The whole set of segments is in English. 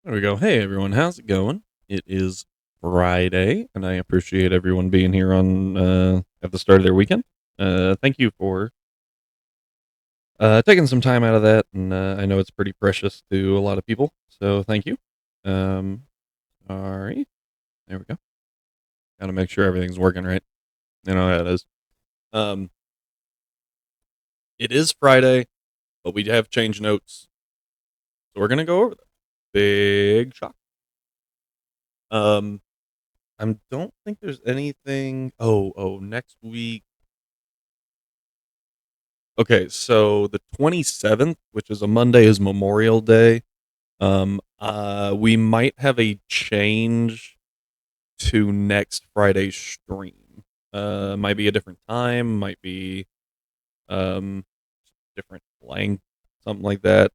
There we go. Hey everyone, how's it going? It is Friday, and I appreciate everyone being here on at the start of their weekend. Thank you for taking some time out of that, and I know it's pretty precious to a lot of people, so thank you. Um, all right, there we go. Got to make sure everything's working right. You know how it is. Um, it is Friday, but we have change notes, so we're gonna go over them. Big shock. Um, I don't think there's anything. Oh, next week. Okay, so the 27th, which is a Monday, is Memorial Day. We might have a change to next Friday's stream. Might be a different time, might be um different length, something like that.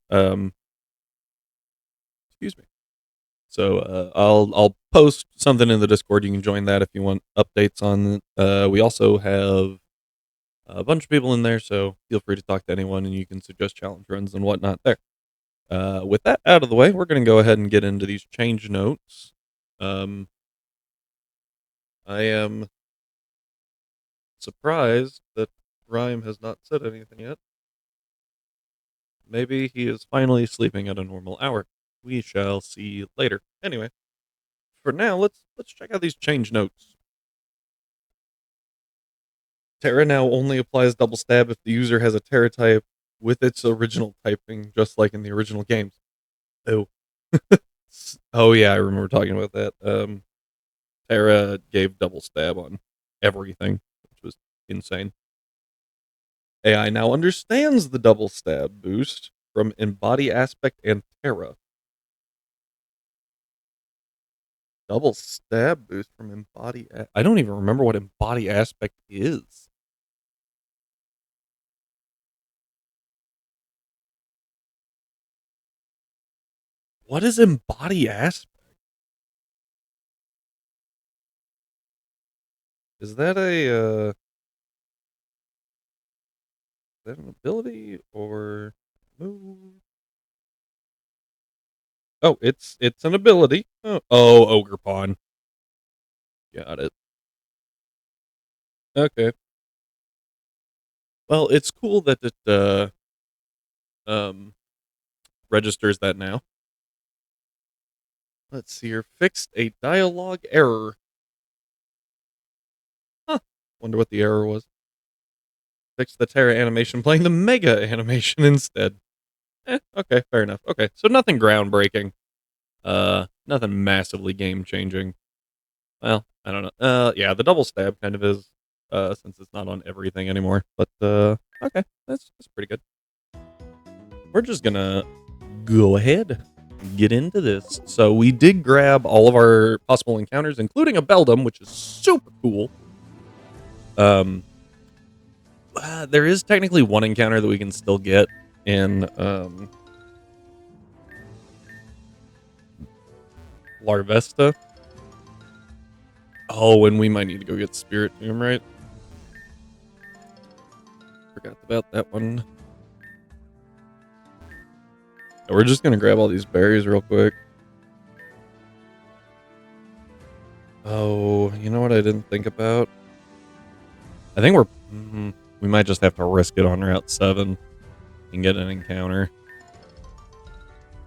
Excuse me. So I'll post something in the Discord. You can join that if you want updates on. We also have a bunch of people in there, so feel free to talk to anyone, and you can suggest challenge runs and whatnot there. With that out of the way, we're going to go ahead and get into these change notes. Um, I am surprised that Rhyme has not said anything yet. Maybe he is finally sleeping at a normal hour. We shall see later. Anyway, for now, let's check out these change notes. Terra now only applies double stab if the user has a Terra type with its original typing, just like in the original games. Oh, oh yeah, I remember talking about that. Terra gave double stab on everything, which was insane. AI now understands the double stab boost from Embody Aspect and Terra. Double stab boost from I don't even remember what Embody Aspect is. What is Embody Aspect? Is that a is that an ability or move? Oh, it's an ability. Oh, Ogre Pawn. Got it. Okay. Well, it's cool that it um registers that now. Let's see here. Fixed a dialogue error. Huh. Wonder what the error was. Fixed the Terra animation, playing the Mega animation instead. Okay, fair enough. Okay, so nothing groundbreaking. Nothing massively game changing. Well, I don't know. Yeah, the double stab kind of is, since it's not on everything anymore. But okay, that's pretty good. We're just gonna go ahead and get into this. So we did grab all of our possible encounters, including a Beldum, which is super cool. There is technically one encounter that we can still get in Larvesta. Oh, and we might need to go get Spirit Tomb, right? Forgot about that one. We're just gonna grab all these berries real quick. Oh, you know what I didn't think about? I think we might just have to risk it on Route 7 and get an encounter.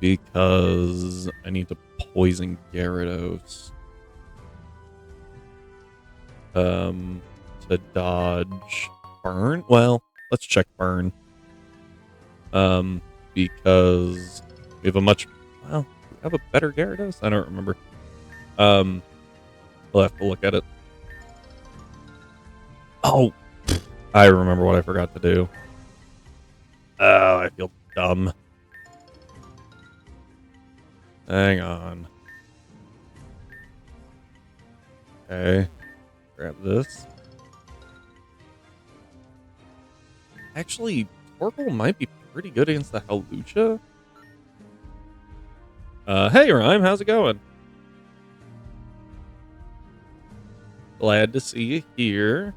Because I need to poison Gyarados. To dodge Burn? Well, let's check Burn. Because we have we have a better Gyarados? I don't remember. We'll have to look at it. Oh, I remember what I forgot to do. Oh, I feel dumb. Hang on. Okay. Grab this. Actually, Torkoal might be pretty good against the Hawlucha. Hey, Rhyme, how's it going? Glad to see you here.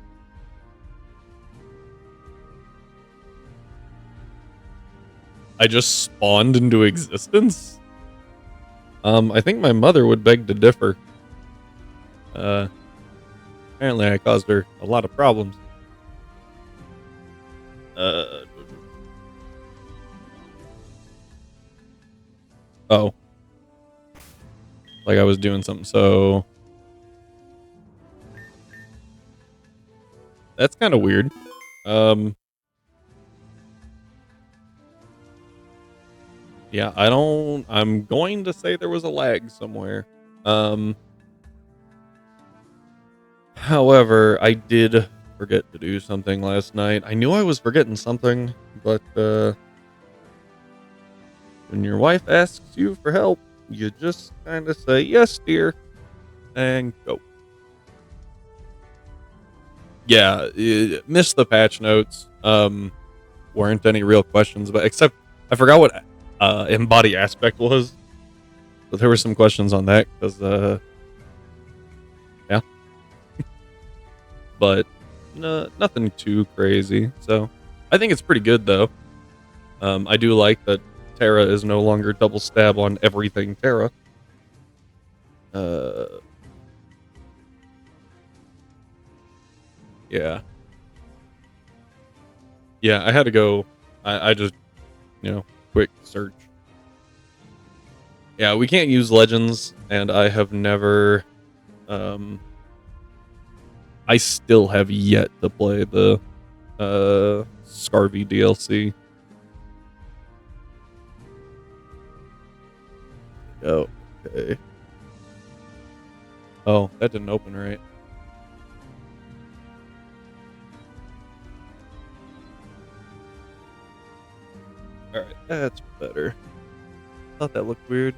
I just spawned into existence? I think my mother would beg to differ. Apparently I caused her a lot of problems. Oh. Like I was doing something, so... That's kind of weird. Yeah, I'm going to say there was a lag somewhere. However, I did forget to do something last night. I knew I was forgetting something, but, when your wife asks you for help, you just kind of say, yes, dear, and go. Yeah, missed the patch notes. Weren't any real questions, but except I forgot what embody aspect was. But there were some questions on that because, yeah. But nothing too crazy. So I think it's pretty good though. I do like that Terra is no longer double stab on everything Terra. Yeah. Yeah, I had to go. I just, quick search. Yeah, we can't use legends, and I have never. I still have yet to play the Scarvy DLC. Oh, okay. Oh, that didn't open right. Alright, that's better. Thought that looked weird.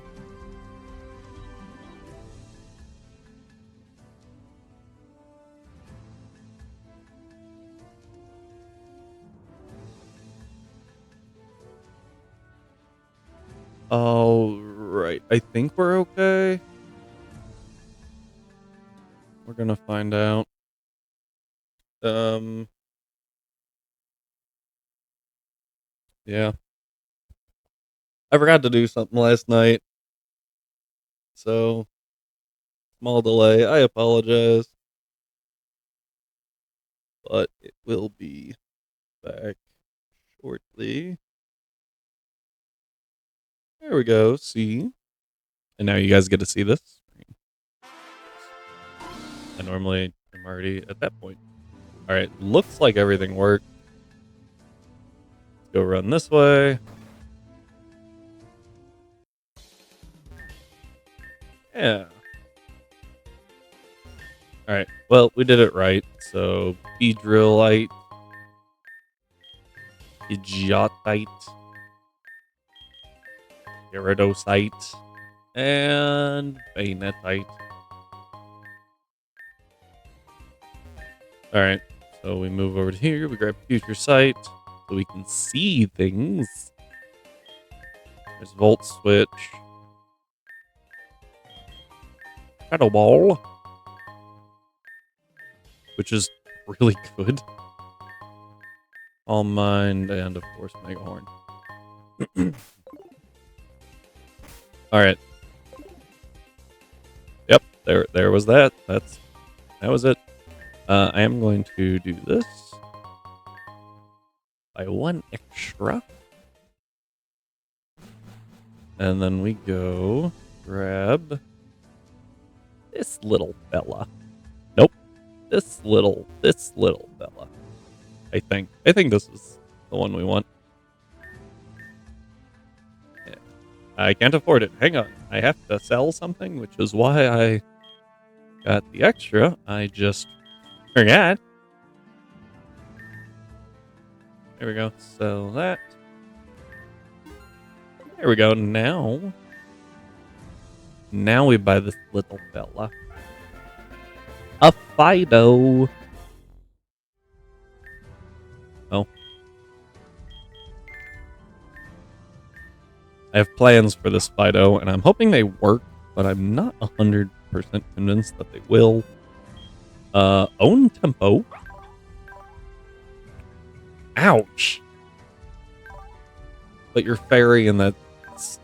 All right, I think we're okay. We're gonna find out. Yeah. I forgot to do something last night. So, small delay. I apologize. But it will be back shortly. There we go. See? And now you guys get to see this. I normally am already at that point. Alright, looks like everything worked. Let's go run this way. Yeah. Alright, well, we did it right. So, Beedrillite, Pidgeotite, Gyarados, and Bayonetite. Alright, so we move over to here, we grab Future Sight, so we can see things. There's Volt Switch. Shadow Ball, which is really good. All Mind, and of course Mega Horn. Alright. Yep, there was that. That was it. I am going to do this by one extra. And then we go grab this little fella. Nope. This little fella. I think this is the one we want. Yeah. I can't afford it. Hang on. I have to sell something, which is why I got the extra. I just forgot. There we go. Sell that. There we go. Now we buy this little fella. A Fido. Oh. I have plans for this Fido, and I'm hoping they work, but I'm not 100% convinced that they will. Own Tempo. Ouch. But you're fairy, and that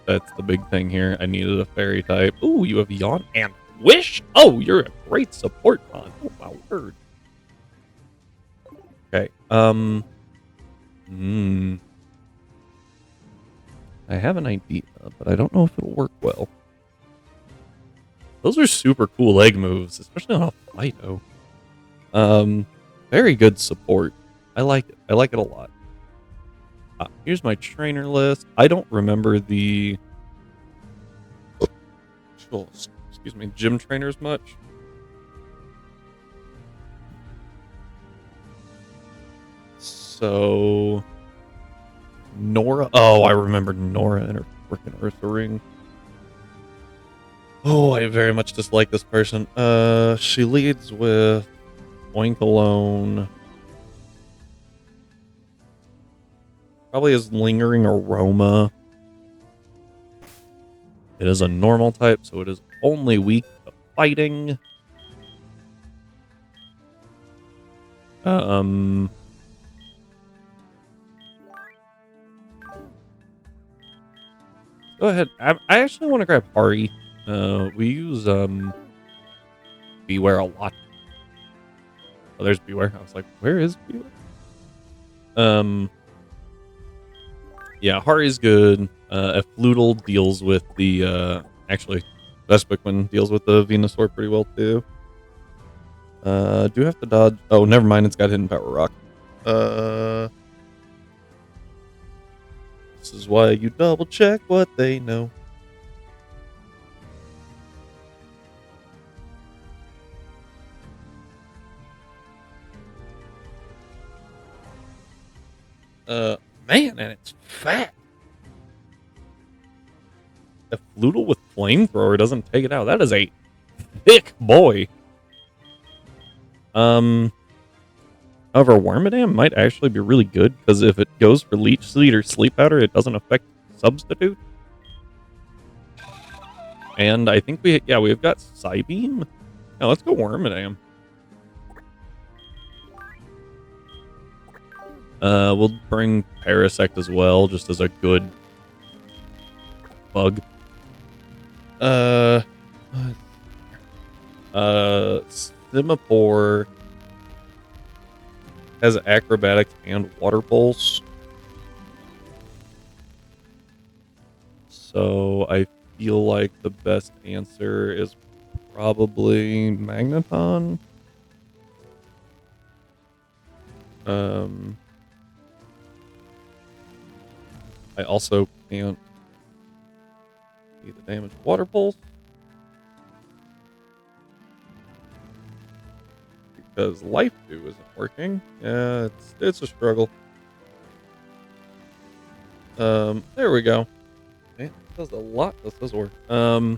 That's the big thing here. I needed a fairy type. Ooh, you have Yawn and Wish. Oh, you're a great support mod. Oh my word. Okay. I have an idea, but I don't know if it'll work well. Those are super cool egg moves, especially on a Fido. Very good support. I like it. I like it a lot. Here's my trainer list. I don't remember the excuse me, gym trainers much. So Nora. Oh, I remember Nora and her freaking Eartha ring. Oh, I very much dislike this person. She leads with Oink Alone. Probably has Lingering Aroma. It is a normal type, so it is only weak to fighting. Go ahead. I actually want to grab Hari. We use Beware a lot. Oh, there's Beware. I was like, where is Beware? Yeah, Hari's good. Floodle deals with the actually Vespiquen deals with the Venusaur pretty well too. Do have to dodge. Oh, never mind. It's got Hidden Power Rock. This is why you double check what they know. Man, and it's fat. The Floodle with Flamethrower doesn't take it out. That is a thick boy. However, WormaDAM might actually be really good because if it goes for Leech Seed or Sleep Powder, it doesn't affect Substitute. And I think we've got Psybeam. Now let's go WormaDAM. We'll bring Parasect as well, just as a good bug. Simipour has Acrobatics and Water Pulse. So I feel like the best answer is probably Magneton. I also can't see the damage Water Pulse because Life Dew isn't working. Yeah, it's a struggle. There we go. Man, it does a lot. This does work. Yeah,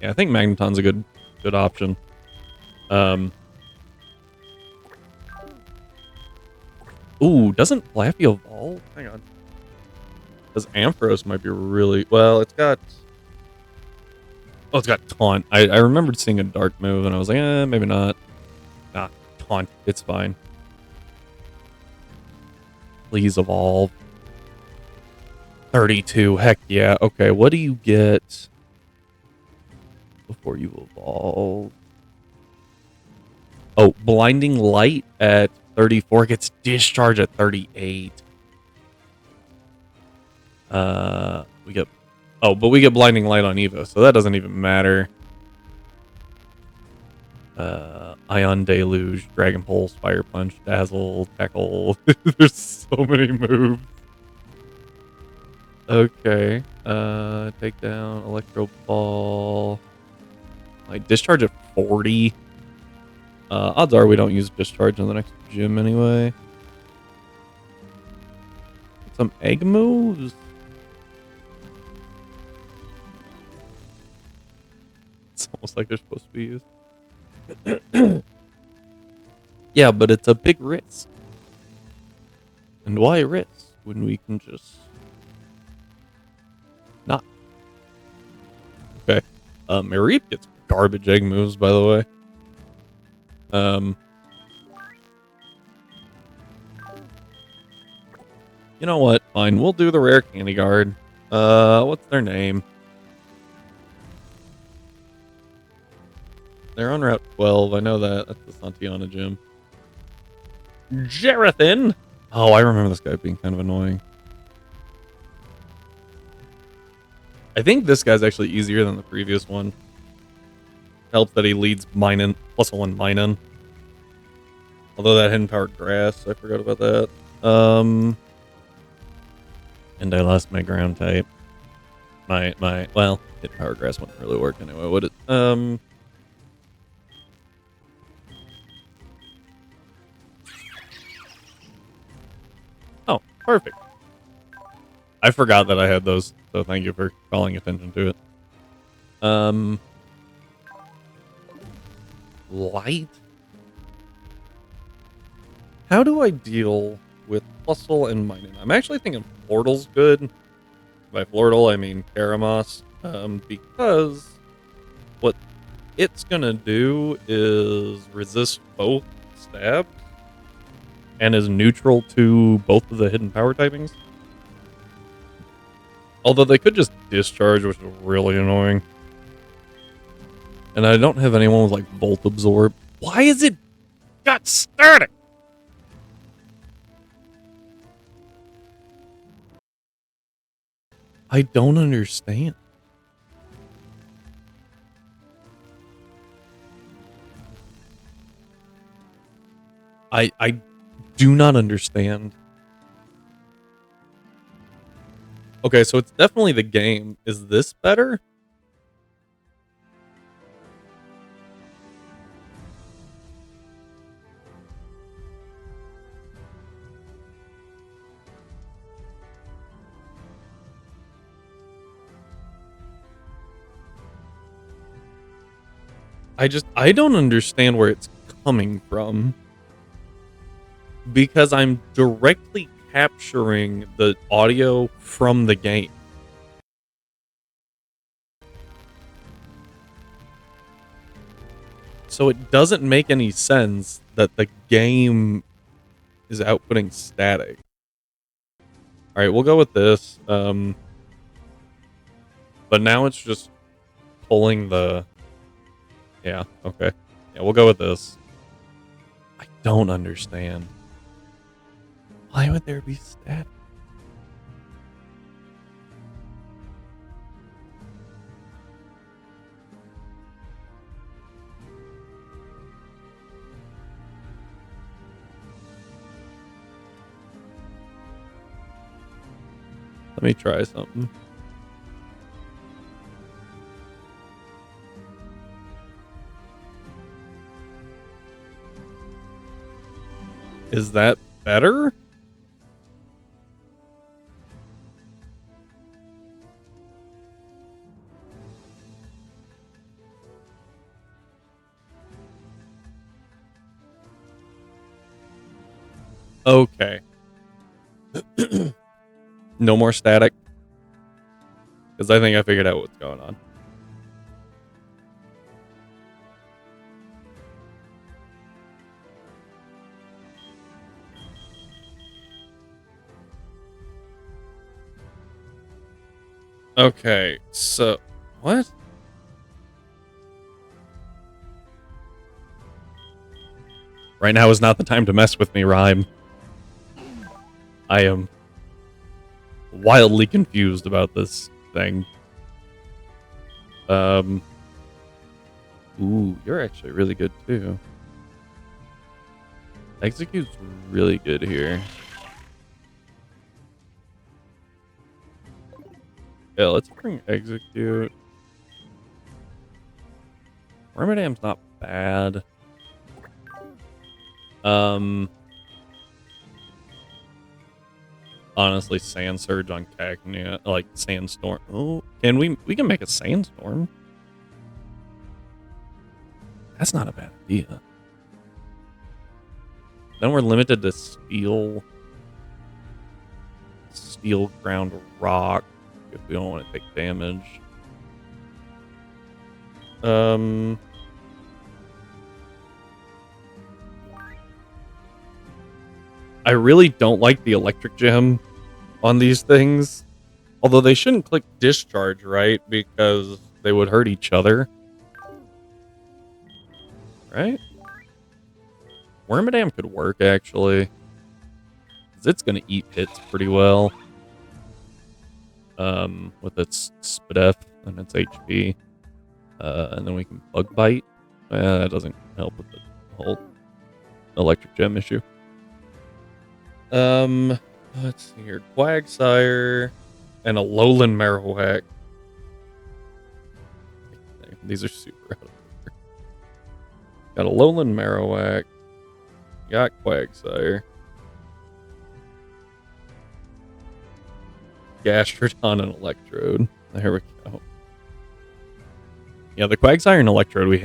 I think Magneton's a good option. Ooh, doesn't Flappy evolve? Hang on. Because Ampharos might be really... Well, it's got... Oh, it's got Taunt. I remembered seeing a dark move, and I was like, maybe not. Nah, Taunt. It's fine. Please evolve. 32. Heck yeah. Okay, what do you get before you evolve? Oh, Blinding Light at 34 gets Discharge at 38. We get... Oh, but we get Blinding Light on Evo, so that doesn't even matter. Ion Deluge, Dragon Pulse, Fire Punch, Dazzle, Tackle. There's so many moves. Okay. Take down, Electro Ball. Like, Discharge at 40. Odds are we don't use Discharge in the next gym anyway. Some egg moves. It's almost like they're supposed to be used. Yeah, but it's a big risk. And why risk when we can just not? Okay. Mareep gets garbage egg moves, by the way. You know what? Fine, we'll do the rare Candy Guard. What's their name? They're on Route 12. I know that. That's the Santiana gym. Jerathin! Oh, I remember this guy being kind of annoying. I think this guy's actually easier than the previous one. Helps that he leads Minen, +1 Minen. Although that hidden powered grass, I forgot about that. And I lost my ground type. Well, hidden powered grass wouldn't really work anyway, would it? Oh, perfect. I forgot that I had those, so thank you for calling attention to it. Light? How do I deal with Fusel and Minen? I'm actually thinking Flortle's good. By Flortle, I mean Karamos. Because what it's gonna do is resist both stabs and is neutral to both of the hidden power typings. Although they could just discharge, which is really annoying. And I don't have anyone with like Volt Absorb. Why is it got static? I don't understand. I do not understand. Okay, so it's definitely the game. Is this better? I don't understand where it's coming from. Because I'm directly capturing the audio from the game. So it doesn't make any sense that the game is outputting static. Alright, we'll go with this. But now it's just pulling the... Yeah, okay. Yeah, we'll go with this. I don't understand. Why would there be static? Let me try something. Is that better? Okay. No more static. Because I think I figured out what's going on. Okay, so... What? Right now is not the time to mess with me, Rhyme. I am wildly confused about this thing. Ooh, you're actually really good too. Execute's really good here. Yeah, let's bring Execute. WormaDAM's not bad. Honestly, Sand Surge on Cacnea, like Sandstorm. Oh, we can make a Sandstorm. That's not a bad idea. Then we're limited to Steel Ground Rock if we don't want to take damage. I really don't like the Electric Gem on these things. Although they shouldn't click discharge, right? Because they would hurt each other. Right? WormaDAM could work, actually. Because it's going to eat hits pretty well. With its SPDF and its HP. And then we can Bug Bite. That doesn't help with the whole electric gem issue. Let's see here. Quagsire and a Lowland Marowak. These are super out of order. Got a Lowland Marowak. Got Quagsire. Gastrodon and Electrode. There we go. Yeah, the Quagsire and Electrode the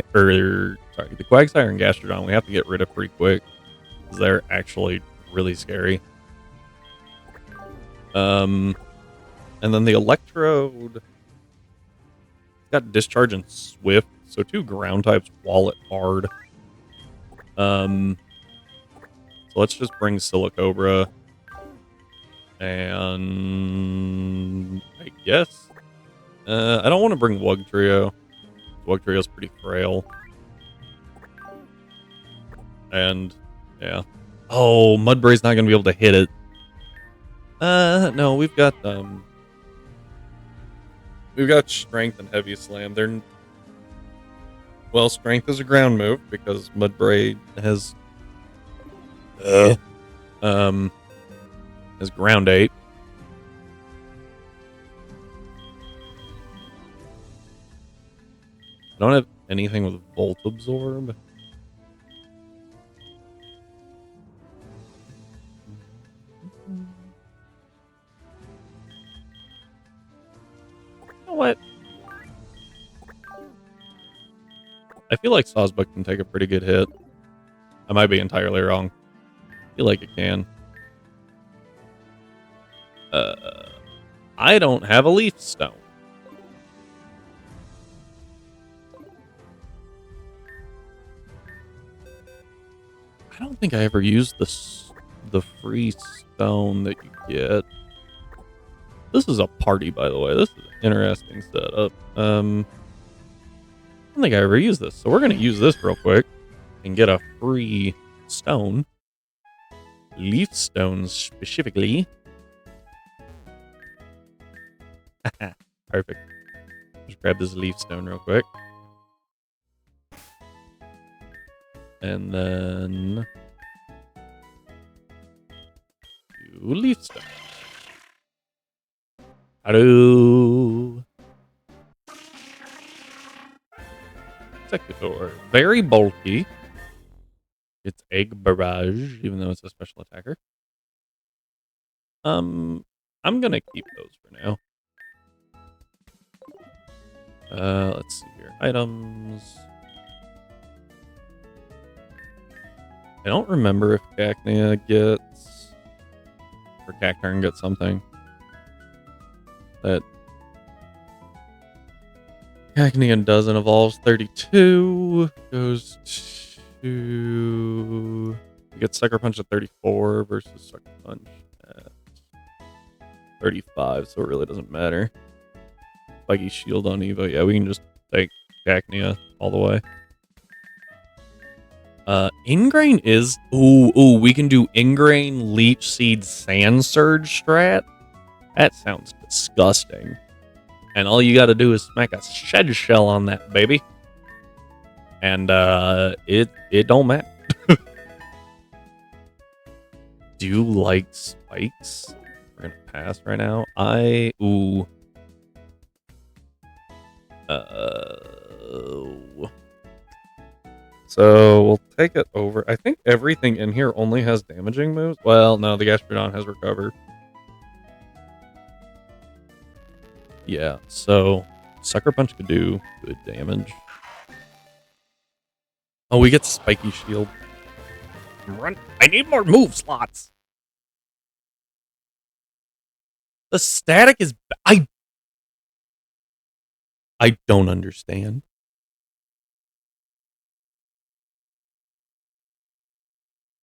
Quagsire and Gastrodon we have to get rid of pretty quick. Because they're actually really scary. And then the Electrode got Discharge and Swift, so 2 ground types wall it hard. So let's just bring Silicobra. And I guess I don't want to bring Wugtrio. Wugtrio's pretty frail. And yeah. Oh, Mudbray's not gonna be able to hit it. No, we've got Strength and Heavy Slam. Well, Strength is a ground move because Mudbray has Ground 8. I don't have anything with Volt Absorb. You know what? I feel like Sawsbuck can take a pretty good hit. I might be entirely wrong. I feel like it can. I don't have a Leaf Stone. I don't think I ever used the free stone that you get. This is a party, by the way. This is an interesting setup. I don't think I ever used this, so we're gonna use this real quick and get a free stone. Leaf stones specifically. Perfect. Just grab this leaf stone real quick. And then 2 leaf stones. Hello. Executor. Very bulky. It's Egg Barrage, even though it's a special attacker. I'm gonna keep those for now. Let's see here. Items. I don't remember if Cacnea gets... or Cacturn gets something. That... Cacnea doesn't evolve. 32 goes to... You get Sucker Punch at 34 versus Sucker Punch at 35, so it really doesn't matter. Spiky Shield on Evo. Yeah, we can just take Cacnea all the way. Ingrain is... Ooh, we can do Ingrain, Leech Seed, Sand Surge strat? That sounds disgusting. And all you gotta do is smack a Shed Shell on that, baby. And, it don't matter. Do you like spikes? We're gonna pass right now. Ooh. So we'll take it over. I think everything in here only has damaging moves. Well, no, the Gastrodon has Recover. Yeah, so Sucker Punch could do good damage. Oh, we get Spiky Shield. Run! I need more move slots. The static is... I don't understand.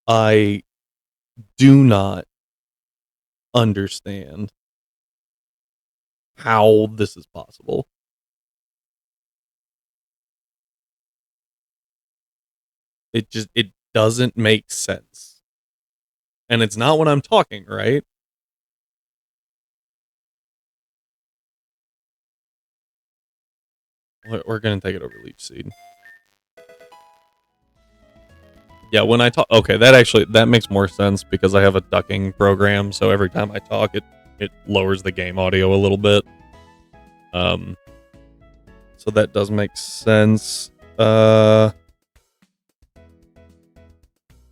I do not understand. how this is possible. It doesn't make sense. And it's not when I'm talking, right? We're gonna take it over Leech Seed. Yeah, when I talk, okay, that makes more sense because I have a ducking program, so every time I talk, it lowers the game audio a little bit. So that does make sense.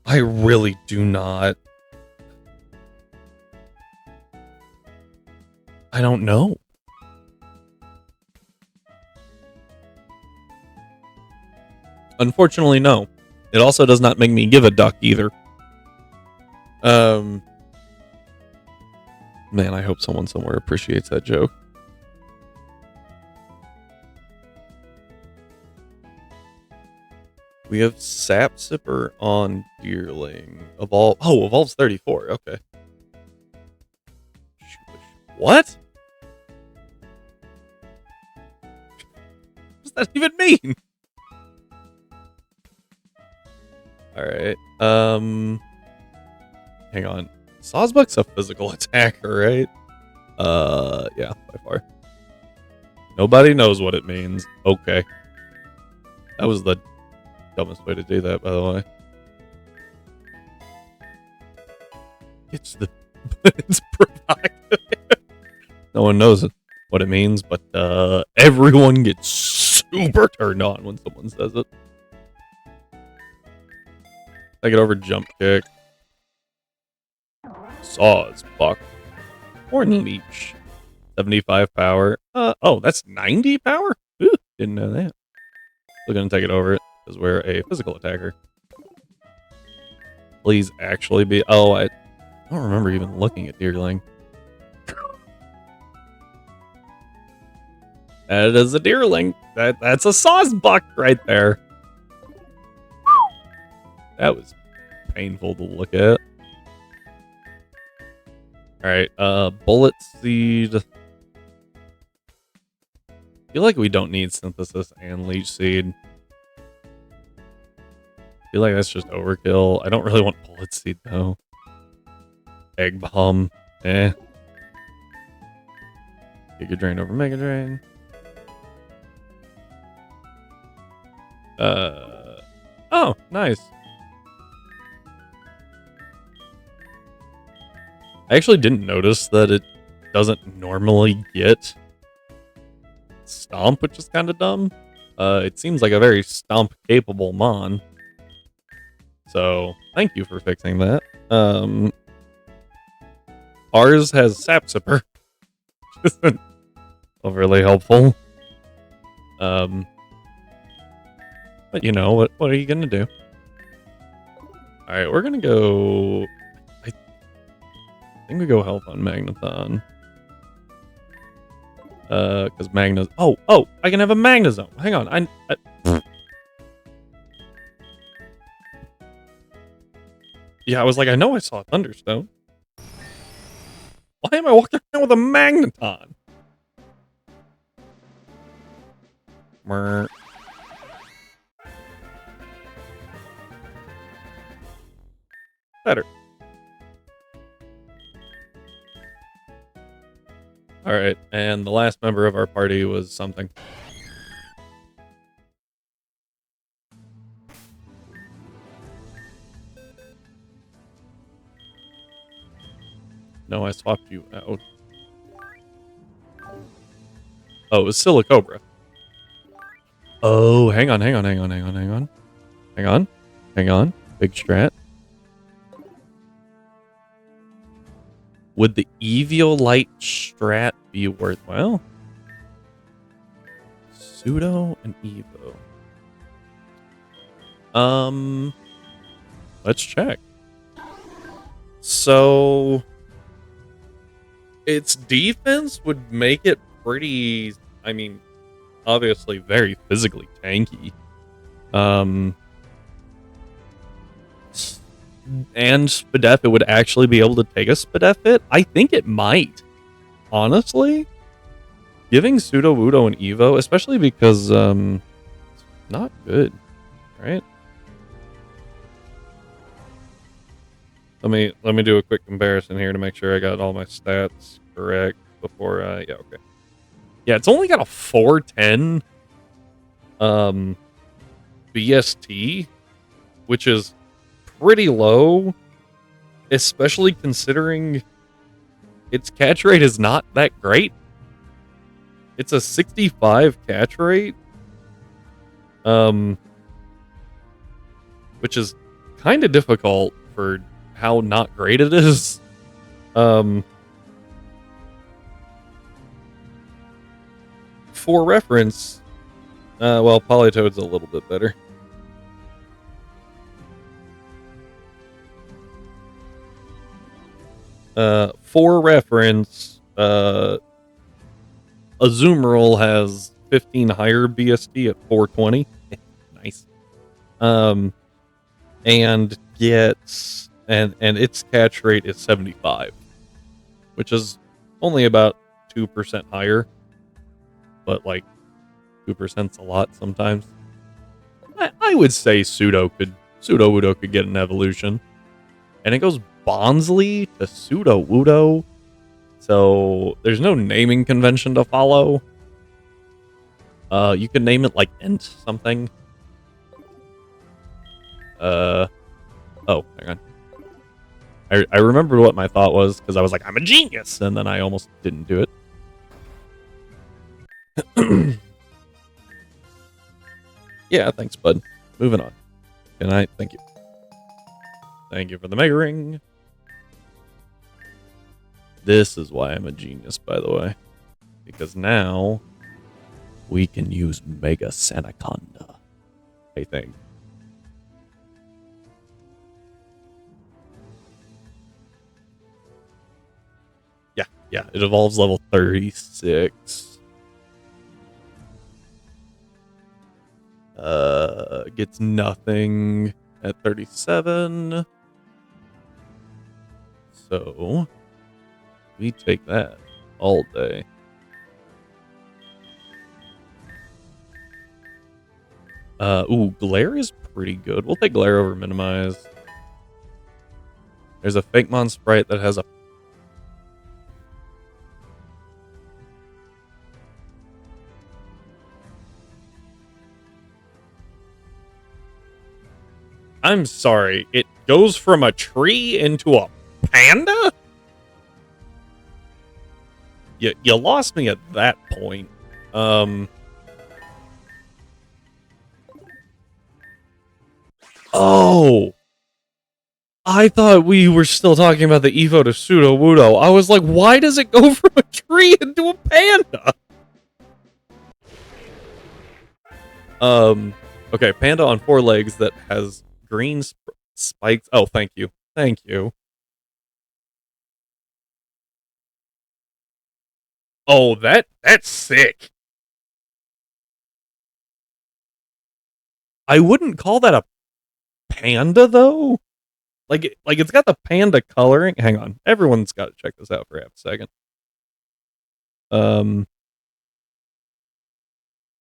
I really do not. I don't know. Unfortunately, no. It also does not make me give a duck either. Man, I hope someone somewhere appreciates that joke. We have Sap Sipper on Deerling. Evolves 34. Okay. What? What does that even mean? Alright. Hang on. Sawsbuck's a physical attacker, right? Yeah, by far. Nobody knows what it means. Okay. That was the dumbest way to do that, by the way. It's provocative. No one knows what it means, but everyone gets super turned on when someone says it. Take it over Jump Kick. Sawsbuck. Horn Leech. 75 power. Oh, that's 90 power? Ooh, didn't know that. We're gonna take it over it because we're a physical attacker. Please actually be. Oh, I don't remember even looking at Deerling. That is a Deerling. That's a Sawsbuck right there. That was painful to look at. Alright, Bullet Seed. I feel like we don't need Synthesis and Leech Seed. I feel like that's just overkill. I don't really want Bullet Seed, though. Egg Bomb. Giga Drain over Mega Drain. Oh, nice. I actually didn't notice that it doesn't normally get Stomp, which is kind of dumb. It seems like a very Stomp-capable Mon. So, thank you for fixing that. Ours has Sap Sipper. Which isn't overly helpful. But you know, what are you gonna do? Alright, we're gonna go... I think we go Health on Magneton. Because Magna... Oh, I can have a Magnezone. Hang on, I Yeah, I was like, I know I saw a Thunderstone. Why am I walking around with a Magneton? Mer. Better. Alright, and the last member of our party was something. No, I swapped you out. Oh, it was Silicobra. Oh, hang on. Hang on. Big strat. Would the Eviolite strat be worthwhile? Pseudo and Evo. Let's check. So its defense would make it pretty, I mean, obviously very physically tanky. And Spadef, it would actually be able to take a Spadef hit? I think it might. Honestly? Giving Pseudo Wudo an Evo, especially because it's not good, right? Let me do a quick comparison here to make sure I got all my stats correct before yeah, okay. Yeah, it's only got a 410 BST, which is pretty low, especially considering its catch rate is not that great. It's a 65 catch rate, which is kind of difficult for how not great it is. For reference, well, Politoed's a little bit better. For reference, Azumarill has 15 higher BST at 420. Nice. And gets and its catch rate is 75, which is only about 2% higher, but like 2%'s a lot sometimes. I would say Pseudo Wudo could get an evolution, and it goes Bonsley to Pseudo Wudo, so there's no naming convention to follow. You can name it like Ent something. Oh, hang on. I remembered what my thought was because I was like, I'm a genius, and then I almost didn't do it. Yeah, thanks, bud. Moving on. Good night. Thank you. Thank you for the Mega Ring. This is why I'm a genius, by the way. Because now we can use Mega Sanaconda, I think. Yeah, it evolves level 36. Gets nothing at 37. So we take that all day. Ooh, Glare is pretty good. We'll take Glare over Minimize. There's a Fakemon sprite that has a I'm sorry, it goes from a tree into a panda? You lost me at that point. Oh! I thought we were still talking about the Evo to Pseudo Wudo. I was like, why does it go from a tree into a panda? Okay, panda on 4 legs that has green spikes. Oh, thank you. Thank you. Oh, that's sick. I wouldn't call that a panda, though. Like it's got the panda coloring. Hang on. Everyone's got to check this out for half a second.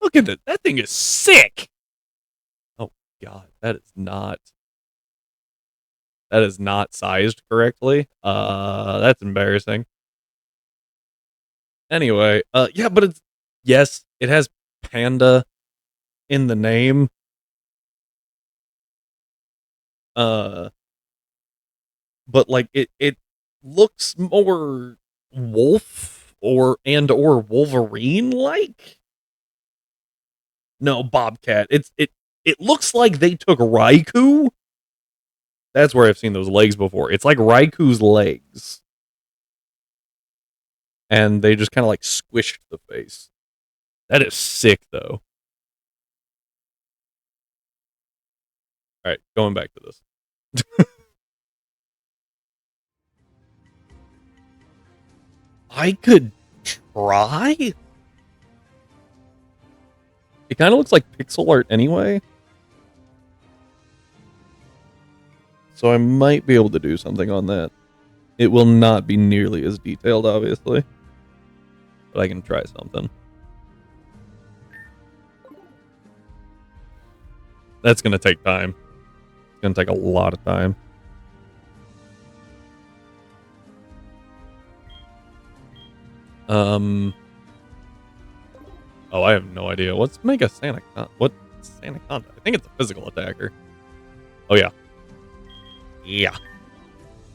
Look at it. That thing is sick. Oh, God. That is not sized correctly. That's embarrassing. Anyway, yeah, but yes, it has panda in the name. But like it looks more wolf or Wolverine like. No, Bobcat. It looks like they took Raikou. That's where I've seen those legs before. It's like Raikou's legs. And they just kind of like squished the face. That is sick, though. All right, going back to this. I could try. It kind of looks like pixel art anyway. So I might be able to do something on that. It will not be nearly as detailed, obviously. But I can try something. That's going to take time. It's going to take a lot of time. Oh, I have no idea. What's Mega Sanaconda? What's Sanaconda? I think it's a physical attacker. Oh, yeah. Yeah.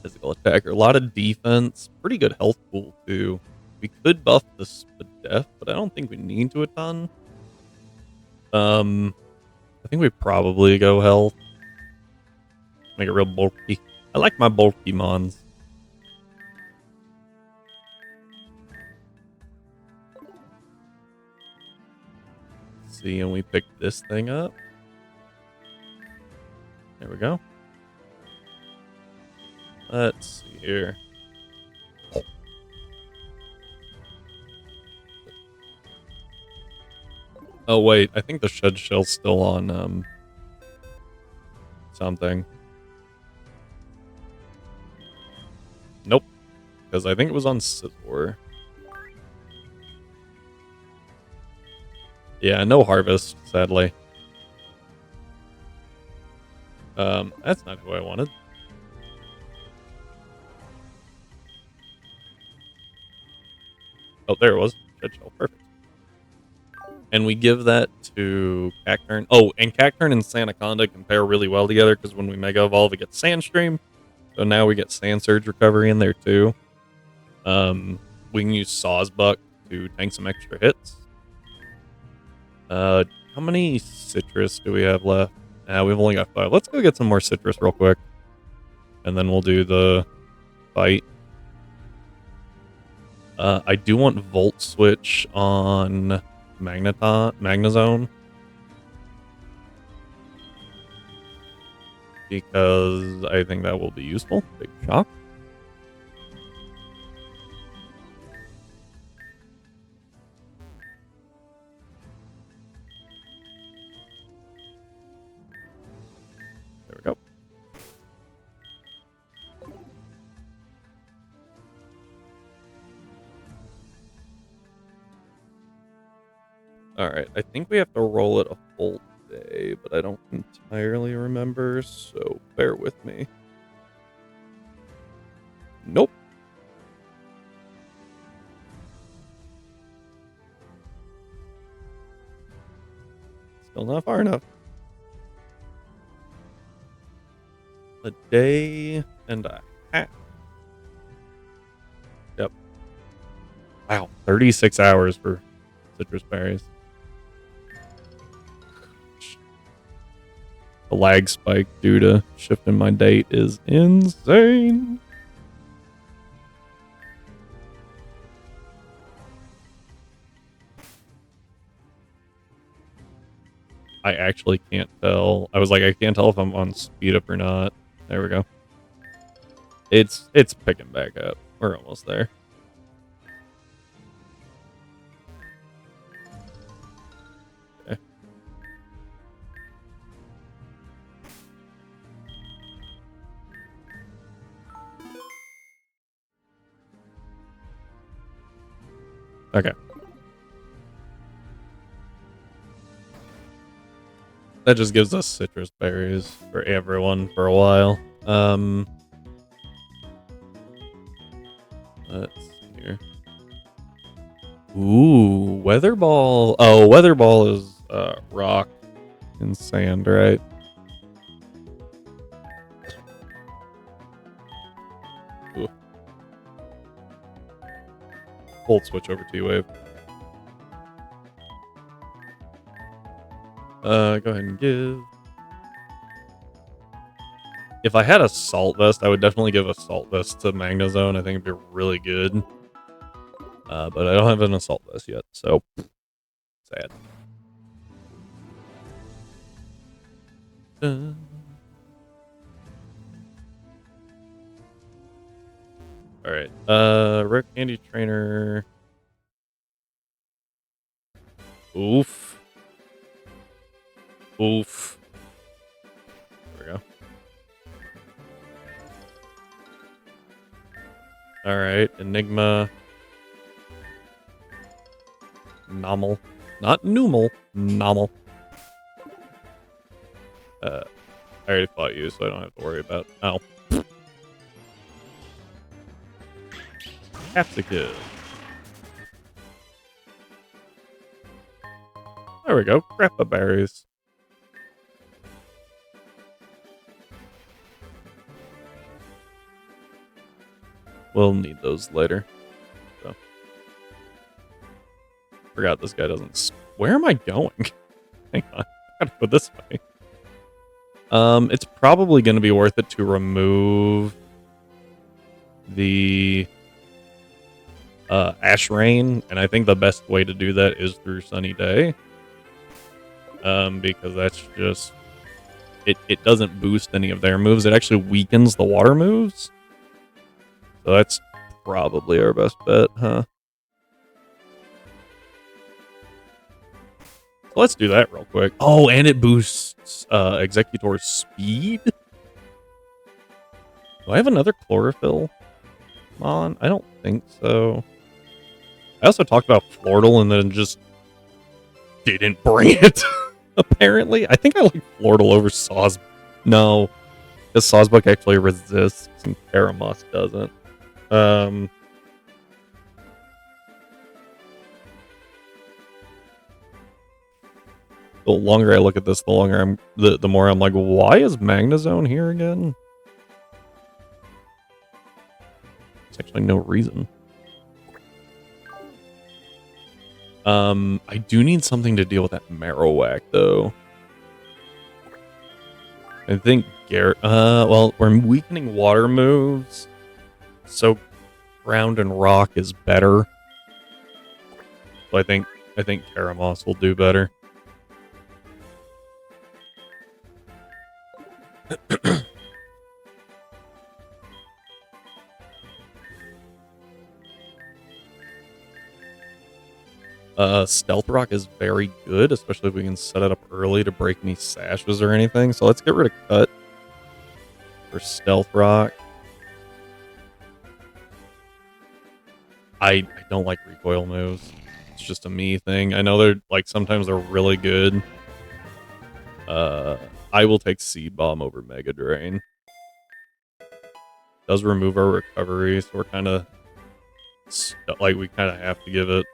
Physical attacker. A lot of defense. Pretty good health pool, too. We could buff the Spadef, but I don't think we need to a ton. I think we probably go health. Make it real bulky. I like my bulky mons. See, and we pick this thing up. There we go. Let's see here. Oh wait, I think the shed shell's still on something. Nope. Because I think it was on Scizor. Yeah, no harvest, sadly. That's not who I wanted. Oh, there it was. Shed shell, perfect. And we give that to Cacturn. Oh, and Cacturn and Sanaconda can pair really well together because when we Mega Evolve, we get Sandstream. So now we get Sand Surge recovery in there too. We can use Sawsbuck to tank some extra hits. How many citrus do we have left? We've only got 5. Let's go get some more citrus real quick. And then we'll do the fight. I do want Volt Switch on Magnezone. Because I think that will be useful. Big shock. There we go. Alright, I think we have to roll it a full day, but I don't entirely remember, so bear with me. Nope. Still not far enough. A day and a half. Yep. Wow, 36 hours for citrus berries. The lag spike due to shifting my date is insane. I actually can't tell. I was like, I can't tell if I'm on speed up or not. There we go. It's picking back up. We're almost there. Okay. Okay. That just gives us citrus berries for everyone for a while. Let's see here. Ooh, Weather Ball. Oh, Weather Ball is rock and sand, right? Ooh. Hold switch over T-Wave. Go ahead and give. If I had a Salt Vest, I would definitely give a Salt Vest to Magnezone. I think it'd be really good. But I don't have an Assault Vest yet, so sad. Alright, Rare Candy Trainer. Oof. Oof. There we go. Alright, Enigma. Nomal. Not Numal. Nomal. I already fought you, so I don't have to worry about... Oh. Half the kill. There we go. Grappa berries. We'll need those later. So. Forgot this guy doesn't... Where am I going? Hang on. I gotta go this way. It's probably going to be worth it to remove the Ash Rain, and I think the best way to do that is through Sunny Day. Because that's just... It doesn't boost any of their moves. It actually weakens the water moves. So that's probably our best bet, huh? So let's do that real quick. Oh, and it boosts Executor's speed? Do I have another Chlorophyll on? I don't think so. I also talked about Flortle and then just didn't bring it, apparently. I think I like Flortle over Sawsbuck. No, because Sawsbuck actually resists and Karamoss doesn't. The longer I look at this, the longer the more I'm like, why is Magnezone here again? There's actually no reason. I do need something to deal with that Marowak, though. I think Garrett... well, we're weakening water moves, so ground and rock is better. So I think Karamoss will do better. Stealth Rock is very good, especially if we can set it up early to break any sashes or anything. So let's get rid of Cut for Stealth Rock. I don't like recoil moves. It's just a me thing. I know they're like sometimes they're really good. I will take Seed Bomb over Mega Drain. Does remove our recovery, so we're kind of like we kind of have to give it.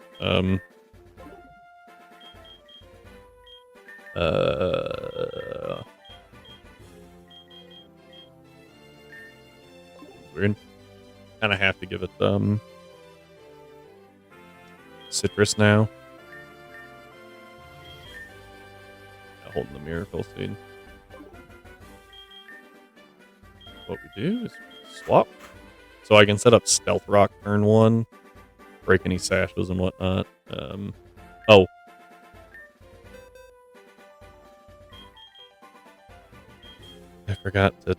Weird. Kind of have to give it Citrus now. Holding the Miracle Seed. What we do is swap. So I can set up Stealth Rock turn 1, break any sashes and whatnot. Oh. I forgot to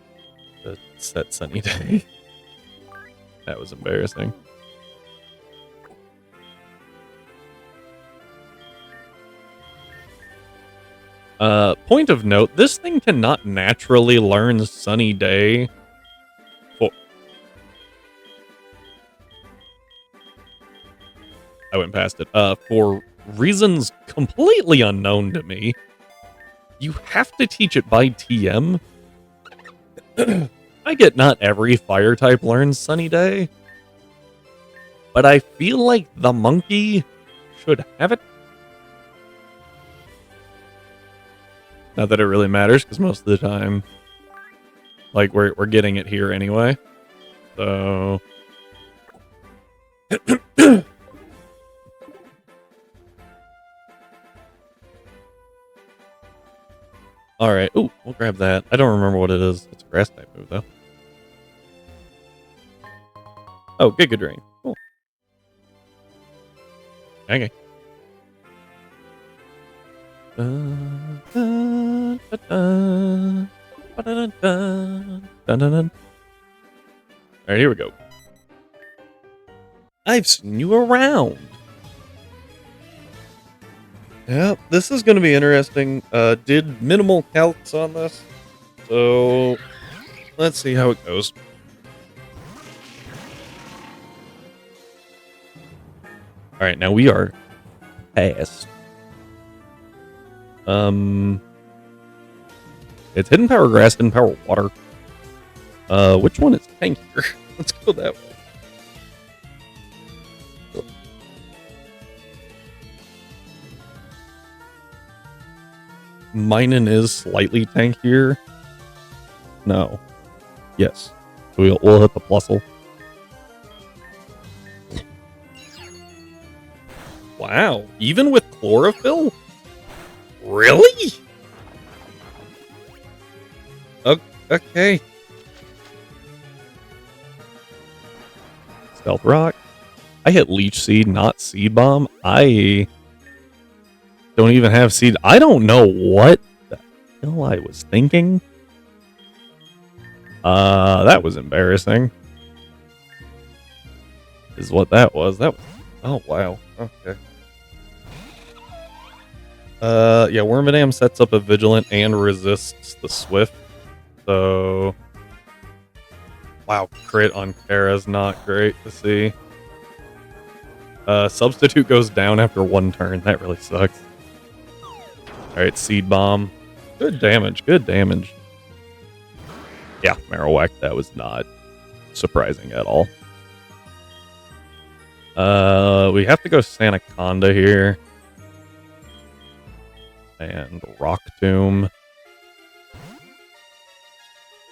set Sunny Day. That was embarrassing. Point of note, this thing cannot naturally learn Sunny Day. I went past it. For reasons completely unknown to me. You have to teach it by TM. I get not every fire type learns Sunny Day. But I feel like the monkey should have it. Not that it really matters, because most of the time, like, we're getting it here anyway. So... Alright, ooh, we'll grab that. I don't remember what it is. It's a grass type move, though. Oh, Giga Drain. Cool. Okay. Alright, here we go. I've seen you around. Yep, this is going to be interesting. Did minimal calcs on this, so let's see how it goes. All right, now we are past. It's Hidden Power Grass, Hidden Power Water. Which one is tankier? Let's go that way. Minun is slightly tankier. No. Yes. We'll hit the plusle. Wow. Even with chlorophyll? Really? Okay. Stealth Rock. I hit Leech Seed, not Seed Bomb. I don't even have Seed. I don't know what the hell I was thinking. That was embarrassing. Is what that was. Oh, wow. Okay. Yeah, WormaDAM sets up a Vigilant and resists the Swift. So... Wow, crit on Kara's not great to see. Substitute goes down after one turn. That really sucks. Alright, Seed Bomb. Good damage, good damage. Yeah, Marowak, that was not surprising at all. We have to go Sandaconda here. And Rock Tomb.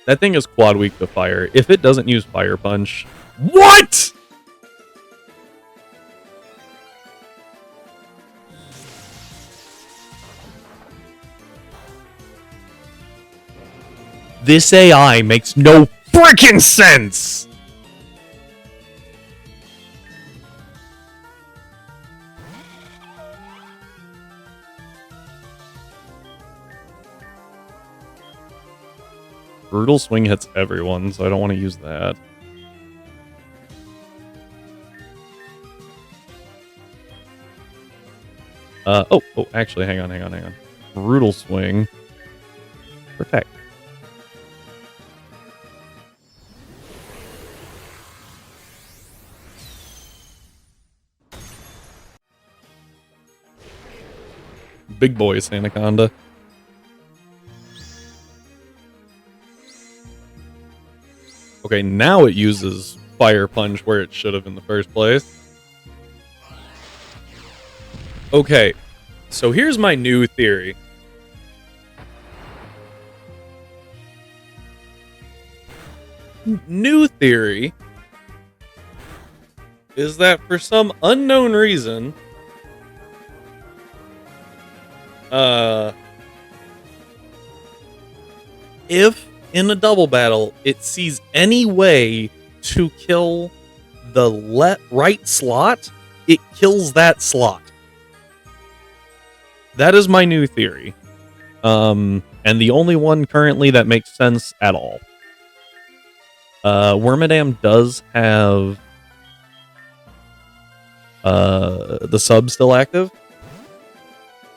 That thing is quad weak to fire. If it doesn't use Fire Punch... What?! This AI makes no freaking sense! Brutal Swing hits everyone, so I don't want to use that. Oh, actually, hang on. Brutal Swing. Protect. Big boy Sandaconda. Okay, now it uses Fire Punch where it should have in the first place. Okay, so here's my new theory. New theory is that for some unknown reason, if in a double battle it sees any way to kill the right slot, it kills that slot. That is my new theory. And the only one currently that makes sense at all. WormaDAM does have the sub still active.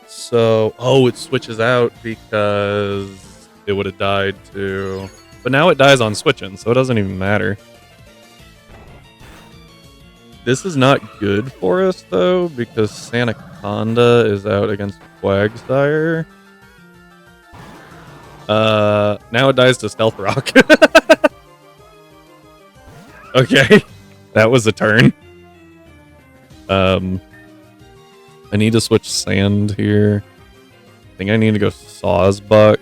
So, it switches out because it would have died too. But now it dies on switching, so it doesn't even matter. This is not good for us, though, because Sandaconda is out against Quagsire. Now it dies to Stealth Rock. Okay, that was a turn. I need to switch Sand here. I think I need to go Sawsbuck.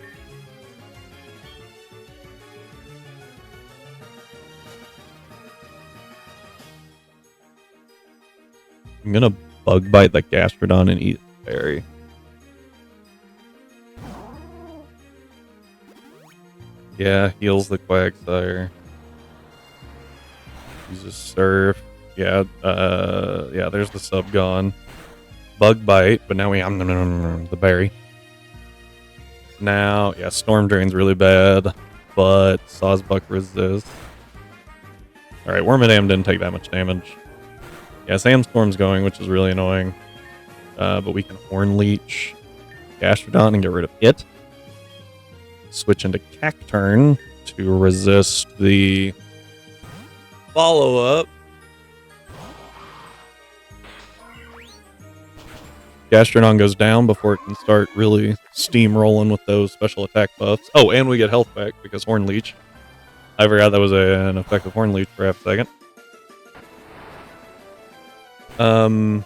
I'm gonna Bug Bite the Gastrodon and eat the berry. Yeah, heals the Quagsire. Uses Surf. Yeah, there's the sub gone. Bug Bite, but now we have the berry. Now, yeah, Storm Drain's really bad, but Sawsbuck resists. Alright, WormaDAM didn't take that much damage. Yeah, Sandstorm's going, which is really annoying. But we can Horn Leech Gastrodon and get rid of it. Switch into Cacturn to resist the follow-up. Gastrodon goes down before it can start really steamrolling with those special attack buffs. Oh, and we get health back because Horn Leech. I forgot that was an effective Horn Leech for half a second. And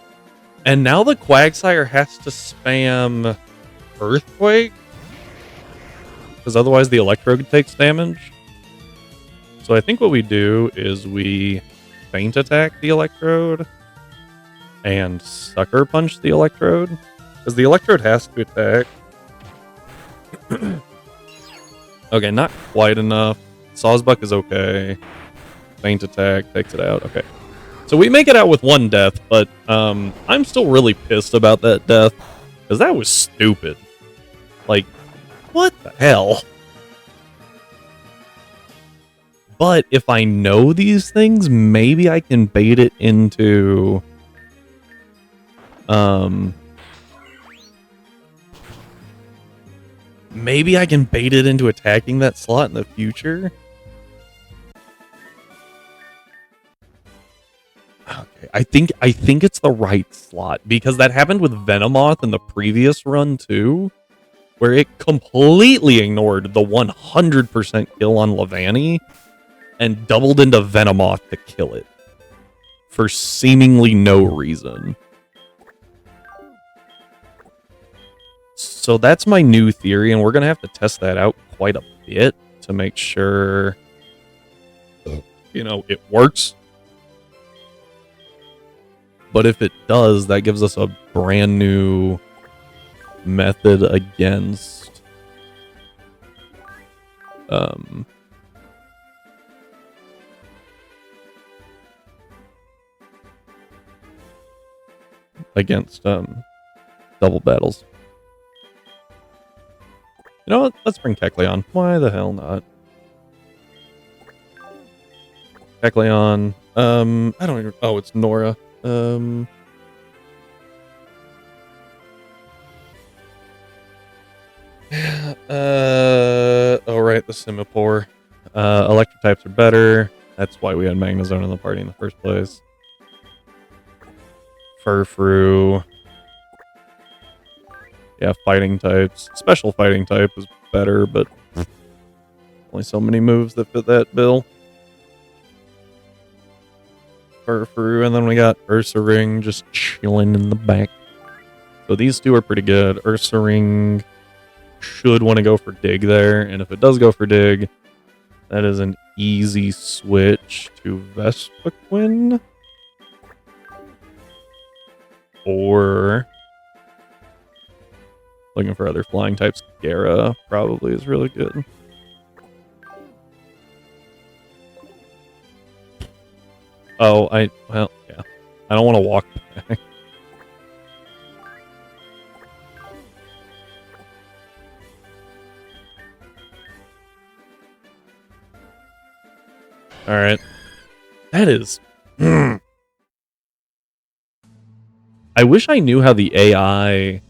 now the Quagsire has to spam Earthquake, because otherwise the Electrode takes damage. So I think what we do is we Feint Attack the Electrode and Sucker Punch the Electrode, because the Electrode has to attack. Okay, not quite enough. Sawsbuck is okay. Feint Attack takes it out. Okay. So we make it out with one death, but I'm still really pissed about that death, because that was stupid. Like, what the hell? But if I know these things, maybe I can bait it into... maybe I can bait it into attacking that slot in the future? Okay, I think it's the right slot, because that happened with Venomoth in the previous run too, where it completely ignored the 100% kill on Levani and doubled into Venomoth to kill it for seemingly no reason. So that's my new theory, and we're gonna have to test that out quite a bit to make sure, you know, it works. But if it does, that gives us a brand new method against double battles. You know what? Let's bring Kecleon. Why the hell not? Kecleon. I don't even... Oh, it's Nora. Oh, right, the Simipour. Electric types are better. That's why we had Magnezone in the party in the first place. Furfrou. Yeah, fighting types. Special fighting type is better, but only so many moves that fit that bill. Furfrou, and then we got Ursaring just chilling in the back. So these two are pretty good. Ursaring should want to go for Dig there, and if it does go for Dig, that is an easy switch to Vespiquen. Or looking for other flying types. Gara probably is really good. Oh, well, yeah. I don't want to walk back. Alright. That is... I wish I knew how the AI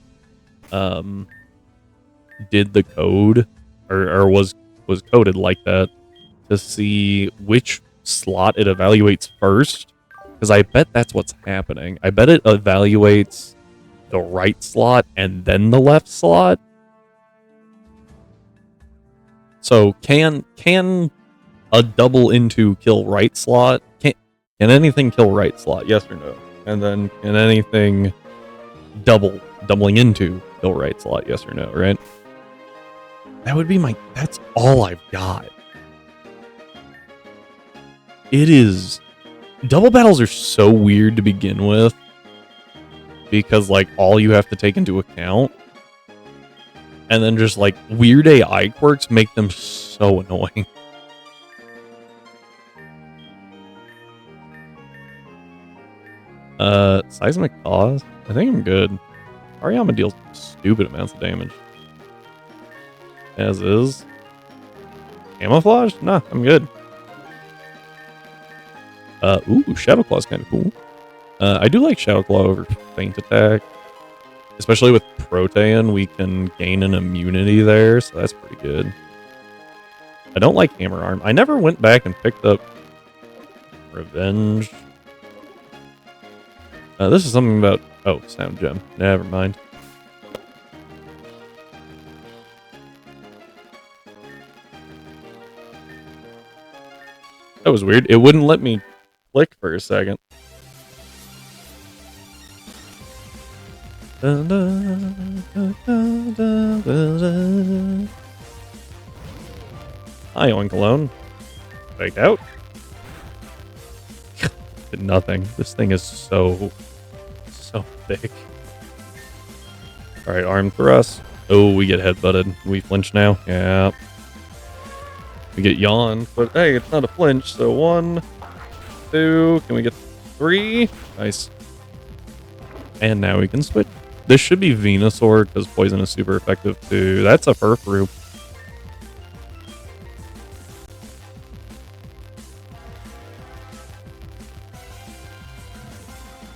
did the code, or was coded like that, to see which slot it evaluates first, because I bet that's what's happening. I bet it evaluates the right slot and then the left slot. So can a double into kill right slot? Can anything kill right slot? Yes or no? And then can anything doubling into kill right slot? Yes or no? Right? That would be that's all I've got. It is... Double battles are so weird to begin with, because, like, all you have to take into account, and then just, like, weird AI quirks make them so annoying. Seismic Cause? I think I'm good. Hariyama deals stupid amounts of damage. As is. Camouflage? Nah, I'm good. Ooh, Shadow Claw's kind of cool. I do like Shadow Claw over Feint Attack. Especially with Protean, we can gain an immunity there, so that's pretty good. I don't like Hammer Arm. I never went back and picked up Revenge. This is something about Oh, sound gem. Never mind. That was weird. It wouldn't let me click for a second. Hi, Oink Alone. Fake out. Did nothing. This thing is so big. Alright, arm thrust. Oh, we get headbutted. We flinch now. Yeah. We get yawn, but hey, it's not a flinch, so 1, 2, can we get 3? Nice. And now we can switch. This should be Venusaur, because poison is super effective too. That's a Furfrou.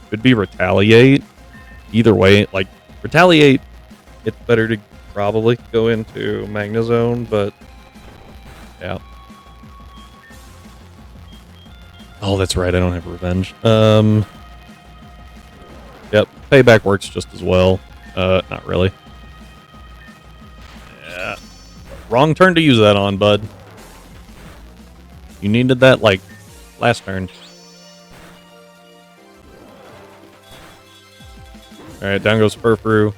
Could be Retaliate. Either way, like, Retaliate, it's better to probably go into Magnezone, but yeah. Oh, that's right, I don't have Revenge. Yep, Payback works just as well. Not really. Yeah. Wrong turn to use that on, bud. You needed that, like, last turn. Alright, down goes Furfrou.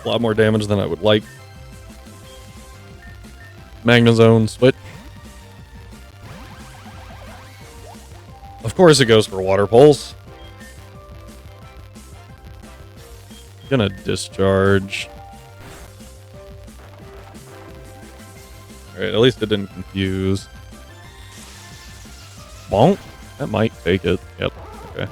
A lot more damage than I would like. Magnezone, switch. Of course it goes for Water Pulse. Gonna discharge. Alright, at least it didn't confuse. Bonk. That might take it. Yep, okay.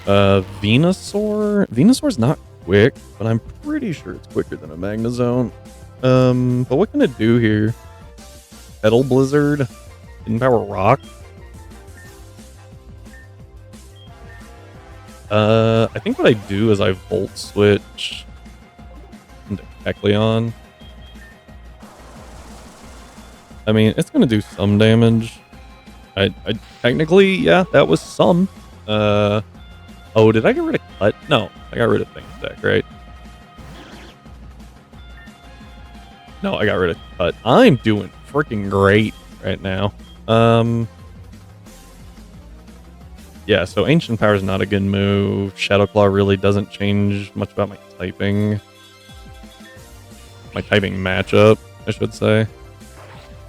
Venusaur? Venusaur's not quick, but I'm pretty sure it's quicker than a Magnezone. But what can it do here? Petal Blizzard? Hidden Power Rock? I think what I do is I Volt Switch into Kecleon. I mean, it's gonna do some damage. I technically, yeah, that was some. Oh, did I get rid of Cut? No, I got rid of Thing Attack, right? No, I got rid of Cut. I'm doing freaking great right now. Yeah, so Ancient Power is not a good move. Shadow Claw really doesn't change much about my typing. My typing matchup, I should say.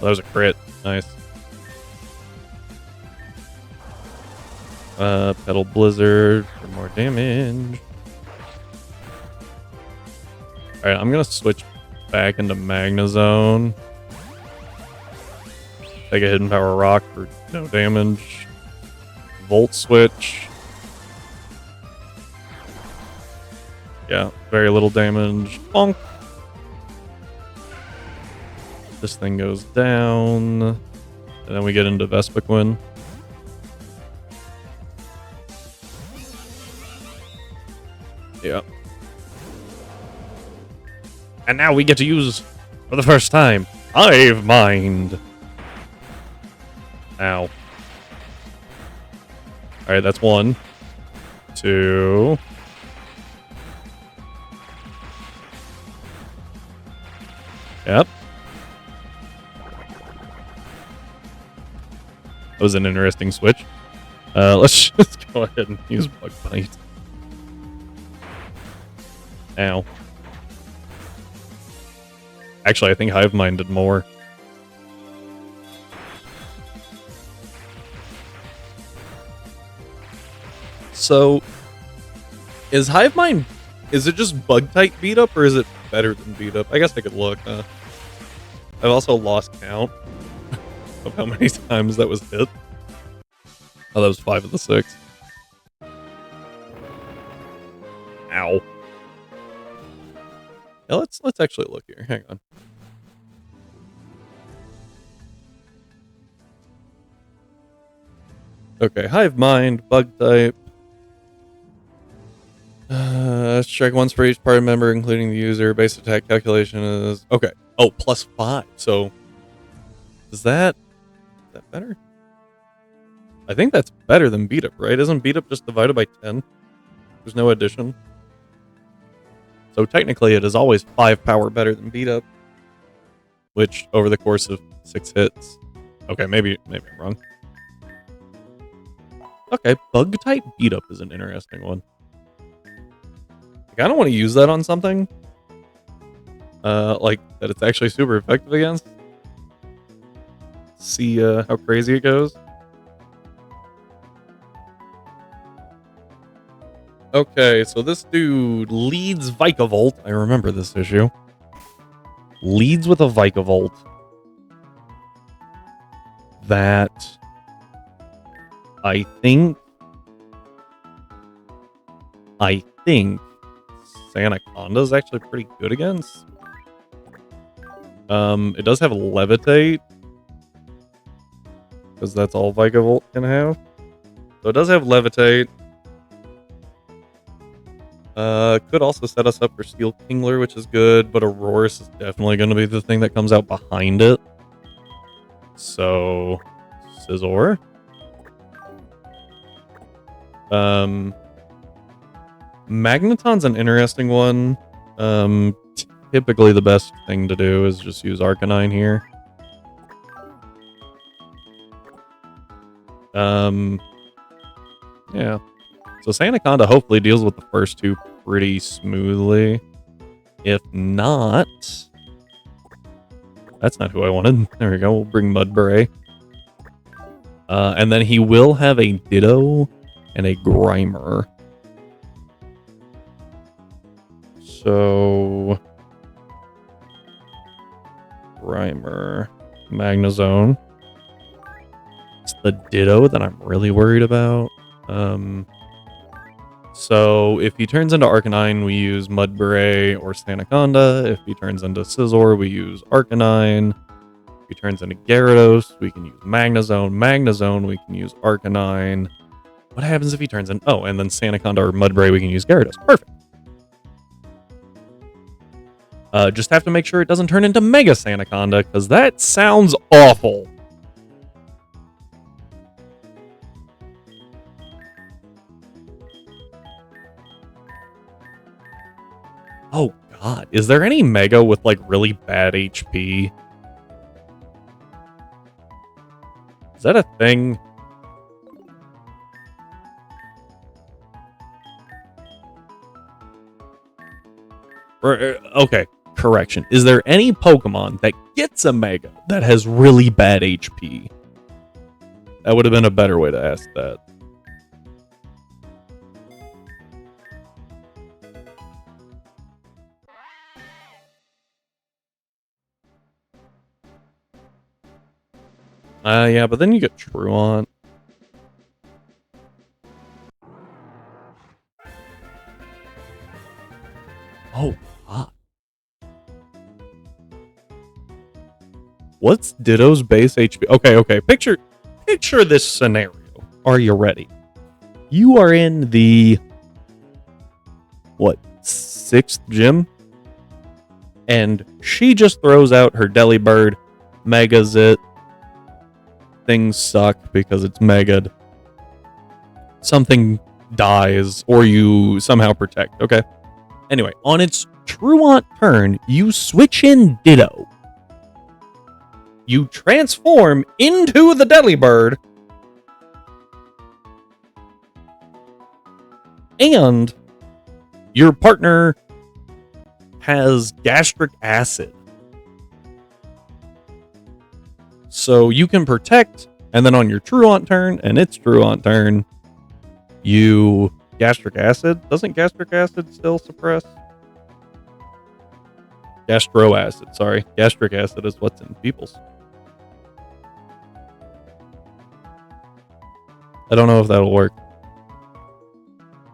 Well, that was a crit. Nice. Petal Blizzard for more damage. Alright, I'm gonna switch back into Magnezone. Take a Hidden Power Rock for no damage. Volt Switch. Yeah, very little damage. Bonk. This thing goes down. And then we get into Vespiquen. Yeah. And now we get to use, for the first time, Hive Mind. Ow. Alright, that's 1. 2. Yep. That was an interesting switch. Let's just go ahead and use Bug Bite. Ow. Actually, I think Hive Mind did more. So, is Hive Mind, is it just Bug type beat up, or is it better than beat up? I guess I could look. I've also lost count of how many times that was hit. Oh, that was 5 of the 6. Ow. Yeah, let's actually look here. Hang on. Okay, Hive Mind, Bug type. Strike once for each party member, including the user. Base attack calculation is okay. Oh, +5. So is that better? I think that's better than beat up, right? Isn't beat up just divided by 10? There's no addition. So technically it is always 5 power better than beat up. Which, over the course of 6 hits... Okay, maybe I'm wrong. Okay, bug type beat up is an interesting one. I kind of want to use that on something. Like, that it's actually super effective against. See how crazy it goes. Okay, so this dude leads Vikavolt. I remember this issue. Leads with a Vikavolt. That I think Sanaconda is actually pretty good against. It does have Levitate, because that's all Vikavolt can have. So it does have Levitate. Could also set us up for Steel Kingler, which is good, but Aurorus is definitely going to be the thing that comes out behind it. So, Scizor. Magneton's an interesting one. Typically the best thing to do is just use Arcanine here. Yeah. So Sanaconda hopefully deals with the first two pretty smoothly. If not... That's not who I wanted. There we go. We'll bring Mudbray. And then he will have a Ditto and a Grimer. So... Grimer. Magnezone. It's the Ditto that I'm really worried about. So if he turns into Arcanine, we use Mudbray or Sanaconda. If he turns into Scizor, we use Arcanine. If he turns into Gyarados, we can use Magnezone. Magnezone, we can use Arcanine. What happens if he turns in... Oh, and then Sanaconda or Mudbray, we can use Gyarados. Perfect. Just have to make sure it doesn't turn into Mega Sanaconda, because that sounds awful. Oh, God. Is there any Mega with, like, really bad HP? Is that a thing? Okay, correction. Is there any Pokemon that gets a Mega that has really bad HP? That would have been a better way to ask that. Yeah, but then you get Truant. Oh, God. What's Ditto's base HP? Okay. Picture this scenario. Are you ready? You are in the... What? 6th gym? And she just throws out her Delibird, Megas it. Things suck because it's Mega'd. Something dies, or you somehow protect. Okay. Anyway, on its Truant turn, you switch in Ditto. You transform into the Delibird. And your partner has gastric acid. So you can protect, and then on your Truant turn, and its Truant turn, you gastric acid. Doesn't gastric acid still suppress? Gastro acid, sorry. Gastric acid is what's in people's. I don't know if that'll work.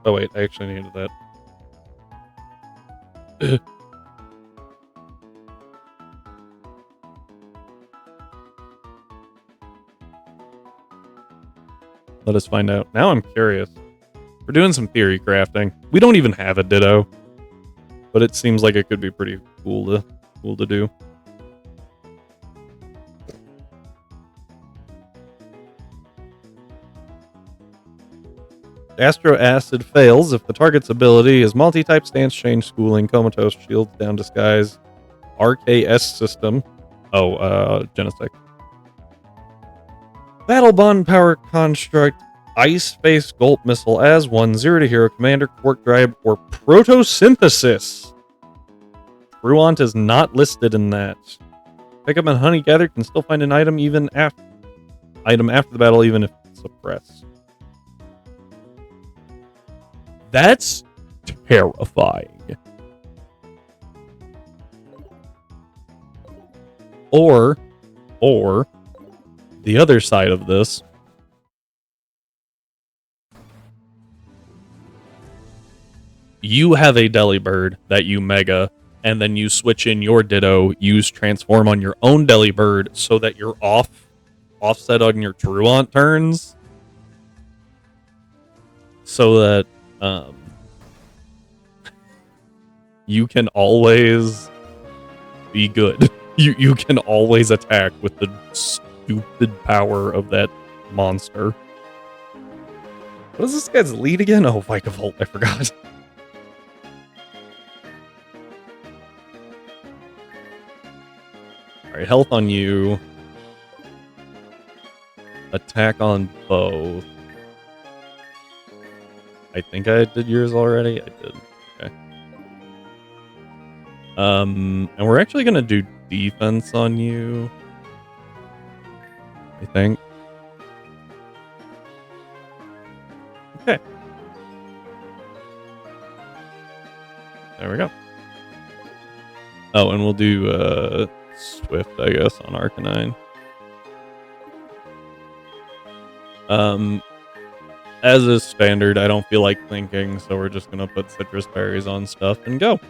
Oh wait, I actually needed that. Let us find out. Now I'm curious. We're doing some theory crafting. We don't even have a Ditto, but it seems like it could be pretty cool to do. Astro Acid fails if the target's ability is multi-type, stance change, schooling, comatose, shields down, disguise, RKS system. Oh, Genesec. Battle Bond Power Construct, Ice Face Gulp Missile as 1/0 to Hero Commander, Quark Drive, or Protosynthesis. Ruant is not listed in that. Pick up and Honey Gather can still find an item after the battle, even if it's suppressed. That's terrifying. Or the other side of this. You have a Delibird that you mega, and then you switch in your Ditto, use Transform on your own Delibird so that you're offset on your Truant turns. So that you can always be good. You can always attack with the stupid power of that monster. What is this guy's lead again? Oh, Vikavolt, I forgot. Alright, health on you. Attack on both. I think I did yours already. I did. Okay. And we're actually gonna do defense on you. I think. Okay. There we go. Oh, and we'll do Swift, I guess, on Arcanine. As is standard, I don't feel like thinking, so we're just gonna put citrus berries on stuff and go.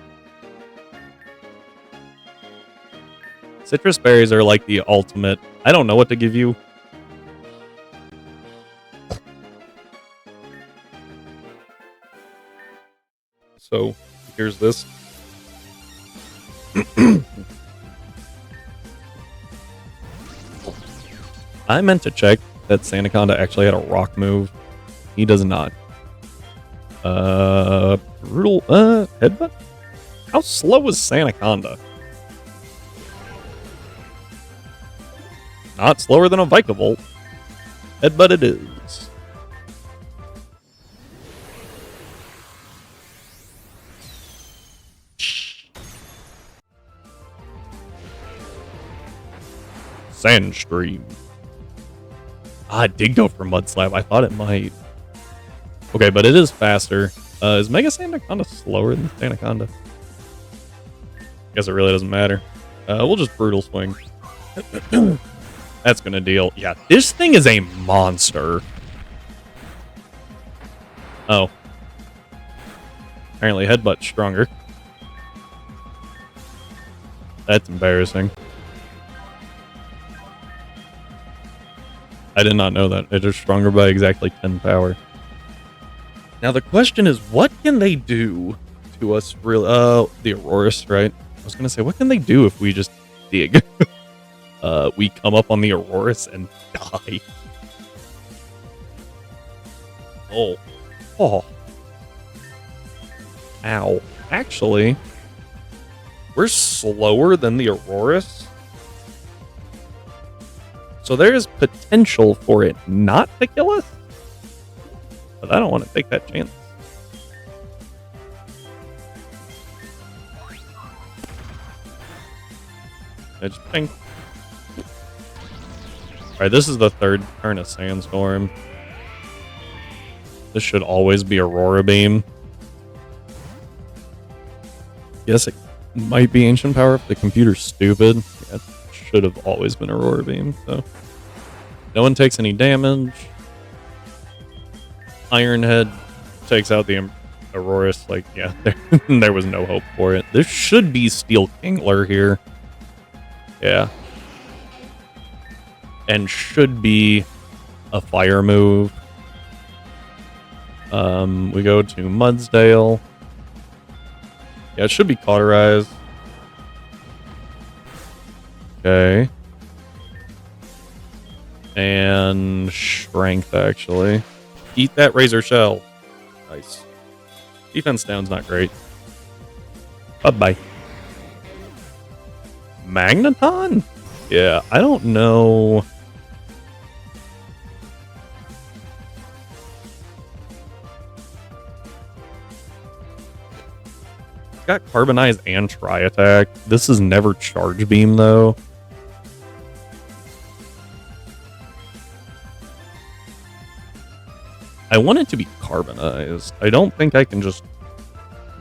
Citrus berries are like the ultimate. I don't know what to give you. So, here's this. I meant to check that Sandaconda actually had a rock move. He does not. Brutal, Headbutt? How slow is Sandaconda? Not slower than a Vikavolt. Headbutt it is. Sandstream. Ah, it did go for Mud Slap. I thought it might. Okay, but it is faster. Is Mega Sandaconda slower than Sandaconda? Guess it really doesn't matter. We'll just Brutal Swing. That's gonna deal. Yeah, this thing is a monster. Oh. Apparently Headbutt's stronger. That's embarrassing. I did not know that. It is stronger by exactly 10 power. Now the question is, what can they do to us really? The Aurorus, right? I was gonna say, what can they do if we just dig? We come up on the Aurorus and die. Oh. Oh. Ow. Actually, we're slower than the Aurorus. So there is potential for it not to kill us. But I don't want to take that chance. I just ping. Alright, this is the third turn of Sandstorm. This should always be Aurora Beam. Yes, it might be Ancient Power if the computer's stupid. Yeah, it should have always been Aurora Beam, so. No one takes any damage. Ironhead takes out the Aurorus. Like, yeah, there was no hope for it. This should be Steel Kingler here. Yeah. And should be a fire move. We go to Mudsdale. Yeah, it should be Cauterize. Okay. And Strength, actually. Eat that Razor Shell. Nice. Defense down's not great. Bye-bye. Magneton? Yeah, I don't know. It's got Carbonize and Tri-Attack. This is never Charge Beam, though. I want it to be Carbonized. I don't think I can just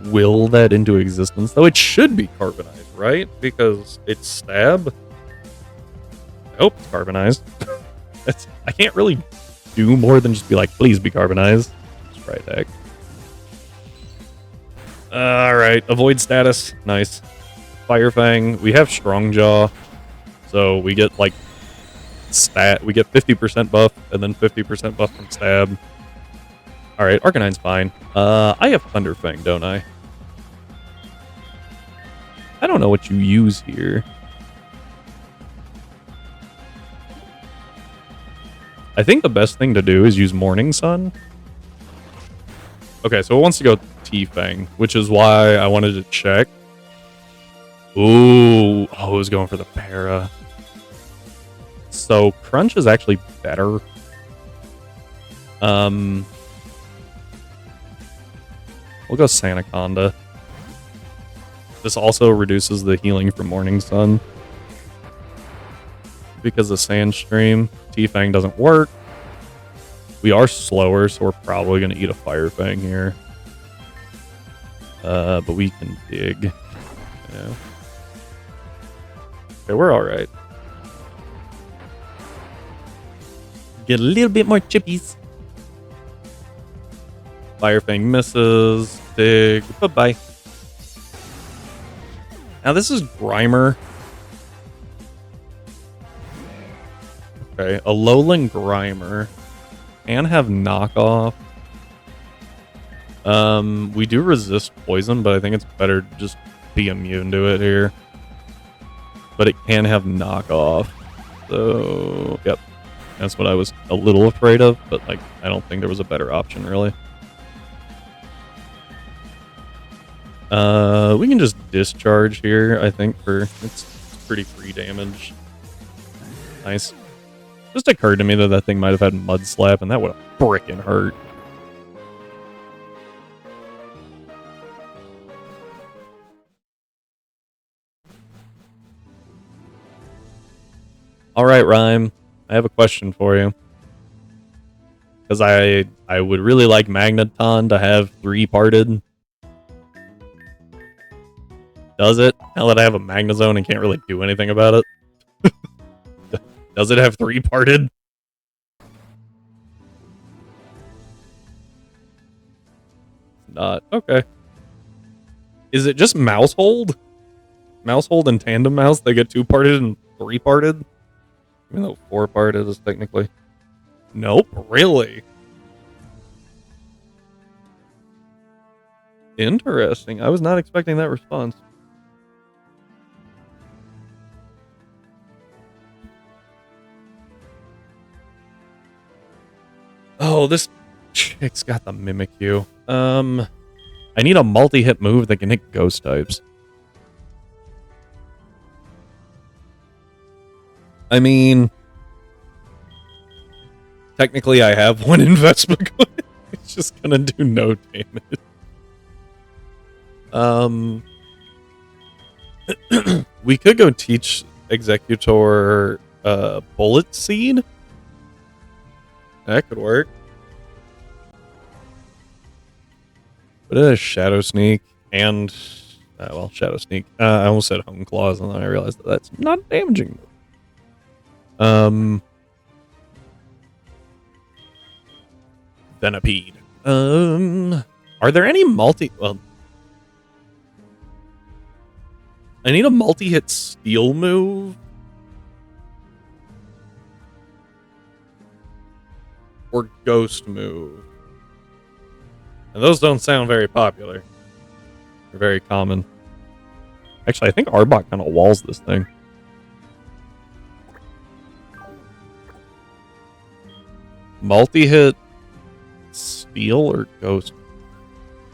will that into existence, though it should be Carbonized, right? Because it's Stab. I hope it's Carbonized. I can't really do more than just be like, please be Carbonized. Let's try attack. Alright, avoid status. Nice. Fire Fang. We have Strong Jaw. So we get like we get 50% buff and then 50% buff from Stab. Alright, Arcanine's fine. I have Thunder Fang, don't I? I don't know what you use here. I think the best thing to do is use Morning Sun. Okay, so it wants to go T-Fang, which is why I wanted to check. Ooh, oh, it was going for the Para. So Crunch is actually better. We'll go Sanaconda. This also reduces the healing from Morning Sun. Because of Sandstream, T-Fang doesn't work. We are slower, so we're probably going to eat a Fire Fang here. But we can dig. Yeah. Okay, we're alright. Get a little bit more chippies. Fire Fang misses. Dig. Bye-bye. Now this is Grimer. Okay, a Lowland Grimer. Can have knockoff. We do resist poison, but I think it's better to just be immune to it here. But it can have knockoff. So, yep. That's what I was a little afraid of, but like I don't think there was a better option really. We can just discharge here, I think, for it's pretty free damage. Nice. Just occurred to me that that thing might have had Mud Slap, and that would have frickin' hurt. Alright, Rhyme. I have a question for you. Because I would really like Magneton to have 3-parted. Does it? Now that I have a Magnezone and can't really do anything about it. Does it have 3-parted? Not. Okay. Is it just Mousehold? Mousehold and Tandem Mouse, they get 2-parted and 3-parted? Even though 4-parted is technically... Nope, really? Interesting. I was not expecting that response. Oh, this chick's got the Mimikyu. I need a multi-hit move that can hit ghost types. I mean, technically I have one investment coin. It's just gonna do no damage. We could go teach Executor Bullet Seed. That could work. But it has Shadow Sneak and... well, Shadow Sneak. I almost said Home Claws, and then I realized that that's not damaging. Venipede. Are there any multi... Well... I need a multi-hit Steel move. Or Ghost move. And those don't sound very popular. They're very common. Actually, I think Arbok kind of walls this thing. Multi-hit Steel or Ghost?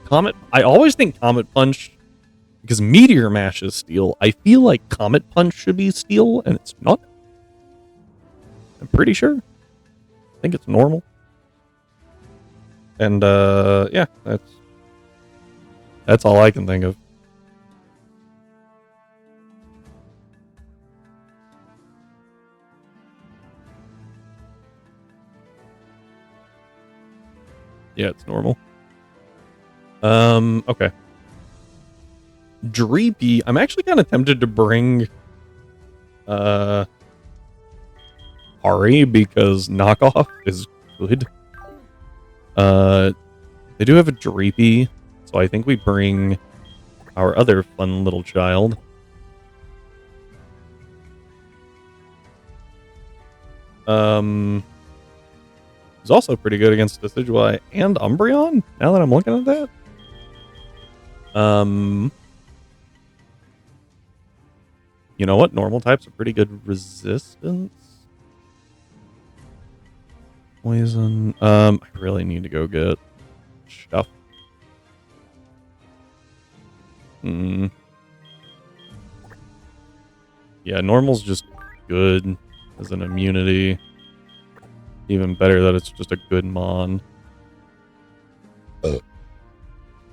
Comet. I always think Comet Punch, because Meteor Mash is steel. I feel like Comet Punch should be steel, and it's not. I'm pretty sure. I think it's normal. And yeah, that's all I can think of. Yeah, it's normal. Okay. Dreepy. I'm actually kind of tempted to bring Hari because knockoff is good. They do have a Dreepy, so I think we bring our other fun little child. Is also pretty good against Decidueye and Umbreon, now that I'm looking at that. You know what? Normal types are pretty good resistance. Poison. I really need to go get Shuff. Yeah, normal's just good as an immunity. Even better that it's just a good mon.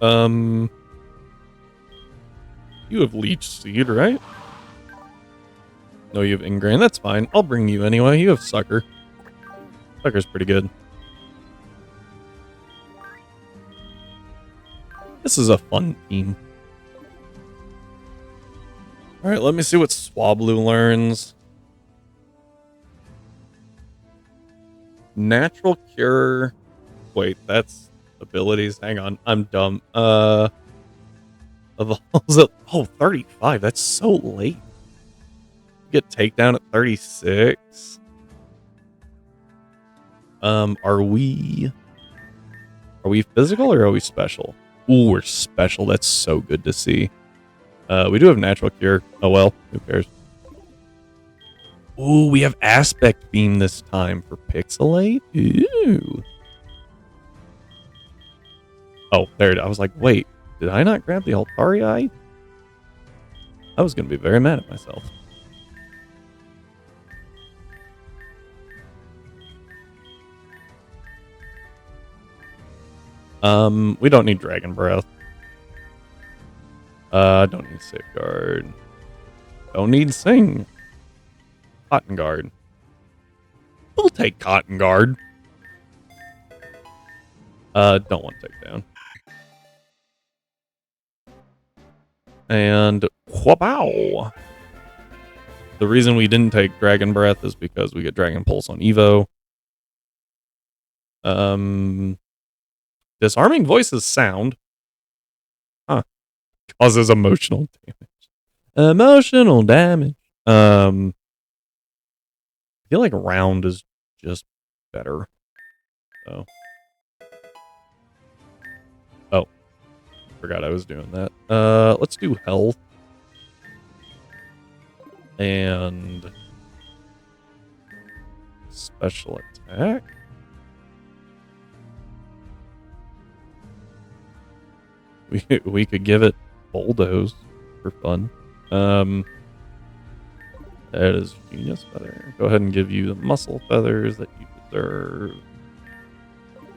You have Leech Seed, right? No, you have Ingrain. That's fine. I'll bring you anyway. You have Sucker. Sucker's pretty good. This is a fun team. Alright, let me see what Swablu learns. Natural Cure. Wait, that's abilities. Hang on. I'm dumb. Evolves at 35. That's so late. Get takedown at 36. Are we physical or are we special? Ooh, we're special. That's so good to see. We do have natural cure. Oh well, who cares? Ooh, we have aspect beam this time for Pixelate. Ooh. Oh, there it is. I was like, wait, did I not grab the Altaria? I was gonna be very mad at myself. We don't need Dragon Breath. Don't need Safeguard. Don't need Sing. Cotton Guard. We'll take Cotton Guard. Don't want Takedown. And whoop-ow! The reason we didn't take Dragon Breath is because we get Dragon Pulse on Evo. Disarming Voice is sound. Huh. Causes emotional damage. Emotional damage. I feel like Round is just better. So. Oh. Forgot I was doing that. Let's do Health. And Special Attack. We could give it Bulldoze for fun. That is Genius Feather. Go ahead and give you the Muscle Feathers that you deserve.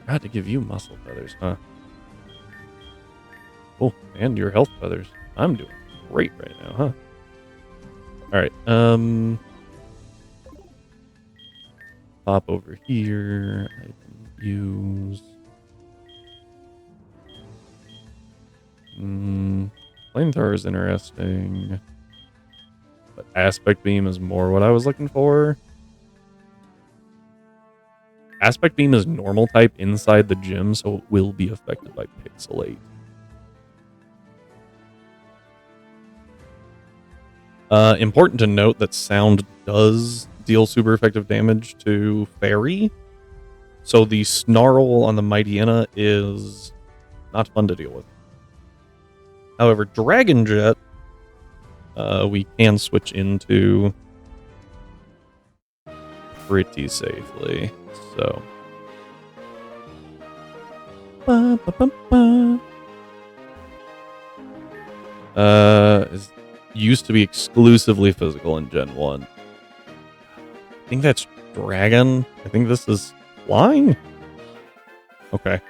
I had to give you Muscle Feathers, huh? Oh, and your Health Feathers. I'm doing great right now, huh? Alright, pop over here. I can use... Flamethrower is interesting. But Aspect Beam is more what I was looking for. Aspect Beam is normal type inside the gym, so it will be affected by Pixelate. Important to note that Sound does deal super effective damage to Fairy. So the Snarl on the Mightyena is not fun to deal with. However, Dragon Jet, we can switch into pretty safely. So, Is used to be exclusively physical in Gen 1. I think that's Dragon. I think this is Flying. Okay.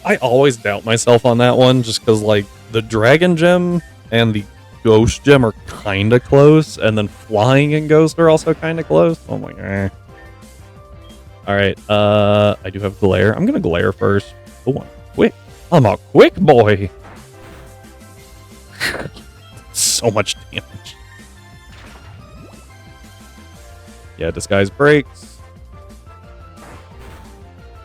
I always doubt myself on that one just because, like, the Dragon Gem and the Ghost Gem are kind of close, and then Flying and Ghost are also kind of close. Oh my god. Alright, I do have Glare. I'm gonna Glare first. Oh, I'm quick. I'm a quick boy. So much damage. Yeah, Disguise breaks.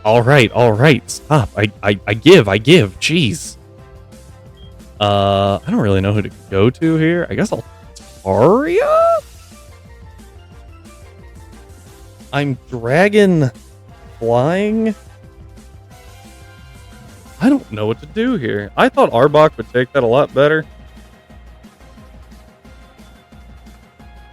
Alright, stop. I give. Jeez. I don't really know who to go to here. I guess I'll Aria? I'm Dragon Flying. I don't know what to do here. I thought Arbok would take that a lot better.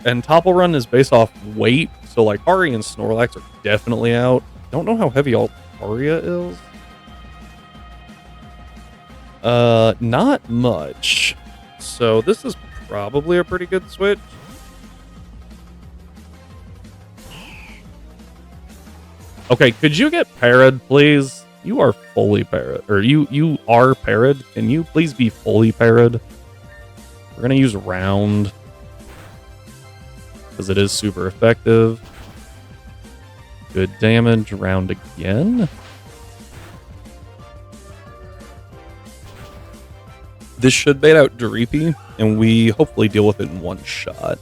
And Topple Run is based off weight, so like Ari and Snorlax are definitely out. Don't know how heavy Altaria is. Not much. So this is probably a pretty good switch. Okay, could you get parried, please? You are fully parried. Or you are parried. Can you please be fully parried? We're gonna use Round. Because it is super effective. Good damage. Round again. This should bait out Dreepy, and we hopefully deal with it in one shot.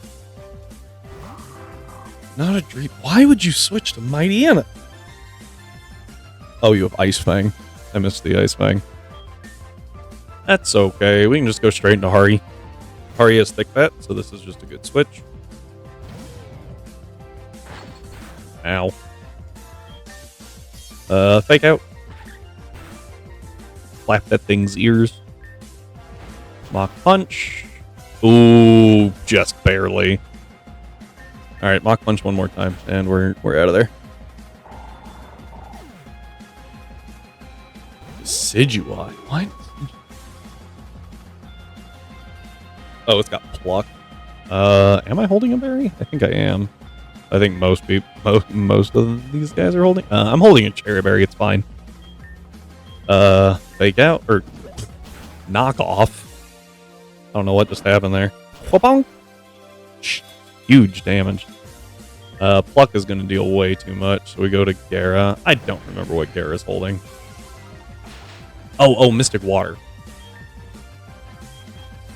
Not a Dreep. Why would you switch to Mightyena? Oh, you have Ice Fang. I missed the Ice Fang. That's okay. We can just go straight into Hari. Hari has Thick Fat, so this is just a good switch. Ow. Fake out. Flap that thing's ears. Mach Punch. Ooh, just barely. Alright, Mach Punch one more time, and we're out of there. Decidueye. What? Oh, it's got Pluck. Am I holding a berry? I think I am. I think most people, most of these guys are holding. I'm holding a cherry berry. It's fine. Fake out or knock off. I don't know what just happened there. Whoopong. Huge damage. Pluck is going to deal way too much, so we go to Gara. I don't remember what Gara's holding. Oh, Mystic Water.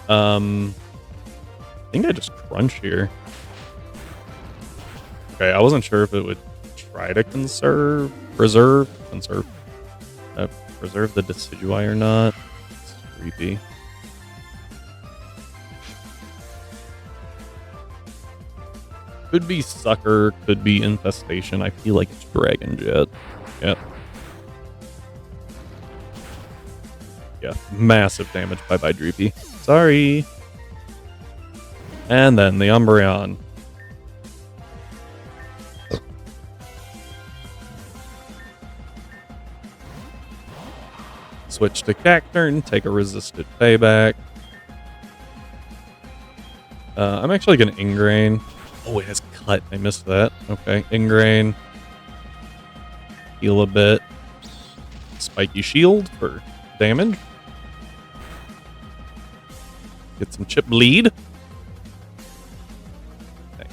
I think I just crunch here. Okay, I wasn't sure if it would try to preserve the Decidueye or not. It's creepy. Could be Sucker, could be Infestation. I feel like it's Dragon Jet. Yep. Yeah, massive damage. Bye-bye, Dreepy. Sorry. And then the Umbreon. Switch to Cacturn, take a resisted payback. I'm actually going to Ingrain. Oh, it has Cut. I missed that. Okay, Ingrain. Heal a bit. Spiky Shield for damage. Get some Chip Bleed. Okay.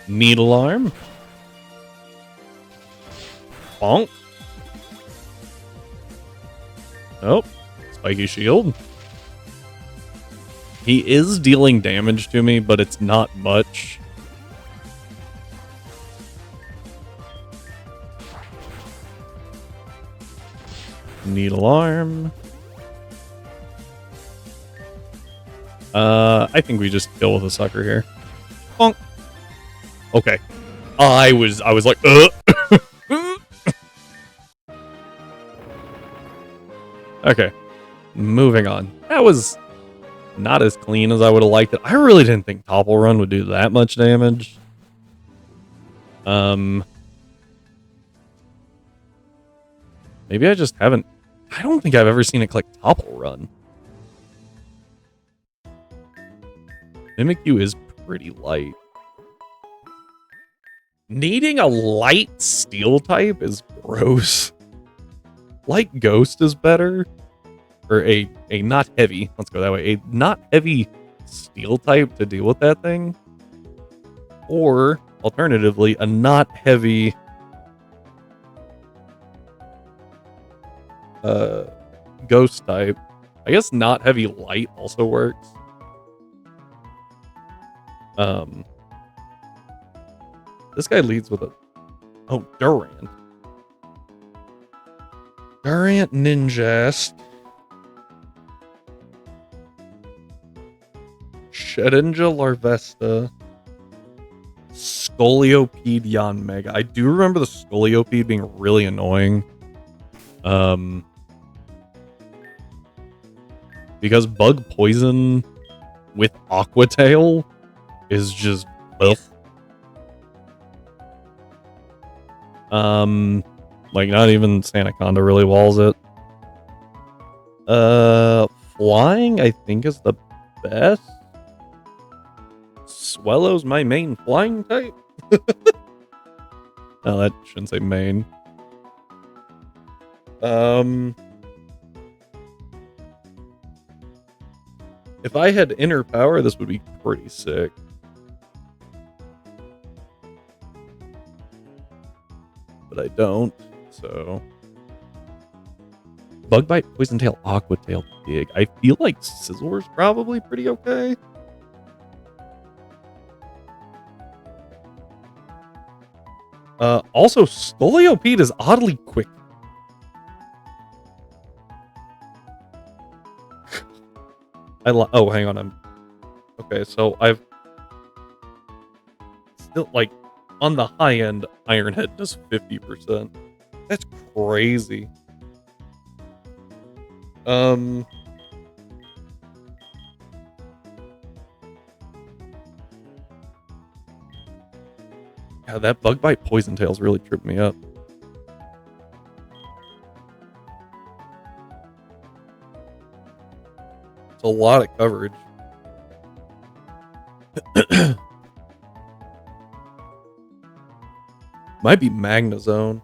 Needle Arm. Bonk. Oh, Spiky Shield. He is dealing damage to me, but it's not much. Needle Arm. I think we just kill with a Sucker here. Bonk. Okay. I was like, Okay. Moving on. That was not as clean as I would have liked it. I really didn't think Topple Run would do that much damage. Maybe I just haven't. I don't think I've ever seen it click Topple Run. Mimikyu is pretty light. Needing a light steel type is gross. Light ghost is better. Or a not heavy, let's go that way. A not heavy steel type to deal with that thing. Or, alternatively, a not heavy ghost type. I guess not heavy light also works. This guy leads with a... Oh, Durant. Durant Ninjast. Shedinja Larvesta. Scoliopeed Yanmega. I do remember the Scoliopeed being really annoying. Because bug poison with Aqua Tail is just ugh. Like not even Sandaconda really walls it. Flying I think is the best. Swellow's my main flying type. No, that shouldn't say main. If I had inner power, this would be pretty sick. But I don't, so... Bug Bite, Poison Tail, Aqua Tail, Dig. I feel like Sizzler's probably pretty okay. Also, Scoliopeed is oddly quick. Oh, hang on. Okay, so I've... Still, like, on the high end, Ironhead does 50%. That's crazy. God, that Bug Bite Poison Tails really tripped me up. It's a lot of coverage. Might be Magnezone.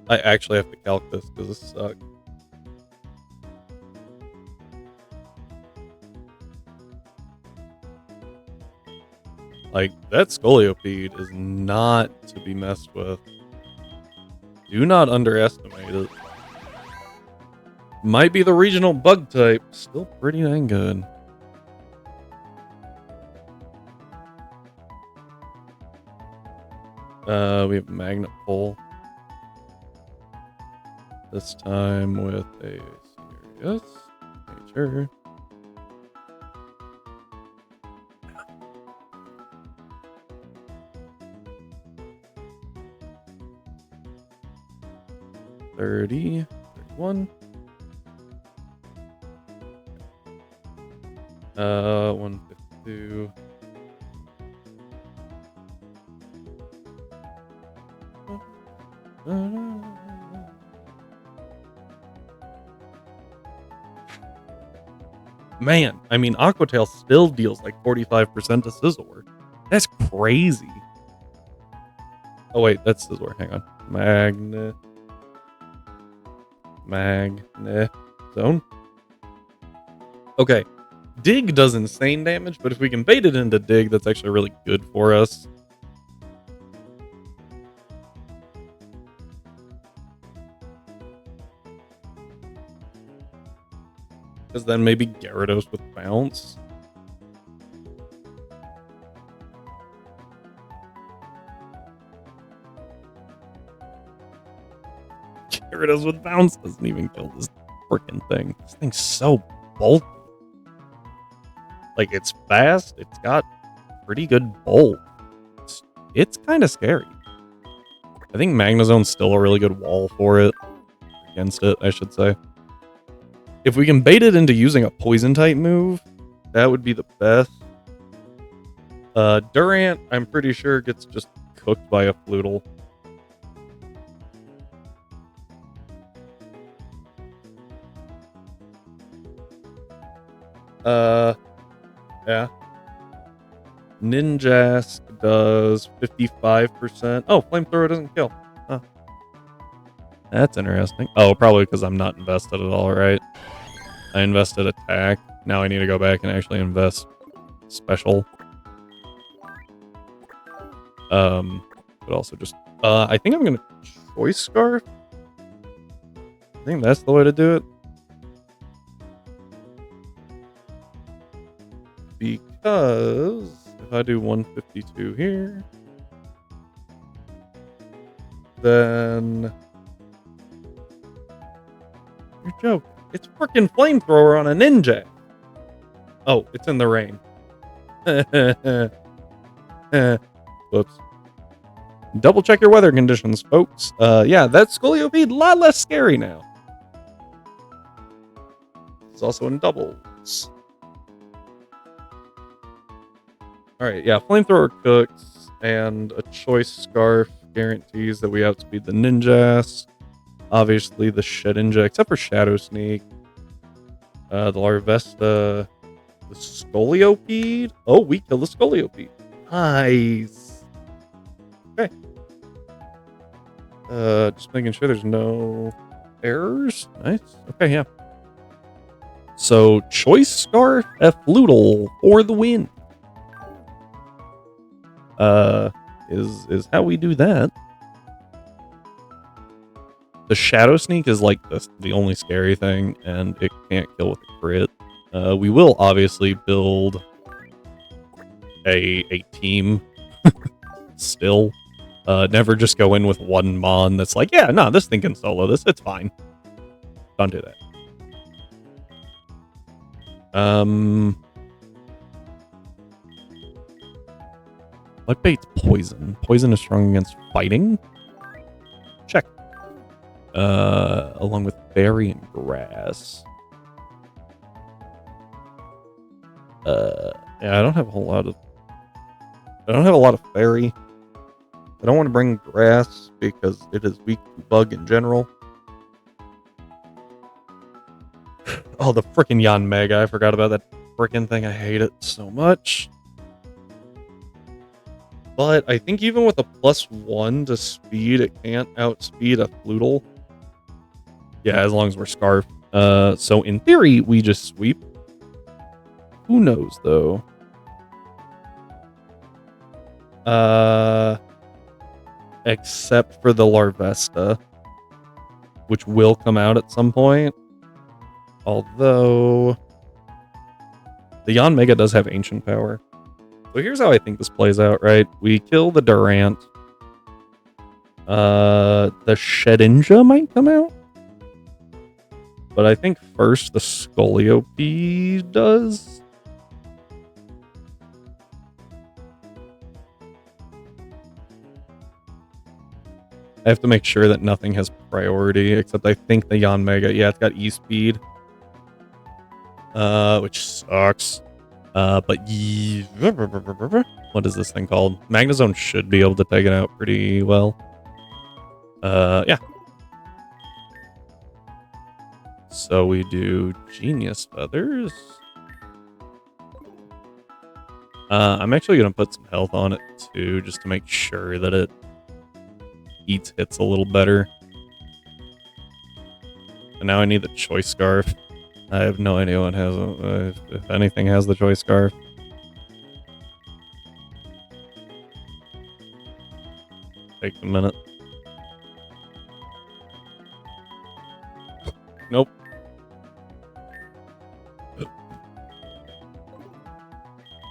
I actually have to calc this because this sucks. Like, that Scoliopeed is not to be messed with. Do not underestimate it. Might be the regional bug type. Still pretty dang good. We have Magnet Pole. This time with a serious nature. $30, $31. 152. Man, I mean, Aqua Tail still deals like 45% to Sizzler. That's crazy. Oh wait, that's Sizzler. Hang on. Magnet Zone. Okay. Dig does insane damage, but if we can bait it into Dig, that's actually really good for us. Because then maybe Gyarados with Bounce. Gyarados with Bounce doesn't even kill this freaking thing. This thing's so bulky. Like, it's fast. It's got pretty good bulk. It's kind of scary. I think Magnezone's still a really good wall for it. Against it, I should say. If we can bait it into using a poison type move, that would be the best. Durant, I'm pretty sure, gets just cooked by a Floodle. Yeah. Ninjask does 55%. Oh, flamethrower doesn't kill. Huh. That's interesting. Oh, probably because I'm not invested at all, right? I invested attack. Now I need to go back and actually invest special. But also just I think I'm gonna choice scarf. I think that's the way to do it. Because if I do 152 here, then your joke. It's freaking flamethrower on a ninja. Oh, it's in the rain. Whoops. Double check your weather conditions, folks. Yeah, that Scoliopede a lot less scary now. It's also in doubles. Alright, yeah, flamethrower cooks, and a choice scarf guarantees that we outspeed the ninjas. Obviously, the Shedinja, except for Shadow Sneak. The Larvesta, the Scoliopede. Oh, we killed the Scoliopede. Nice. Okay. Just making sure there's no errors. Nice. Okay, yeah. So, choice scarf, Floodle for the win. Is how we do that. The Shadow Sneak is like the only scary thing, and it can't kill with a crit. We will obviously build a team still. Never just go in with one mon that's like, yeah, no, this thing can solo this. It's fine. Don't do that. What bait's poison? Poison is strong against fighting. Check. Along with berry and grass. Yeah, I don't have a lot of fairy. I don't want to bring grass because it is weak to bug in general. Oh, the freaking Yan Mega. I forgot about that freaking thing. I hate it so much. But I think even with a +1 to speed, it can't outspeed a Floodle. Yeah, as long as we're Scarf. So in theory, we just sweep. Who knows, though? Except for the Larvesta, which will come out at some point. Although the Yan Mega does have ancient power. So here's how I think this plays out, right? We kill the Durant. The Shedinja might come out. But I think first the Scoliopede does. I have to make sure that nothing has priority, except I think the Yan Mega, yeah, it's got E-Speed. Which sucks. But what is this thing called? Magnezone should be able to take it out pretty well. Yeah. So we do Genius Feathers. I'm actually going to put some health on it too, just to make sure that it eats hits a little better. And now I need the Choice Scarf. I have no idea what has, if anything has the Choice Scarf. Take a minute. Nope.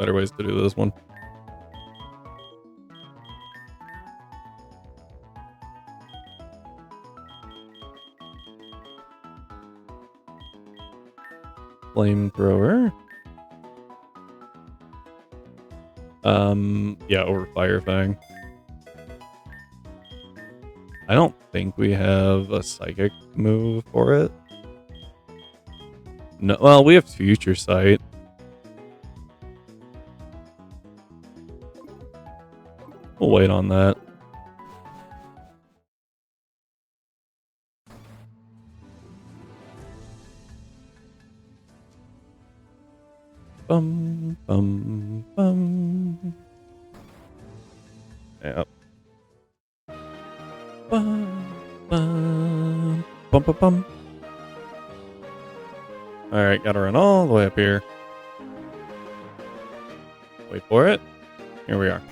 Better ways to do this one. Flamethrower. Yeah, over Fire Fang. I don't think we have a psychic move for it. No, well, we have Future Sight. We'll wait on that. Bum, bum, bum. Yep. Bum, bum, bum, bum, bum. Alright, gotta run all the way up here. Wait for it. Here we are.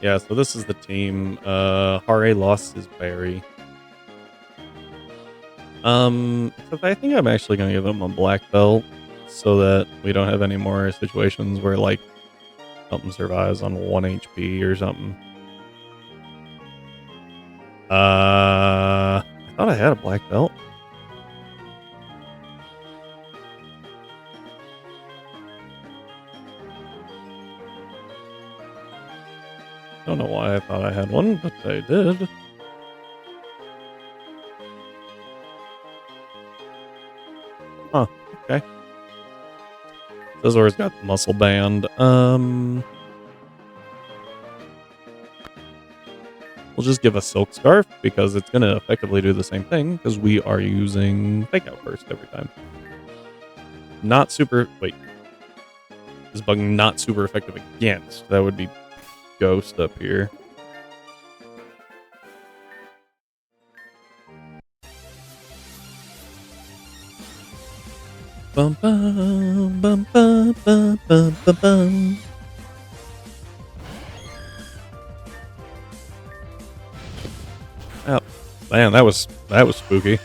Yeah, so this is the team. Hare lost his berry. Except I think I'm actually gonna give him a black belt so that we don't have any more situations where like something survives on 1 HP or something. I thought I had a black belt. Don't know why I thought I had one, but I did. Huh, okay. Scizor's got the muscle band. We'll just give a silk scarf because it's going to effectively do the same thing because we are using fake outburst every time. Not super. Wait. Is bug not super effective against? That would be ghost up here. Bum bum bum bum bum bum bum bum. Oh, man, that was spooky.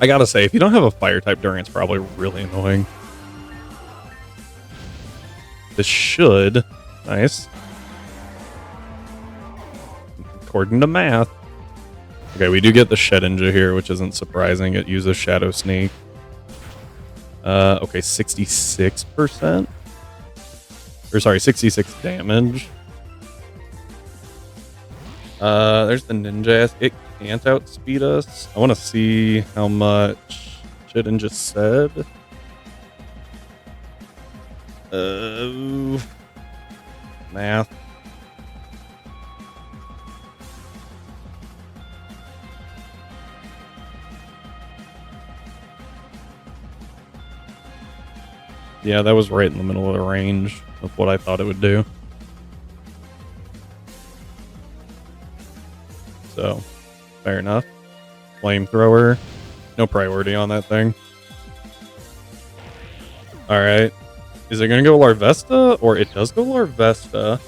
I gotta say, if you don't have a fire type during, it's probably really annoying. This should nice. According to math. Okay, we do get the Shedinja here, which isn't surprising. It uses Shadow Sneak. Okay, 66%. Or sorry, 66 damage. There's the Ninja. It can't outspeed us. I want to see how much Shedinja said. Math. Yeah, that was right in the middle of the range of what I thought it would do. So, fair enough. Flamethrower. No priority on that thing. Alright. Is it going to go Larvesta? Or it does go Larvesta.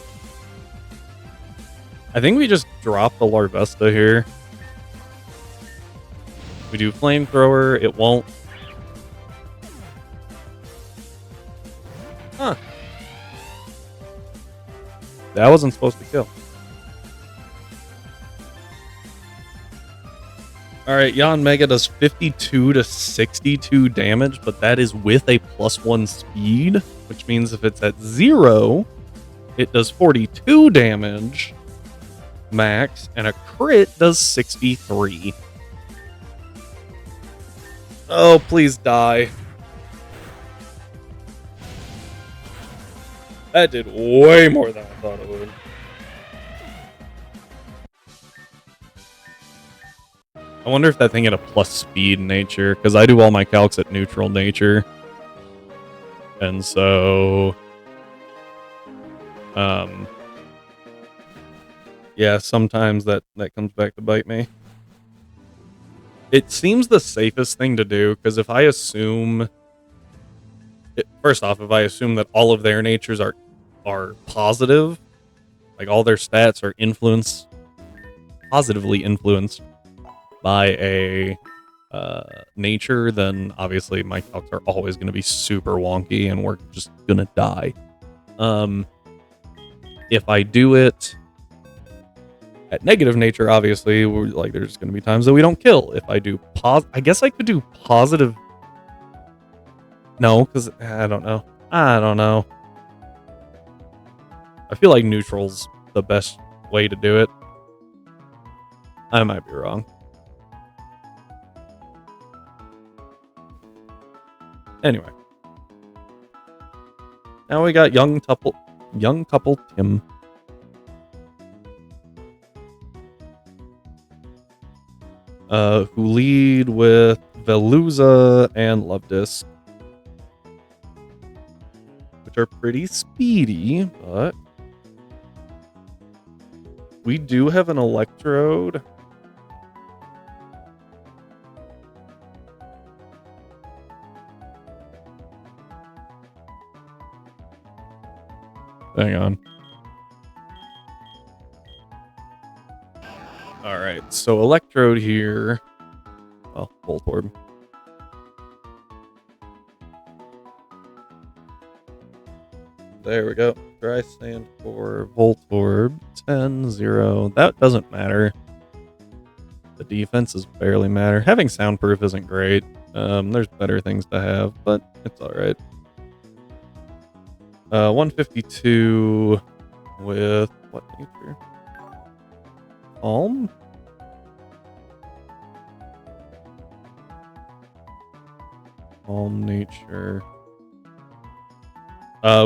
I think we just drop the Larvesta here. We do Flamethrower. It won't. Huh. That wasn't supposed to kill. Alright, Yanmega does 52 to 62 damage, but that is with a +1 speed, which means if it's at 0, it does 42 damage max, and a crit does 63. Oh, please die. That did way more than I thought it would. I wonder if that thing had a plus speed nature, because I do all my calcs at neutral nature. And so... yeah, sometimes that comes back to bite me. It seems the safest thing to do, because if I assume... first off, if I assume that all of their natures are positive, like all their stats are positively influenced by a nature, then obviously my calcs are always going to be super wonky and we're just going to die. If I do it at negative nature, obviously, there's going to be times that we don't kill. If I do I guess I could do positive. No, because I don't know. I feel like neutral's the best way to do it. I might be wrong. Anyway. Now we got young couple Tim. Who lead with Veluza and Love Disc. which are pretty speedy, but we do have an electrode. Hang on. All right, so electrode here. Well, Volt Orb. There we go. Dry sand for Volt Orb. 10, 0. That doesn't matter. The defenses barely matter. Having soundproof isn't great. There's better things to have, but it's alright. 152 with what nature? Calm? Calm nature.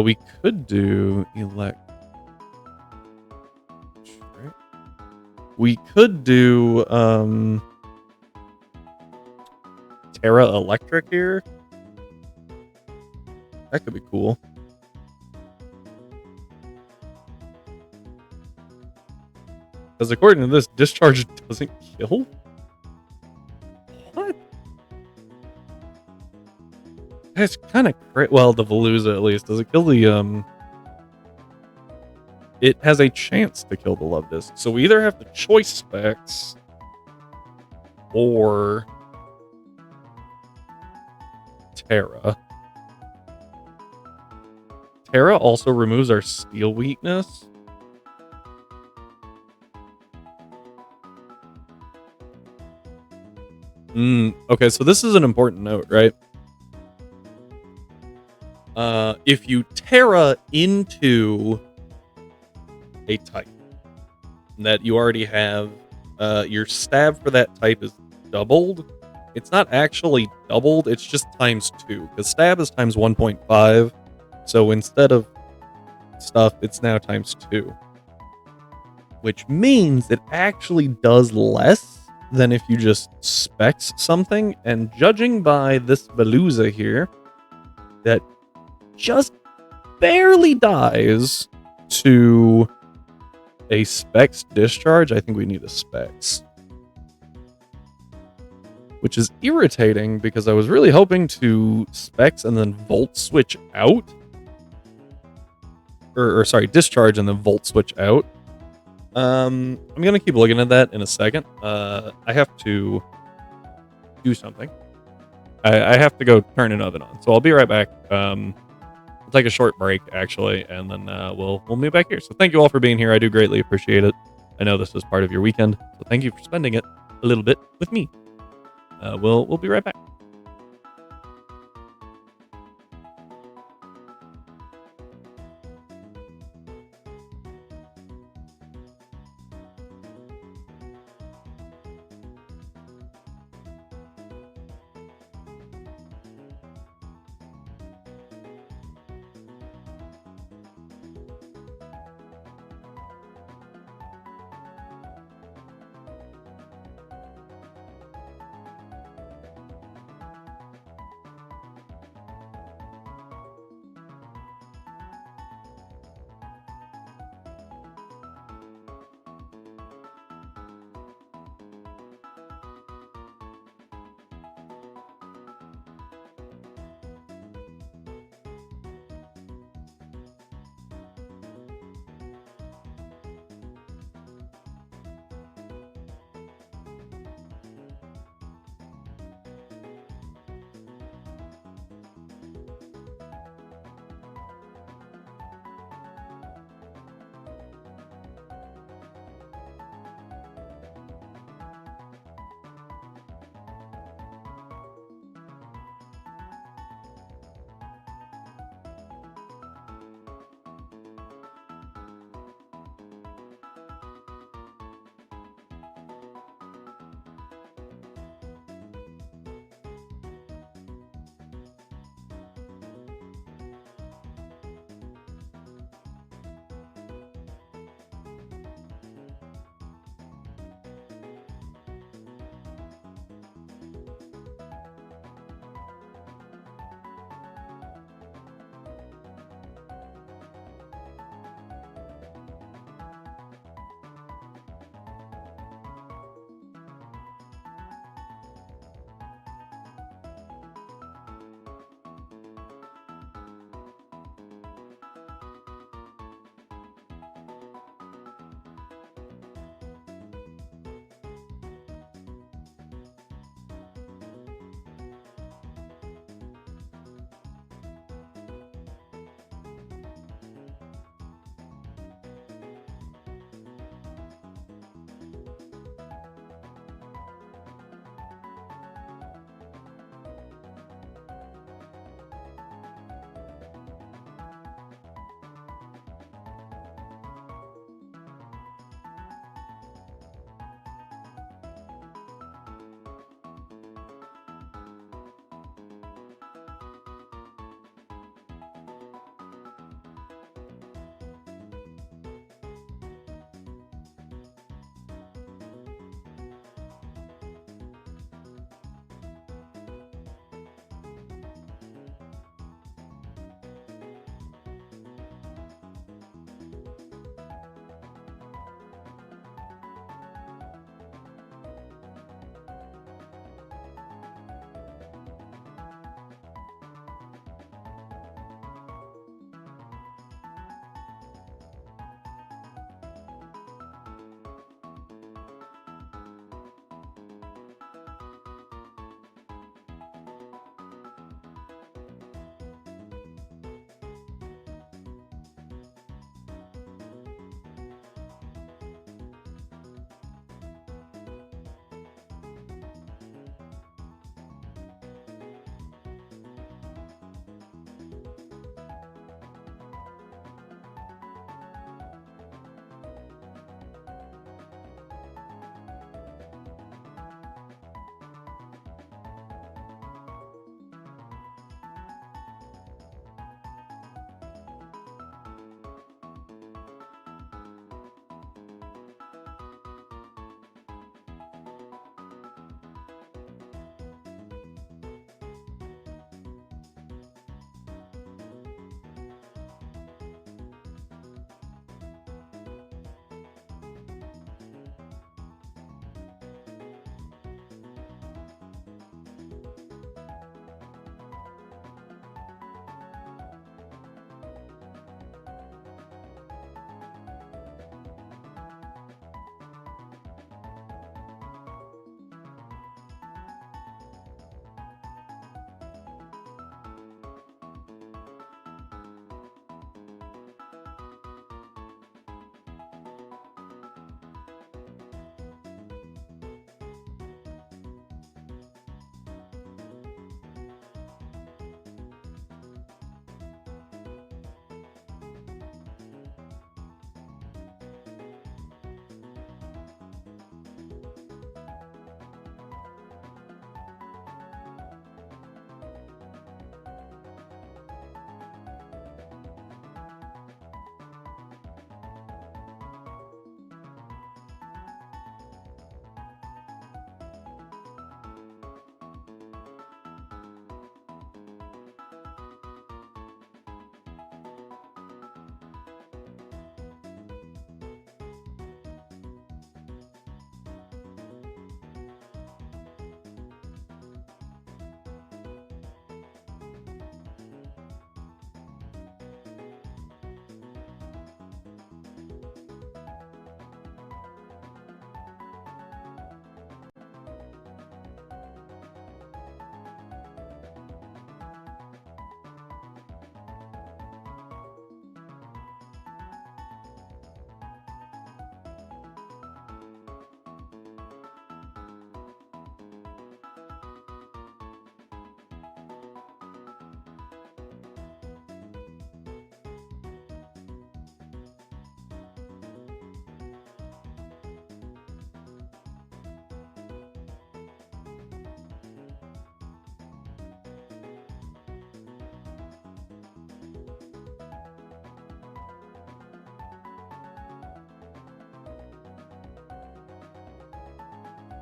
We could do we could do Terra Electric here. That could be cool. Because according to this, discharge doesn't kill? What? That's kind of crazy. Well, the Veluza at least. Does it kill the, It has a chance to kill the Love Disc. So we either have to choice specs or Terra. Terra also removes our steel weakness. Okay, so this is an important note, right? If you Terra into a type that you already have, your stab for that type is doubled. It's not actually doubled, it's just times 2, because stab is times 1.5, so instead of stuff, it's now times 2. Which means it actually does less than if you just specs something, and judging by this Veluza here, that just barely dies to a specs discharge, I think we need a specs. Which is irritating because I was really hoping to specs and then volt switch out. Or sorry, discharge and then volt switch out. I'm gonna keep looking at that in a second. I have to do something. I have to go turn an oven on, so I'll be right back. We'll take a short break actually, and then we'll meet back here. So thank you all for being here. I do greatly appreciate it. I know this is part of your weekend, so thank you for spending it a little bit with me. We'll be right back.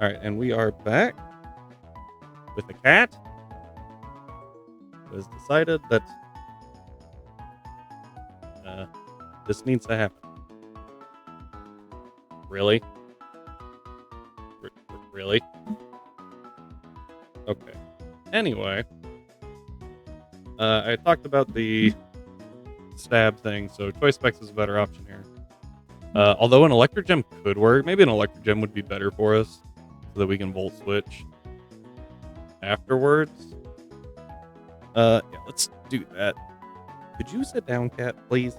Alright, and we are back with the cat who has decided that this needs to happen. Really? Really? Okay. Anyway, I talked about the stab thing, so Choice Specs is a better option here. Although an Electric Gem could work, maybe an Electric Gem would be better for us, so that we can Volt Switch afterwards. Yeah, let's do that. Could you sit down, cat, please?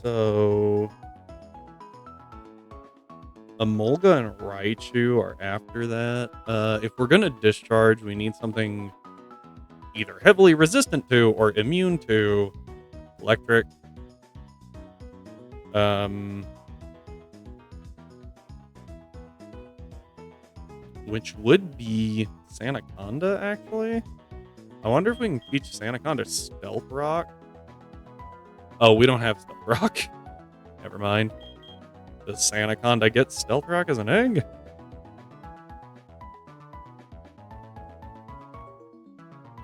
So Emolga and Raichu are after that. If we're gonna discharge, we need something either heavily resistant to or immune to electric. Which would be Sandaconda, actually. I wonder if we can teach Sandaconda Stealth Rock. Oh, we don't have Stealth Rock. Never mind. Does Sandaconda get Stealth Rock as an egg?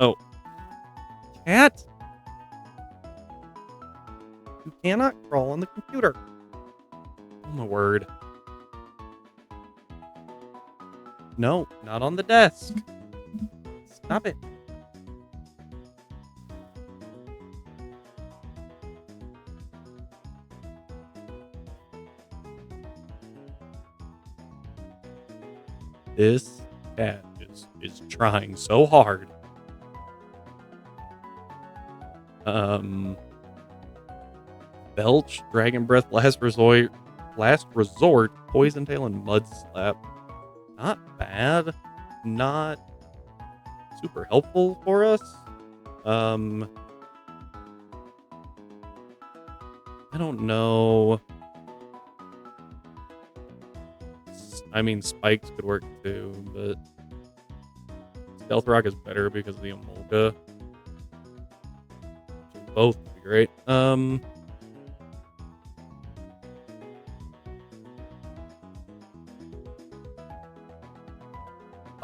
Oh. Cat! You cannot crawl on the computer. Oh my word. No, not on the desk. Stop it. This cat is trying so hard. Belch, Dragon Breath, Last Resort, Poison Tail, and Mud Slap. Not bad. Not super helpful for us. I don't know. I mean, Spikes could work too, but Stealth Rock is better because of the Emolga. Both would be great.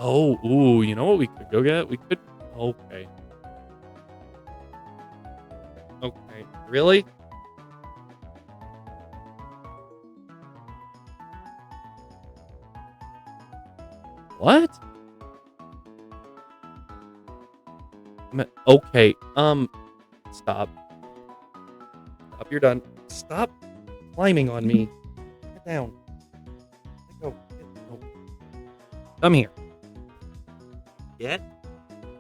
Oh, ooh, you know what we could go get? We could... Okay. Okay, really? What? Okay, stop. Stop, you're done. Stop climbing on me. Get down. Let go. Go. Come here. Get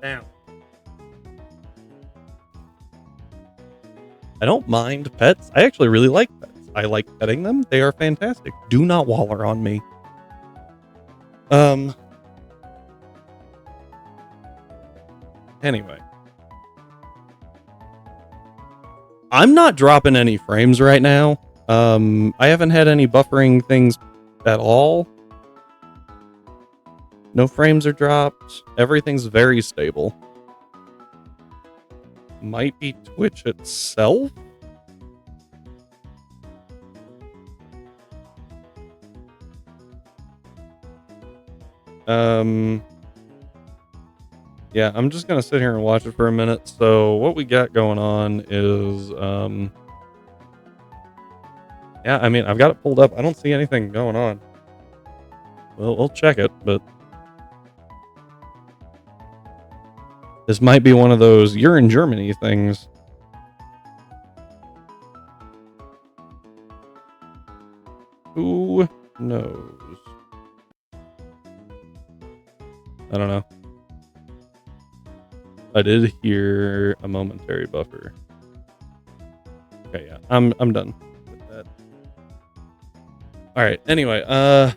down. I don't mind pets. I actually really like pets. I like petting them. They are fantastic. Do not waller on me. Anyway. I'm not dropping any frames right now. I haven't had any buffering things at all. No frames are dropped. Everything's very stable. Might be Twitch itself? Yeah, I'm just gonna sit here and watch it for a minute. So what we got going on is, yeah, I mean, I've got it pulled up. I don't see anything going on. Well, we'll check it, but this might be one of those "you're in Germany" things. Who knows? I don't know. I did hear a momentary buffer. Okay, yeah, I'm done with that. All right. Anyway, oh,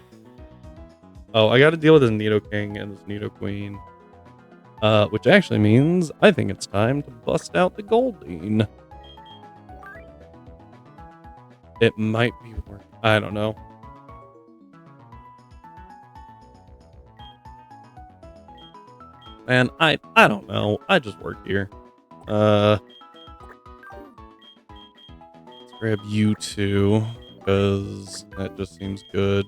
I got to deal with this Nidoking and this Nidoqueen, which actually means I think it's time to bust out the Goldeen. It might be working. I don't know. Man, I don't know. I just work here. Let's grab you two, because that just seems good.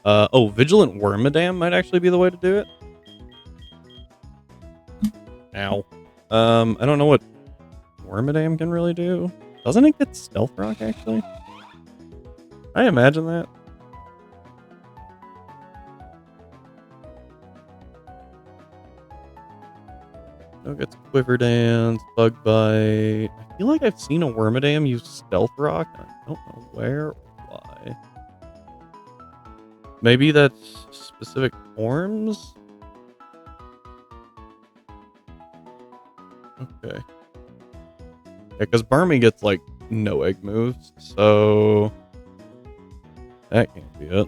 Oh, Vigilant WormaDAM might actually be the way to do it. Ow. I don't know what WormaDAM can really do. Doesn't it get Stealth Rock, actually? I imagine that. No, it gets Quiver Dance, Bug Bite. I feel like I've seen a WormaDAM use Stealth Rock. I don't know where or why. Maybe that's specific forms? Okay. Yeah, because Barmy gets, like, no egg moves, so... that can't be it.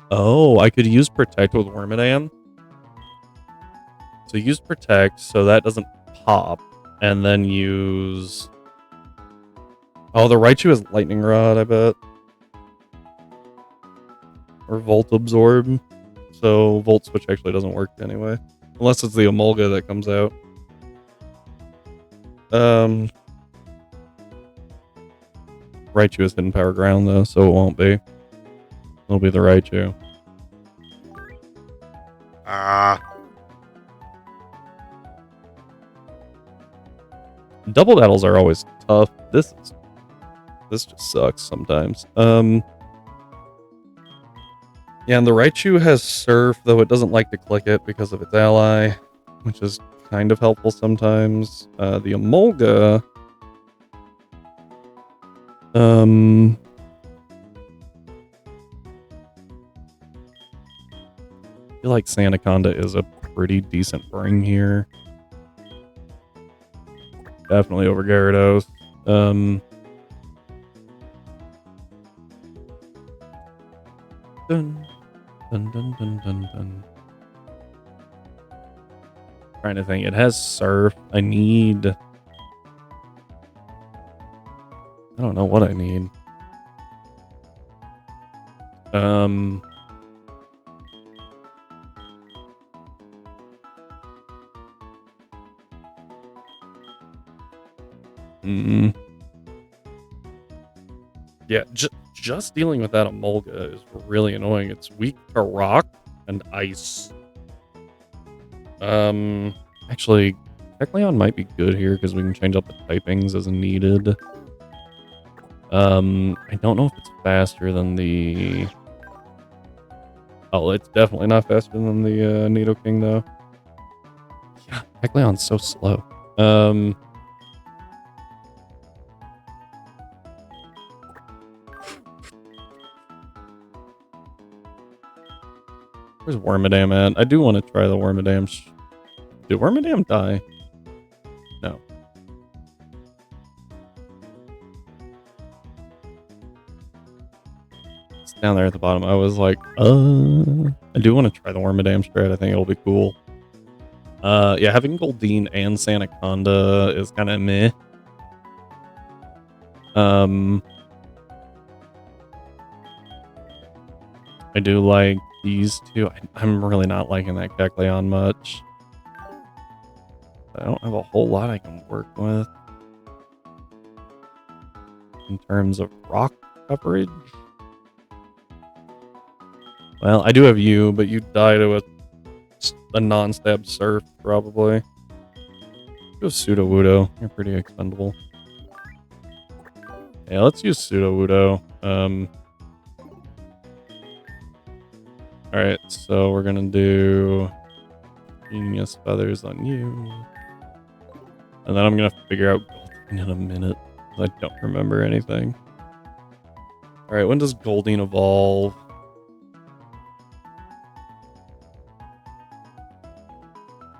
Oh, I could use Protect with WormaDAM. So use Protect so that doesn't pop, and then use... oh, the Raichu is Lightning Rod, I bet. Or Volt Absorb. So Volt Switch actually doesn't work anyway. Unless it's the Emolga that comes out. Raichu is Hidden Power Ground though, so it won't be. It'll be the Raichu. Double battles are always tough. This just sucks sometimes. Yeah, and the Raichu has Surf, though it doesn't like to click it because of its ally, which is kind of helpful sometimes. The Emolga... I feel like Sandaconda is a pretty decent bring here. Definitely over Gyarados. Dun, dun, dun, dun, dun, dun. Trying to think. It has Surf. I need... I don't know what I need. Yeah, just dealing with that Emolga is really annoying. It's weak to Rock and Ice. Actually, Kecleon might be good here because we can change up the typings as needed. I don't know if it's faster than the... oh, it's definitely not faster than the Nidoking, though. Yeah, Kecleon's so slow. Where's WormaDAM at? I do want to try the WormaDAM. Did WormaDAM die? No. It's down there at the bottom. I was like, I do want to try the WormaDAM strat. I think it'll be cool. Yeah, having Goldeen and Sandaconda is kind of meh. I do like these two. I'm really not liking that Kecleon much. I don't have a whole lot I can work with in terms of rock coverage. Well, I do have you, but you die to a non-stab Surf, probably. Go Sudowoodo. You're pretty expendable. Yeah, let's use Sudowoodo. Alright, so we're gonna do Genius Feathers on you. And then I'm gonna figure out Goldeen in a minute. I don't remember anything. Alright, when does Goldeen evolve?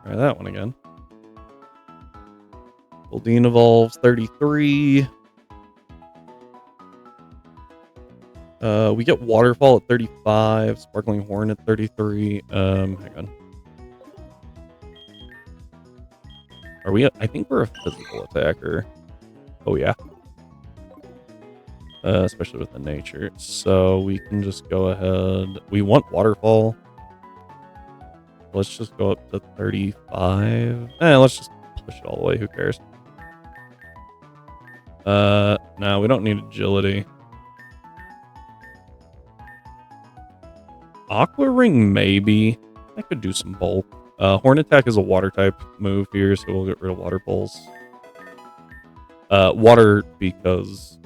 Try that one again. Goldeen evolves 33. We get Waterfall at 35, Sparkling Horn at 33. Hang on. Are we? I think we're a physical attacker. Oh yeah. Especially with the nature. So we can just go ahead. We want Waterfall. Let's just go up to 35. Let's just push it all the way. Who cares? No, we don't need agility. Aqua Ring, maybe. I could do some bulk. Horn Attack is a water type move here, so we'll get rid of Water Pulse. Water because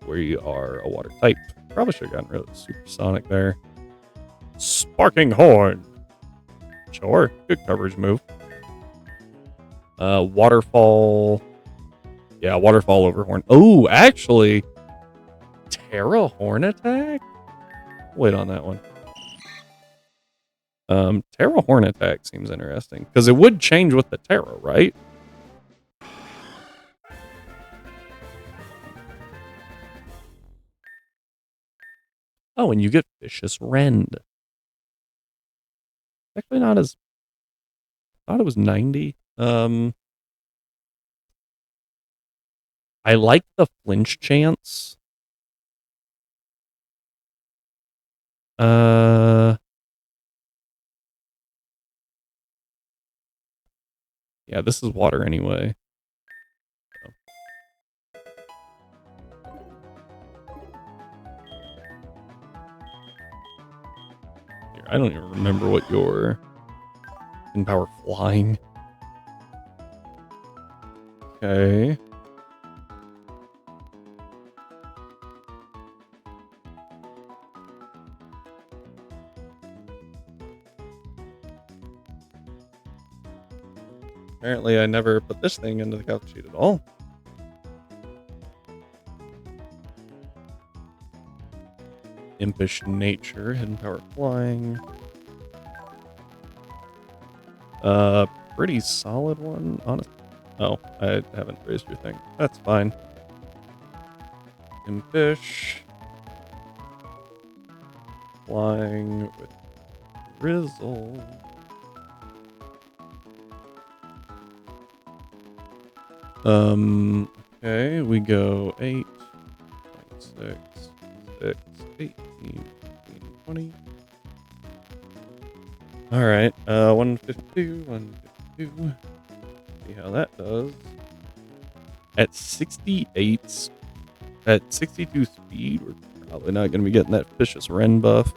we are a water type. Probably should have gotten rid of Supersonic there. Sparking Horn. Sure, good coverage move. Waterfall. Yeah, Waterfall over Horn. Oh, actually, Terra Horn Attack? Wait on that one. Terra Horn Attack seems interesting because it would change with the Terra, right? Oh, and you get Vicious Rend. Actually, not as. I thought it was 90. I like the flinch chance. Yeah, this is water anyway. So. Here, I don't even remember what your in-power flying. Okay. Apparently, I never put this thing into the calc sheet at all. Impish Nature, Hidden Power Flying. Pretty solid one, honestly. Oh, I haven't raised your thing. That's fine. Impish. Flying with Drizzle. Okay, we go 8, 6, 6, 18, 20. Alright, 152, 152. See how that does. At 68, at 62 speed, we're probably not going to be getting that Vicious Rend buff.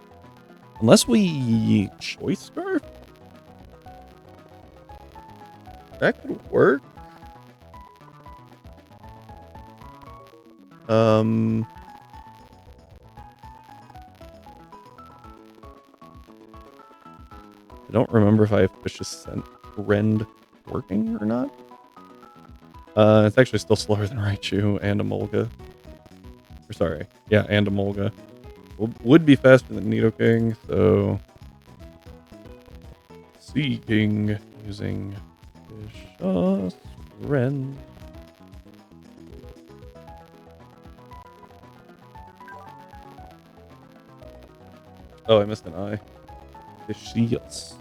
Unless we Choice Scarf? That could work. I don't remember if I have Vicious Rend working or not. It's actually still slower than Raichu and Emolga. Or sorry, yeah, and Emolga. Would be faster than Nidoking, so Seeking using Vicious Rend. Oh, I missed an I. Vicious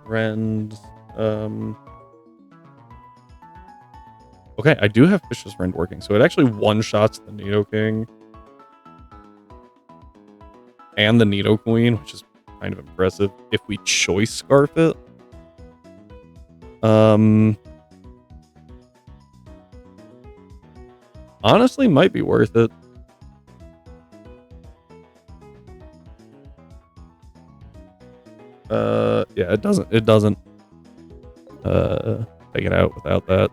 Rend. Okay, I do have Vicious Rend working, so it actually one-shots the Nidoking and the Nidoqueen, which is kind of impressive. If we Choice Scarf it, honestly, might be worth it. Yeah, it doesn't take it out without that.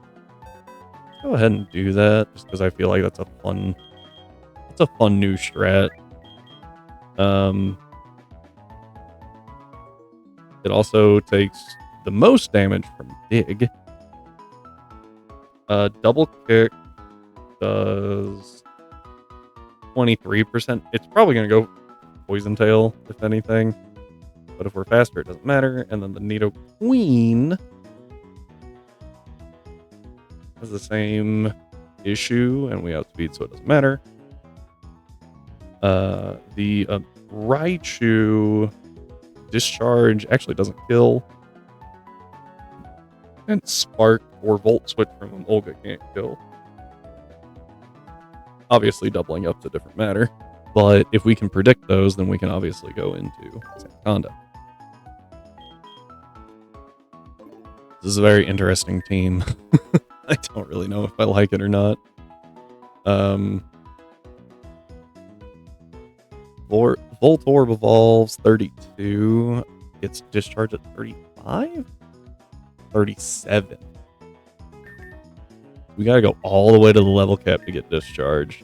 Go ahead and do that, just because I feel like that's a fun new strat. It also takes the most damage from Dig. Double Kick does 23%. It's probably gonna go Poison Tail, if anything. But if we're faster, it doesn't matter. And then the Nidoqueen has the same issue, and we outspeed, so it doesn't matter. The Raichu discharge actually doesn't kill. And Spark or Volt Switch from Olga can't kill. Obviously, doubling up's a different matter. But if we can predict those, then we can obviously go into Sandaconda. This is a very interesting team. I don't really know if I like it or not. Voltorb evolves 32. Gets discharged at 35? 37. We gotta go all the way to the level cap to get discharged.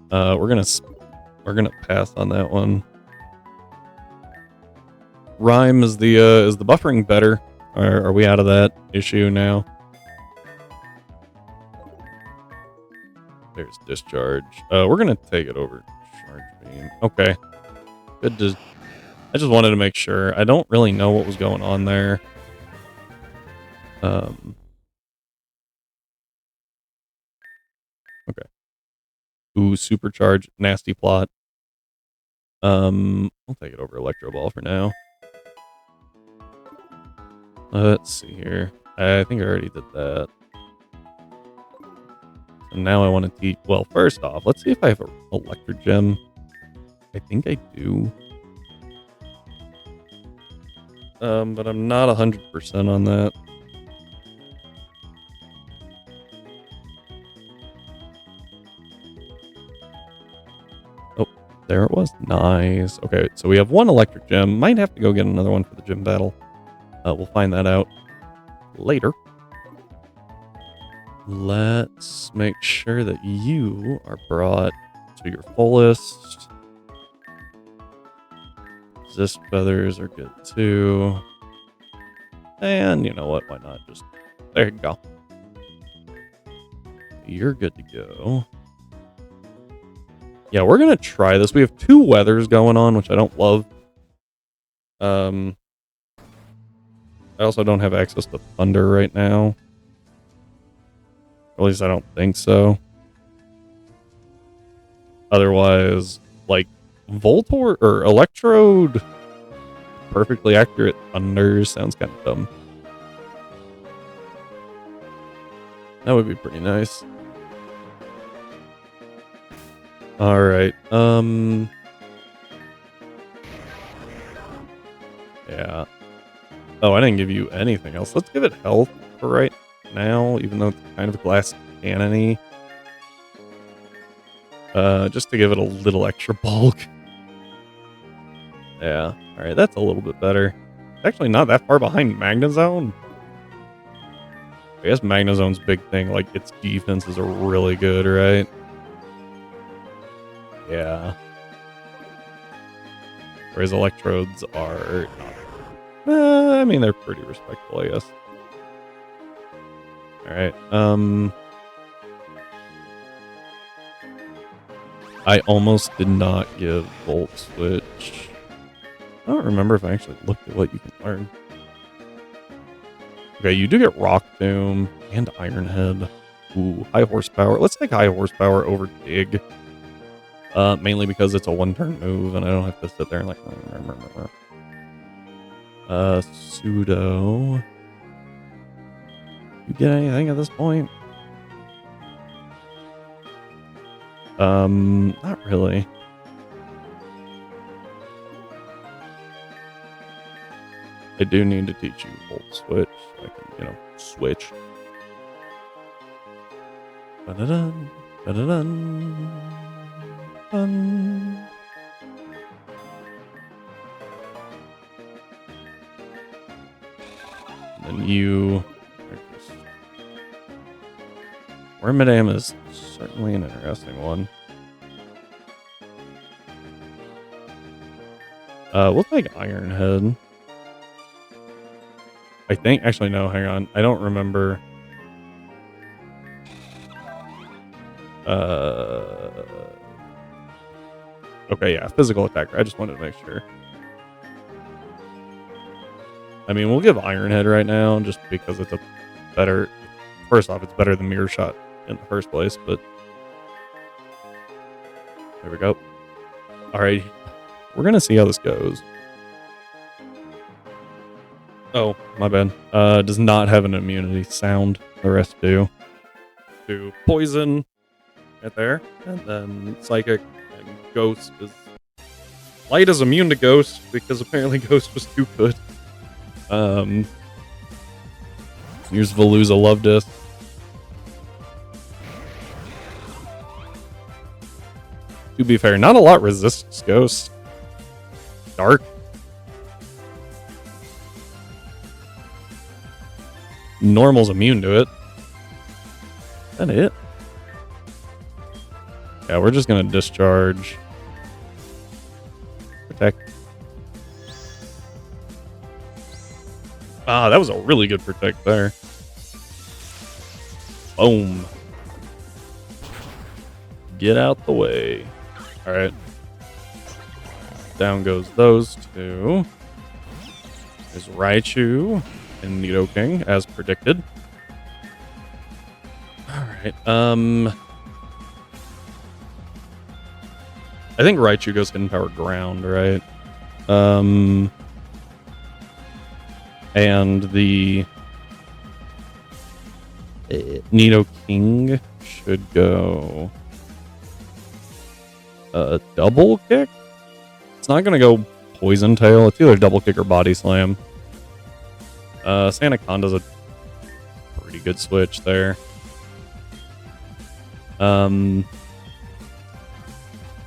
We're gonna pass on that one. Rhyme is the buffering better? Or are we out of that issue now? There's discharge. We're gonna take it over. Charge beam. Okay. Good to. I just wanted to make sure. I don't really know what was going on there. Okay. Ooh, supercharge, nasty plot. I'll take it over Electro Ball for now. Let's see here. I think I already did that. So now I want to teach. Well, first off, let's see if I have an Electro Gem. I think I do. But I'm not 100% on that. Oh, there it was. Nice. Okay, so we have one Electric Gem. Might have to go get another one for the gym battle. We'll find that out later. Let's make sure that you are brought to your fullest. Zist feathers are good too. And you know what? Why not? Just there you go. You're good to go. Yeah, we're gonna try this. We have two weathers going on, which I don't love. I also don't have access to thunder right now. At least I don't think so. Otherwise, like Voltor or Electrode, perfectly accurate thunder sounds kind of dumb. That would be pretty nice. All right. Yeah. Oh, I didn't give you anything else. Let's give it health for right now, even though it's kind of glass cannon-y. Just to give it a little extra bulk. Yeah. All right, that's a little bit better. It's actually not that far behind Magnezone. I guess Magnezone's big thing, like its defenses are really good, right? Yeah. Whereas Electrodes are not. I mean, they're pretty respectable, I guess. Alright, I almost did not give Volt Switch. I don't remember if I actually looked at what you can learn. Okay, you do get Rock Tomb and Iron Head. Ooh, high horsepower. Let's take high horsepower over Dig. Mainly because it's a one-turn move, and I don't have to sit there and like... Pseudo... You get anything at this point? Not really. I do need to teach you Volt Switch. So I can, you know, switch. Ba-da-dun, ba-da-dun, dun. And then you... WormaDAM is certainly an interesting one. We'll take Iron Head. I think, actually no, hang on. I don't remember. Okay, yeah, physical attacker. I just wanted to make sure. I mean, we'll give Iron Head right now just because it's a better... First off, it's better than Mirror Shot in the first place, but... There we go. All right. We're going to see how this goes. Oh, my bad. Does not have an immunity sound. The rest do. To poison right there. And then psychic and ghost is... Light is immune to ghost because apparently ghost was too good. Here's Veluza Love Disc. To be fair, not a lot resists ghost. Dark. Normal's immune to it. Is that it? Yeah, we're just gonna discharge. Protect. Ah, that was a really good protect there. Boom. Get out the way. Alright. Down goes those two. There's Raichu and Nidoking, as predicted. Alright, I think Raichu goes Hidden Power Ground, right? And the Nidoking should go Double Kick? It's not going to go Poison Tail. It's either Double Kick or Body Slam. Sandaconda's a pretty good switch there. I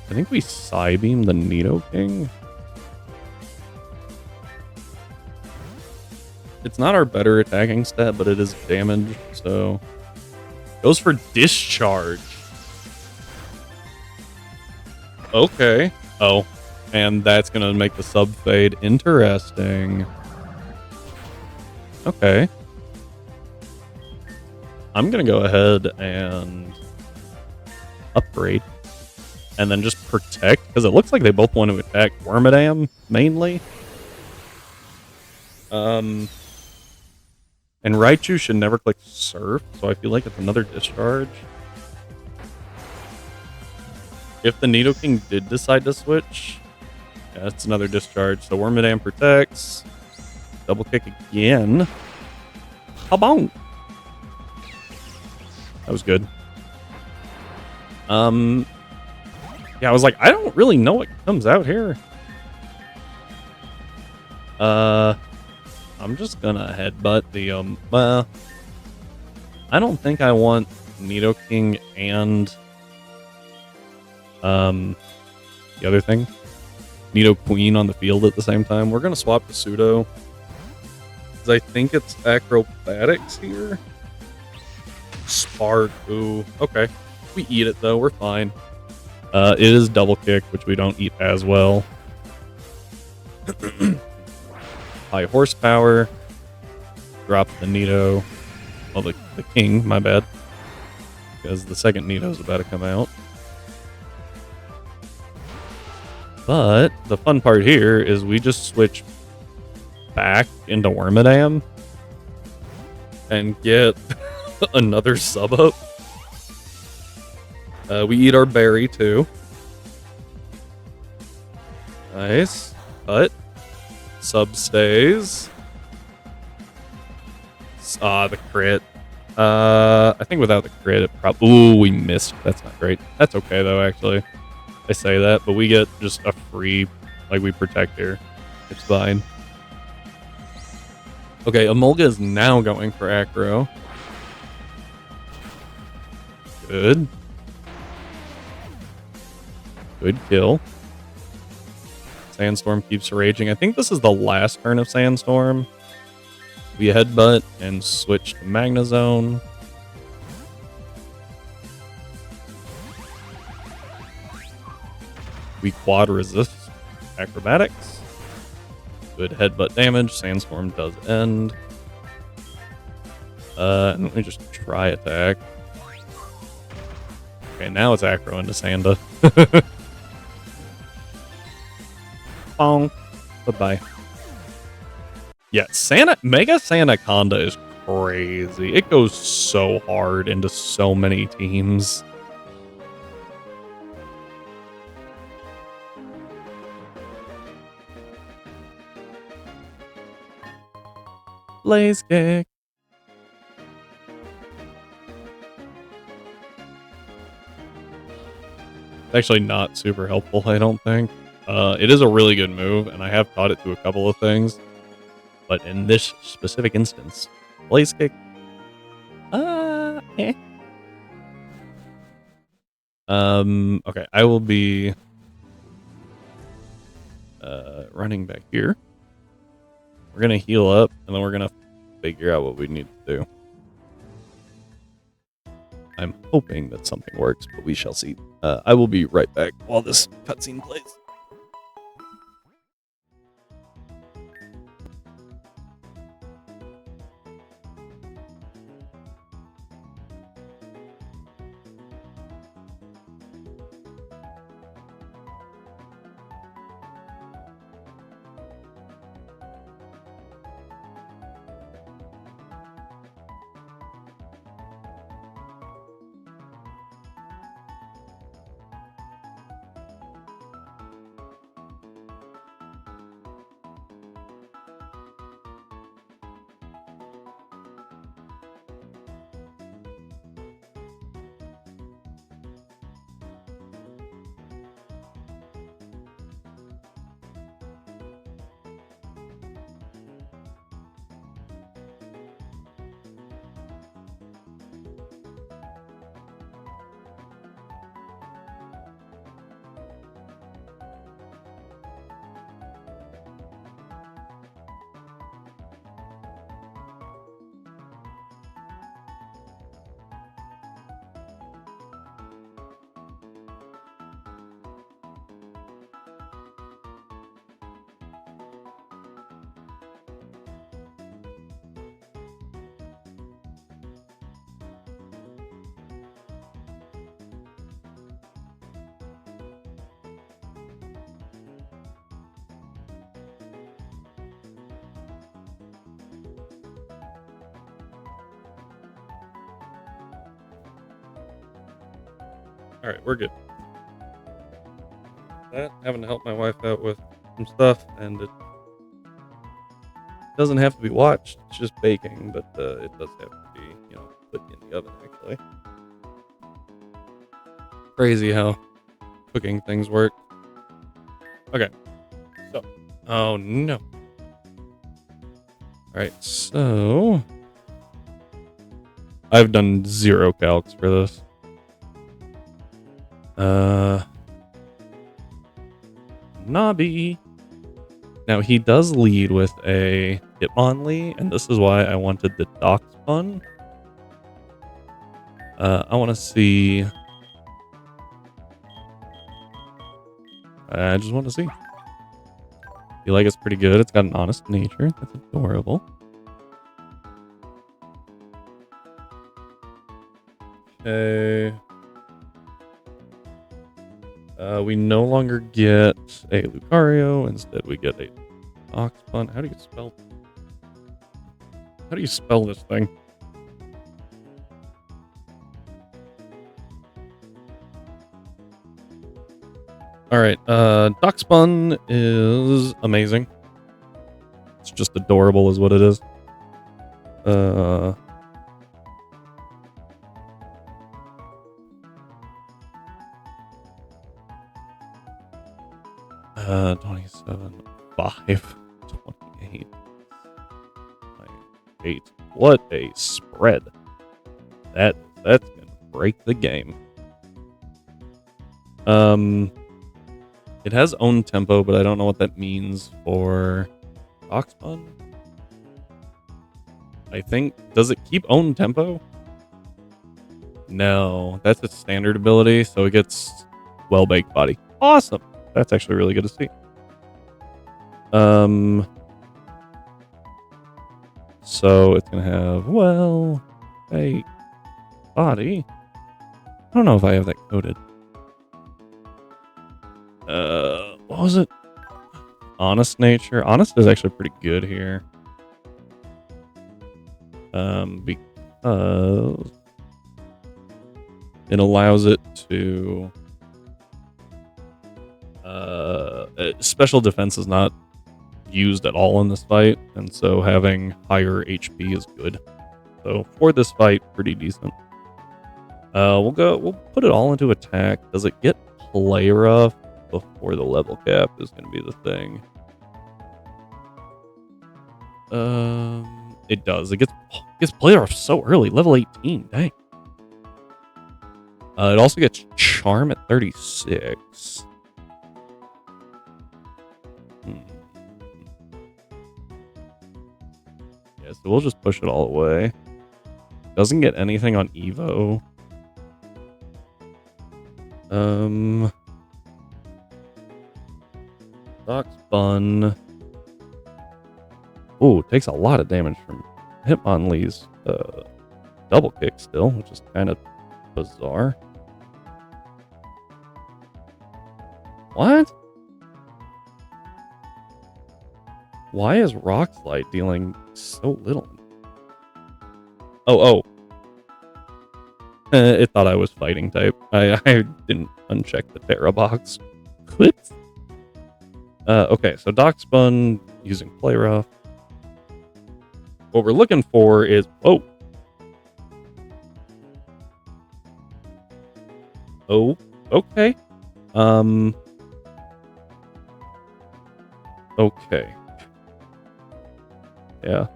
think we Psybeam the Nidoking. It's not our better attacking stat, but it is damage, so... Goes for Discharge. Okay. Oh. And that's going to make the sub fade interesting. Okay. I'm going to go ahead and upgrade. And then just protect, because it looks like they both want to attack WormaDAM, mainly. And Raichu should never click Surf, so I feel like it's another discharge. If the Nidoking did decide to switch, yeah, it's another discharge. So WormaDAM protects. Double kick again. Kabong! That was good. Yeah, I was like, I don't really know what comes out here. I'm just gonna headbutt the, well, I don't think I want Nidoking and, the other thing. Nidoqueen on the field at the same time. We're gonna swap to Pseudo. Because I think it's Acrobatics here. Spark, ooh, okay. We eat it though, we're fine. It is Double Kick, which we don't eat as well. High horsepower. Drop the Nido. Well, the King, my bad. Because the second Nido's about to come out. But the fun part here is we just switch back into WormaDAM and get another sub up. We eat our berry too. Nice. Cut. Sub stays. Ah, the crit. I think without the crit, it probably... Ooh, we missed. That's not great. That's okay, though, actually. I say that, but we get just a free... Like, we protect here. It's fine. Okay, Emolga is now going for Acro. Good. Good kill. Sandstorm keeps raging. I think this is the last turn of Sandstorm. We headbutt and switch to Magnezone. We quad resist Acrobatics. Good headbutt damage. Sandstorm does end. And let me just try attack. Okay, now it's Acro into Sanda. Bonk. Bye-bye. Yeah, Mega Sandaconda is crazy. It goes so hard into so many teams. Blaze kick. It's actually not super helpful, I don't think. It is a really good move, and I have taught it to a couple of things. But in this specific instance, Blaze kick. Eh. Okay, I will be running back here. We're gonna heal up, and then we're gonna figure out what we need to do. I'm hoping that something works, but we shall see. I will be right back while this cutscene plays. All right, we're good. Having to help my wife out with some stuff, and it doesn't have to be watched. It's just baking, but it does have to be, put in the oven, actually. Crazy how cooking things work. Okay, so, oh no. All right, so I've done 0 calcs for this. Nobby. Now he does lead with a Hitmonlee, and this is why I wanted the Doxpun. I want to see. I just want to see. Feel like it's pretty good. It's got an honest nature. That's adorable. Okay. We no longer get a Lucario. Instead, we get a Doxpun. How do you spell this thing? All right. Doxpun is amazing. It's just adorable, is what it is. 27, 5, 28, 8. What a spread. That's gonna break the game. It has own tempo, but I don't know what that means for Doxpun. I think, does it keep own tempo? No, that's its standard ability, so it gets well-baked body. Awesome. That's actually really good to see. So it's gonna have well-baked body. I don't know if I have that coded. What was it? Honest nature. Honest is actually pretty good here. Because it allows it to special defense is not used at all in this fight, and so having higher HP is good. So for this fight, pretty decent. We'll put it all into attack. Does it get play rough before the level cap is going to be the thing? It does. It gets play rough so early, level 18. Dang. It also gets charm at 36. Yeah, so we'll just push it all away. Doesn't get anything on Evo. Doc's fun. Ooh, takes a lot of damage from Hitmonlee's double kick still, which is kind of bizarre. What? Why is Rock Slide dealing so little? Oh. It thought I was fighting type. I didn't uncheck the Terra box. Whoops. Okay, so Doc Spun using Play Rough. What we're looking for is... Oh, okay. Okay. Yeah.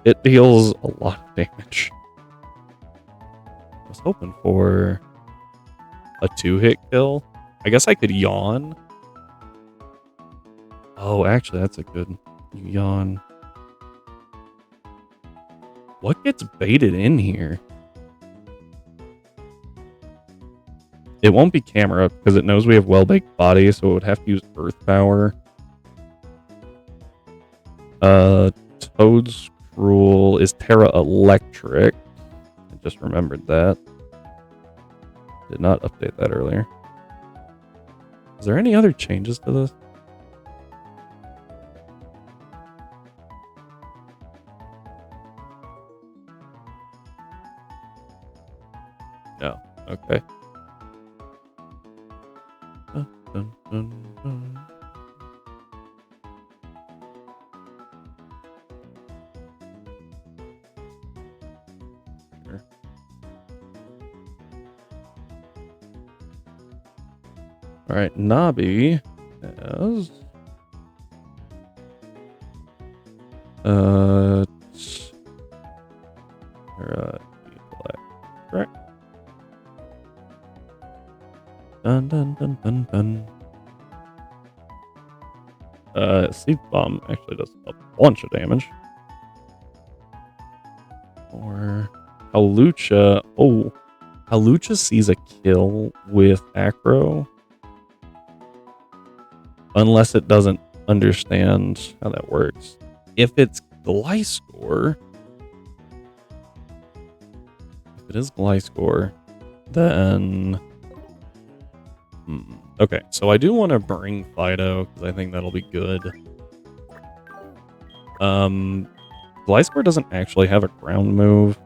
It deals a lot of damage. I was hoping for a 2-hit kill. I guess I could yawn. Oh, actually, that's a good yawn. What gets baited in here? It won't be camera because it knows we have well-baked body, so it would have to use earth power. Toad's Cruel is Terra Electric. I just remembered that. Did not update that earlier. Is there any other changes to this? No. Okay. Dun, dun, dun. Sure. All right, Nabi has right. Dun dun dun dun dun. Seed Bomb actually does a bunch of damage. Or Halucha. Oh, Halucha sees a kill with Acro. Unless it doesn't understand how that works. If it's Gliscor, if it is Gliscor, then... Okay, so I do want to bring Fido, because I think that'll be good. Gliscor doesn't actually have a ground move.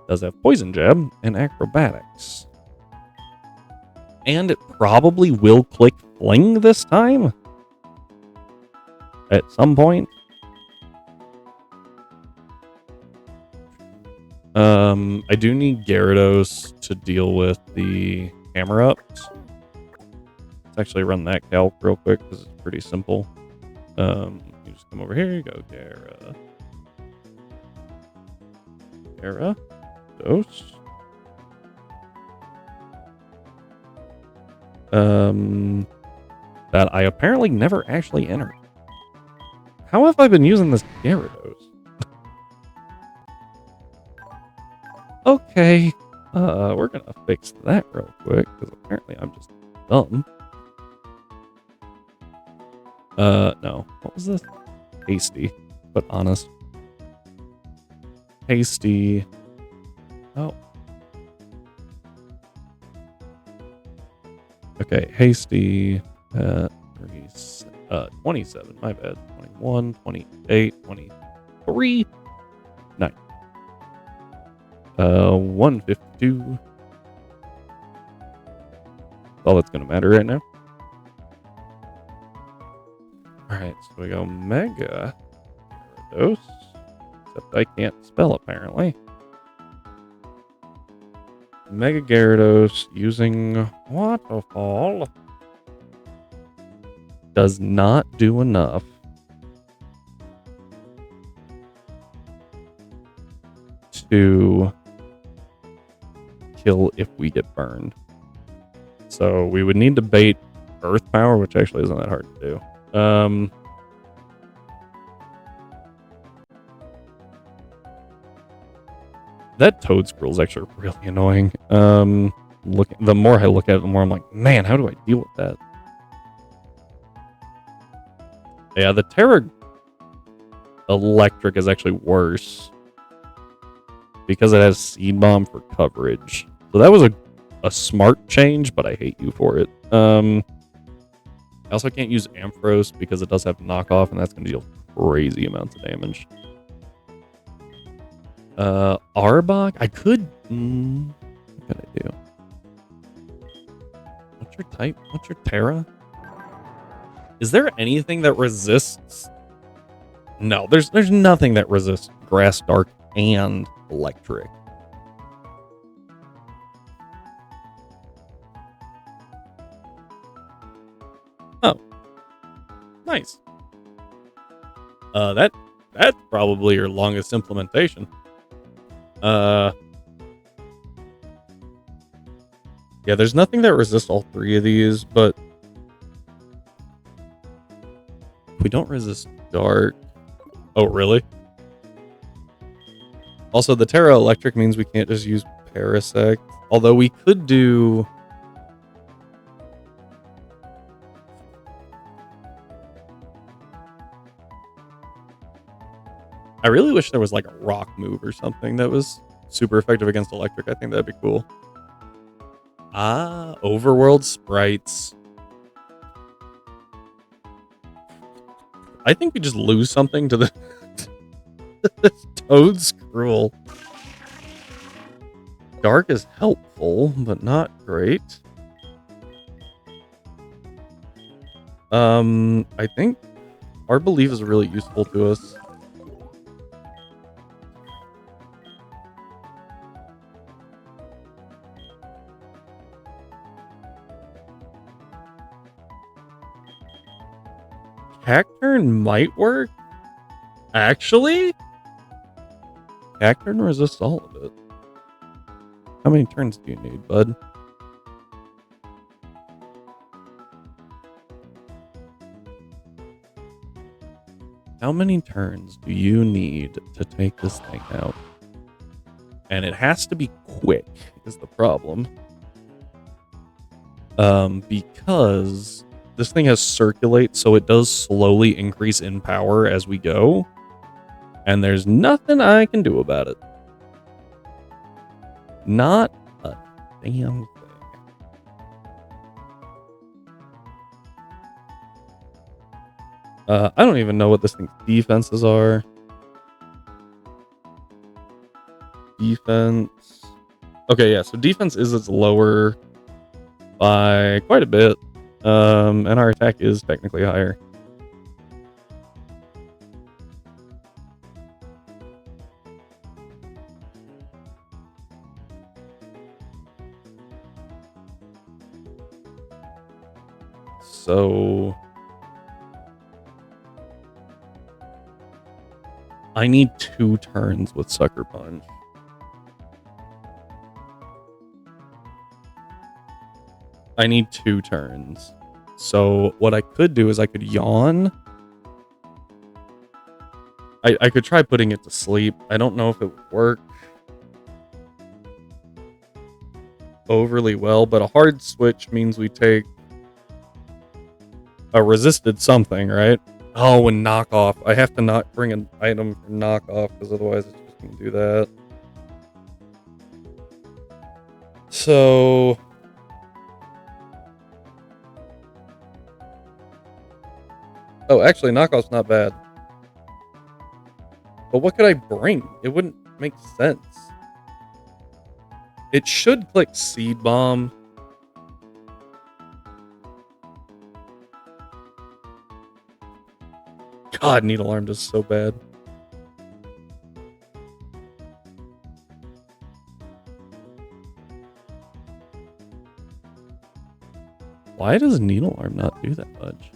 Does have Poison Jab and Acrobatics. And it probably will click Fling this time? At some point? I do need Gyarados to deal with the Hammer Ups. Let's actually run that calc real quick because it's pretty simple. You just come over here, you go Gyarados. That I apparently never actually entered. How have I been using this Gyarados? Okay, we're gonna fix that real quick, because apparently I'm just dumb. No. What was this? Hasty, but honest. Hasty. Oh. Okay, Hasty at 27, my bad. 21, 28, 23, 9. 152. all that's going to matter right now. Alright, so we go Mega Gyarados. Except I can't spell, apparently. Mega Gyarados using Waterfall does not do enough to kill if we get burned. So we would need to bait Earth Power, which actually isn't that hard to do. That Toedscruel is actually really annoying. The more I look at it, the more I'm like, man, how do I deal with that? Yeah, the Terra Electric is actually worse because it has Seed Bomb for coverage. So that was a smart change, but I hate you for it. I also can't use Ampharos because it does have knockoff, and that's going to deal crazy amounts of damage. Arbok, I could. What could I do? What's your type? What's your Terra? Is there anything that resists? No, there's nothing that resists Grass, Dark, and Electric. Oh, nice. That's probably your longest implementation. Yeah, there's nothing that resists all three of these, but we don't resist Dark. Oh, really? Also, the Terra Electric means we can't just use Parasect. Although we could do... I really wish there was like a rock move or something that was super effective against Electric. I think that'd be cool. Ah, Overworld Sprites. I think we just lose something to the Toedscruel. Dark is helpful, but not great. I think our belief is really useful to us. Cacturn might work. Actually? Cacturn resists all of it. How many turns do you need, bud? How many turns do you need to take this thing out? And it has to be quick, is the problem. Because this thing has Circulate, so it does slowly increase in power as we go. And there's nothing I can do about it. Not a damn thing. I don't even know what this thing's defenses are. Defense. Okay, yeah, so defense is its lower by quite a bit. And our attack is technically higher. So I need 2 turns with Sucker Punch. I need 2 turns. So what I could do is I could yawn. I could try putting it to sleep. I don't know if it would work overly well, but a hard switch means we take a resisted something, right? Oh, and knockoff. I have to not bring an item for knockoff because otherwise it's just going to do that. So oh, actually, knockoff's not bad. But what could I bring? It wouldn't make sense. It should click Seed Bomb. God, Needle Arm does so bad. Why does Needle Arm not do that much?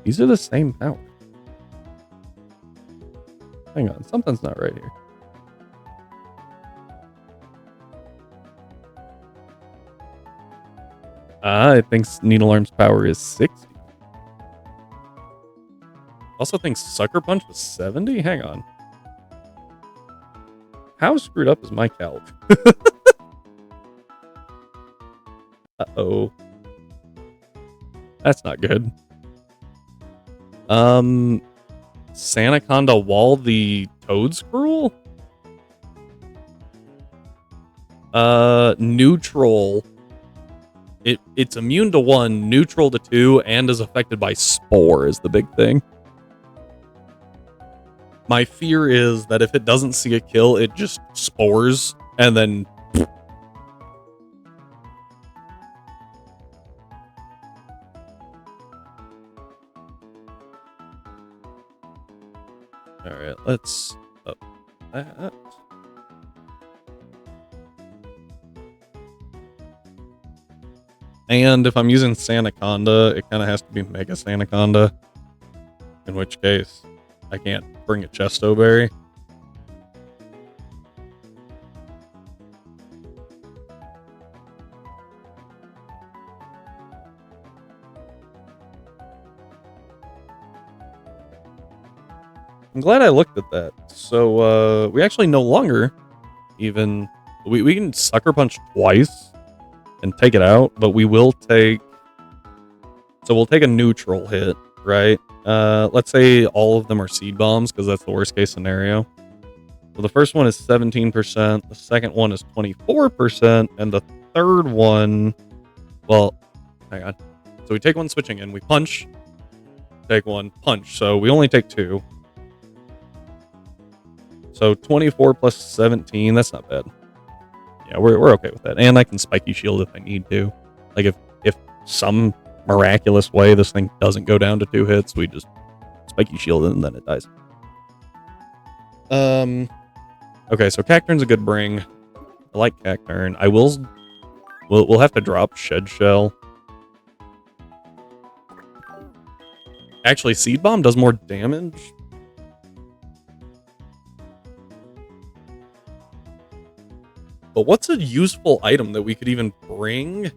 These are the same power. Hang on, something's not right here. I think Needle Arm's power is 60. Also think Sucker Punch was 70? Hang on. How screwed up is my calc? Uh-oh. That's not good. Sanaconda Wall the Toad Scroll? Neutral. It's immune to 1, neutral to 2, and is affected by Spore is the big thing. My fear is that if it doesn't see a kill, it just spores, and then... Alright, let's up that. And if I'm using Sanaconda, it kind of has to be Mega Sanaconda. In which case, I can't bring a Chesto Berry. I'm glad I looked at that. So, we actually no longer even... We can Sucker Punch twice and take it out, but we will take... So we'll take a neutral hit, right? Let's say all of them are Seed Bombs, because that's the worst case scenario. So the first one is 17%, the second one is 24%, and the third one... Well, hang on. So we take one switching in, we punch, take one, punch. So we only take 2. So 24 plus 17, that's not bad. Yeah, we're okay with that. And I can Spiky Shield if I need to. Like, if some miraculous way this thing doesn't go down to 2 hits, we just Spiky Shield it and then it dies. Okay, so Cacturn's a good bring. I like Cacturn. We'll have to drop Shed Shell. Actually, Seed Bomb does more damage. But what's a useful item that we could even bring?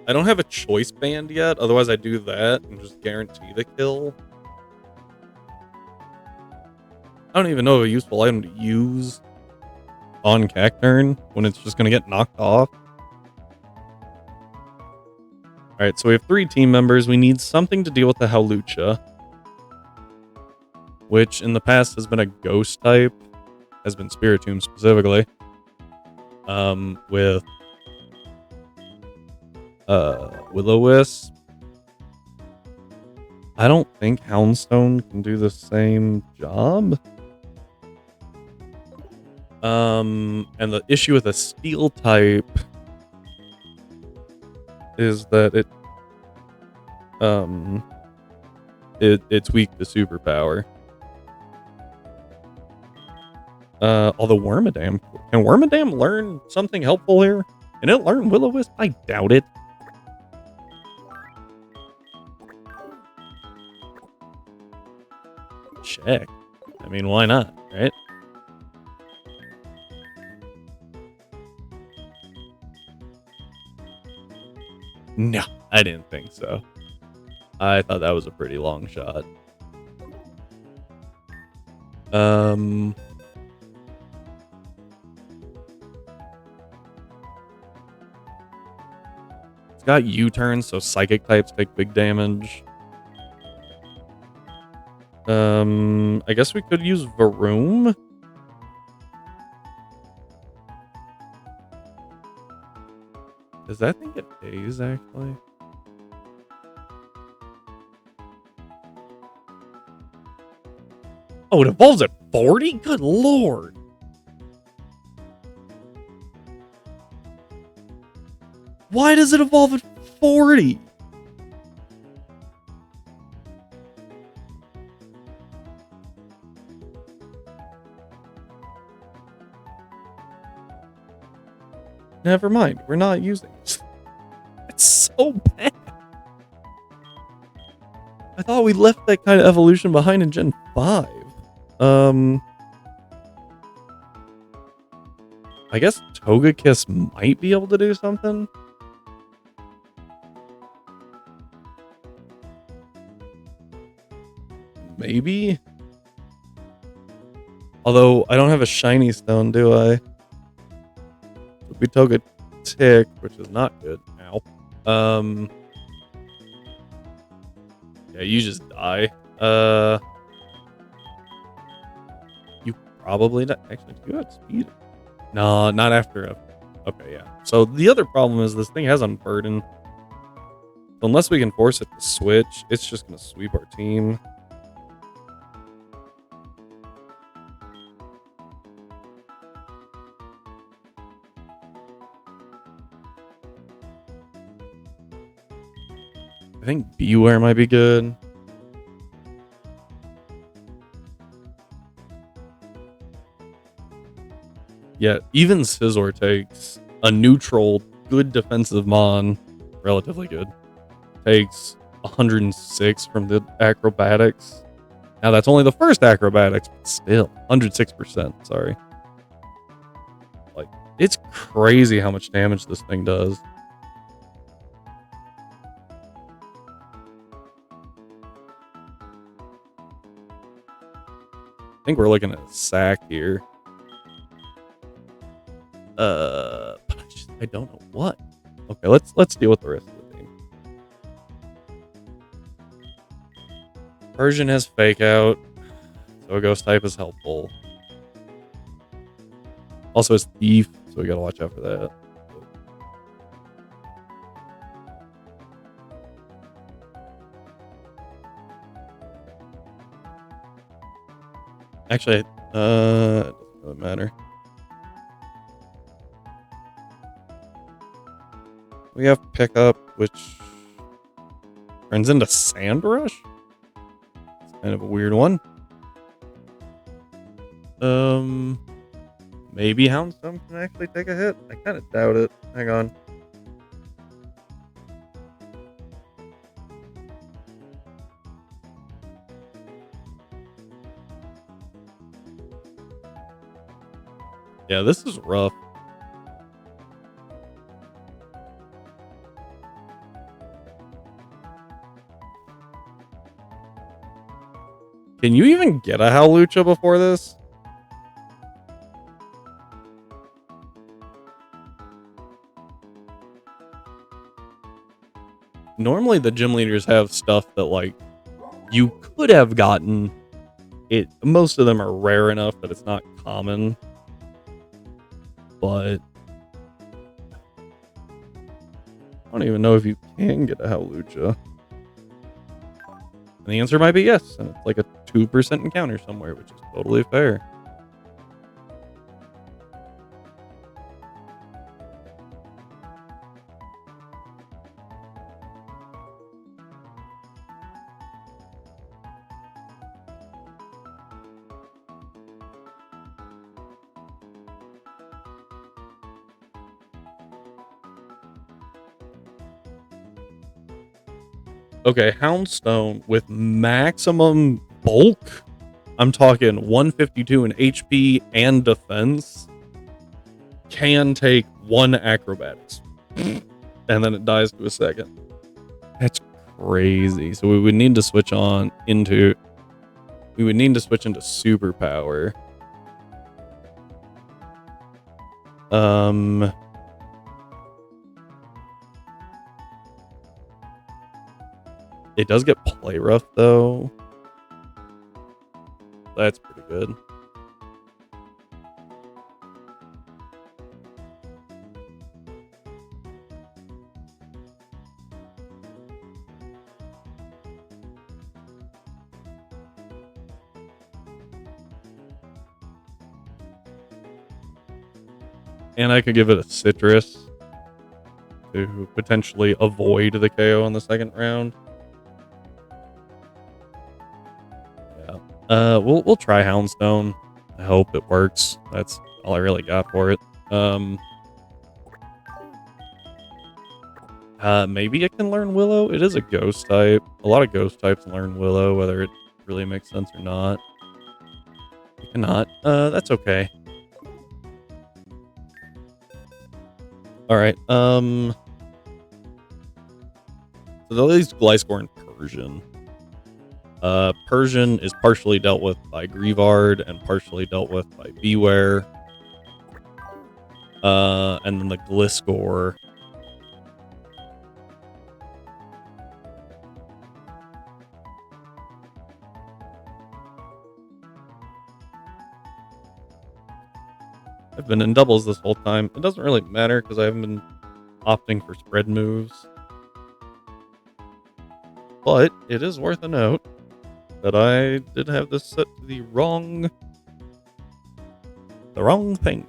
I don't have a choice band yet, otherwise I do that and just guarantee the kill. I don't even know a useful item to use on Cacturn when it's just going to get knocked off. Alright, so we have 3 team members. We need something to deal with the Hawlucha, which in the past has been a ghost type. Has been Spiritomb specifically. With Will-O-Wisp. I don't think Houndstone can do the same job. And the issue with a Steel type is that it's weak to Superpower. Although WormaDAM... Can WormaDAM learn something helpful here? Can it learn Will-O-Wisp? I doubt it. Check. I mean, why not, right? No, I didn't think so. I thought that was a pretty long shot. It's got U-turns, so psychic types take big damage. I guess we could use Varoom. Does that thing get phased, actually? Oh, it evolves at 40? Good lord. Why does it evolve at 40? Never mind. We're not using it. It's so bad. I thought we left that kind of evolution behind in Gen 5. I guess Togekiss might be able to do something. Maybe. Although, I don't have a shiny stone, do I? It would be Togetic, which is not good. Ow. Yeah, you just die. You probably not. Actually, do you have speed? No, not after a... Okay, yeah. So, the other problem is this thing has Unburden. So unless we can force it to switch, it's just going to sweep our team. I think Beware might be good. Yeah, even Scizor takes a neutral, good defensive Mon. Relatively good. Takes 106 from the acrobatics. Now that's only the first acrobatics, but still 106%. Sorry. Like, it's crazy how much damage this thing does. I think we're looking at a sack here. I don't know what. Okay, let's deal with the rest of the team. Persian has Fake Out, so a Ghost type is helpful. Also, it's Thief, so we gotta watch out for that. Actually, it doesn't really matter. We have Pickup, which turns into Sand Rush. It's kind of a weird one. Maybe Houndstone can actually take a hit. I kind of doubt it. Hang on. Yeah, this is rough. Can you even get a Howlucha before this? Normally the gym leaders have stuff that, like, you could have gotten. Most of them are rare enough that it's not common. But I don't even know if you can get a Howlucha. And the answer might be yes, and it's like a 2% encounter somewhere, which is totally fair. Okay, Houndstone with maximum bulk. I'm talking 152 in HP and defense. Can take 1 acrobatics. And then it dies to a second. That's crazy. So we would need to switch into superpower. It does get play rough though. That's pretty good. And I could give it a citrus to potentially avoid the KO in the second round. Yeah. We'll try Houndstone. I hope it works. That's all I really got for it. Maybe it can learn Willow. It is a ghost type. A lot of ghost types learn Willow, whether it really makes sense or not. It cannot. That's okay. Alright, so at least Gliscor and Persian. Persian is partially dealt with by Grievard and partially dealt with by Beware. And then the Gliscor. I've been in doubles this whole time. It doesn't really matter because I haven't been opting for spread moves. But it is worth a note that I did have this set to the wrong thing.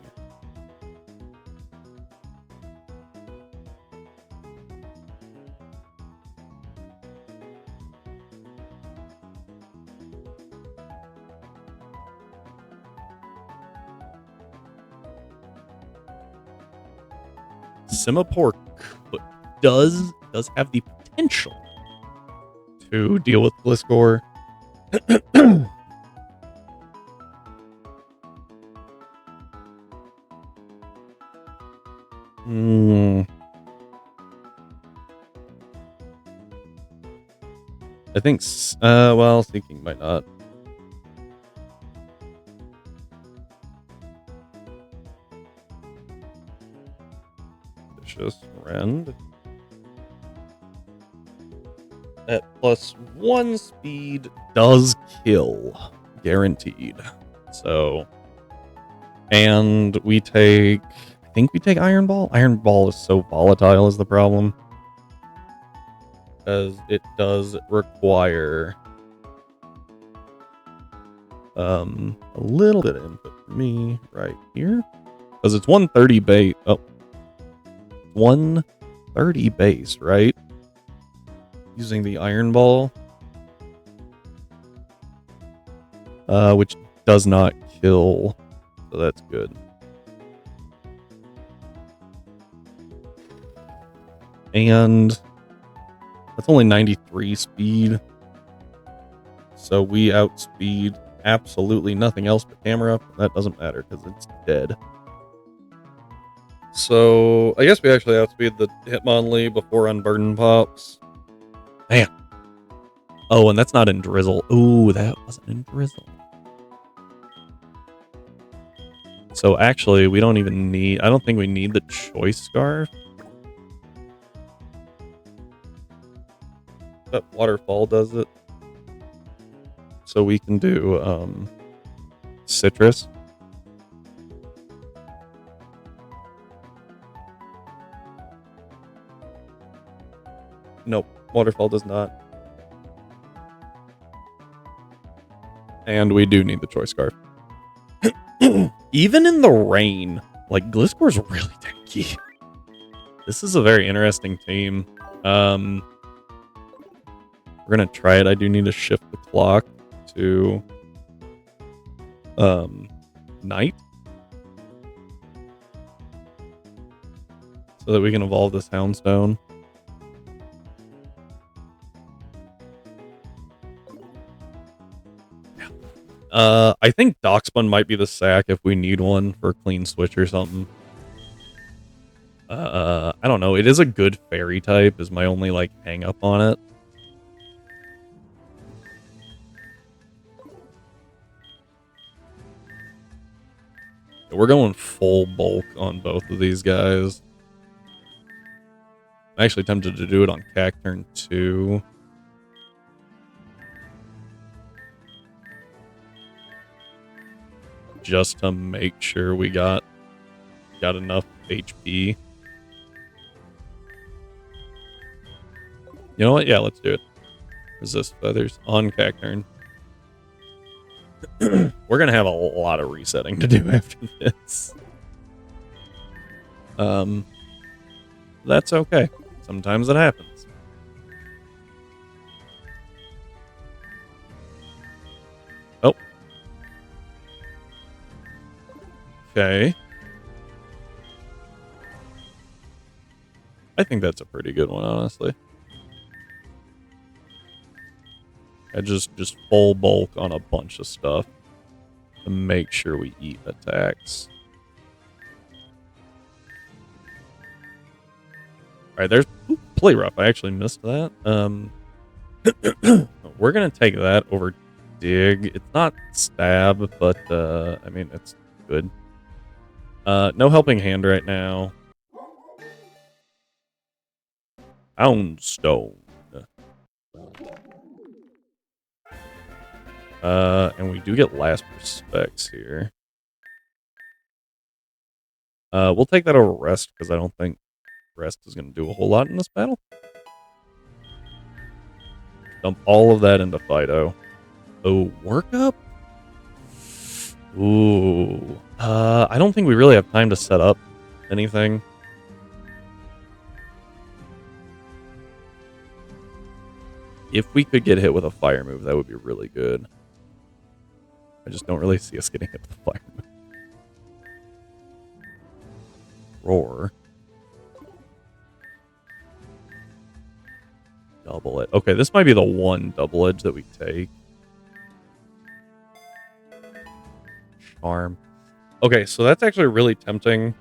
Simipork does have the potential to deal with Gliscor. I think, well, Seeking might not. Vicious Rend. At +1 speed does kill. Guaranteed. So, and we take, I think we take Iron Ball. Iron Ball is so volatile is the problem. Because it does require a little bit of input for me right here. Because it's 130 base. Oh. 130 base, right? Using the Iron Ball. Which does not kill. So that's good. And that's only 93 speed. So we outspeed absolutely nothing else but camera up. That doesn't matter because it's dead. So I guess we actually outspeed the Hitmonlee before Unburden pops. Man. Oh, and that's not in Drizzle. Ooh, that wasn't in Drizzle. So actually, we don't even need... I don't think we need the Choice Scarf. That Waterfall does it. So we can do Citrus. Nope, Waterfall does not. And we do need the Choice Scarf. Even in the rain, like, Gliscor's really tanky. This is a very interesting team. We're gonna try it. I do need to shift the clock to night. So that we can evolve this Houndstone. I think Darkspun might be the sack if we need one for a clean switch or something. I don't know. It is a good fairy type is my only, like, hang up on it. We're going full bulk on both of these guys. I'm actually tempted to do it on Cacturn too. Just to make sure we got enough HP. You know what? Yeah, let's do it. Resist Feathers on Cacturn. We're gonna have a lot of resetting to do after this. That's okay. Sometimes it happens. Oh. Okay. I think that's a pretty good one, honestly. I just full bulk on a bunch of stuff to make sure we eat attacks. All right, there's play rough. I actually missed that. We're gonna take that over dig. It's not stab, but I mean it's good. No helping hand right now. Poundstone. And we do get last respects here. We'll take that over rest because I don't think rest is going to do a whole lot in this battle. Dump all of that into Fido. Oh, workup? Ooh. I don't think we really have time to set up anything. If we could get hit with a fire move, that would be really good. I just don't really see us getting hit with a fire move. Roar. Double it. Okay, this might be the one double edge that we take. Charm. Okay, so that's actually really tempting.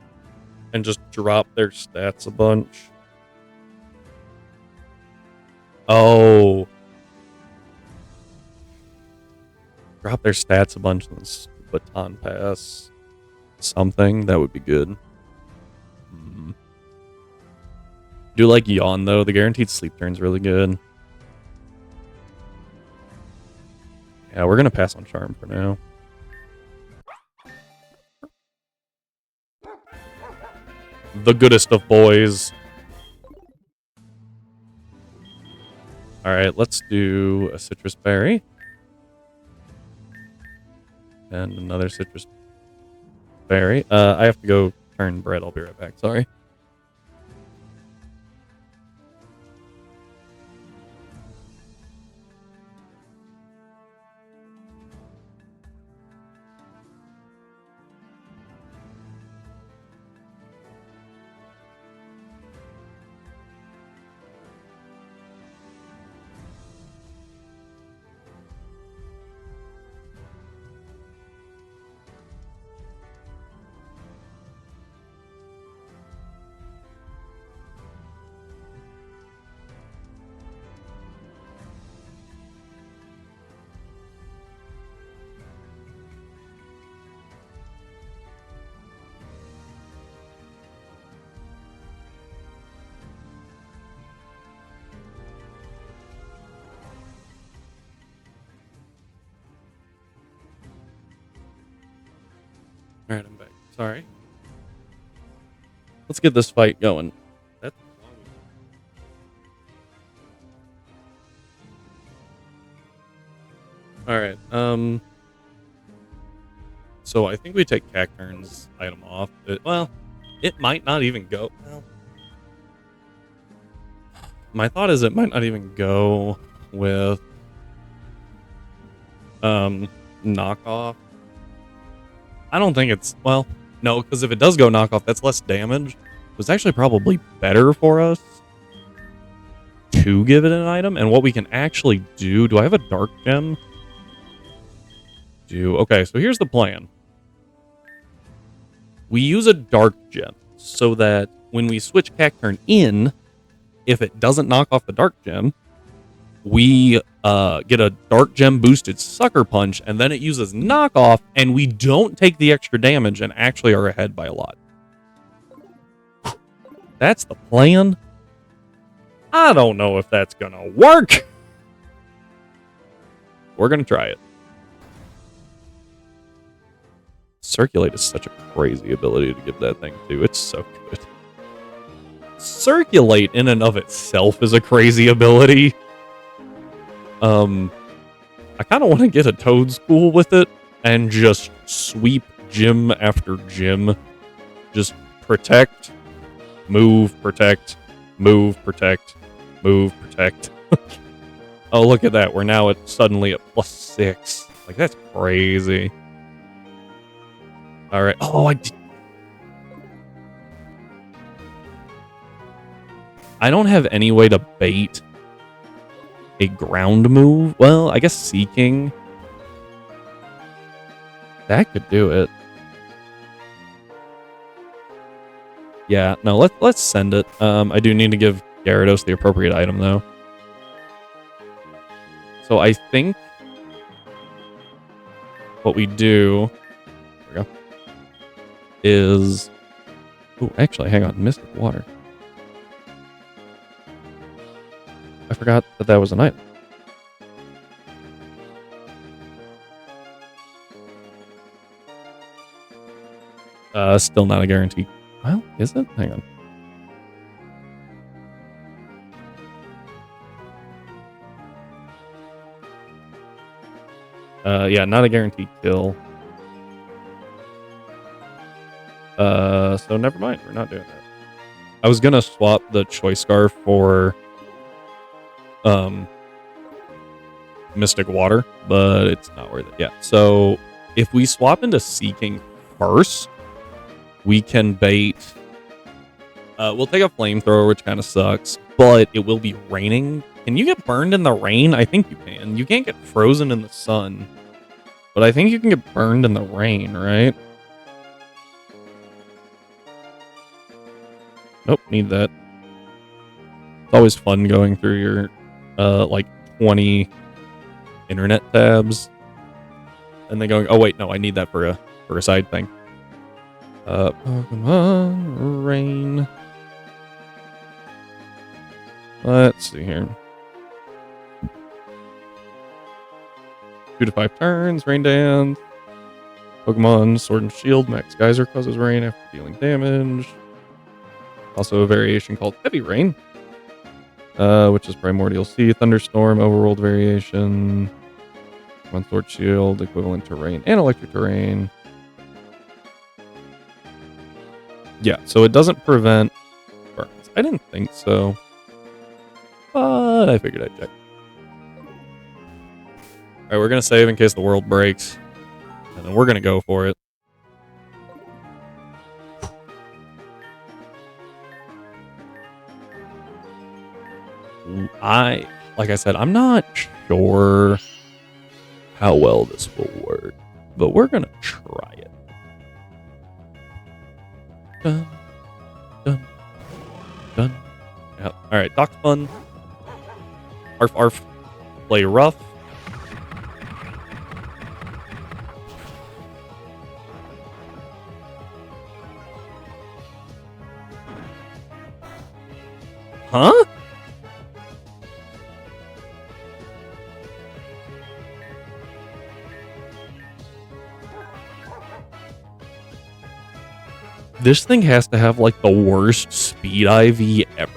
And just drop their stats a bunch. Oh. Drop their stats a bunch in this baton pass. Something. That would be good. Do like Yawn, though. The guaranteed sleep turn's really good. Yeah, we're going to pass on Charm for now. The goodest of boys. Alright, let's do a citrus berry. And another citrus berry. I have to go turn bread. I'll be right back. Sorry. Alright, I'm back. Sorry. Let's get this fight going. That's Alright, so I think we take Cacturn's item off. Well, it might not even go. Well, my thought is it might not even go with knockoff. I don't think it's, well, no, because if it does go knockoff, that's less damage. It's actually probably better for us to give it an item. And what we can actually do I have a dark gem? Okay, so here's the plan. We use a dark gem so that when we switch Cacturn in, if it doesn't knock off the dark gem, we get a dark gem boosted sucker punch, and then it uses knockoff, and we don't take the extra damage and actually are ahead by a lot. That's the plan. I don't know if that's gonna work. We're gonna try it. Circulate is such a crazy ability to give that thing to. It's so good. Circulate in and of itself is a crazy ability. I kind of want to get a Toad School with it and just sweep gym after gym. Just protect, move, protect, move, protect, move, protect. Oh, look at that. We're now suddenly at +6. Like, that's crazy. All right. Oh, I don't have any way to bait a ground move. Well, I guess Seeking. That could do it. Yeah, no, let's send it. I do need to give Gyarados the appropriate item, though. So I think what we do... There we go. Is... Oh, actually, hang on. Mystic Water. I forgot that that was an item. Still not a guarantee. Well, is it? Hang on. Yeah, not a guaranteed kill. So never mind. We're not doing that. I was gonna swap the Choice Scarf for Mystic Water, but it's not worth it. Yeah. So if we swap into Seeking first, we can bait. We'll take a flamethrower, which kind of sucks, but it will be raining. Can you get burned in the rain? I think you can. You can't get frozen in the sun, but I think you can get burned in the rain, right? Nope, need that. It's always fun going through your, like 20 internet tabs, and then going, oh wait, no, I need that for a side thing. Pokemon Rain. Let's see here. 2 to 5 turns, Rain Dance. Pokemon Sword and Shield, Max Geyser causes rain after dealing damage. Also a variation called Heavy Rain, which is Primordial Sea, Thunderstorm, Overworld variation. Pokemon Sword Shield, equivalent to rain and electric terrain. Yeah, so it doesn't prevent burns. I didn't think so, but I figured I'd check. Alright, we're going to save in case the world breaks, and then we're going to go for it. Like I said, I'm not sure how well this will work, but we're going to try it. Dun, dun, dun. Yep. Alright, Doc's fun. Arf, arf. Play rough. Huh? This thing has to have, like, the worst speed IV ever.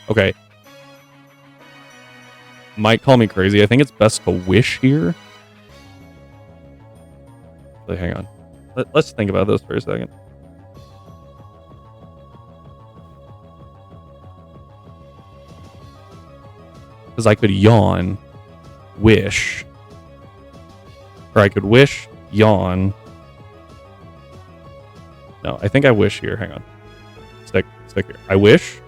Okay. Might call me crazy. I think it's best to wish here. But hang on. Let's think about this for a second. Because I could yawn, wish. Or I could wish, yawn. No, I think I wish here. Hang on. Stick here. I wish.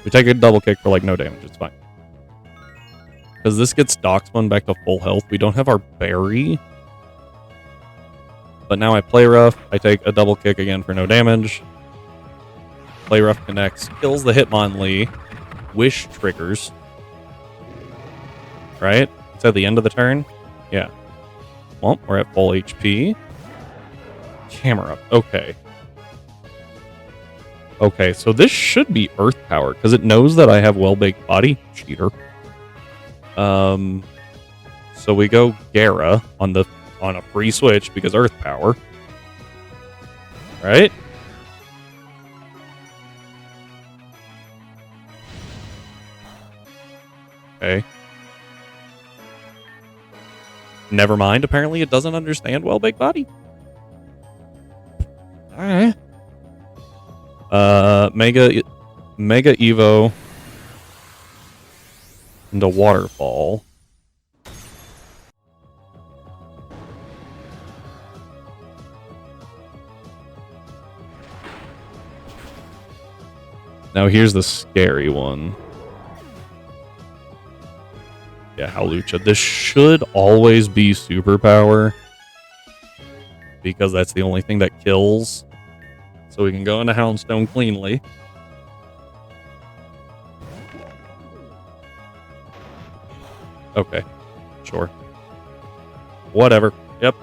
We take a double kick for like no damage. It's fine. Because this gets Doxman back to full health. We don't have our berry. But now I play rough. I take a double kick again for no damage. Play rough connects. Kills the Hitmonlee. Wish triggers. Right? It's at the end of the turn. Yeah. Well, we're at full HP. Camera. Okay. Okay, so this should be Earth Power, because it knows that I have well-baked body. Cheater. So we go Gara on a free switch, because Earth Power. Right? Okay. Never mind, apparently it doesn't understand well-baked body. Alright. Mega Evo into Waterfall. Now here's the scary one. Yeah, Howlucha. This should always be superpower, because that's the only thing that kills. So we can go into Houndstone cleanly. Okay. Sure. Whatever. Yep.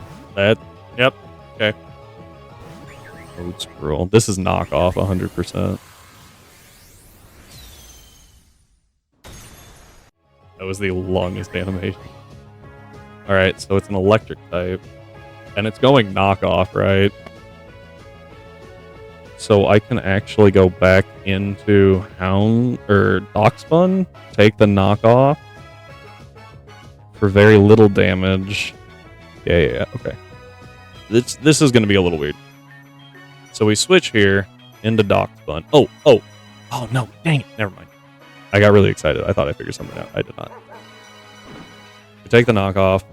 Yep. Okay. Road Squirrel. This is knockoff 100%. That was the longest animation. Alright, so it's an electric type. And it's going knockoff, right? So I can actually go back into Dockspun, take the knockoff for very little damage. Yeah, okay. This is going to be a little weird. So we switch here into Dockspun. Oh, no, dang it, never mind. I got really excited. I thought I figured something out. I did not. We take the knockoff,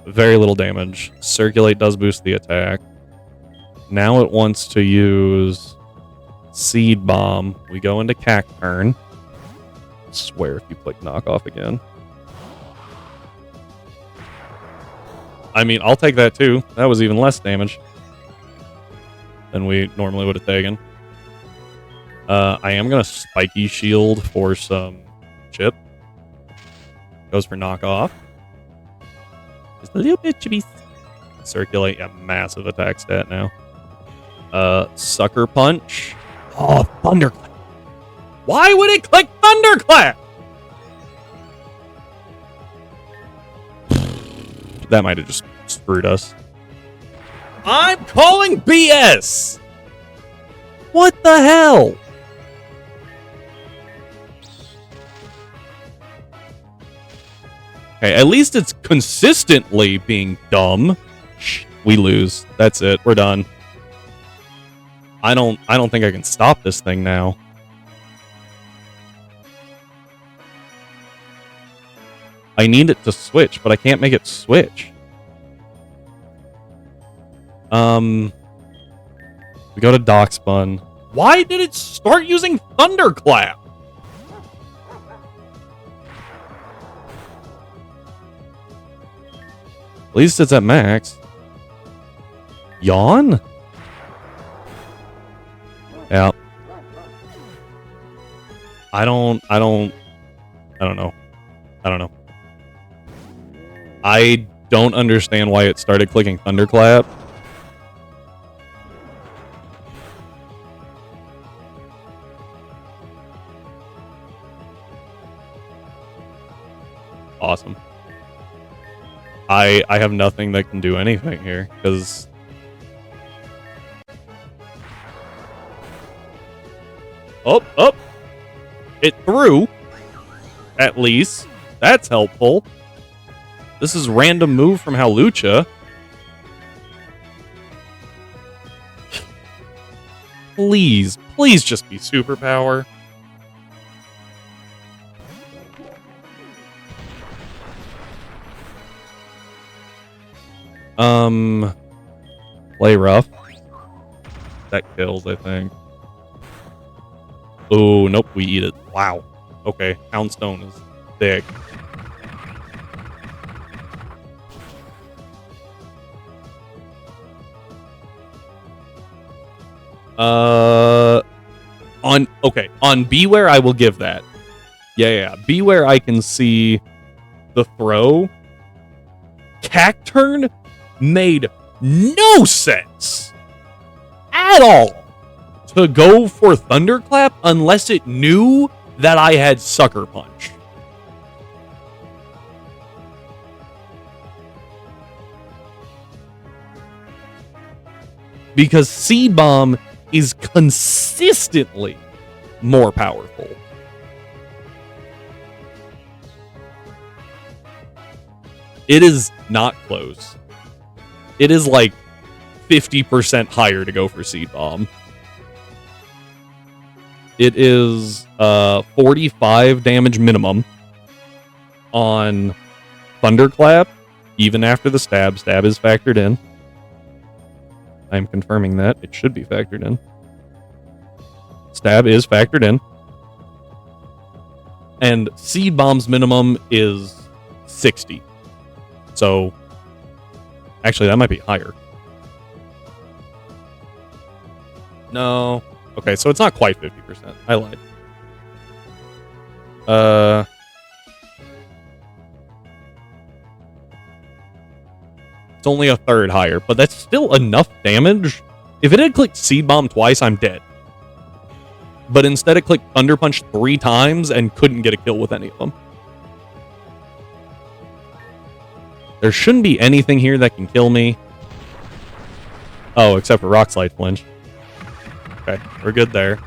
very little damage. Circulate does boost the attack. Now it wants to use Seed Bomb. We go into Cacturn. I swear if you click knockoff again. I mean, I'll take that too. That was even less damage than we normally would have taken. I am going to Spiky Shield for some chip. Goes for knockoff. Just a little bit chippy. Circulate, yeah, massive attack stat now. Sucker Punch. Oh, Thunderclap. Why would it click Thunderclap? That might have just screwed us. I'm calling BS! What the hell? Okay, at least it's consistently being dumb. Shh, we lose. That's it. We're done. I don't think I can stop this thing now. I need it to switch, but I can't make it switch. We go to Dockspun. Why did it start using Thunderclap? At least it's at max. Yawn? Yeah. I don't know. I don't understand why it started clicking Thunderclap. Awesome. I have nothing that can do anything here, because... Oh! It threw. At least. That's helpful. This is random move from Howlucha. Please just be superpower. Play rough. That kills, I think. Oh, nope, we eat it. Wow. Okay, Houndstone is thick. On Beware, I will give that. Yeah. Beware, I can see the throw. Cacturn made no sense at all to go for Thunderclap unless it knew that I had Sucker Punch. Because Seed Bomb is consistently more powerful. It is not close. It is like 50% higher to go for Seed Bomb. It is 45 damage minimum on Thunderclap, even after the stab. Stab is factored in. I'm confirming that. It should be factored in. Stab is factored in. And Seed Bomb's minimum is 60. So, actually, that might be higher. No. Okay, so it's not quite 50%. I lied. It's only a third higher, but that's still enough damage. If it had clicked Seed Bomb twice, I'm dead. But instead it clicked Thunder Punch 3 times and couldn't get a kill with any of them. There shouldn't be anything here that can kill me. Oh, except for Rock Slide Flinch. Okay, we're good there.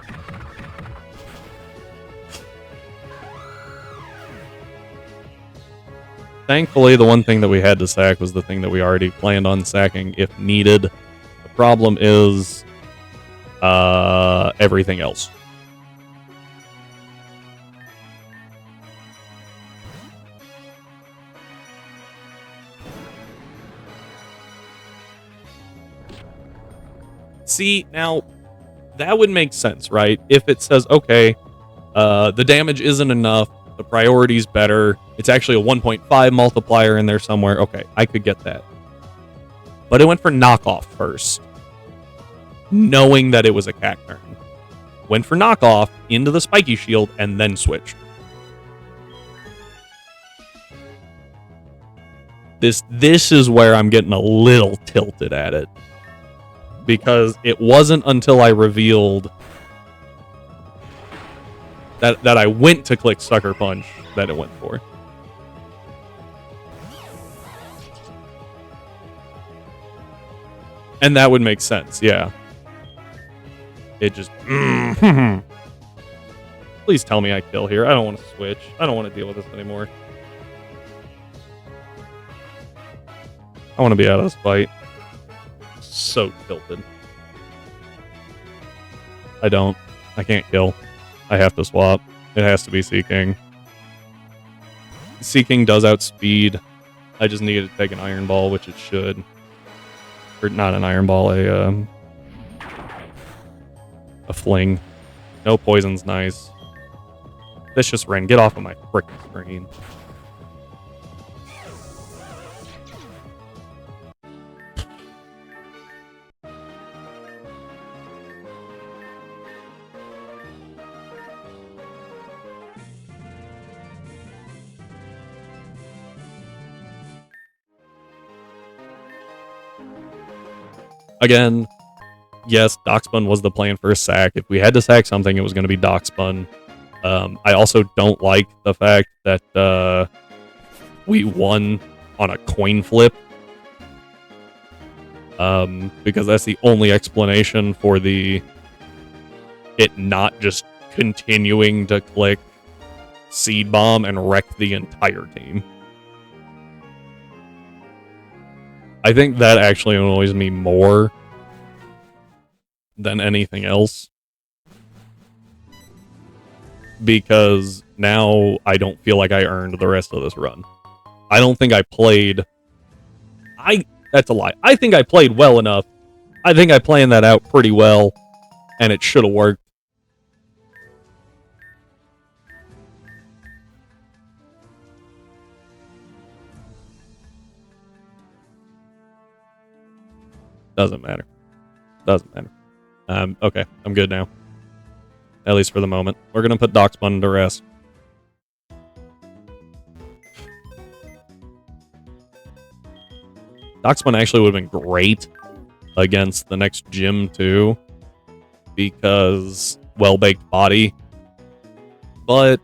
Thankfully, the one thing that we had to sack was the thing that we already planned on sacking if needed. The problem is everything else. See, now, that would make sense, right? If it says, okay, the damage isn't enough, the priority's better, it's actually a 1.5 multiplier in there somewhere, okay, I could get that. But it went for knockoff first, knowing that it was a CAC turn. Went for knockoff into the spiky shield, and then switched. This is where I'm getting a little tilted at it. Because it wasn't until I revealed that I went to click Sucker Punch that it went for. And that would make sense, yeah. It just... Please tell me I kill here. I don't want to switch. I don't want to deal with this anymore. I want to be out of this fight. So tilted. I don't. I can't kill. I have to swap. It has to be Seeking. Seeking does outspeed. I just needed to take an Iron Ball, which it should. Or not an Iron Ball, a Fling. No poison's nice. Vicious Ren, get off of my frickin' screen. Again, yes, Dockspun was the plan for a sack. If we had to sack something, it was going to be Dockspun. I also don't like the fact that we won on a coin flip. Because that's the only explanation for it not just continuing to click Seed Bomb and wreck the entire team. I think that actually annoys me more than anything else. Because now I don't feel like I earned the rest of this run. I don't think I played... That's a lie. I think I played well enough. I think I planned that out pretty well, and it should have worked. Doesn't matter. Doesn't matter. Okay, I'm good now. At least for the moment. We're going to put Dockspun to rest. Dockspun actually would have been great against the next gym, too. Because well-baked body. But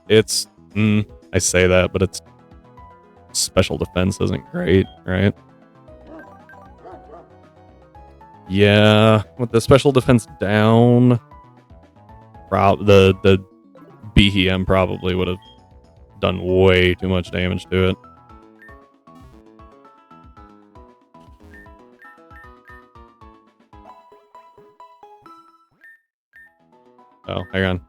it's... I say that, but its special defense isn't great, right? Yeah, with the special defense down, the BEM probably would have done way too much damage to it. Oh, hang on.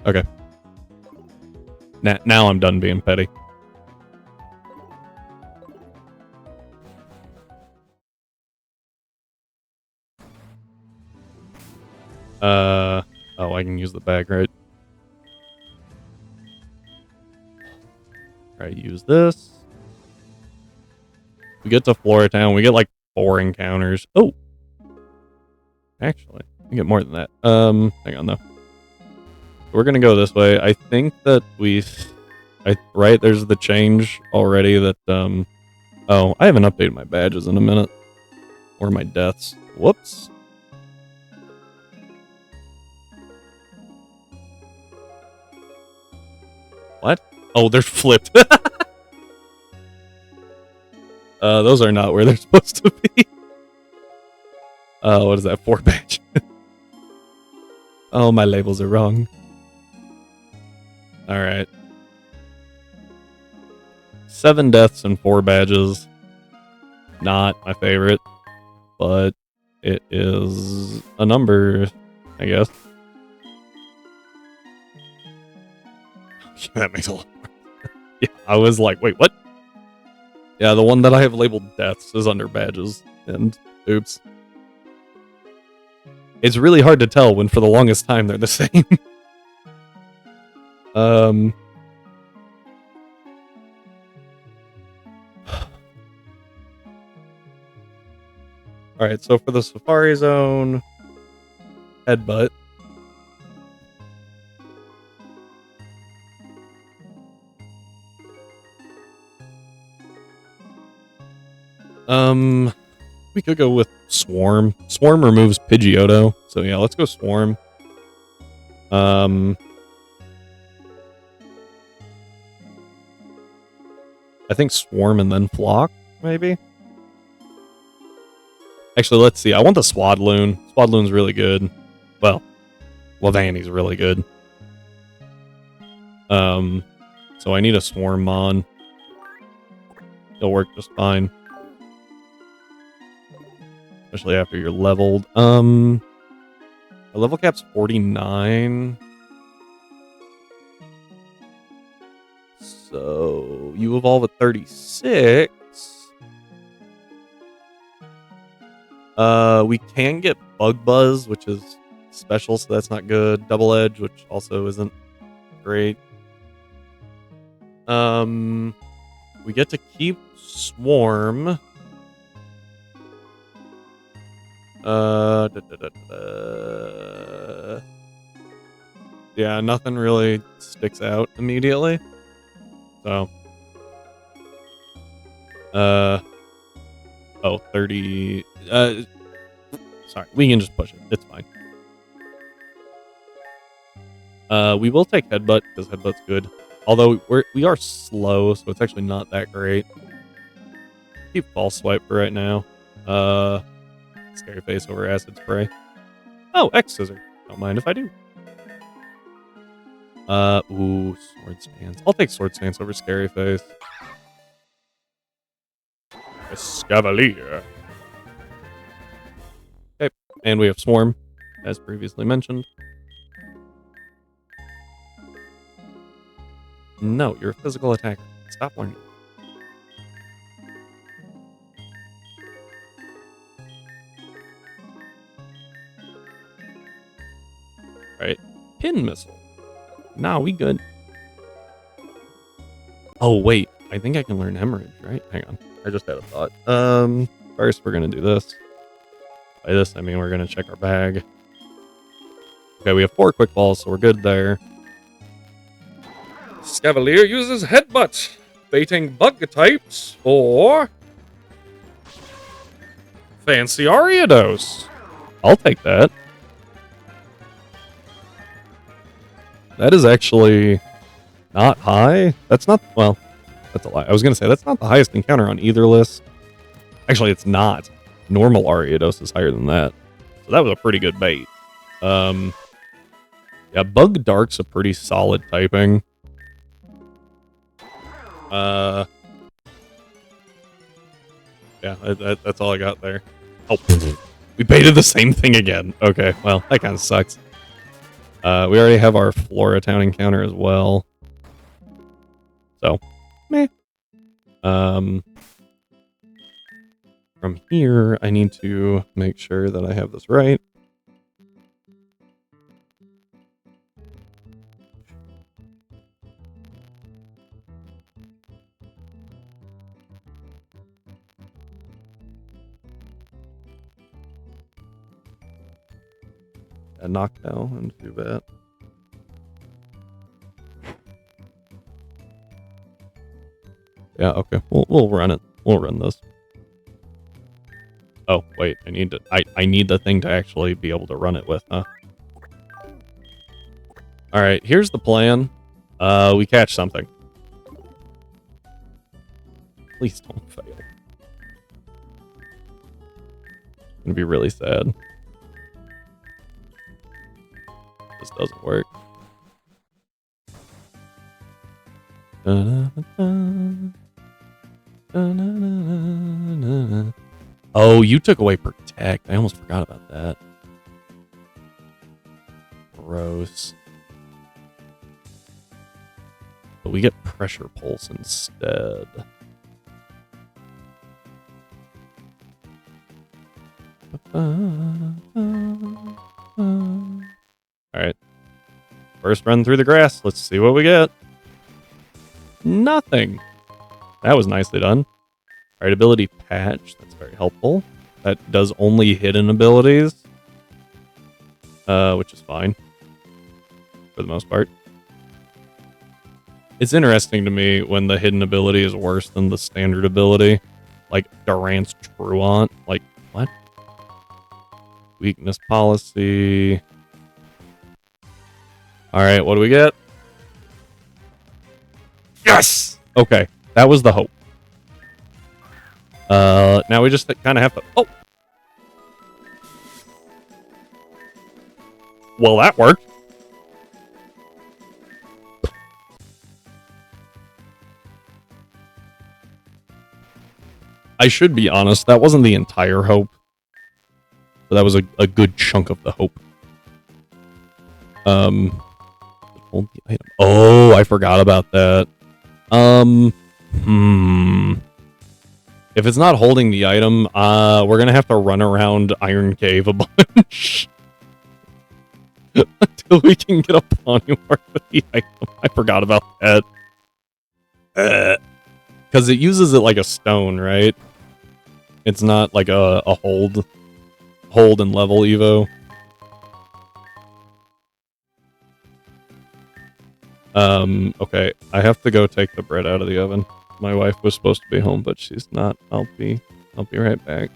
Okay. Now I'm done being petty. Oh, I can use the bag, right? Try to use this. We get to Flora Town. We get like 4 encounters. Oh, actually, we get more than that. Hang on though. We're gonna go this way. I think that right there's the change already. That oh, I haven't updated my badges in a minute or my deaths. Whoops. What? Oh, they're flipped. Those are not where they're supposed to be. What is that? 4 badge. Oh, my labels are wrong. All right. 7 deaths and 4 badges. Not my favorite, but it is a number, I guess. That makes a lot more. Yeah, I was like, wait, what? Yeah, the one that I have labeled deaths is under badges, and oops. It's really hard to tell when for the longest time they're the same. Alright, so for the Safari Zone, headbutt. We could go with Swarm. Swarm removes Pidgeotto, so yeah, let's go Swarm. I think Swarm and then Flock, maybe? Actually, let's see. I want the Swadloon. Swadloon's really good. Well, Lavani's really good. So I need a Swarm Mon. It'll work just fine. Especially after you're leveled. The level cap's 49. So you evolve at 36. We can get Bug Buzz, which is special, so that's not good. Double Edge, which also isn't great. We get to keep Swarm. Yeah, nothing really sticks out immediately. So, 30. Sorry, we can just push it. It's fine. We will take Headbutt because Headbutt's good. Although we are slow, so it's actually not that great. Keep False Swipe for right now. Scary Face over Acid Spray. Oh, X Scissor. Don't mind if I do. Ooh, Sword Stance. I'll take Sword Stance over Scary Face. Escavalier. Okay, and we have Swarm, as previously mentioned. No, you're a physical attacker. Stop learning. Alright, Pin Missile. Nah, we good. Oh, wait. I think I can learn Hemorrhage, right? Hang on. I just had a thought. First we're gonna do this. By this, I mean we're gonna check our bag. Okay, we have 4 quick balls, so we're good there. Scavalier uses Headbutt, baiting bug types for Fancy Ariados. I'll take that. That is actually not high. That's not, well, that's a lie. I was going to say, that's not the highest encounter on either list. Actually, it's not. Normal Ariados is higher than that. So that was a pretty good bait. Yeah, Bug Dark's a pretty solid typing. Yeah, that's all I got there. Oh, we baited the same thing again. Okay, well, that kind of sucks. We already have our Flora Town encounter as well. So, meh. From here, I need to make sure that I have this right. A knockdown into that. Yeah, okay. We'll run it. We'll run this. Oh, wait, I need the thing to actually be able to run it with, huh? Alright, here's the plan. We catch something. Please don't fail. I'm gonna be really sad. This doesn't work. Oh, you took away protect. I almost forgot about that. Gross. But we get pressure pulse instead. Alright. First run through the grass. Let's see what we get. Nothing. That was nicely done. Alright, ability patch. That's very helpful. That does only hidden abilities. Which is fine. For the most part. It's interesting to me when the hidden ability is worse than the standard ability. Like Durant's Truant. Like, what? Weakness policy. Alright, what do we get? Yes! Okay, that was the hope. Now we just kind of have to... Oh! Well, that worked. I should be honest, that wasn't the entire hope. But that was a good chunk of the hope. Hold the item. Oh, I forgot about that. If it's not holding the item, we're gonna have to run around Iron Cave a bunch. Until we can get a Polymorph with the item. I forgot about that. Because it uses it like a stone, right? It's not like a hold and level Evo. Okay, I have to go take the bread out of the oven. My wife was supposed to be home, but she's not. I'll be right back.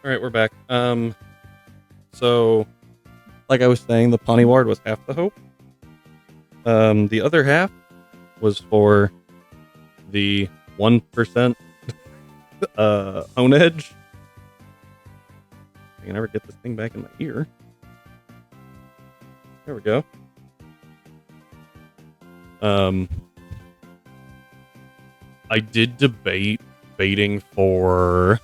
All right, we're back. So, like I was saying, the Pawnee Ward was half the hope. The other half was for the 1% hone edge. I can never get this thing back in my ear. There we go. I did debate baiting for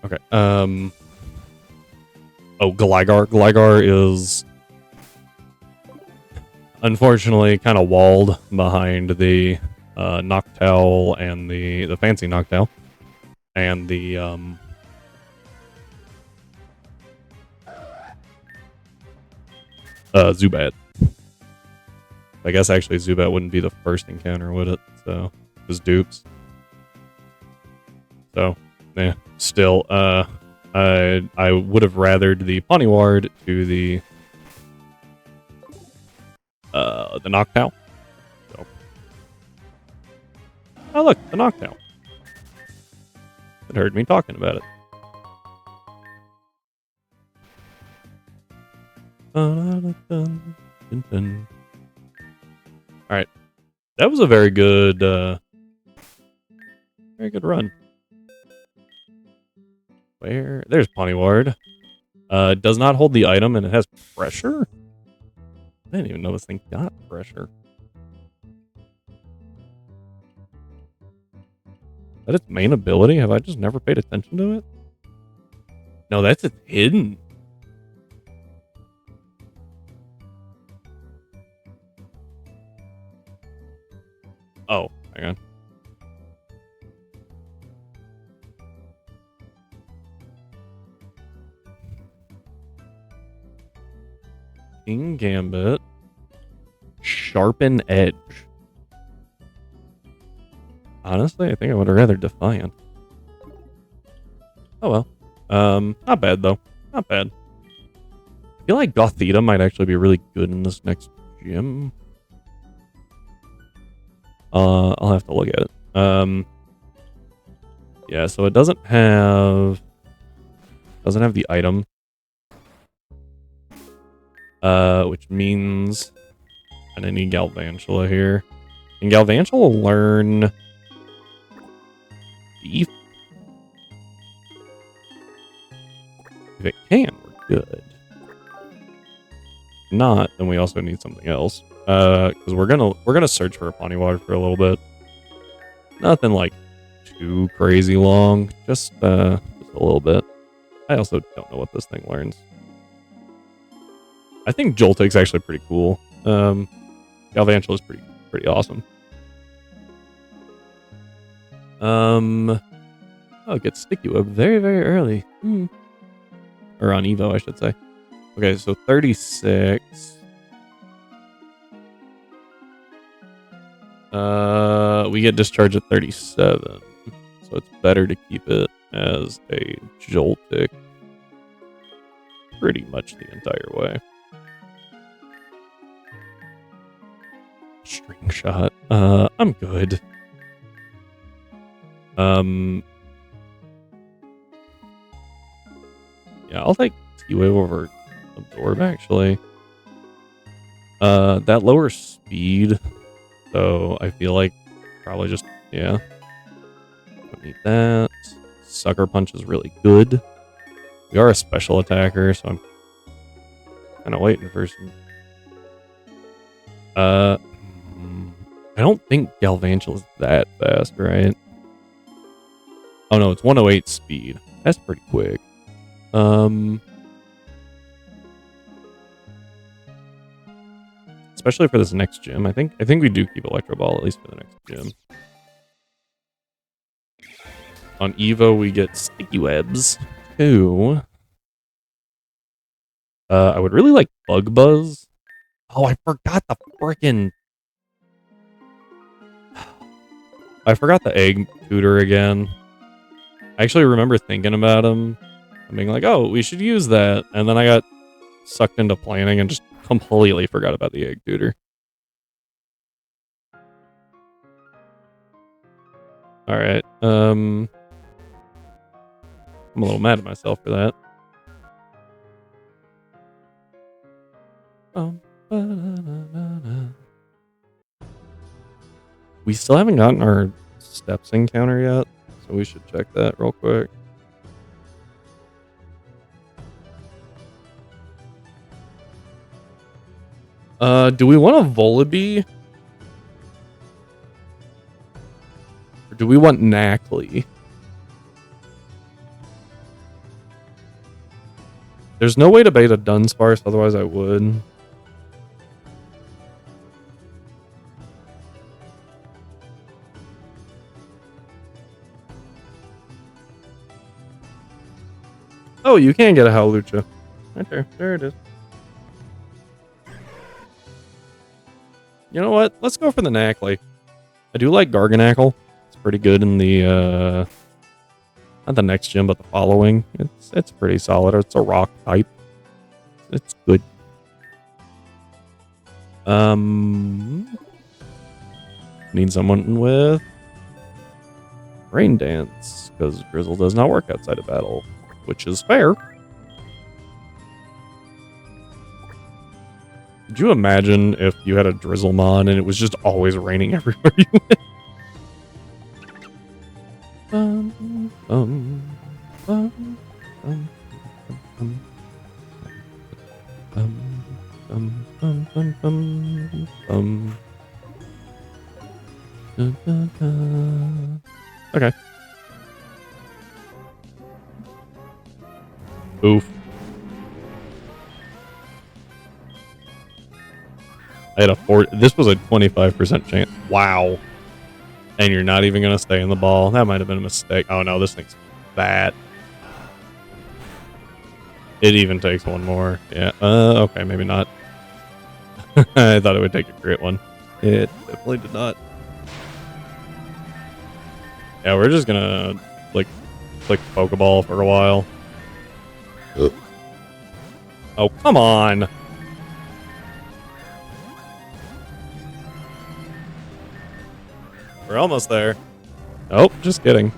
okay. Oh, Gligar. Gligar is unfortunately kind of walled behind the Noctowl and the fancy Noctowl and the Zubat. I guess actually Zubat wouldn't be the first encounter, would it? So it was dupes. So yeah, still I would have rathered the Poniward to the Noctowl. So oh look, the Noctowl. It heard me talking about it. Alright. That was a very good run. Where? There's Poniward. It does not hold the item and it has pressure? I didn't even know this thing got pressure. Is that its main ability? Have I just never paid attention to it? No, that's its hidden. Oh, hang on. King Gambit. Sharpen Edge. Honestly, I think I would have rather Defiant. Oh well. Not bad though. Not bad. I feel like Gothita might actually be really good in this next gym. I'll have to look at it. Yeah, so it doesn't have the item. Which means I need Galvantula here. And Galvantula will learn Beef. If it can, we're good. If not, then we also need something else. Because we're gonna search for a Poniward for a little bit. Nothing like too crazy long, just a little bit. I also don't know what this thing learns. I think Joltik's actually pretty cool. Galvantula is pretty awesome. Oh, it gets Sticky Web very, very early. Or on Evo, I should say. Okay, so 36. We get discharged at 37. So it's better to keep it as a Joltik pretty much the entire way. String Shot. I'm good. Yeah, I'll take T-Wave over Absorb, actually. That lowers speed, so I feel like probably just, yeah. Don't need that. Sucker Punch is really good. We are a special attacker, so I'm kind of waiting for some... I don't think Galvantula is that fast, right? Oh no, it's 108 speed. That's pretty quick. Especially for this next gym. I think we do keep Electro Ball at least for the next gym. On Evo, we get Sticky Webs too. I would really like Bug Buzz. Oh, I forgot the frickin'... I forgot the Egg Tutor again. I actually remember thinking about him and being like, oh, we should use that. And then I got sucked into planning and just completely forgot about the Egg Tutor. Alright, I'm a little mad at myself for that. We still haven't gotten our steps encounter yet, so we should check that real quick. Do we want a Volibee? Or do we want Knackley? There's no way to bait a Dunsparce, otherwise I would. Oh, you can get a Howlucha. Right there. There it is. You know what? Let's go for the Knackley. I do like Garganacl. It's pretty good in the, not the next gym, but the following. It's pretty solid. It's a rock type. It's good. Need someone with Rain Dance, because Drizzle does not work outside of battle, which is fair. Could you imagine if you had a Drizzlemon and it was just always raining everywhere you went? Okay. Oof. I had this was a 25% chance. Wow. And you're not even going to stay in the ball. That might have been a mistake. Oh no, this thing's fat. It even takes one more. Yeah. Okay, maybe not. I thought it would take a crit one. It definitely did not. Yeah, we're just gonna click Pokeball for a while. Oh, come on. We're almost there. Oh, just kidding.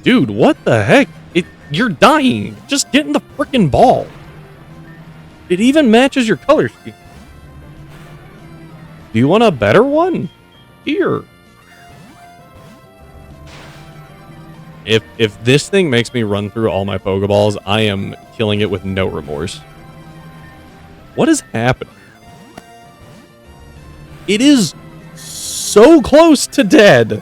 Dude, what the heck? You're dying. Just get in the freaking ball. It even matches your color scheme. Do you want a better one? Here. If this thing makes me run through all my Pokeballs, I am killing it with no remorse. What is happening? It is so close to dead.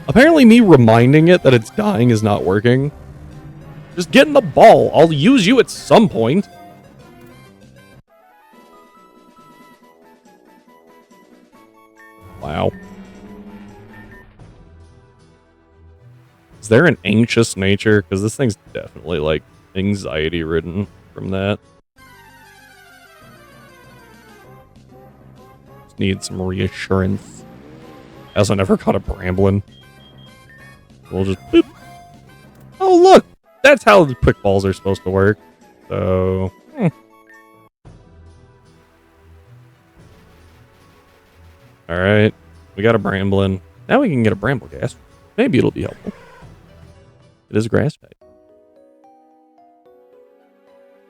Apparently me reminding it that it's dying is not working. Just get in the ball. I'll use you at some point. Wow. Is there an anxious nature? Because this thing's definitely, like, anxiety-ridden from that. Just need some reassurance. I also never caught a Bramblin. We'll just boop. Oh, look! That's how the quick balls are supposed to work. So... Alright. We got a Bramblin. Now we can get a Brambleghast. Maybe it'll be helpful. It is grass type.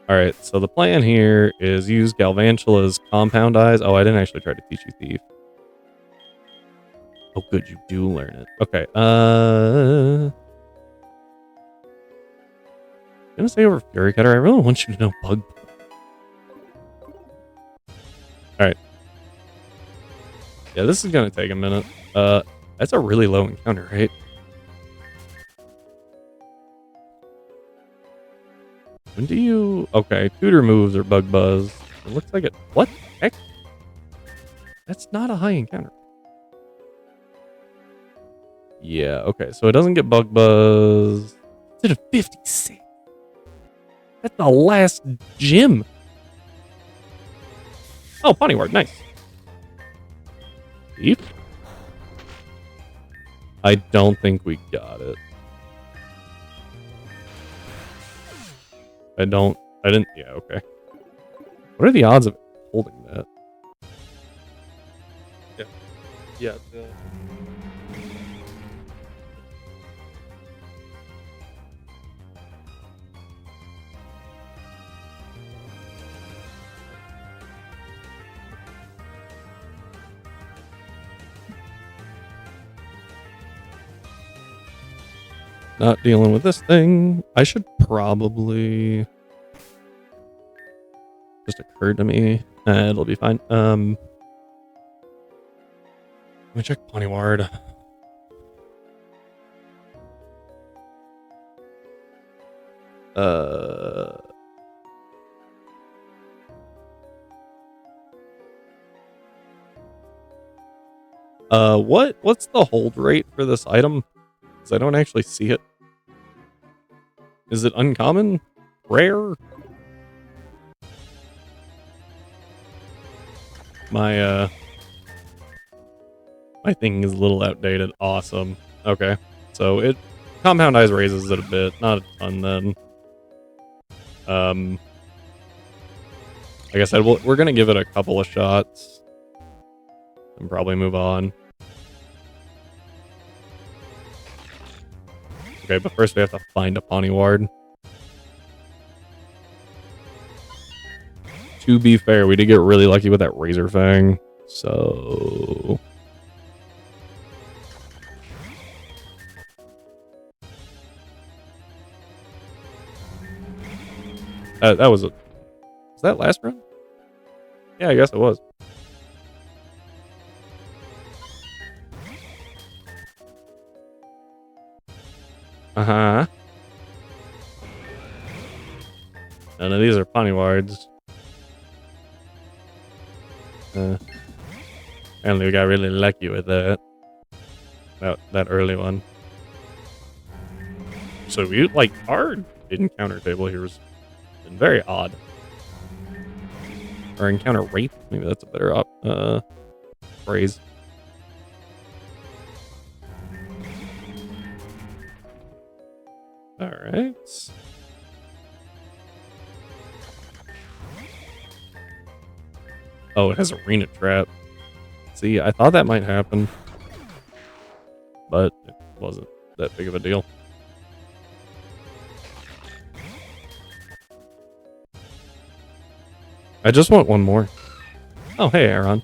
Alright, so the plan here is use Galvantula's Compound Eyes. Oh, I didn't actually try to teach you Thief. Oh, good, you do learn it. Okay, I'm gonna say over Fury Cutter. I really want you to know Bug. Alright. Yeah, this is gonna take a minute. That's a really low encounter, right? When do you... Okay, tutor moves or Bug Buzz. It looks like it... What the heck? That's not a high encounter. Yeah, okay, so it doesn't get Bug Buzz. It's at a 56. That's the last gym. Oh, Ponyard, nice. Deep? I don't think we got it. I didn't, yeah, okay. What are the odds of holding that? Yeah. Not dealing with this thing. I should probably... Just occurred to me. It'll be fine. Let me check Ponyward. What's the hold rate for this item? Because I don't actually see it. Is it uncommon? Rare? My thing is a little outdated. Awesome. Okay. So it compound eyes raises it a bit, not a ton then. Like I said, we're gonna give it a couple of shots and probably move on. Okay, but first we have to find a Ponyward. To be fair, we did get really lucky with that Razor Fang, so... that was a... Was that last run? Yeah, I guess it was. Uh-huh. None of these are Ponywards. Apparently we got really lucky with that. That early one. So we, like, our encounter table here has been very odd. Or encounter rate, maybe that's a better phrase. Alright. Oh, it has arena trap. See, I thought that might happen. But it wasn't that big of a deal. I just want one more. Oh, hey, Aaron.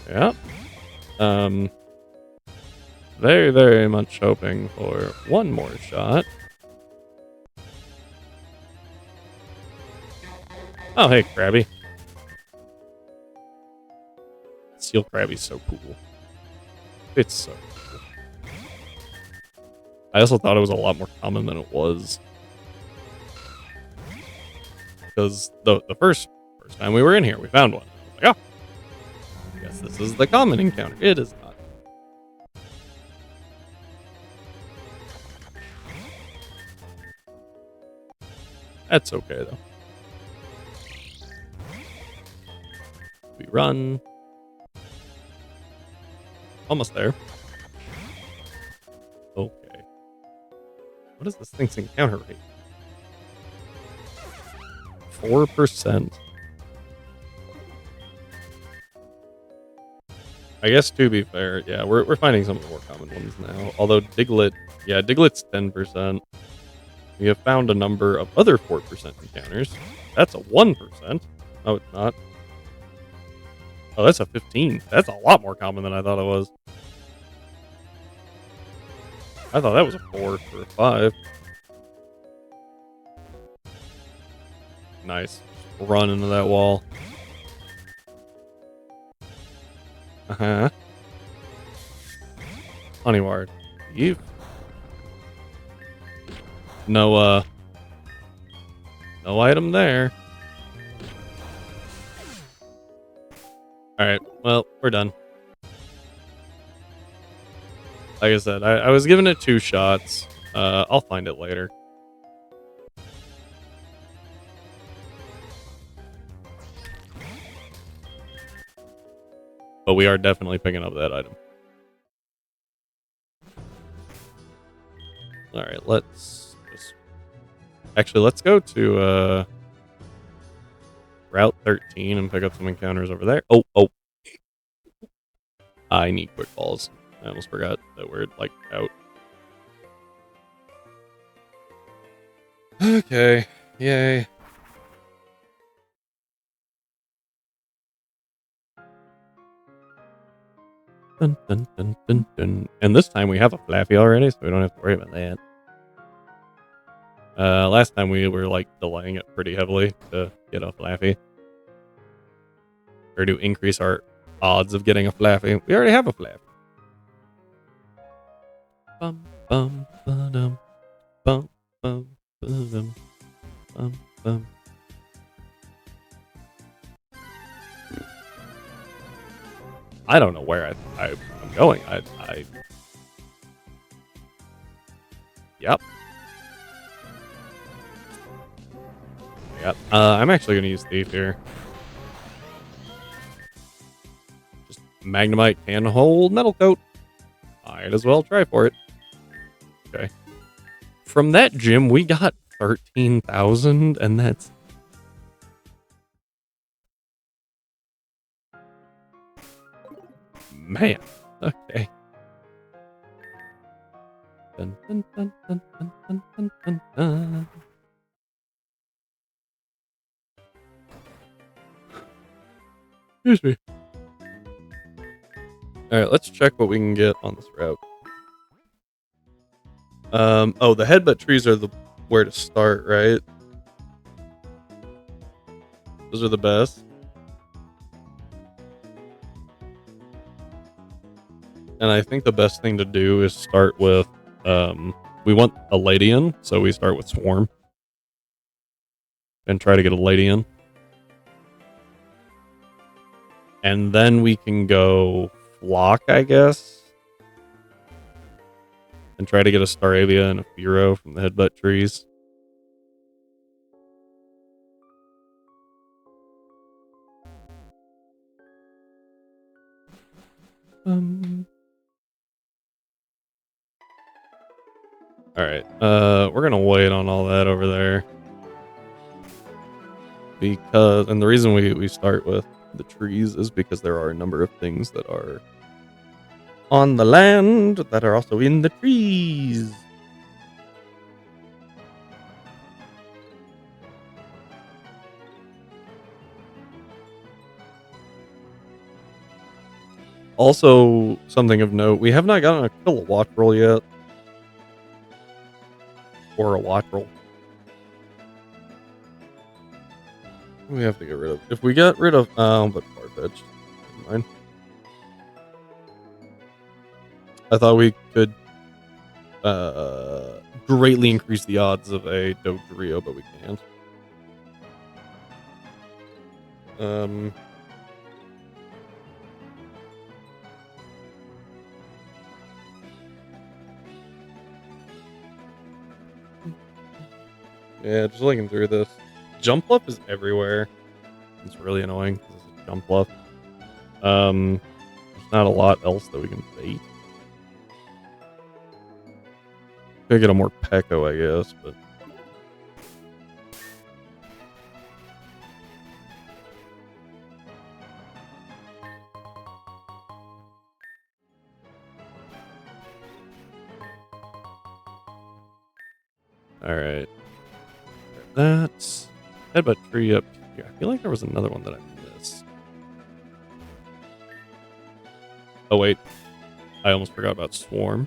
Yeah. Very, very much hoping for one more shot. Oh, hey, Krabby. Steel Krabby's so cool. It's so cool. I also thought it was a lot more common than it was. Because the first time we were in here, we found one. I was like, oh, I guess this is the common encounter. It is not. That's okay, though. We run. Almost there. Okay. What is this thing's encounter rate? 4%. I guess to be fair, yeah, we're finding some of the more common ones now. Although Diglett, yeah, Diglett's 10%. We have found a number of other 4% encounters. That's a 1%. Oh, it's not. Oh, that's a 15. That's a lot more common than I thought it was. I thought that was a 4 or a 5. Nice. Just run into that wall. Uh-huh. Honeyward. You. No item there. Alright, well, we're done. Like I said, I was giving it 2 shots. I'll find it later. But we are definitely picking up that item. Alright, let's just... Actually, let's go to Route 13 and pick up some encounters over there. Oh. I need quick balls. I almost forgot that we're, like, out. Okay. Yay. Dun, dun, dun, dun, dun. And this time we have a Flaffy already, so we don't have to worry about that. Last time we were like delaying it pretty heavily to get a Flaffy. Or to increase our odds of getting a Flaffy. We already have a Flaffy. Bum, bum, ba-dum, bum, bum, ba-dum, bum, bum. I don't know where I'm going. Yep. Yep. I'm actually going to use Thief here. Just Magnemite can hold Metal Coat. Might as well try for it. Okay. From that gym, we got 13,000, and that's... Man. Okay. Dun, dun, dun, dun, dun, dun, dun, dun, dun. Excuse me. Alright, let's check what we can get on this route. Oh, the headbutt trees are the where to start, right? Those are the best. And I think the best thing to do is start with, we want a Ladian, so we start with Swarm. And try to get a Ladian. And then we can go Flock, I guess. And try to get a Staravia and a Fearow from the headbutt trees. Alright, we're gonna wait on all that over there. Because, and the reason we start with the trees is because there are a number of things that are on the land that are also in the trees. Also, something of note, we have not gotten a kilowatt roll yet. Or a watch roll. We have to get rid of. If we get rid of, but Farfetch'd. Never mind. I thought we could greatly increase the odds of a Dodrio, but we can't. Yeah, just looking through this. Jump Bluff is everywhere. It's really annoying because it's a Jump Bluff. There's not a lot else that we can bait. Could get a more Pecco, I guess, but... Alright. That's... Headbutt tree up here. I feel like there was another one that I missed. Oh, wait. I almost forgot about Swarm.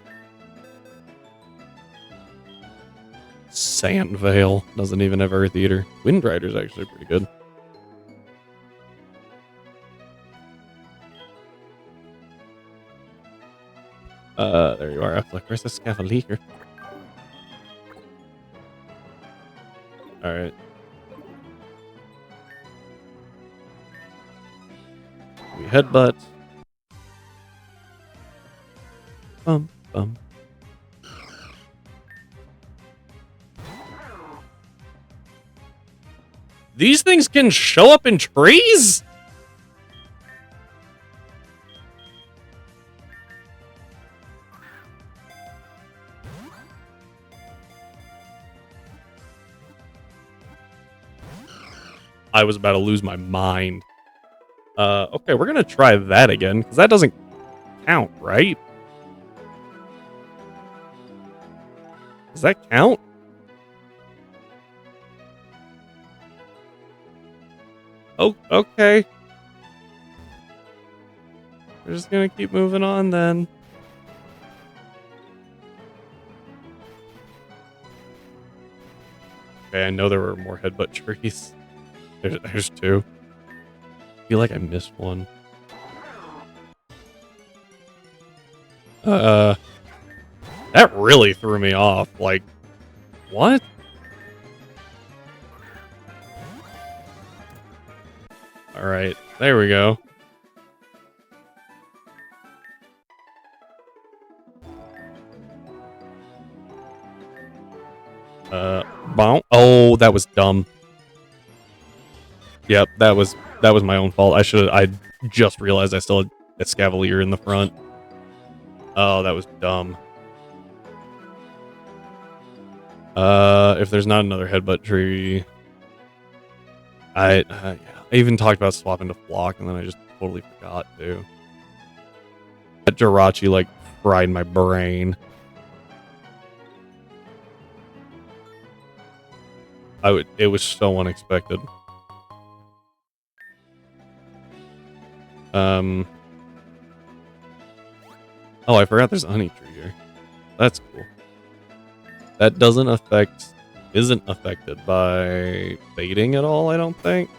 Sand Veil doesn't even have Earth Eater. Wind Rider's actually pretty good. There you are. I was like, where's the Scavalier? Alright. We headbutt. Bum, bum. These things can show up in trees? I was about to lose my mind. Okay, we're gonna try that again, because that doesn't count, right? Does that count? Oh, okay. We're just gonna keep moving on then. Okay, I know there were more headbutt trees. There's two. I feel like I missed one. That really threw me off. Like, what? Alright, there we go. Bonk. Oh, that was dumb. Yep, that was my own fault. I just realized I still had a Scavalier in the front. Oh, that was dumb. If there's not another headbutt tree, I even talked about swapping to Flock, and then I just totally forgot to. That Jirachi like fried my brain. It was so unexpected. Oh, I forgot there's a honey tree here. That's cool. That isn't affected by baiting at all, I don't think.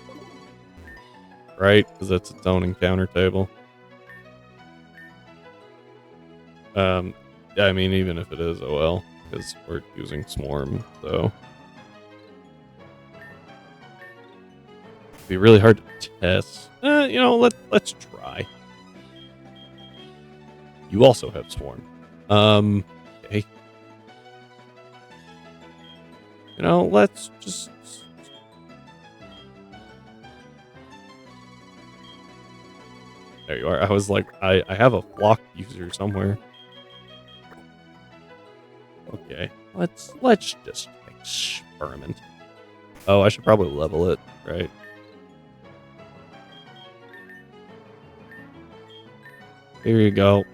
Right? Because it's its own encounter table. Yeah, I mean, even if it is, oh well, because we're using Swarm, so. It'd be really hard to test. You know, let's try. You also have Swarm. Okay. You know, let's just... There you are. I was like, I have a Flock user somewhere. Okay, let's just experiment. Oh, I should probably level it, right? Here you go.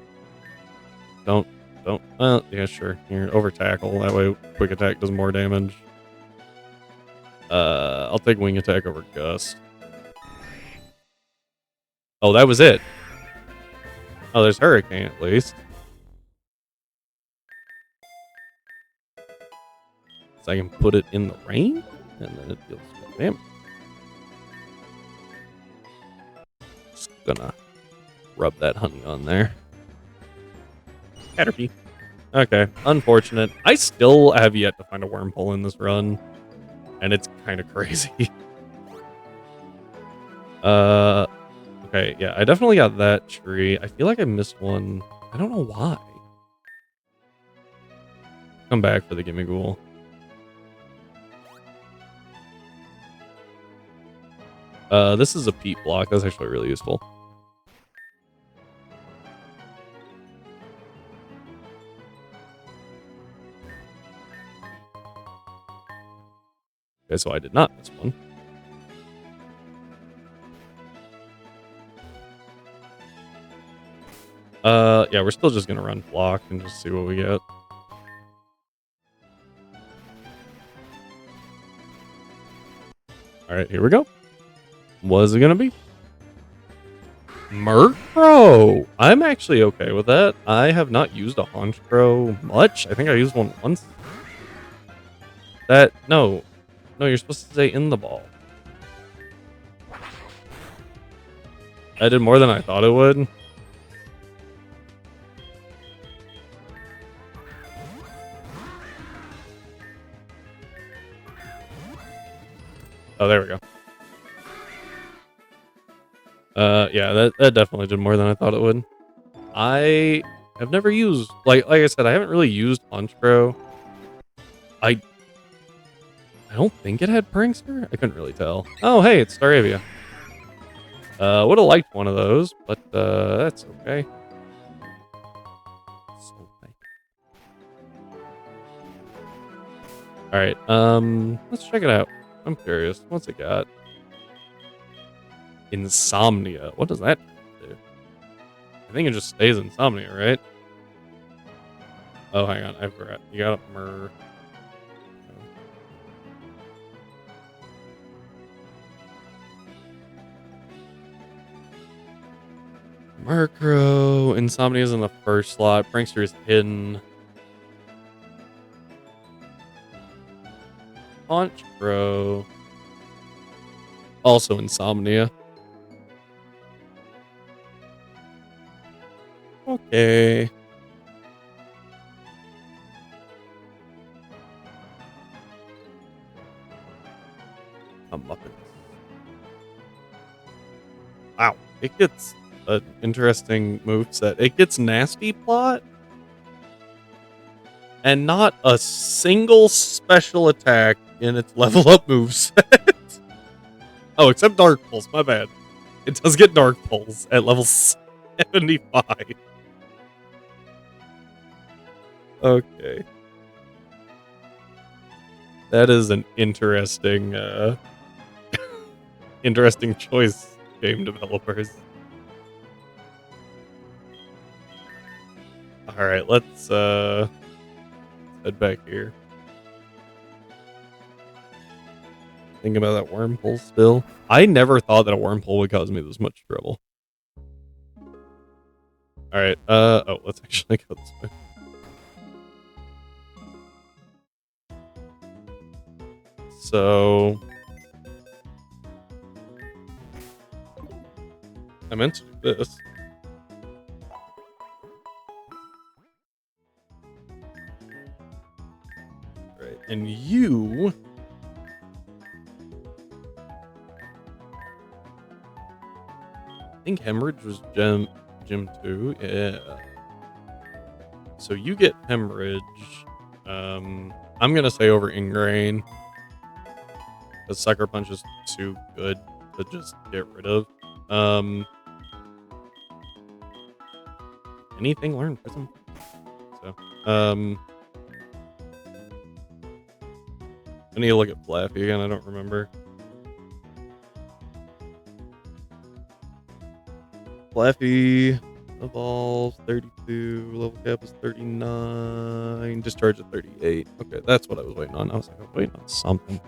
Don't. Yeah, sure. Here, over tackle. That way, quick attack does more damage. I'll take wing attack over gust. Oh, that was it. Oh, there's hurricane at least. So I can put it in the rain, and then it deals more damage. Just gonna rub that honey on there. Caterpie. Okay, unfortunate. I still have yet to find a wormhole in this run, and it's kind of crazy. Okay, yeah, I definitely got that tree. I feel like I missed one. I don't know why. Come back for the Gimme Ghoul. This is a peat block. That's actually really useful. Okay, so I did not miss one. Yeah, we're still just gonna run Flock and just see what we get. Alright, here we go. What is it gonna be? Murkrow! I'm actually okay with that. I have not used a Honchkrow much. I think I used one once. No, you're supposed to stay in the ball. I did more than I thought it would. Oh, there we go. Yeah, that definitely did more than I thought it would. I have never used, like I said, I haven't really used Honchkrow. I don't think it had Prankster. I couldn't really tell. Oh, hey, it's Staravia. Would have liked one of those, but that's okay. All right, let's check it out. I'm curious. What's it got? Insomnia. What does that do? I think it just stays Insomnia, right? Oh, hang on. I forgot. You got a Mur. Murkrow. Insomnia's in the first slot. Prankster is hidden. Honchkrow. Also Insomnia. Okay. I'm up in. Wow. It gets an interesting moveset. It gets Nasty Plot. And not a single special attack in its level up moveset. Oh, except Dark Pulse. My bad. It does get Dark Pulse at level 75. Okay. That is an interesting, interesting choice, game developers. Alright, let's head back here. Think about that Wormhole still. I never thought that a Wormhole would cause me this much trouble. Alright, oh, let's actually go this way. So I meant to do this. Right, and you I think Hemorrhage was Gym 2, yeah. So you get Hemorrhage. I'm gonna say over Ingrain. Because Sucker Punch is too good to just get rid of. Anything learn Prism? So, I need to look at Flaffy again, I don't remember. Flaffy evolves 32, level cap is 39, discharge at 38. Okay, that's what I was waiting on. I was like, I'm waiting on something.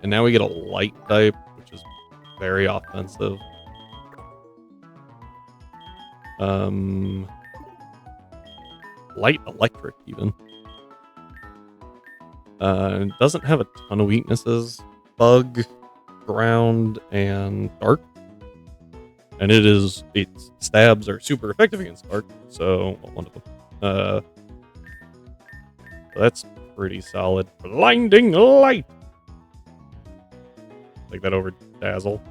And now we get a light type, which is very offensive. Light electric even. It doesn't have a ton of weaknesses. Bug, ground, and dark. And its stabs are super effective against dark, so wonderful. So that's pretty solid. Blinding light. Like that over Dazzle.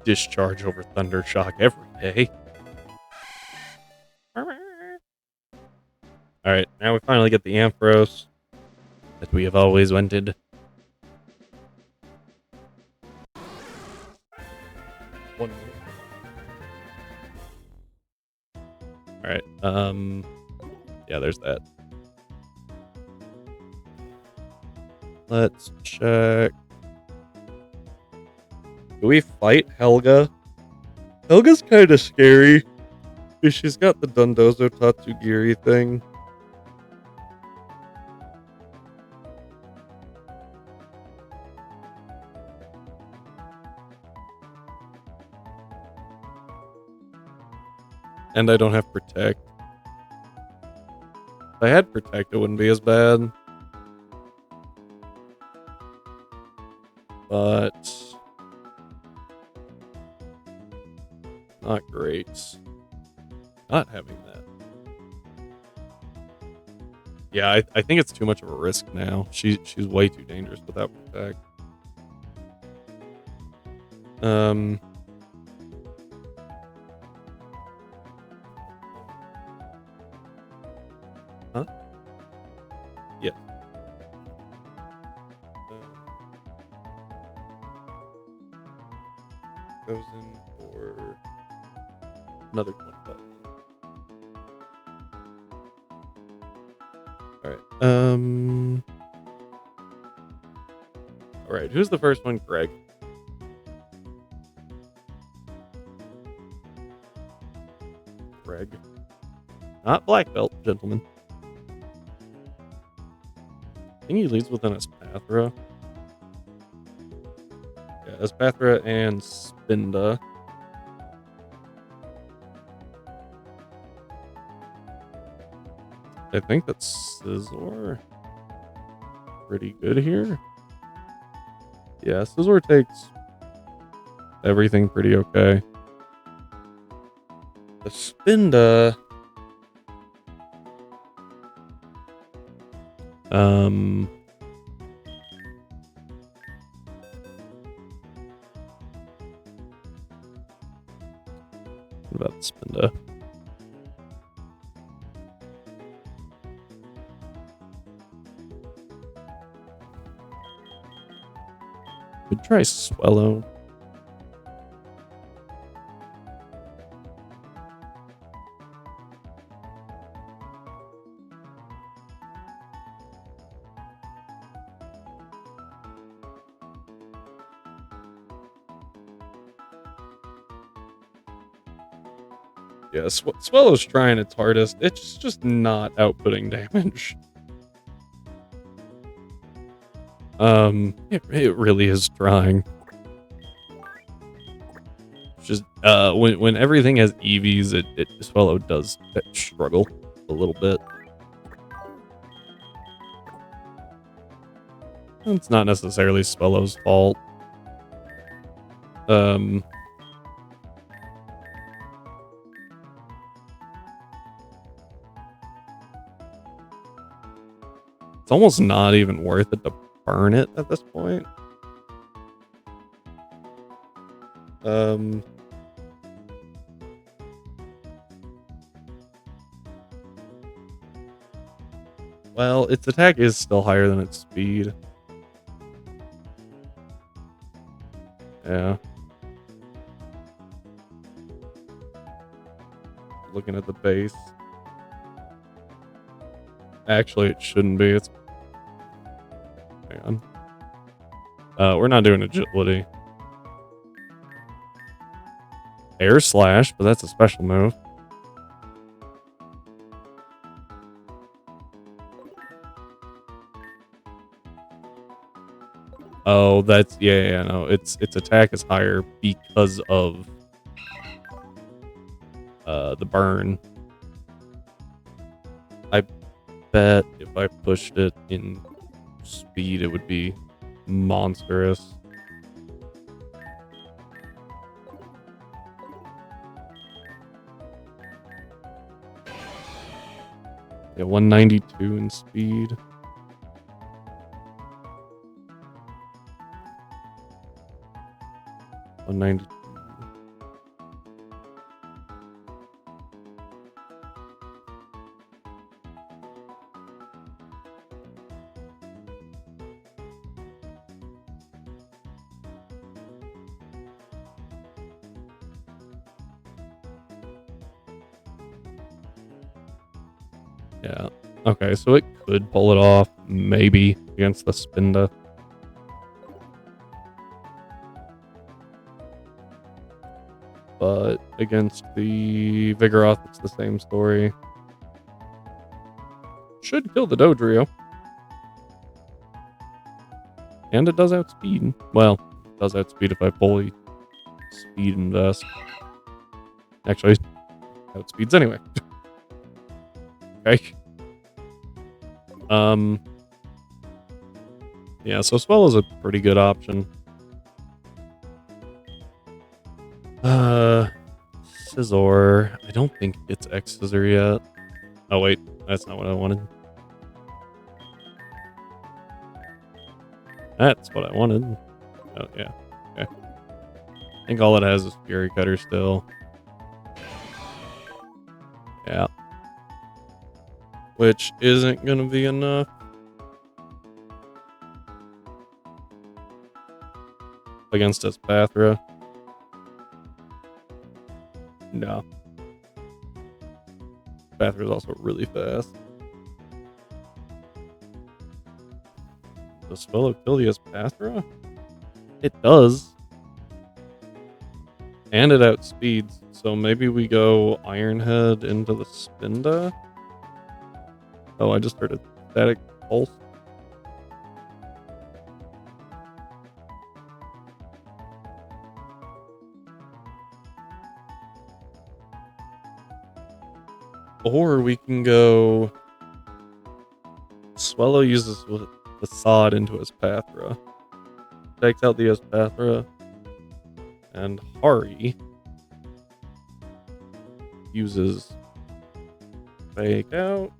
Discharge over Thundershock every day. Alright, now we finally get the Ampharos that we have always wanted. Alright, yeah, there's that. Let's check. Do we fight Helga? Helga's kind of scary. She's got the Dundozo Tatsugiri thing. And I don't have Protect. If I had Protect, it wouldn't be as bad. But not great. Not having that. Yeah, I think it's too much of a risk now. She's way too dangerous without Protect. Huh? Yeah. Goes in for another 25. Alright. Alright, who's the first one? Greg. Greg. Not black belt, gentlemen. I think he leads with an Espathra. Yeah, Espathra and Spinda. I think that's Scizor. Pretty good here. Yeah, Scizor takes everything pretty okay. The Spinda. What about the Spinda? Could try Swellow. Yeah, Swellow's trying its hardest. It's just not outputting damage. It really is trying. Just when everything has EVs, Swellow does struggle a little bit. It's not necessarily Swellow's fault. It's almost not even worth it to burn it at this point. Well, its attack is still higher than its speed. Yeah. Looking at the base. Actually, it shouldn't be. It's... Hang on. We're not doing agility. Air Slash, but that's a special move. Oh, that's... Yeah, no. Its attack is higher because of... the burn. I bet if I pushed it in speed, it would be monstrous. Yeah, 192 in speed. $192. Yeah. Okay, so it could pull it off, maybe, against the Spinda. But against the Vigoroth, it's the same story. Should kill the Dodrio. And it does outspeed. Well, it does outspeed if I fully speed invest. Actually, outspeeds anyway. Okay. Yeah, so Swellow's a pretty good option. Scizor. I don't think it's X-Scissor yet. Oh, wait. That's not what I wanted. That's what I wanted. Oh, yeah. Okay. I think all it has is Fury Cutter still. Yeah. Which isn't going to be enough. Against Espathra. No. Espathra is also really fast. Does Swellow kill the Espathra? It does. And it outspeeds. So maybe we go Iron Head into the Spinda. Oh, I just heard a static pulse. Or we can go... Swellow uses Facade into his Pathra. Takes out the Pathra. And Hari uses Fake Out.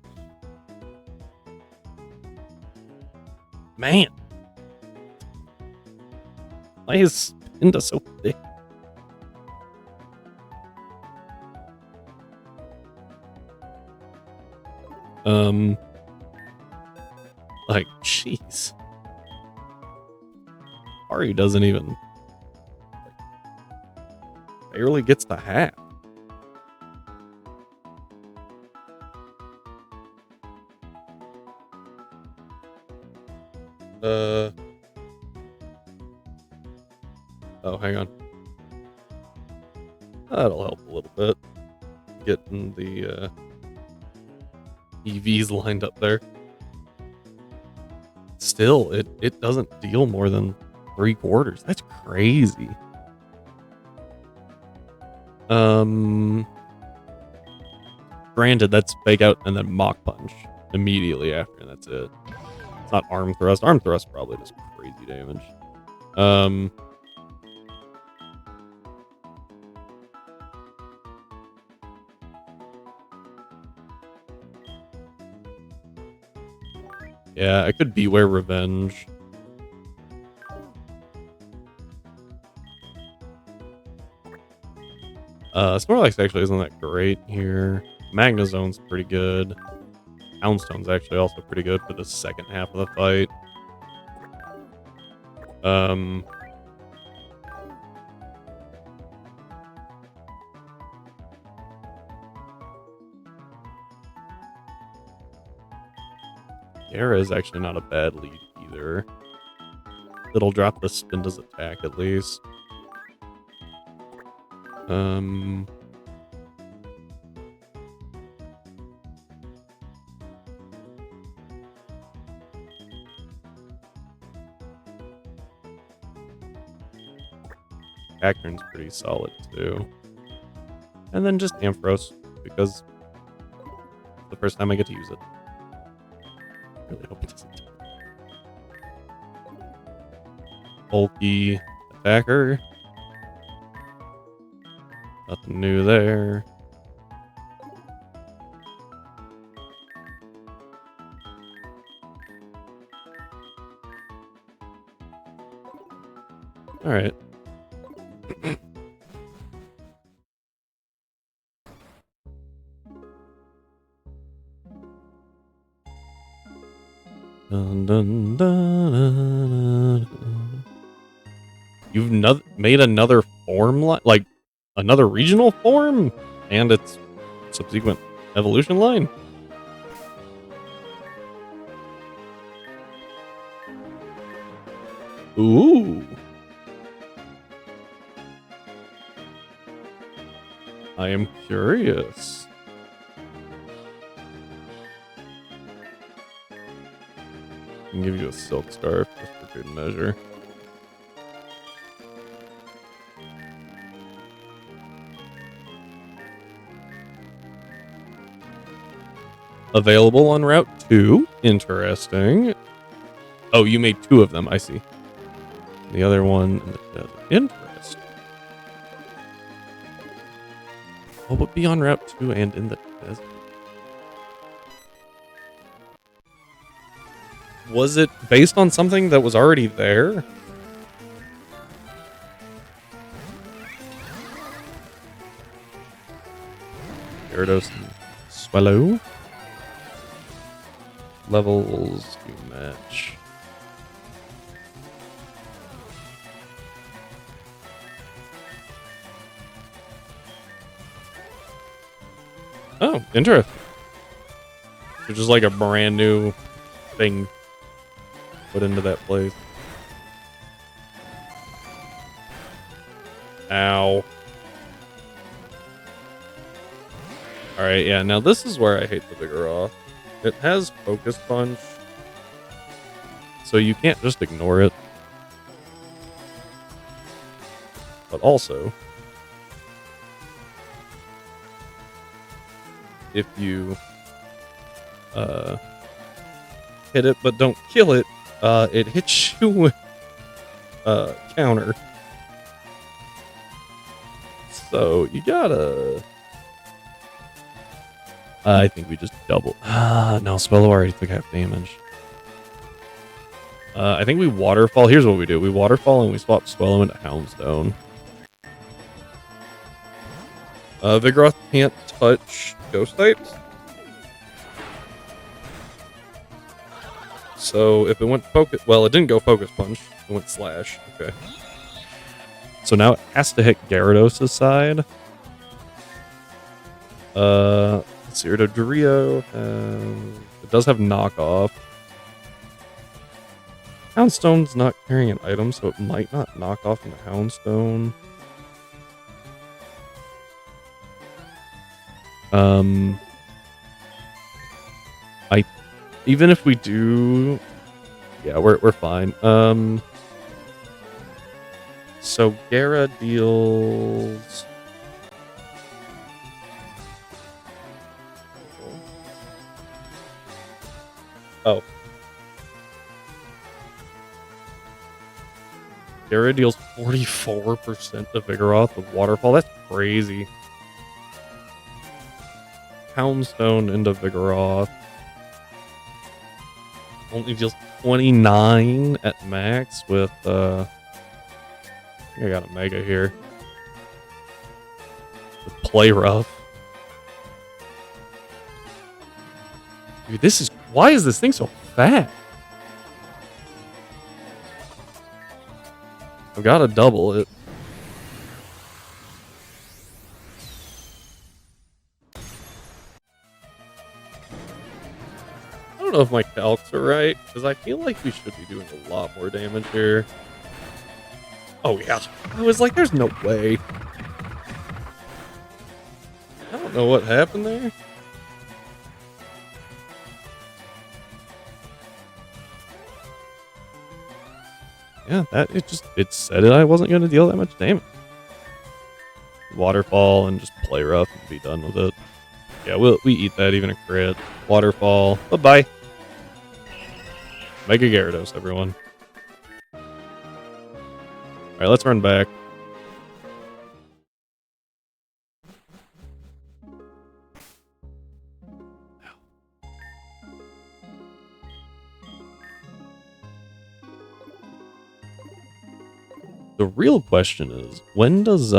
Man! Why is Spinda so thick? Like, jeez. Hari doesn't even... barely gets to half. Oh, hang on. That'll help a little bit. Getting the EVs lined up there. Still, it doesn't deal more than 3/4. That's crazy. Granted, that's Fake Out and then Mach Punch immediately after, and that's it. It's not Arm Thrust. Arm Thrust probably does crazy damage. Yeah, I could Beware Revenge. Snorlax actually isn't that great here. Magnezone's pretty good. Houndstone's actually also pretty good for the second half of the fight. Era is actually not a bad lead either. It'll drop the Spinda's attack at least. Cacturn's pretty solid too. And then just Ampharos, because it's the first time I get to use it. Really hope it doesn't. Bulky attacker. Nothing new there. All right. Dun, dun, dun, dun, dun. You've made another form like another regional form and its subsequent evolution line. Ooh. I am curious. I can give you a Silk Scarf just for good measure. Available on Route 2. Interesting. Oh, you made 2 of them. I see. The other one in the desert. Interesting. What would be on Route 2 and in the desert? Was it based on something that was already there? Gyarados and Swallow. Levels do match. Oh, interesting. It's just like a brand new thing put into that place. Ow. Alright, yeah, now this is where I hate the Vigoroth. It has Focus Punch, so you can't just ignore it. But also, if you hit it but don't kill it, it hits you with counter. So you gotta... I think we just double. No, Swellow already took half damage. I think we waterfall. Here's what we do. We waterfall and we swap Swellow into Houndstone. Vigoroth can't touch ghost types. So if it went focus... Well, it didn't go Focus Punch. It went Slash. Okay. So now it has to hit Gyarados' side. Let's see. Doreo. It does have knockoff. Houndstone's not carrying an item, so it might not knock off into Houndstone. Even if we do, yeah, we're fine. So Gara deals. Oh. Gara deals 44% of Vigoroth with Waterfall. That's crazy. Houndstone into Vigoroth. Only deals 29 at max with, I think I got a Mega here. With Play Rough. Dude, this is... Why is this thing so fat? I've got to double it. I don't know if my calcs are right, because I feel like we should be doing a lot more damage here. Oh, yeah. I was like, there's no way. I don't know what happened there. Yeah, it said I wasn't going to deal that much damage. Waterfall and just Play Rough and be done with it. Yeah, we eat that, even a crit. Waterfall. Bye-bye. Mega Gyarados, everyone. Alright, let's run back. The real question is, when does,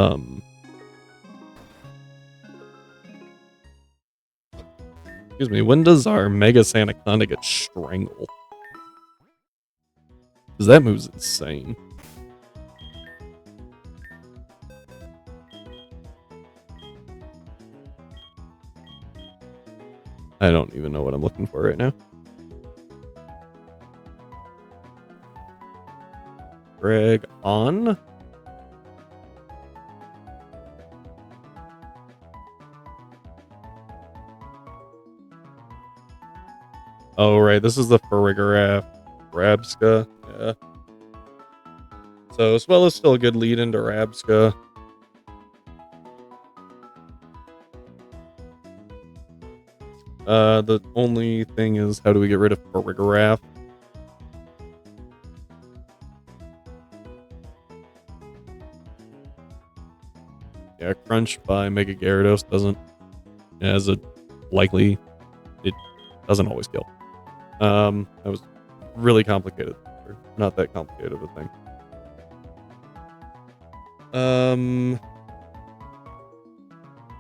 excuse me, when does our Mega Sandaconda get strangled? Because that move's insane. I don't even know what I'm looking for right now. Greg on. Oh, right. This is the Farigiraf Rabska. Yeah. So Swellow's still a good lead into Rabska. The only thing is, how do we get rid of Farigiraf? Yeah, Crunch by Mega Gyarados doesn't, as a likely, it doesn't always kill. That was really complicated. Or not that complicated of a thing.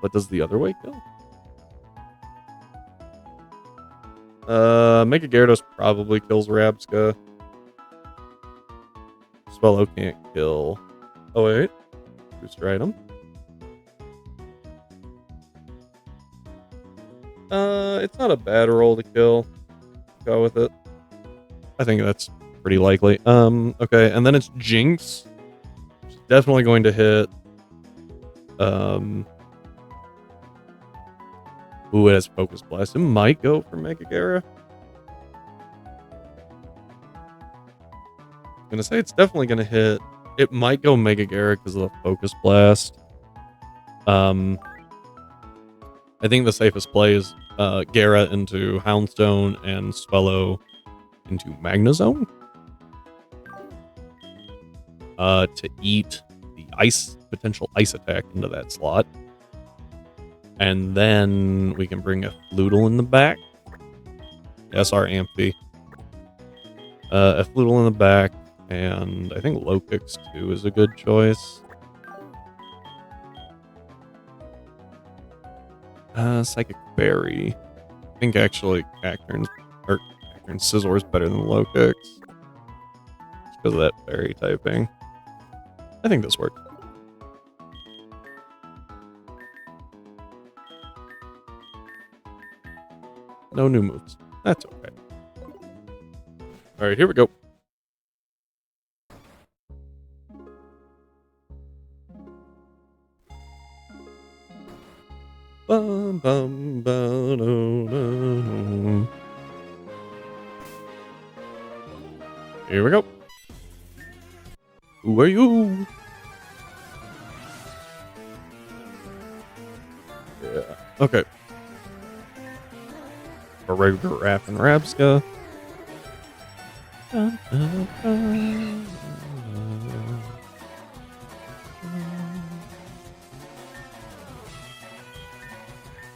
What does the other way kill? Mega Gyarados probably kills Rabska. Swellow can't kill. Oh, wait. Booster item. It's not a bad roll to kill. Go with it. I think that's pretty likely. Okay, and then it's Jinx. Which is definitely going to hit. Ooh, it has Focus Blast. It might go for Mega Gyara. I'm gonna say it's definitely gonna hit. It might go Mega Gyara because of the Focus Blast. I I think the safest play is Gara into Houndstone and Swellow into Magnezone. To eat the potential ice attack into that slot. And then we can bring a Floodle in the back. Yes, our Amphi. A Floodle in the back, and I think Low Kicks too is a good choice. Psychic Berry. I think actually Cacturne's Scizor is better than Low Kicks. Just because of that berry typing. I think this works. No new moves. That's okay. Alright, here we go. Bum, bum, bum, no, no. Here we go. Who are you? Yeah. Okay. A regular Raff and Rabska.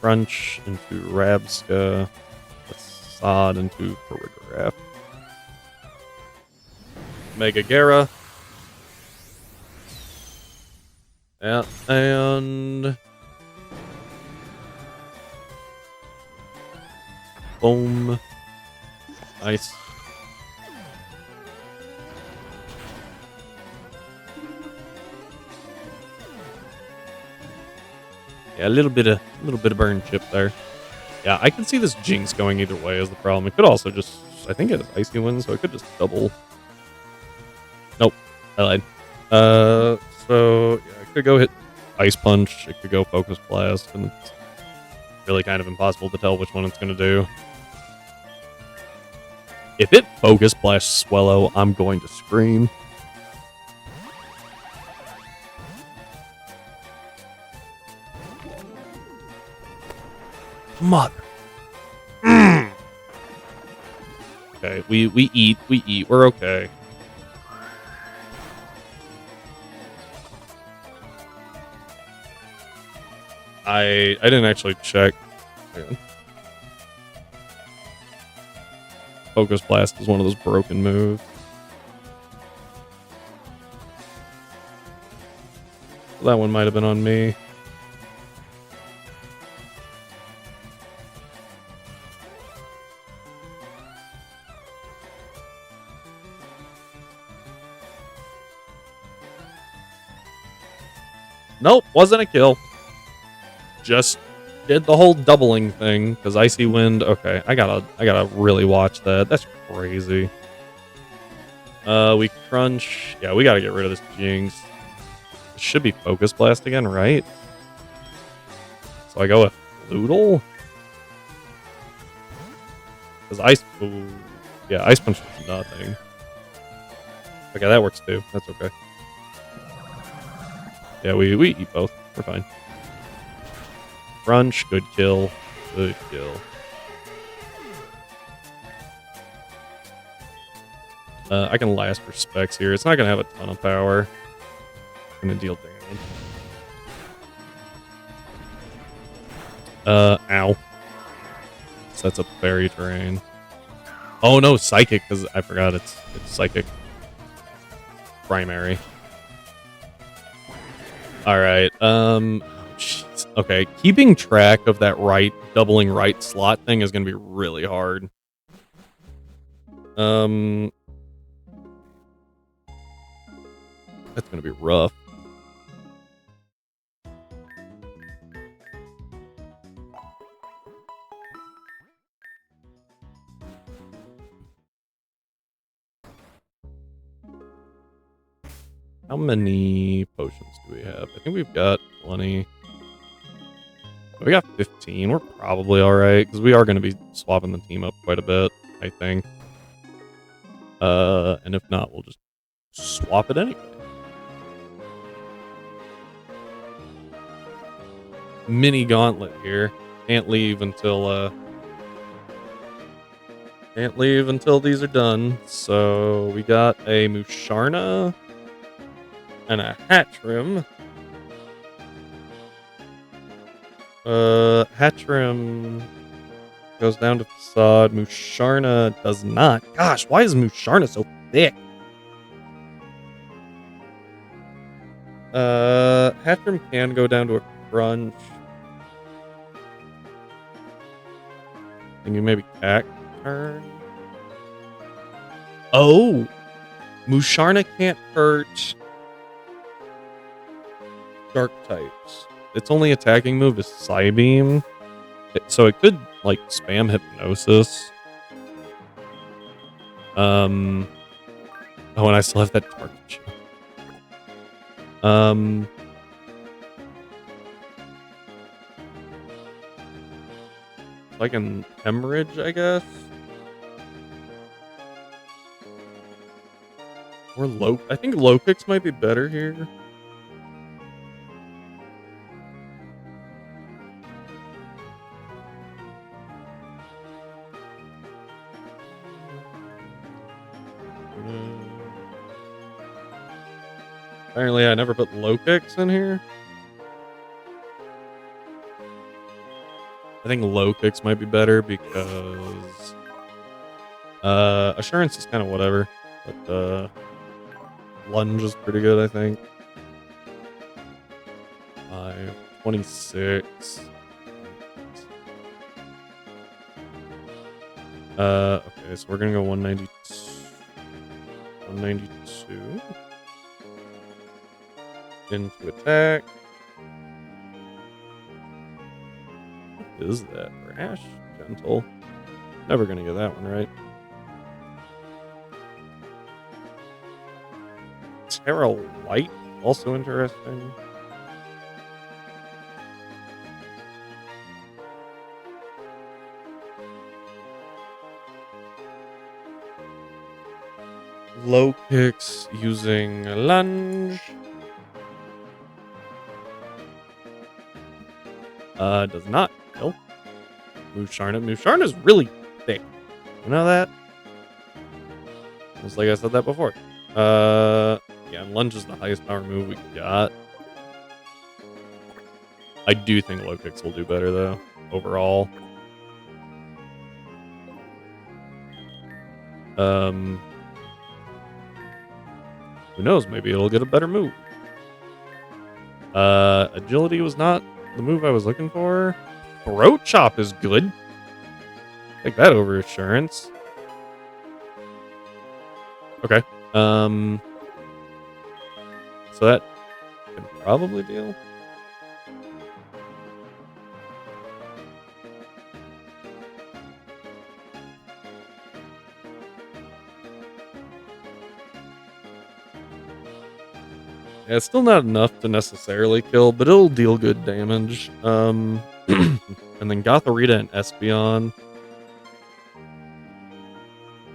Crunch into Rabska. Facade into Farigiraf. Mega Gara. Yeah, and boom. Nice. Yeah, a little bit of burn chip there. Yeah, I can see this Jinx going either way as the problem. It could also just, I think it has Icy Wind, so it could just double. Nope, I lied. So yeah, it could go hit Ice Punch. It could go Focus Blast, and it's really kind of impossible to tell which one it's gonna do. If it Focus Blasts Swellow, I'm going to scream. Mother. Okay, we eat. We're okay. I didn't actually check. Focus Blast is one of those broken moves. That one might have been on me. Nope, wasn't a kill. Just did the whole doubling thing because Icy Wind. Okay, I gotta really watch that. That's crazy. We crunch. Yeah, we gotta get rid of this Jinx. It should be Focus Blast again, right? So I go with Floodle. Because Ice. Ooh, yeah, Ice Punch is nothing. Okay, that works too. That's okay. Yeah, we eat both. We're fine. Crunch, good kill. Good kill. I can last for specs here. It's not going to have a ton of power. It's going to deal damage. Ow. Sets up Fairy Terrain. Oh no, Psychic, because I forgot it's Psychic. Primary. Alright, jeez. Okay, keeping track of that doubling right slot thing is going to be really hard. That's going to be rough. How many potions do we have? I think we've got plenty. We got 15. We're probably alright, because we are going to be swapping the team up quite a bit, I think. And if not, we'll just swap it anyway. Mini gauntlet here. Can't leave until these are done. So we got a Musharna and a Hatchrim. Hatchrim goes down to facade. Musharna does not. Gosh, why is Musharna so thick? Hatchrim can go down to a crunch. Thinking maybe Cack turn. Oh! Musharna can't hurt dark types. Its only attacking move is Psybeam. So it could, like, spam Hypnosis. Oh, and I still have that target shield. Like an Hemorrhage, I guess? Or I think low kicks might be better here. Apparently I never put low kicks in here. I think low kicks might be better because assurance is kind of whatever, but lunge is pretty good, I think. 26. Okay, so we're gonna go 192. 192 into attack. What is that? Rash? Gentle. Never gonna get that one right. Terra White, also interesting. Low kicks using lunge. Does not kill. Musharna. Musharna's really thick. You know that? Almost like I said that before. Yeah, and lunge is the highest power move we got. I do think low kicks will do better though, overall. Who knows? Maybe it'll get a better move. Agility was not the move I was looking for. Throat chop is good. Take that over assurance. Okay. So that can probably deal. Yeah, it's still not enough to necessarily kill, but it'll deal good damage. And then Gotharita and Espeon.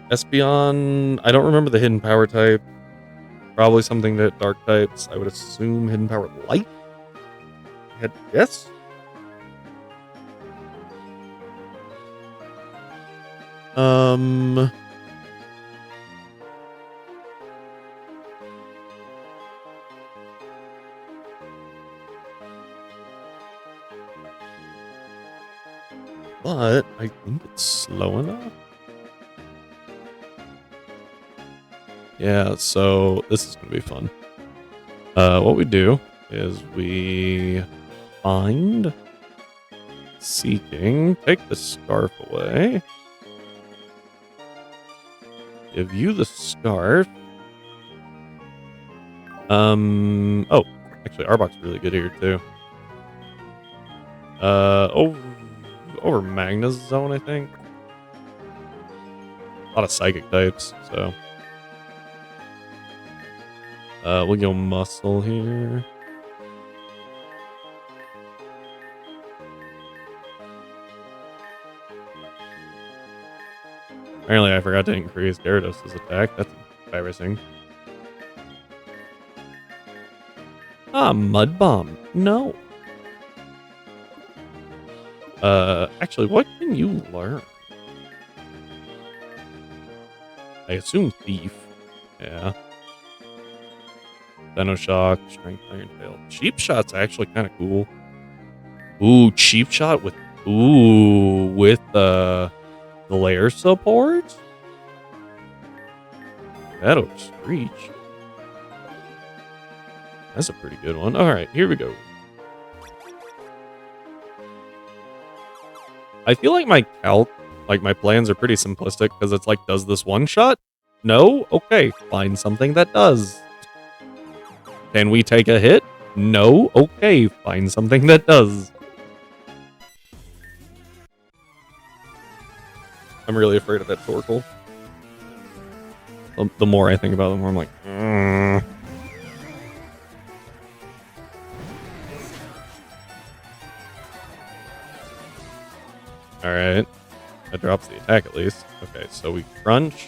Espeon, I don't remember the hidden power type. Probably something that dark types. I would assume hidden power light. I had to guess. But I think it's slow enough. Yeah, so this is going to be fun. What we do is we find Seeking, take the scarf away, give you the scarf. Oh, actually, Arbok's really good here too. Over Magna's zone, I think. A lot of psychic types, so. We'll go muscle here. Apparently, I forgot to increase Gyarados' attack. That's embarrassing. Ah, Mud Bomb. No. Actually, what can you learn? I assume Thief. Yeah. Shock, Strength, Iron Tail. Cheap Shot's actually kind of cool. Ooh, Cheap Shot with the layer support? That'll Screech. That's a pretty good one. Alright, here we go. I feel like my plans are pretty simplistic because it's like, does this one shot? No? Okay, find something that does. Can we take a hit? No? Okay, find something that does. I'm really afraid of that Torkoal. The more I think about it, the more I'm like, Alright. That drops the attack at least. Okay, so we crunch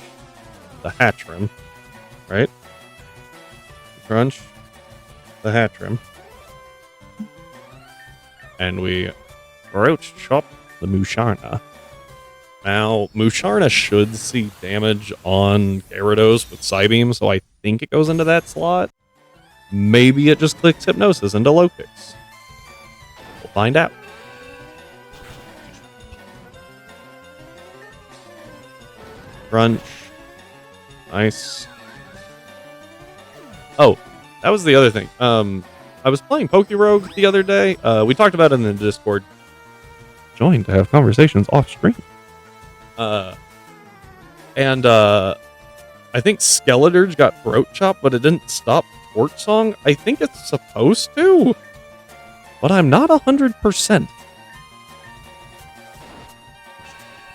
the Hatchrim, right? Crunch the Hatchrim. And we throat chop the Musharna. Now, Musharna should see damage on Gyarados with Psybeam, so I think it goes into that slot. Maybe it just clicks Hypnosis into low kicks. We'll find out. Crunch. Nice. Oh, that was the other thing. I was playing Pokerogue the other day. We talked about it in the Discord. Join to have conversations off screen. I think Skeledirge got throat chop, but it didn't stop Torch Song. I think it's supposed to, but I'm not 100%.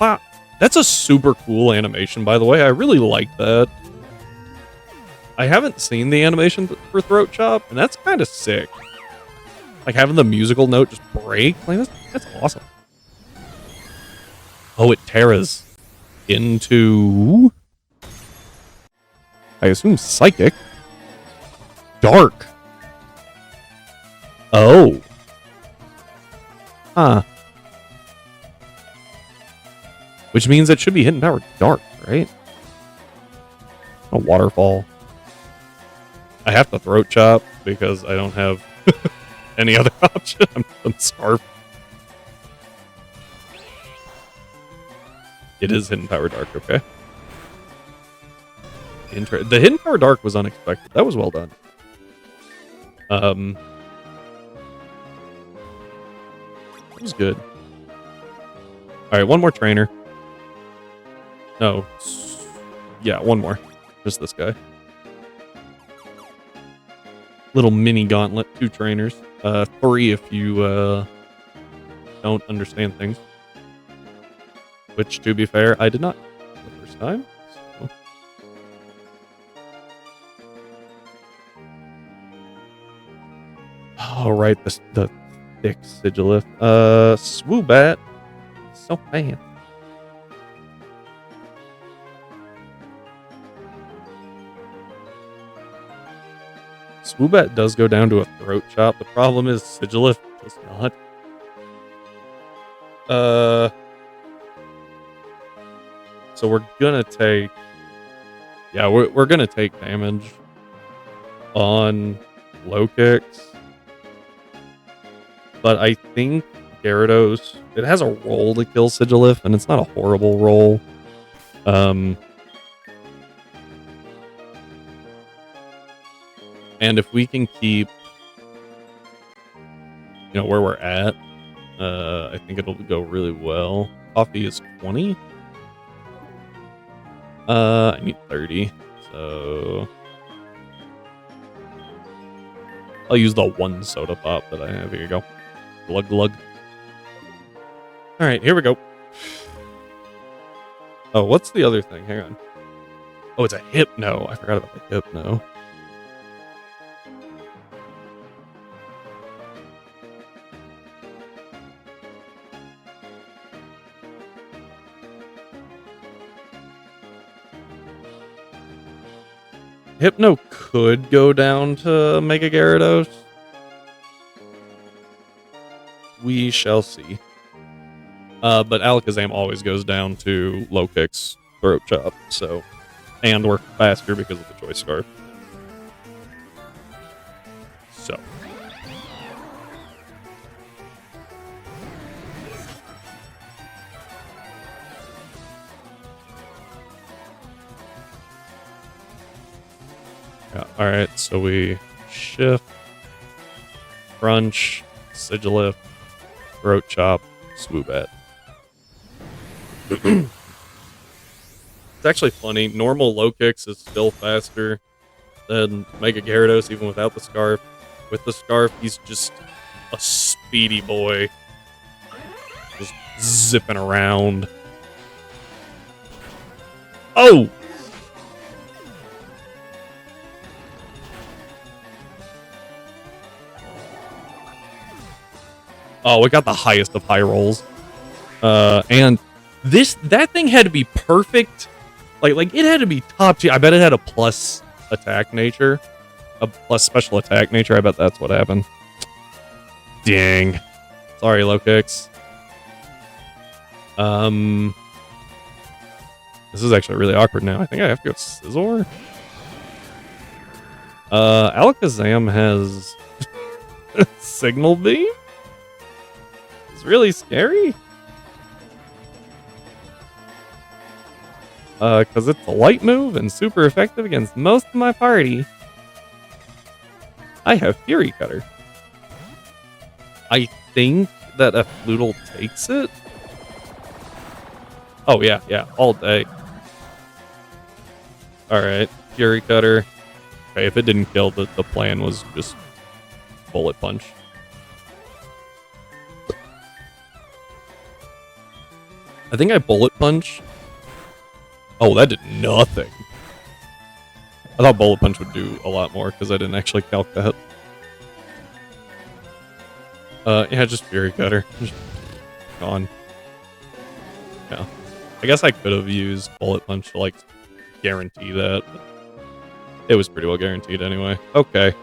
Wow, that's a super cool animation, by the way. I really like that. I haven't seen the animation for throat chop, and that's kind of sick. Like having the musical note just break, like that's awesome. Oh, it terras into, I assume, Psychic. Dark. Oh. Huh. Which means it should be Hidden Power Dark, right? A Waterfall. I have to throat chop because I don't have any other option. I'm starved. It is Hidden Power Dark, okay. The Hidden Power Dark was unexpected. That was well done. That was good. Alright, one more trainer. No. Yeah, one more. Just this guy. Little mini gauntlet. 2 trainers. 3 if you don't understand things. Which, to be fair, I did not the first time. So. All right, the thick Sigilith. Swoobat. So bad. Swoobat does go down to a throat chop. The problem is Sigilith does not. So we're gonna take, yeah, we're gonna take damage on low kicks, but I think Gyarados, it has a roll to kill Sigilith, and it's not a horrible roll. And if we can keep, where we're at, I think it'll go really well. Coffee is 20. I need 30, so I'll use the 1 soda pop that I have. Here you go. Glug glug. Alright, here we go. Oh, what's the other thing? Hang on. Oh, it's a Hypno. I forgot about the Hypno. Hypno could go down to Mega Gyarados. We shall see. But Alakazam always goes down to low kicks, throat chop, so, and work faster because of the choice scarf. So. Yeah, alright, so we shift, crunch, sigilif, throat chop, swoobat. It's actually funny. Normal low kicks is still faster than Mega Gyarados, even without the scarf. With the scarf, he's just a speedy boy. Just zipping around. Oh! Oh, we got the highest of high rolls. And that thing had to be perfect. Like it had to be top tier. I bet it had a plus attack nature. A plus special attack nature. I bet that's what happened. Dang. Sorry, low kicks. This is actually really awkward now. I think I have to go Scizor. Alakazam has Signal Beam? It's really scary. Because it's a light move and super effective against most of my party. I have Fury Cutter. I think that a Floodle takes it. Oh, yeah, all day. Alright, Fury Cutter. Okay, if it didn't kill, the plan was just Bullet Punch. I think I Bullet Punch. Oh, that did nothing. I thought Bullet Punch would do a lot more because I didn't actually calc that. Yeah, just Fury Cutter. Just gone. Yeah. I guess I could have used Bullet Punch to, like, guarantee that. But it was pretty well guaranteed anyway. Okay.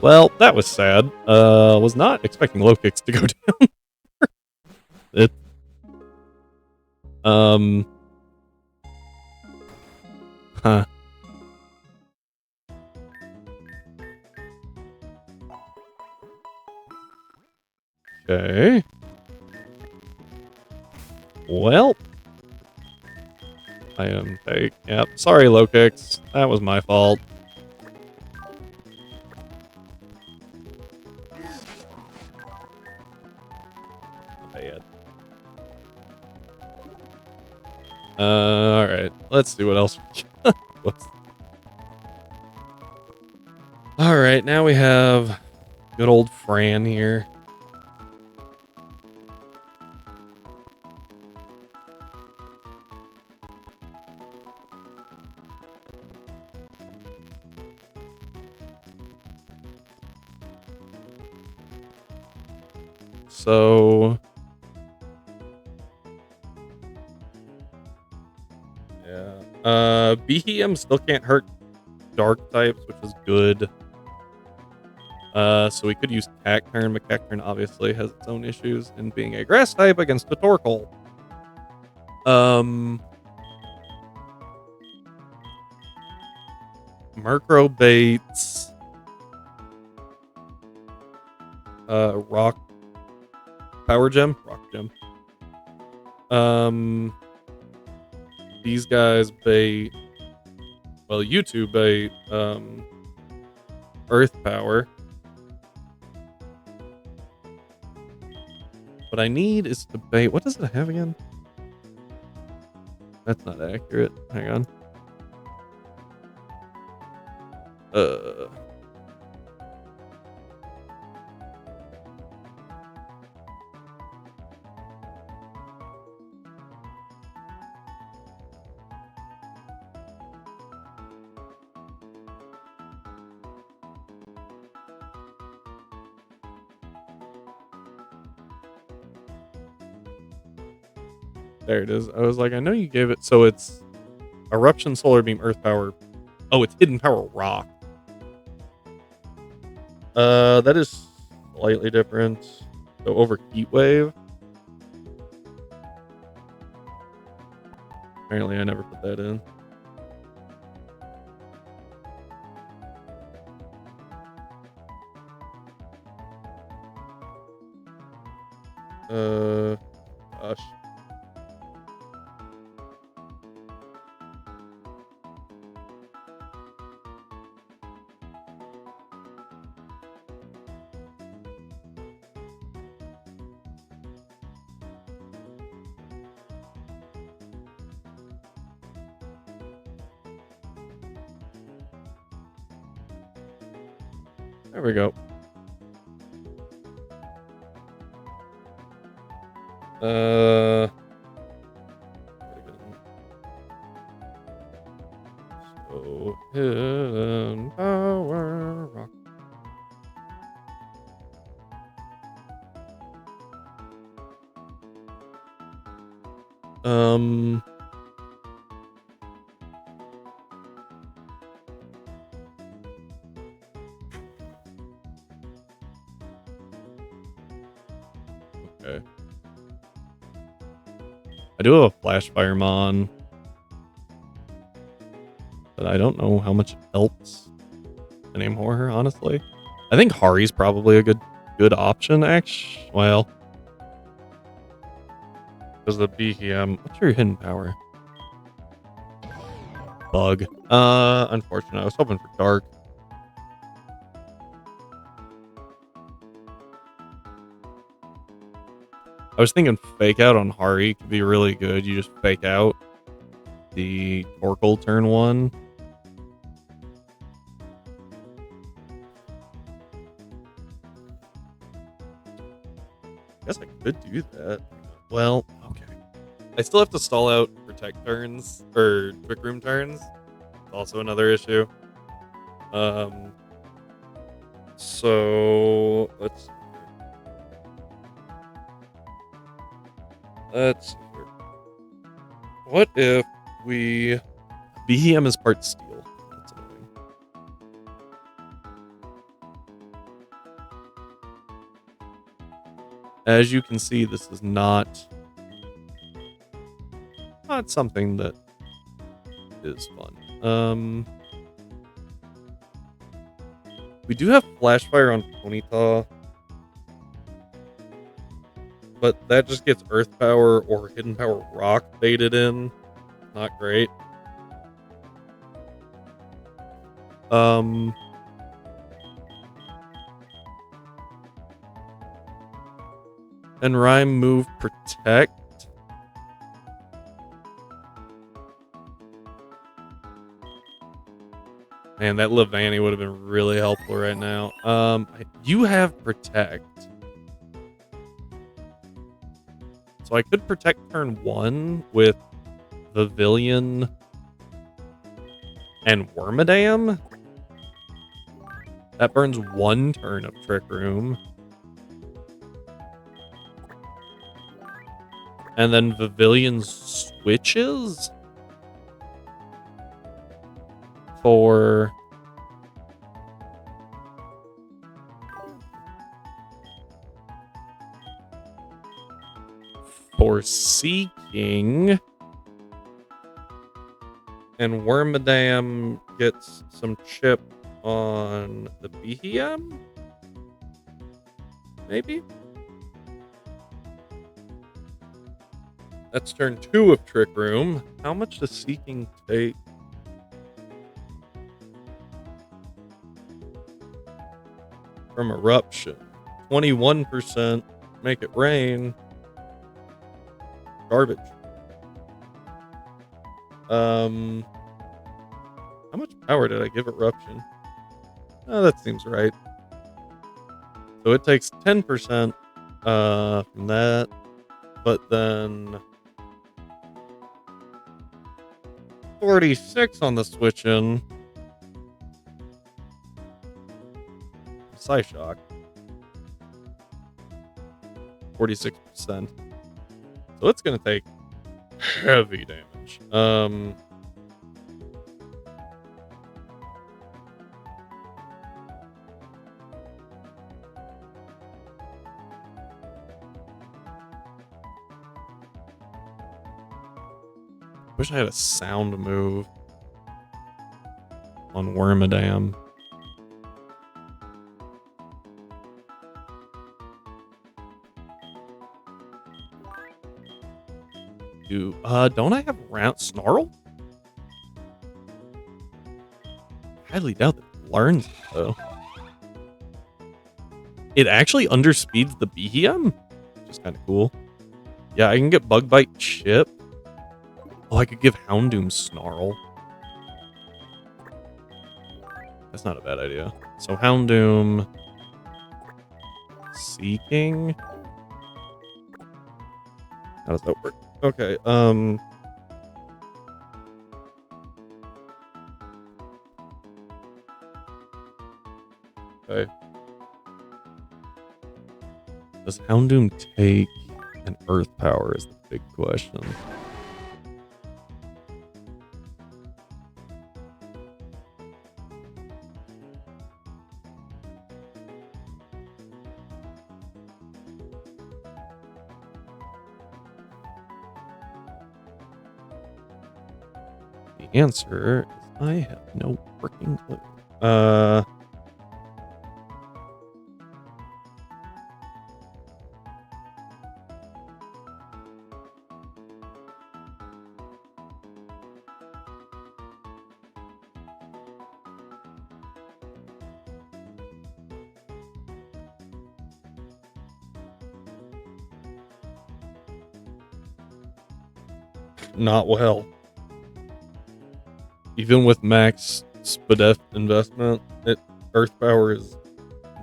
Well, that was sad. Was not expecting low kicks to go down. it. Huh. Okay. Well. I am fake. Yep. Sorry, low kicks. That was my fault. Bad. Alright. Let's see what else we got. Alright, now we have good old Fran here. So, yeah. Behem still can't hurt dark types, which is good. So we could use Cacturn, but Cacturn obviously has its own issues in being a grass type against a Torkoal. Murkrow baits. Rock Power Gem? Rock Gem. These guys bait. Well, you two bait Earth Power. What I need is to bait. What does it have again? That's not accurate. Hang on. There it is. I was like, I know you gave it. So it's Eruption, Solar Beam, Earth Power. Oh, it's Hidden Power, Rock. That is slightly different. So over Heat Wave. Apparently I never put that in. Gosh. There we go. So hidden power rock. Okay. I do have a Flash Firemon, but I don't know how much it helps anymore, honestly. I think Hari's probably a good option, actually. Well, because the BHM. What's your hidden power? Bug. Unfortunate. I was hoping for Dark. I was thinking Fake Out on Hari could be really good. You just Fake Out the Torkoal turn 1. I guess I could do that. Well, okay. I still have to stall out Protect turns, or Trick Room turns. Also another issue. So let's see here. What if we BEM is part steel? That's annoying. As you can see, this is not something that is fun. We do have Flash Fire on Ponyta, but that just gets Earth Power or Hidden Power Rock baited in. Not great. And Rhyme move Protect. Man, that Levani would have been really helpful right now. You have Protect. So I could Protect turn 1 with Pavilion and WormaDAM. That burns 1 turn of Trick Room. And then Pavilion switches for Seeking, and WormaDAM gets some chip on the BHM? Maybe? That's turn 2 of Trick Room. How much does Seeking take? From Eruption. 21%. Make it rain. Garbage. How much power did I give Eruption? Oh, that seems right. So it takes 10% from that, but then 46 on the switch in. Psyshock. 46%. So it's going to take heavy damage. Wish I had a sound move on WormaDAM. Don't I have round Snarl? Highly doubt that it learns it, though. It actually underspeeds the Behem, which is kind of cool. Yeah, I can get Bug Bite Chip. Oh, I could give Houndoom Snarl. That's not a bad idea. So Houndoom... Seeking? How does that work? Okay, Okay. Does Houndoom take an Earth Power is the big question. The answer is I have no freaking clue. Not well. Even with max SPDF investment, Earth Power is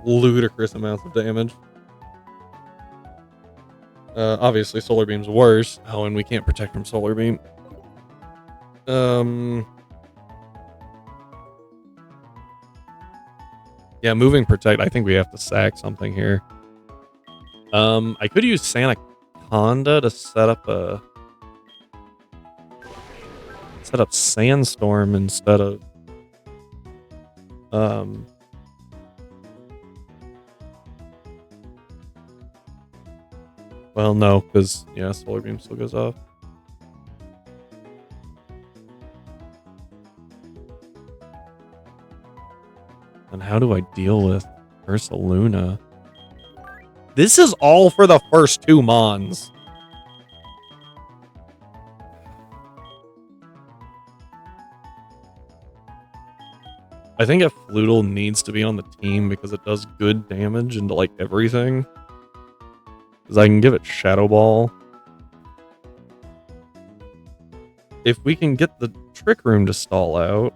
ludicrous amounts of damage. Obviously, Solar Beam's worse. Oh, and we can't protect from Solar Beam. Yeah, moving Protect. I think we have to sack something here. I could use Sandaconda to set up Sandstorm instead of well, no, because yeah, Solar Beam still goes off. And how do I deal with Ursaluna? This is all for the first two Mons. I think if Floodle needs to be on the team because it does good damage into like everything. Because I can give it Shadow Ball. If we can get the Trick Room to stall out.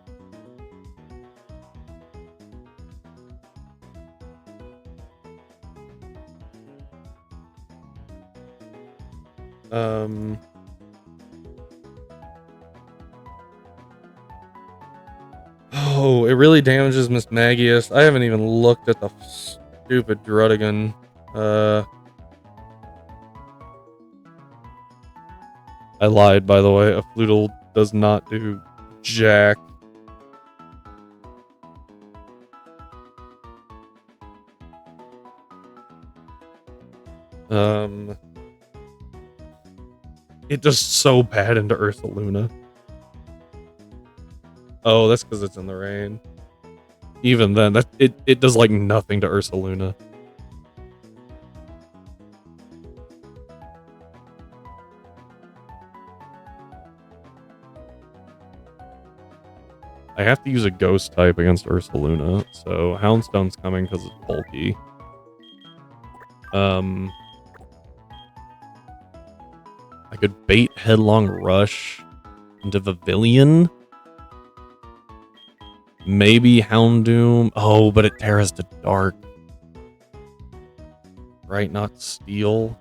Oh, it really damages Miss Magius. I haven't even looked at the stupid Druddigan. I lied, by the way. A Floodle does not do jack. It does so bad into Ursaluna. Oh, that's because it's in the rain. Even then, it does like nothing to Ursaluna. I have to use a ghost type against Ursaluna, so Houndstone's coming because it's bulky. I could bait Headlong Rush into Pavilion. Maybe Houndoom. Oh, but it tears to Dark. Right, not Steel.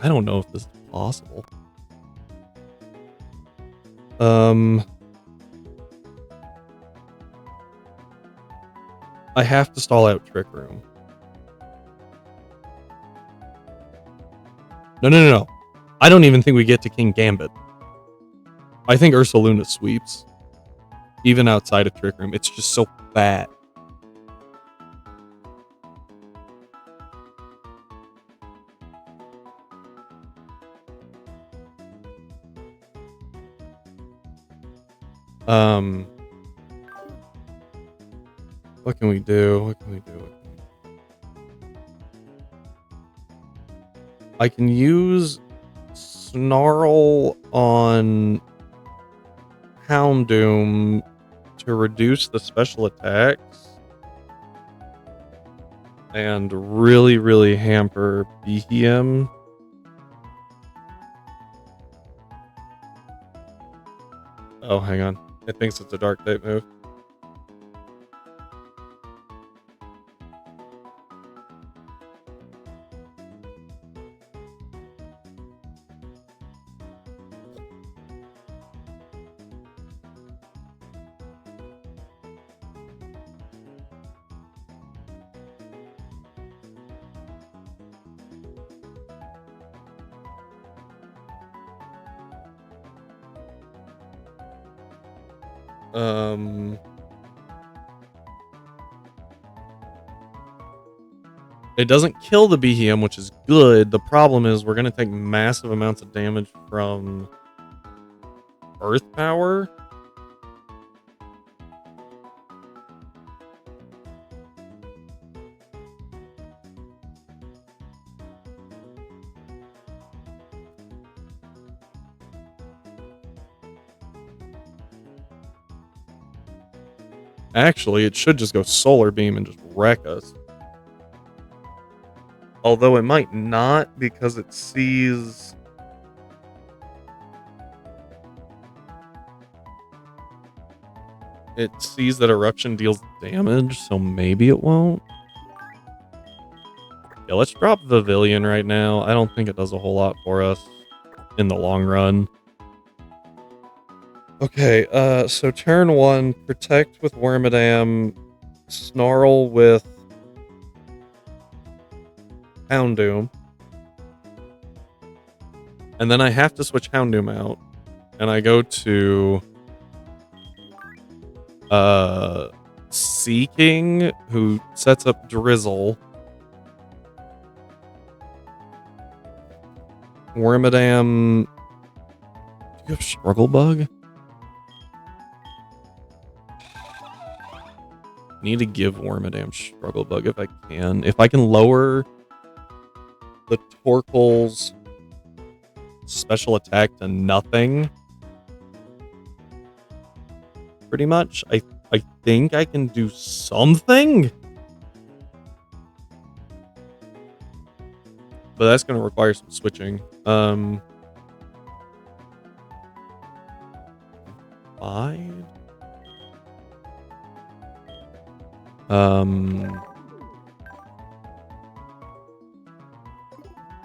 I don't know if this is possible. I have to stall out Trick Room. No. I don't even think we get to King Gambit. I think Ursaluna sweeps. Even outside of Trick Room. It's just so bad. What can we do? What can we do? I can use Snarl on Houndoom to reduce the special attacks and really, really hamper BHM. Oh, hang on. It thinks it's a dark type move. It doesn't kill the BHM, which is good. The problem is we're going to take massive amounts of damage from Earth Power. Actually, it should just go Solar Beam and just wreck us. Although it might not, because it sees... It sees that Eruption deals damage, so maybe it won't. Yeah, let's drop Pavilion right now. I don't think it does a whole lot for us in the long run. Okay, so turn 1, Protect with WormaDAM, Snarl with Houndoom. And then I have to switch Houndoom out. And I go to Seeking, who sets up Drizzle. WormaDAM. Do you have Struggle Bug? Need to give WormaDAM Struggle Bug if I can. If I can lower the Torkoal's special attack to nothing, pretty much, I think I can do something. But that's going to require some switching. 5.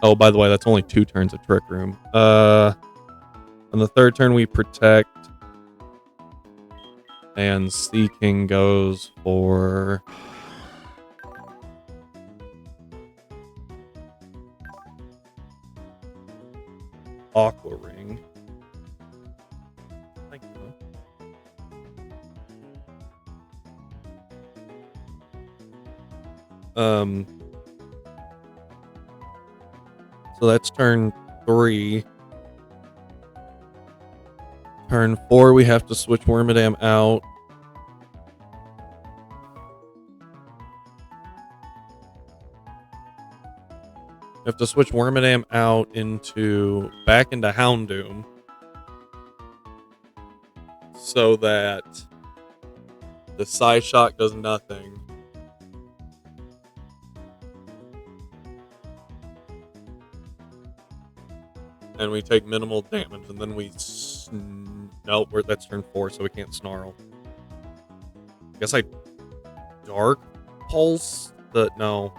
Oh, by the way, that's only 2 turns of Trick Room. On the 3rd turn, we Protect. And Seeking goes for... Aqua Ring. Thank you. So that's turn 3. Turn 4, we have to switch WormaDAM out. We have to switch WormaDAM out back into Houndoom. So that the Side Shot does nothing. And we take minimal damage, and then we... Nope, that's turn 4, so we can't Snarl. I guess I Dark Pulse? No.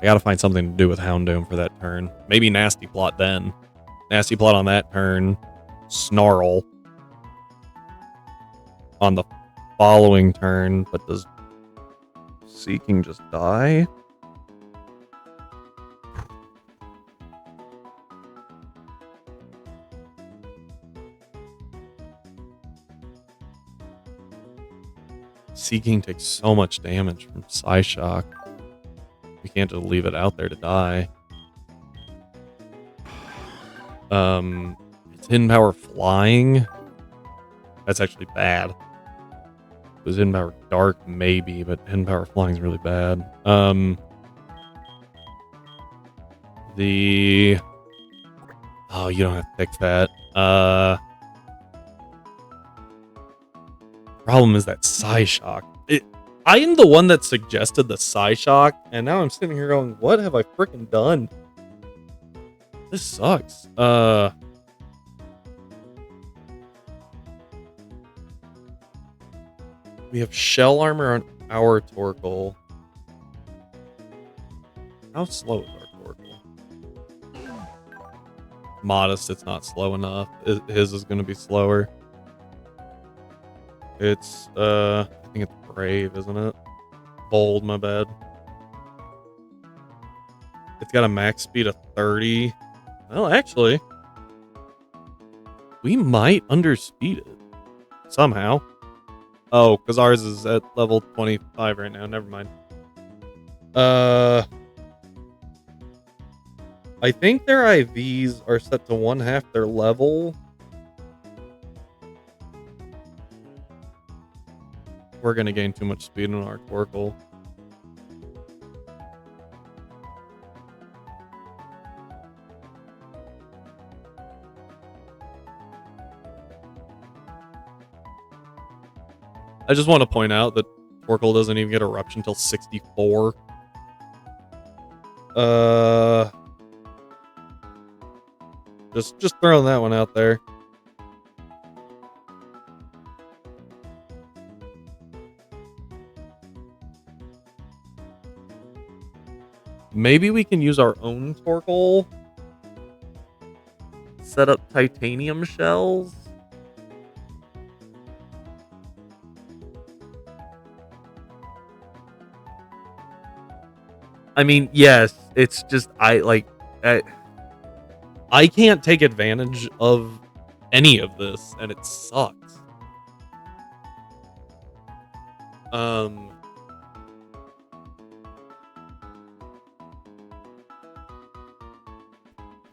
I gotta find something to do with Houndoom for that turn. Maybe Nasty Plot then. Nasty Plot on that turn. Snarl on the following turn, but does Seeking just die? Seeking takes so much damage from Psyshock. We can't just leave it out there to die. It's Hidden Power Flying. That's actually bad. If it was hidden power dark, maybe, but hidden power flying is really bad. Oh, you don't have to fix that. Problem is that Psyshock. I am the one that suggested the Psyshock, and now I'm sitting here going, what have I freaking done? This sucks. We have shell armor on our Torkoal. How slow is our Torkoal? Modest, it's not slow enough. His is going to be slower. It's, I think it's brave, isn't it? Bold, my bad. It's got a max speed of 30. Well, actually, we might underspeed it somehow. Oh, because ours is at level 25 right now. Never mind. I think their IVs are set to 1/2 their level. We're going to gain too much speed in our Torkoal. I just want to point out that Torkoal doesn't even get Eruption until 64. Just throwing that one out there. Maybe we can use our own Torkoal. Set up titanium shells. I mean, yes, it's just I can't take advantage of any of this, and it sucks. I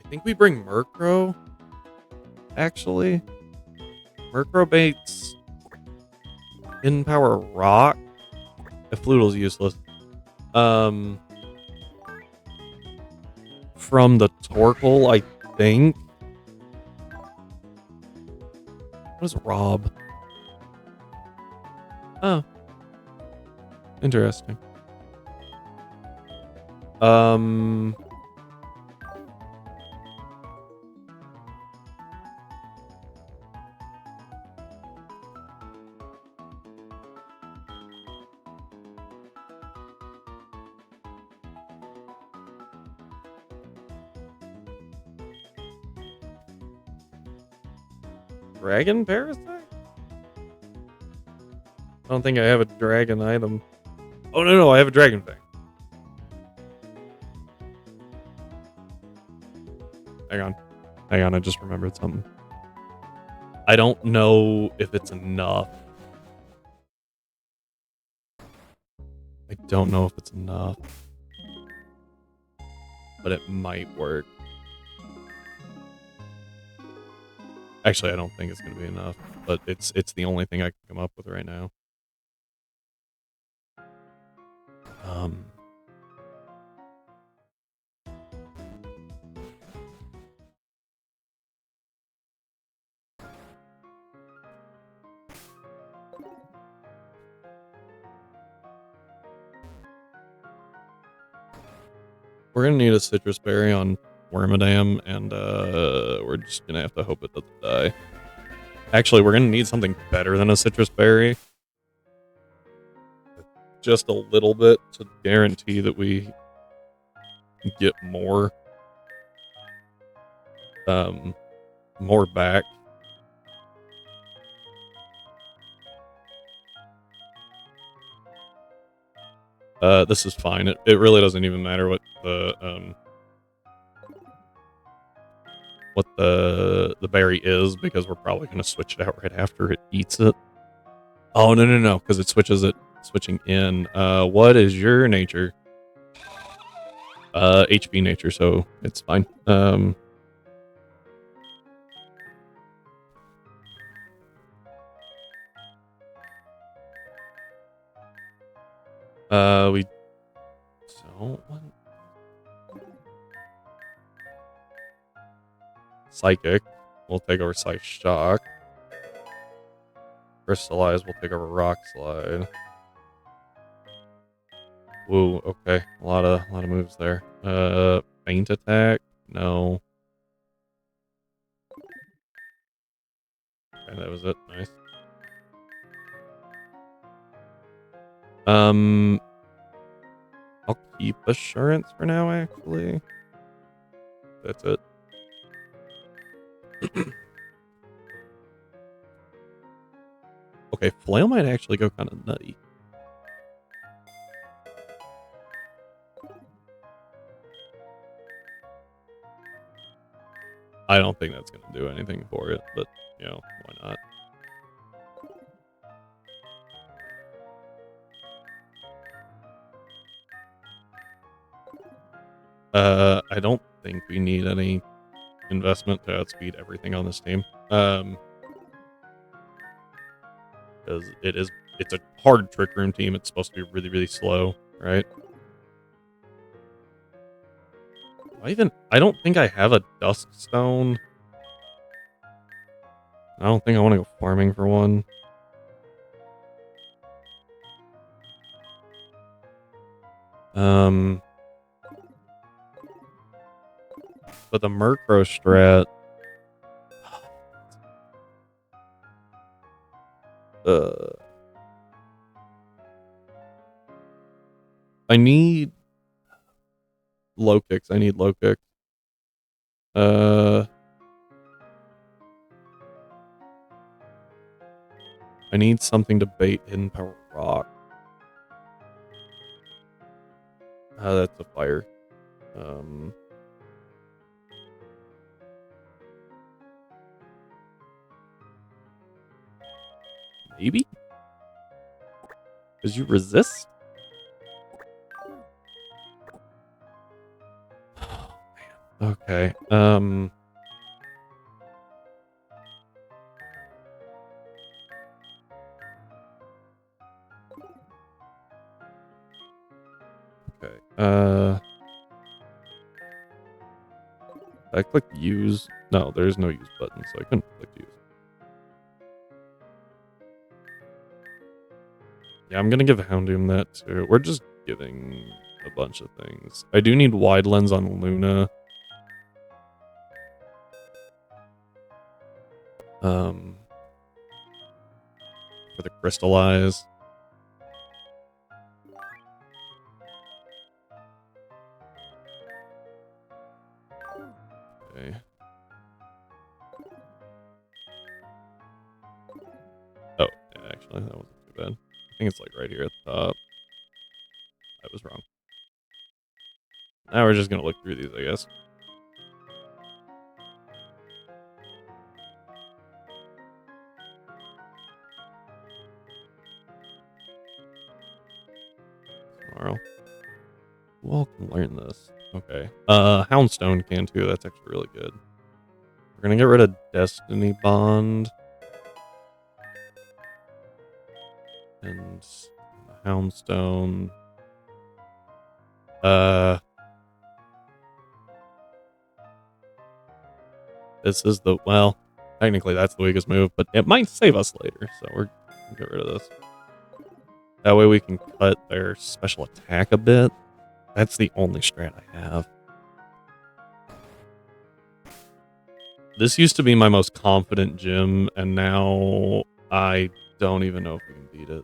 think we bring Murkrow. Actually, Murkrow baits in power rock. If Floodle's useless. From the Torkoal, I think. What is Rob? Oh. Interesting. Dragon Parasite? I don't think I have a dragon item. Oh, no, I have a dragon thing. Hang on, I just remembered something. I don't know if it's enough. I don't know if it's enough. But it might work. Actually, I don't think it's going to be enough, but it's the only thing I can come up with right now. We're going to need a citrus berry on WormaDAM, and we're just going to have to hope it doesn't die. Actually, we're going to need something better than a citrus berry. Just a little bit to guarantee that we get more. More back. This is fine. It really doesn't even matter what the berry is, because we're probably going to switch it out right after it eats it. Oh, no, because it switching in. What is your nature? HP nature, so it's fine. We don't want Psychic. We'll take over Psych Shock. Crystallize. We'll take over Rock Slide. Woo. Okay. A lot of moves there. Faint Attack. No. Okay, that was it. Nice. I'll keep Assurance for now, actually. That's it. Okay, Flail might actually go kind of nutty. I don't think that's going to do anything for it, but, you know, why not? I don't think we need any investment to outspeed everything on this team. Because it's a hard Trick Room team. It's supposed to be really, really slow, right? I don't think I have a Dusk Stone. I don't think I want to go farming for one. But the Murkrow strat. I need low kicks. I need low kicks. I need something to bait Hidden Power Rock. That's a fire. Maybe? Because you resist? Oh, man. Okay. Okay. I clicked use. No, there's no use button, so I couldn't click use. Yeah, I'm gonna give Houndoom that too. We're just giving a bunch of things. I do need wide lens on Luna. For the Crystallize. Okay. Oh, yeah, actually, that wasn't too bad. I think it's like right here at the top. I was wrong. Now we're just gonna look through these, I guess. Tomorrow. Who all can learn this? Okay. Houndstone can too. That's actually really good. We're gonna get rid of Destiny Bond. And Houndstone. This is the, well, technically that's the weakest move, but it might save us later, so we're gonna get rid of this. That way we can cut their special attack a bit. That's the only strat I have. This used to be my most confident gym, and now I don't even know if we can beat it.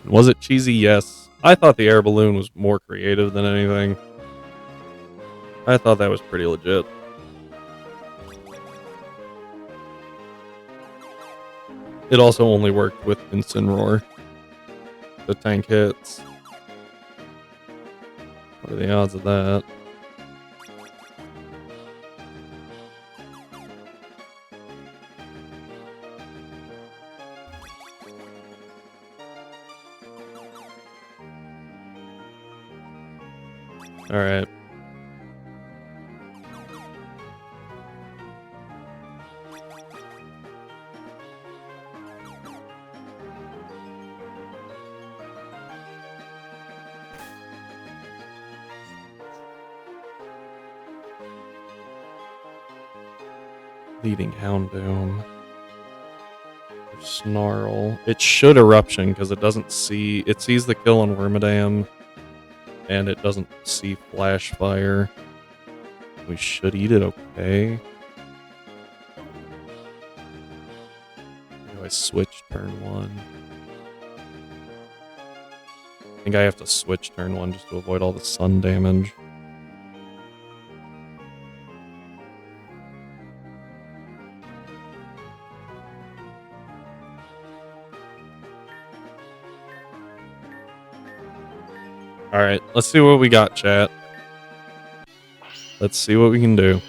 Was it cheesy? Yes. I thought the air balloon was more creative than anything. I thought that was pretty legit. It also only worked with Incineroar. The tank hits. What are the odds of that? Alright. Leading Houndoom. Snarl. It should Eruption because it doesn't see... It sees the kill on WormaDAM, and it doesn't see Flash Fire. We should eat it okay. Do I switch turn 1? I think I have to switch turn 1 just to avoid all the sun damage. Alright, let's see what we got, chat. Let's see what we can do.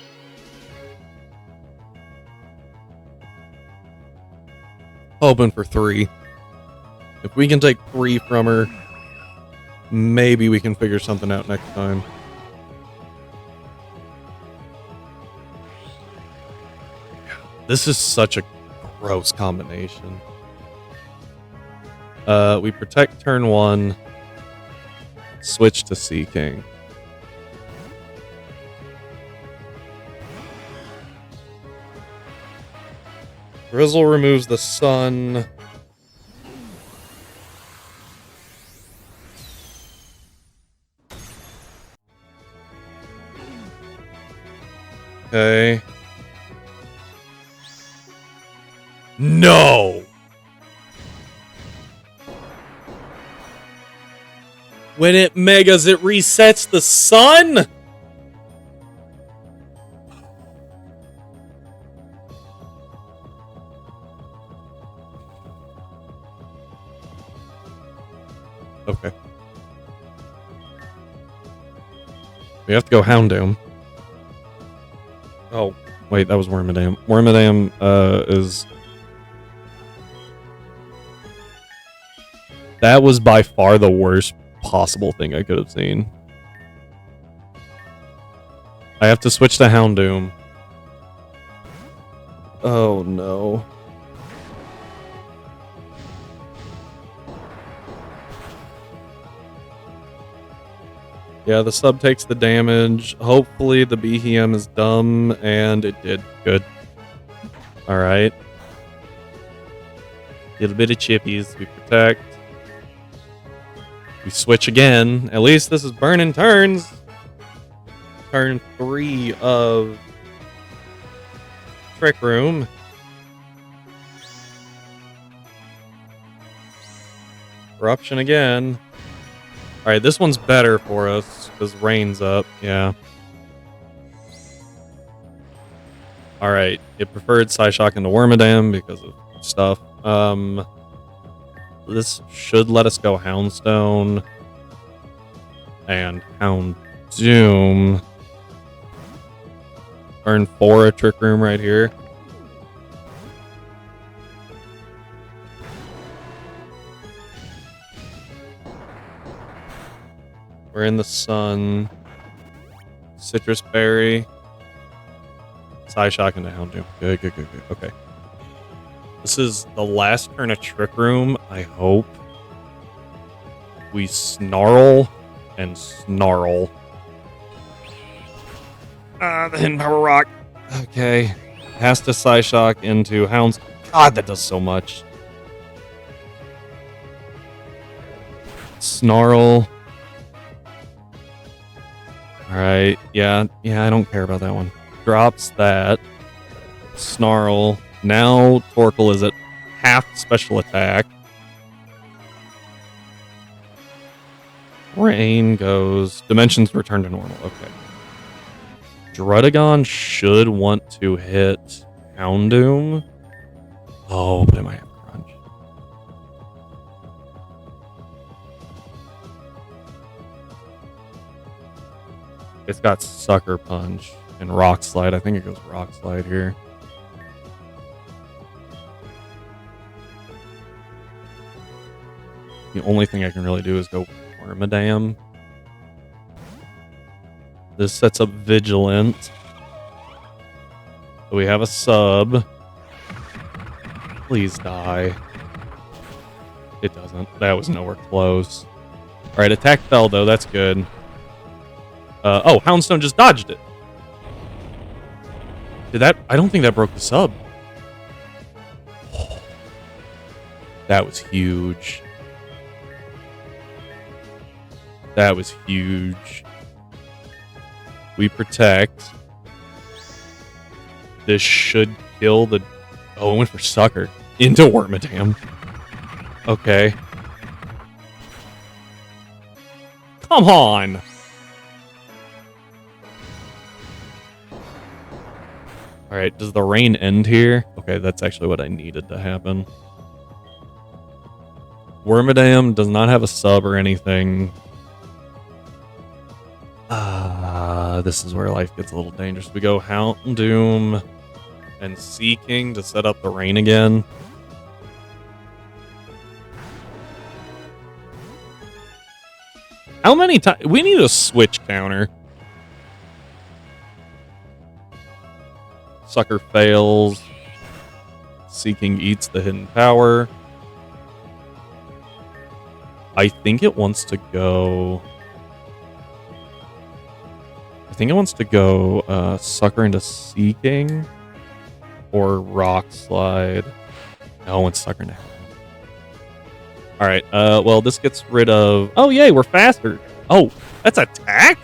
Hoping for 3. If we can take 3 from her, maybe we can figure something out next time. This is such a gross combination. We protect turn 1. Switch to Sea King. Drizzle removes the sun. Okay. No! When it megas, it resets the sun? Okay. We have to go Houndoom. Oh, wait, that was WormaDAM. WormaDAM is... That was by far the worst possible thing I could have seen. I have to switch to Houndoom. Oh no. Yeah, the sub takes the damage. Hopefully the BHM is dumb, and it did. Good. Alright. Little bit of chippies. We protect. We switch again. At least this is burning turns. Turn 3 of Trick Room. Eruption again. Alright, this one's better for us because rain's up. Yeah. Alright, it preferred Psyshock into WormaDAM because of stuff. This should let us go Houndstone and Houndoom. Earn 4 a Trick Room right here. We're in the sun. Citrus Berry. Psyshock into Houndoom. Good, good, good, good. Okay. This is the last turn of Trick Room. I hope we snarl and snarl. The Hidden Power Rock. Okay. Has to Psyshock into Hounds. God, that does so much. Snarl. Alright. Yeah, I don't care about that one. Drops that. Snarl. Now Torkoal is at half special attack. Rain goes. Dimensions return to normal. Okay. Druddigon should want to hit Houndoom. Oh, but it might have Crunch. It's got Sucker Punch and Rock Slide. I think it goes Rock Slide here. The only thing I can really do is go WormaDAM. This sets up Vigilant. So we have a sub. Please die. It doesn't. That was nowhere close. Alright, attack fell though. That's good. Oh, Houndstone just dodged it. Did that? I don't think that broke the sub. That was huge. That was huge. We protect. This should kill the... Oh, it went for Sucker. Into WormaDAM. Okay. Come on! Alright, does the rain end here? Okay, that's actually what I needed to happen. WormaDAM does not have a sub or anything. This is where life gets a little dangerous. We go Houndoom and Seeking to set up the rain again. How many times? We need a switch counter. Sucker fails. Seeking eats the hidden power. I think it wants to go... Sucker into Seeking. Or Rock Slide. No, it's Sucker now. Alright, well, this gets rid of... Oh, yay, we're faster. Oh, that's attack?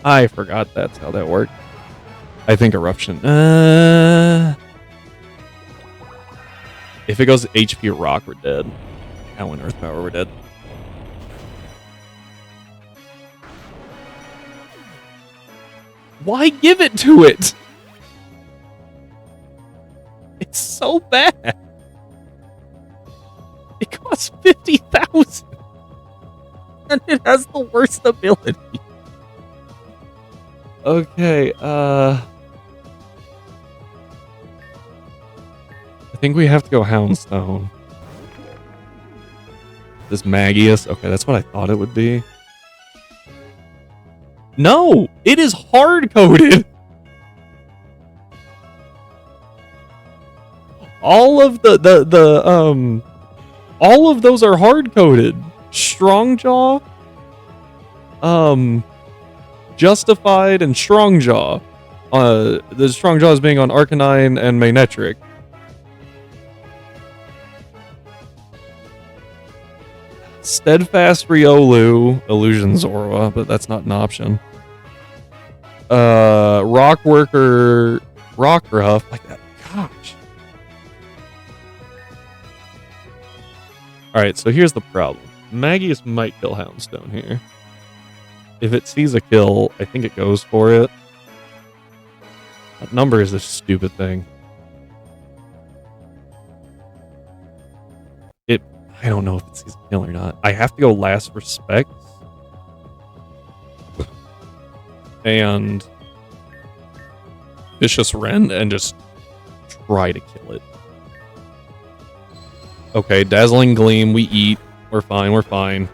I forgot that's how that worked. I think Eruption. If it goes HP Rock, we're dead. Now when Earth Power, we're dead. Why give it to it? It's so bad. It costs 50,000. And it has the worst ability. Okay, I think we have to go Houndstone. This Magius. Okay, that's what I thought it would be. No! It is hard-coded! All of all of those are hard-coded. Strongjaw, Justified, and Strongjaw. The Strongjaw is being on Arcanine and Magnetric. Steadfast Riolu, Illusion Zorua, but that's not an option. Rockworker, Rockruff, like that. Gosh. Alright, so here's the problem. Magius might kill Houndstone here. If it sees a kill, I think it goes for it. What number is this stupid thing? I don't know if it sees a kill or not. I have to go Last Respect. And Vicious Rend and just try to kill it. Okay, Dazzling Gleam, we eat. We're fine, we're fine.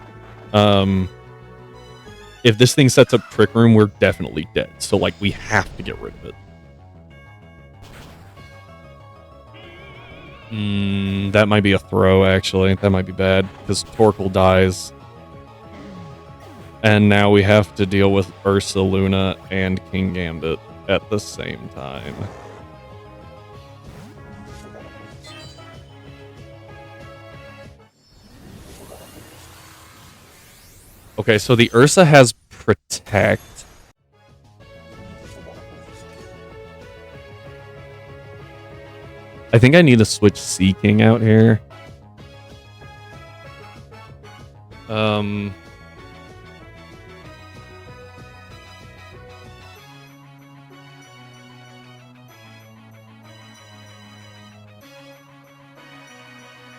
If this thing sets up Trick Room, we're definitely dead. So, like, we have to get rid of it. That might be a throw, actually. That might be bad, because Torkoal dies. And now we have to deal with Ursaluna and King Gambit at the same time. Okay, so the Ursa has Protect. I think I need to switch Seeking out here.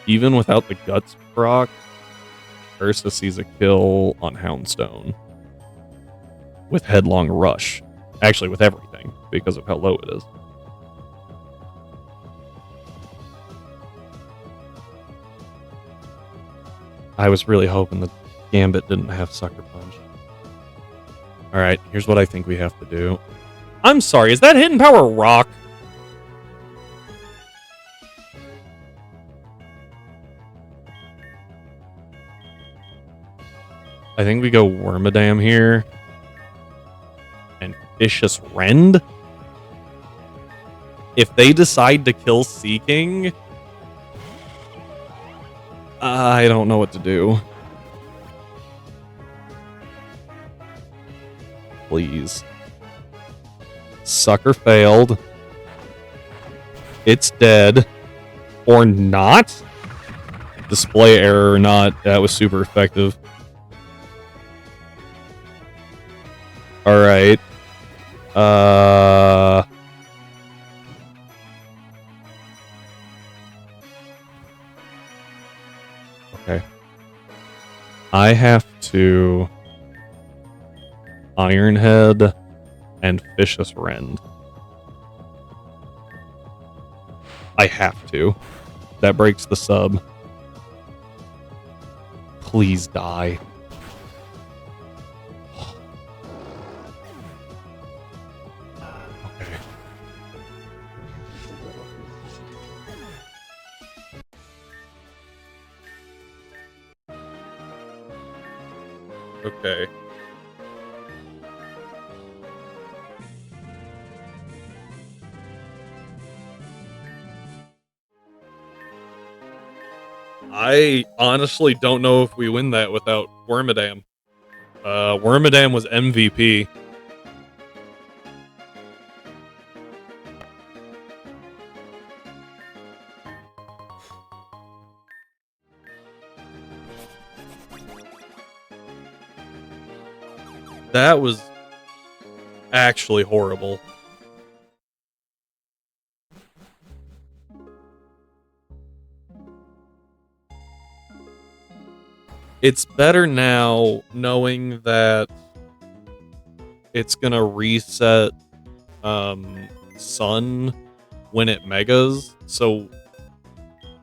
Even without the Guts proc, Ursa sees a kill on Houndstone. With Headlong Rush. Actually, with everything, because of how low it is. I was really hoping that Gambit didn't have Sucker Punch. Alright, here's what I think we have to do. I'm sorry, is that Hidden Power Rock? I think we go WormaDAM here. And Vicious Rend. if they decide to kill Seeking, I don't know what to do. Please. Sucker failed. It's dead. Or not? Display error or not. That was super effective. Alright. Okay. I have to Ironhead and Vicious Rend. I have to. That breaks the sub. Please die. Okay. Okay. I honestly don't know if we win that without WormaDAM. WormaDAM was MVP. That was actually horrible. It's better now knowing that it's gonna reset Sun when it megas, so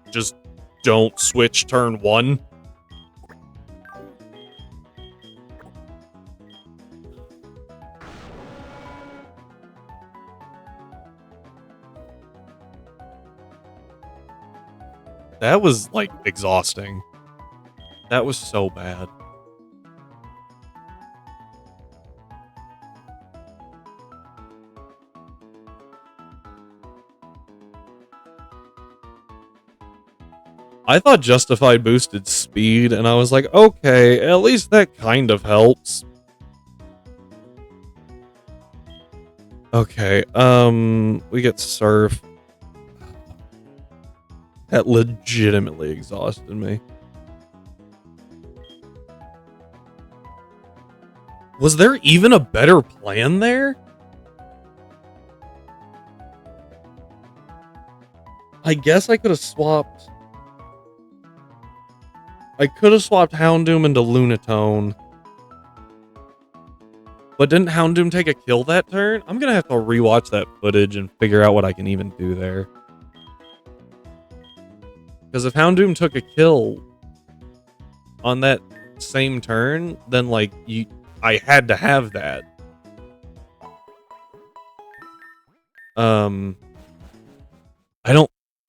just don't switch turn 1. That was, like, exhausting. That was so bad. I thought Justified boosted speed, and I was like, okay, at least that kind of helps. Okay, we get Surf. That legitimately exhausted me. Was there even a better plan there? I guess I could have swapped... Houndoom into Lunatone. But didn't Houndoom take a kill that turn? I'm gonna have to rewatch that footage and figure out what I can even do there. Because if Houndoom took a kill on that same turn, then, like, I had to have that.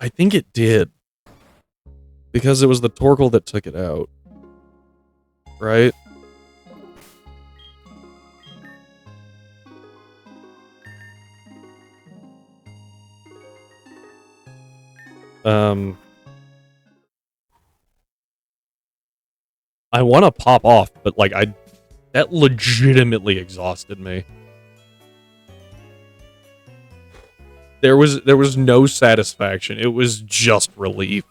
I think it did. Because it was the Torkoal that took it out. Right? I want to pop off, but, like, that legitimately exhausted me. There was no satisfaction. It was just relief.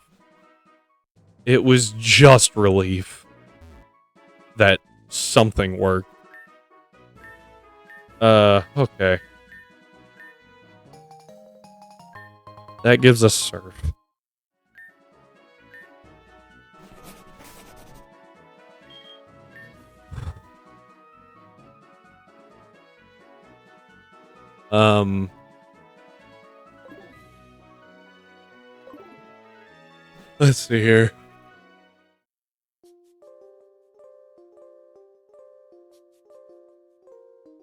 It was just relief that something worked. Okay. That gives us Surf. Let's see here.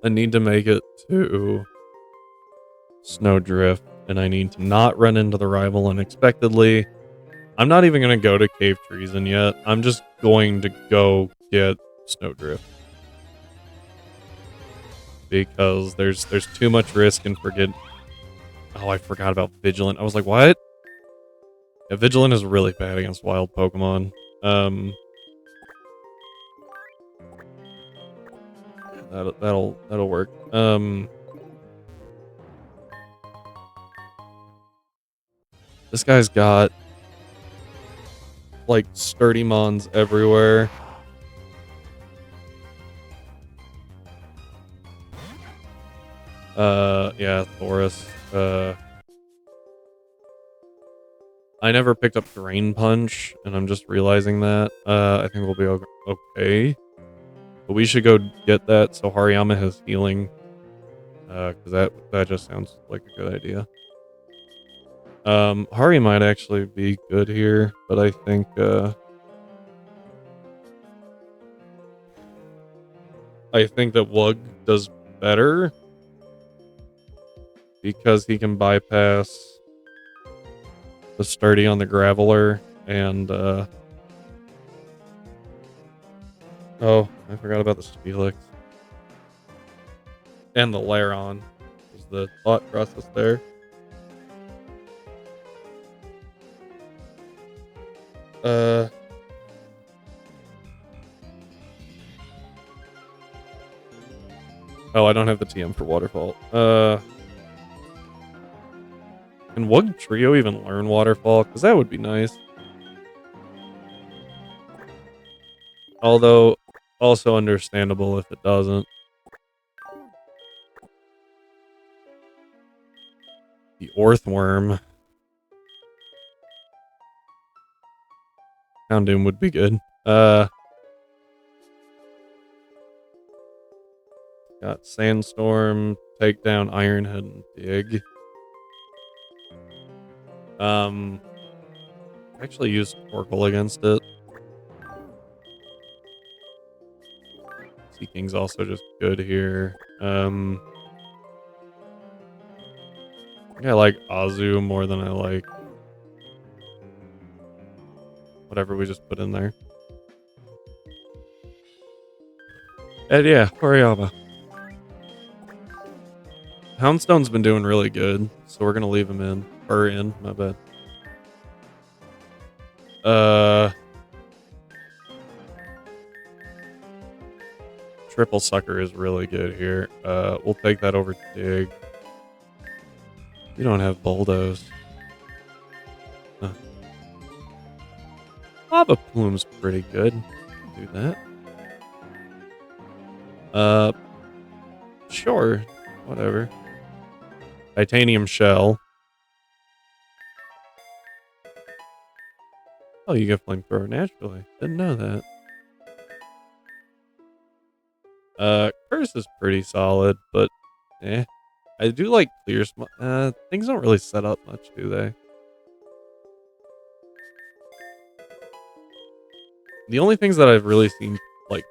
I need to make it to Snowdrift, and I need to not run into the rival unexpectedly. I'm not even going to go to Cave Treason yet. I'm just going to go get Snowdrift. Because there's too much risk in forgetting. Oh, I forgot about Vigilant. I was like, what? Yeah, Vigilant is really bad against wild Pokemon. That'll work. This guy's got like sturdy mons everywhere. Yeah, Thoris. I never picked up Drain Punch, and I'm just realizing that. I think we'll be okay. But we should go get that so Hariyama has healing. Because that just sounds like a good idea. Hari might actually be good here, but I think, that Wug does better because he can bypass the sturdy on the Graveler and, oh, I forgot about the Steelix. And the Lairon was the thought process there. Oh, I don't have the TM for Waterfall. Can Wug Trio even learn Waterfall? Because that would be nice. Although, also understandable if it doesn't. The Orthworm. Houndoom would be good. Got Sandstorm, take down Ironhead, and Dig. Actually used Torkoal against it. Seeking's also just good here. I think I like Azu more than I like whatever we just put in there. And yeah, Hariyama. Houndstone's been doing really good, so we're gonna leave him in. Or in, my bad. Triple Sucker is really good here. We'll take that over Dig. We don't have Bulldoze. Lava Plume's pretty good. Do that. Sure. Whatever. Titanium Shell. Oh, you get Flamethrower naturally. Didn't know that. Curse is pretty solid, but eh. I do like Clear Smile. Things don't really set up much, do they? The only things that I've really seen, like,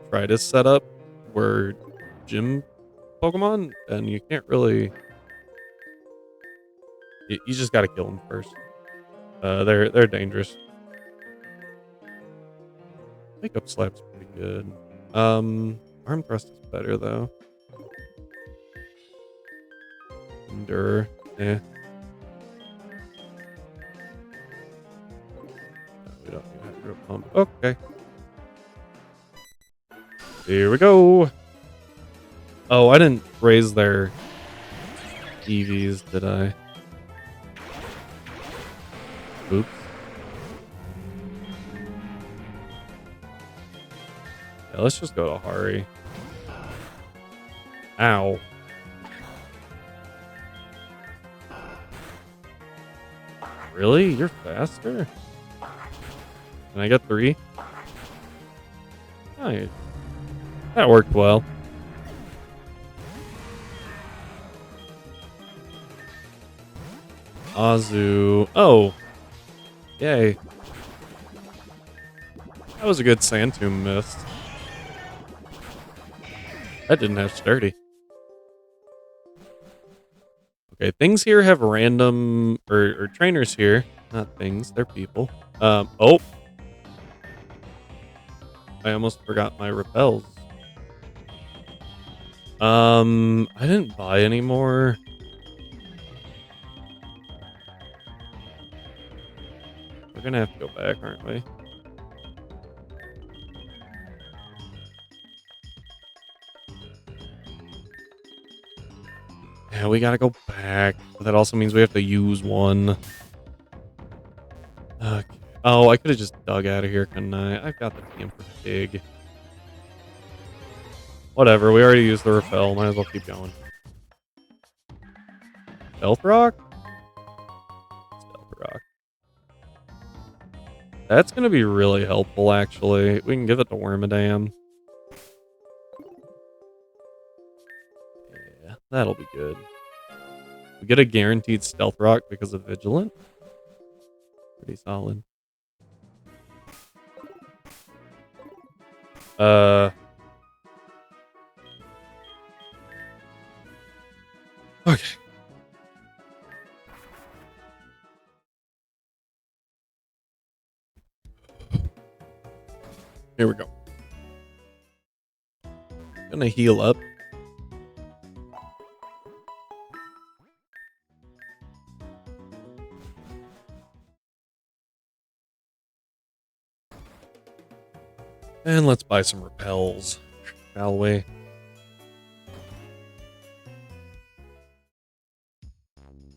try to set up were gym Pokemon, and you can't really... You just gotta kill them first. They're dangerous. Makeup Slap's pretty good. Arm Thrust is better, though. Endure, eh. We don't need Hydro Pump. Okay. Here we go. Oh, I didn't raise their EVs, did I? Oops. Yeah, let's just go to Hari. Ow. Really? You're faster? Can I get 3? Nice. That worked well. Azu. Oh. Yay. That was a good Sand Tomb miss. That didn't have Sturdy. Okay, things here have random... Or trainers here. Not things, they're people. Oh. I almost forgot my repels. I didn't buy any more. We're gonna have to go back, aren't we? Yeah, we gotta go back. But that also means we have to use one. Okay. Oh, I could have just dug out of here, couldn't I? I've got the TM for pig. Whatever, we already used the repel. Might as well keep going. Stealth Rock? Stealth Rock. That's gonna be really helpful, actually. We can give it to WormaDAM. Yeah, that'll be good. We get a guaranteed Stealth Rock because of Vigilant. Pretty solid. Okay. Here we go. Gonna heal up. And let's buy some repels, shall we?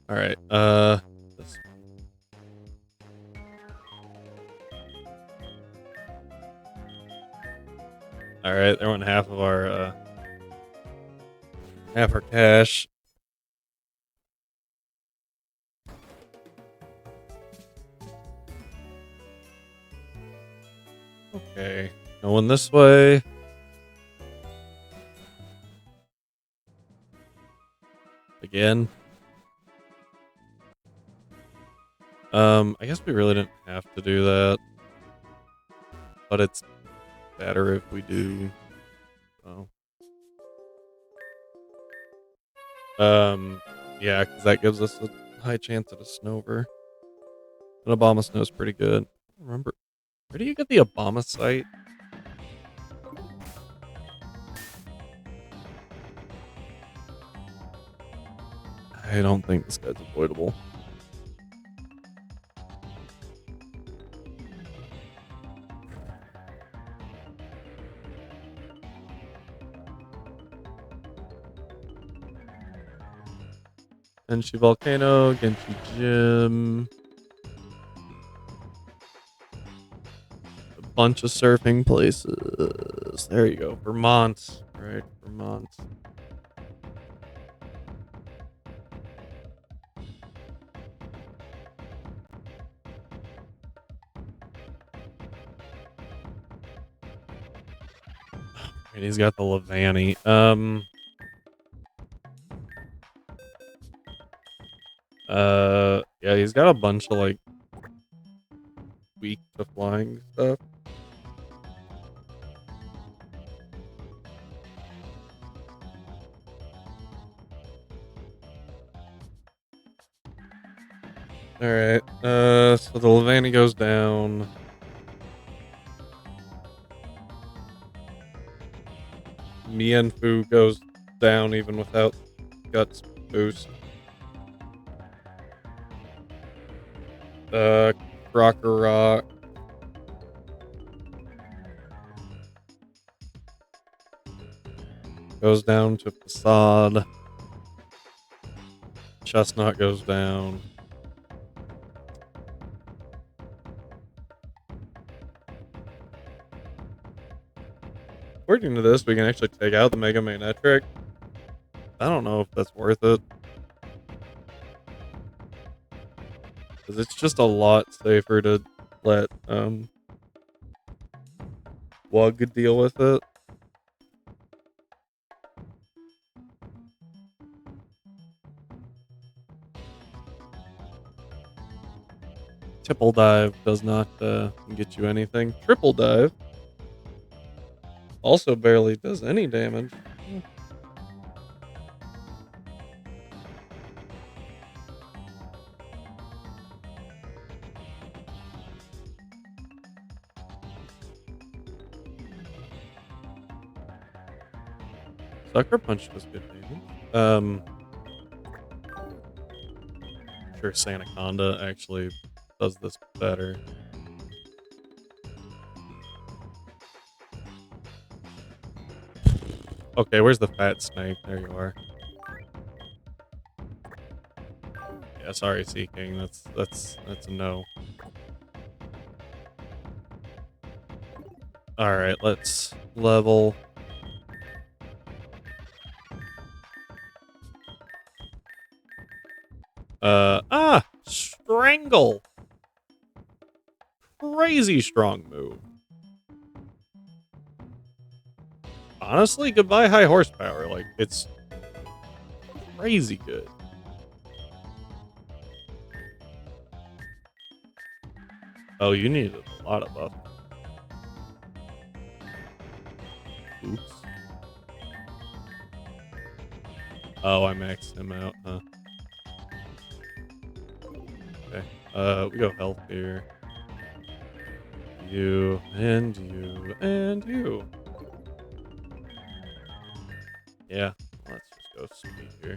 Alright, this. Alright, there went half our cash. Okay, going this way. Again. I guess we really didn't have to do that. But it's better if we do. So. Yeah, because that gives us a high chance at a Snover. An Obama Snow's pretty good. Remember, where do you get the Obama site? I don't think this guy's avoidable. Genshi Volcano, Genshi Gym. A bunch of surfing places. There you go. Vermont. Right, Vermont. And he's got the Levani. Yeah, he's got a bunch of like weak to flying stuff. Alright, so the Levani goes down. Mienfu goes down even without Guts boost. Crocker Rock. Goes down to Facade. Chestnut goes down. According to this, we can actually take out the Mega Magnetric. I don't know if that's worth it. Because it's just a lot safer to let Wug deal with it. Triple Dive does not get you anything. Triple Dive also barely does any damage. Sucker Punch does good damage. Sure, Sanaconda actually does this better. Okay, where's the fat snake? There you are. Yeah, sorry, Sea King. That's a no. All right, let's level. Strangle. Crazy strong move. Honestly, goodbye high horsepower. Like, it's crazy good. Oh, you needed a lot of buff. Oops. Oh, I maxed him out, huh? Okay. We go health here. You, and you, and you. Yeah, let's just go speed here.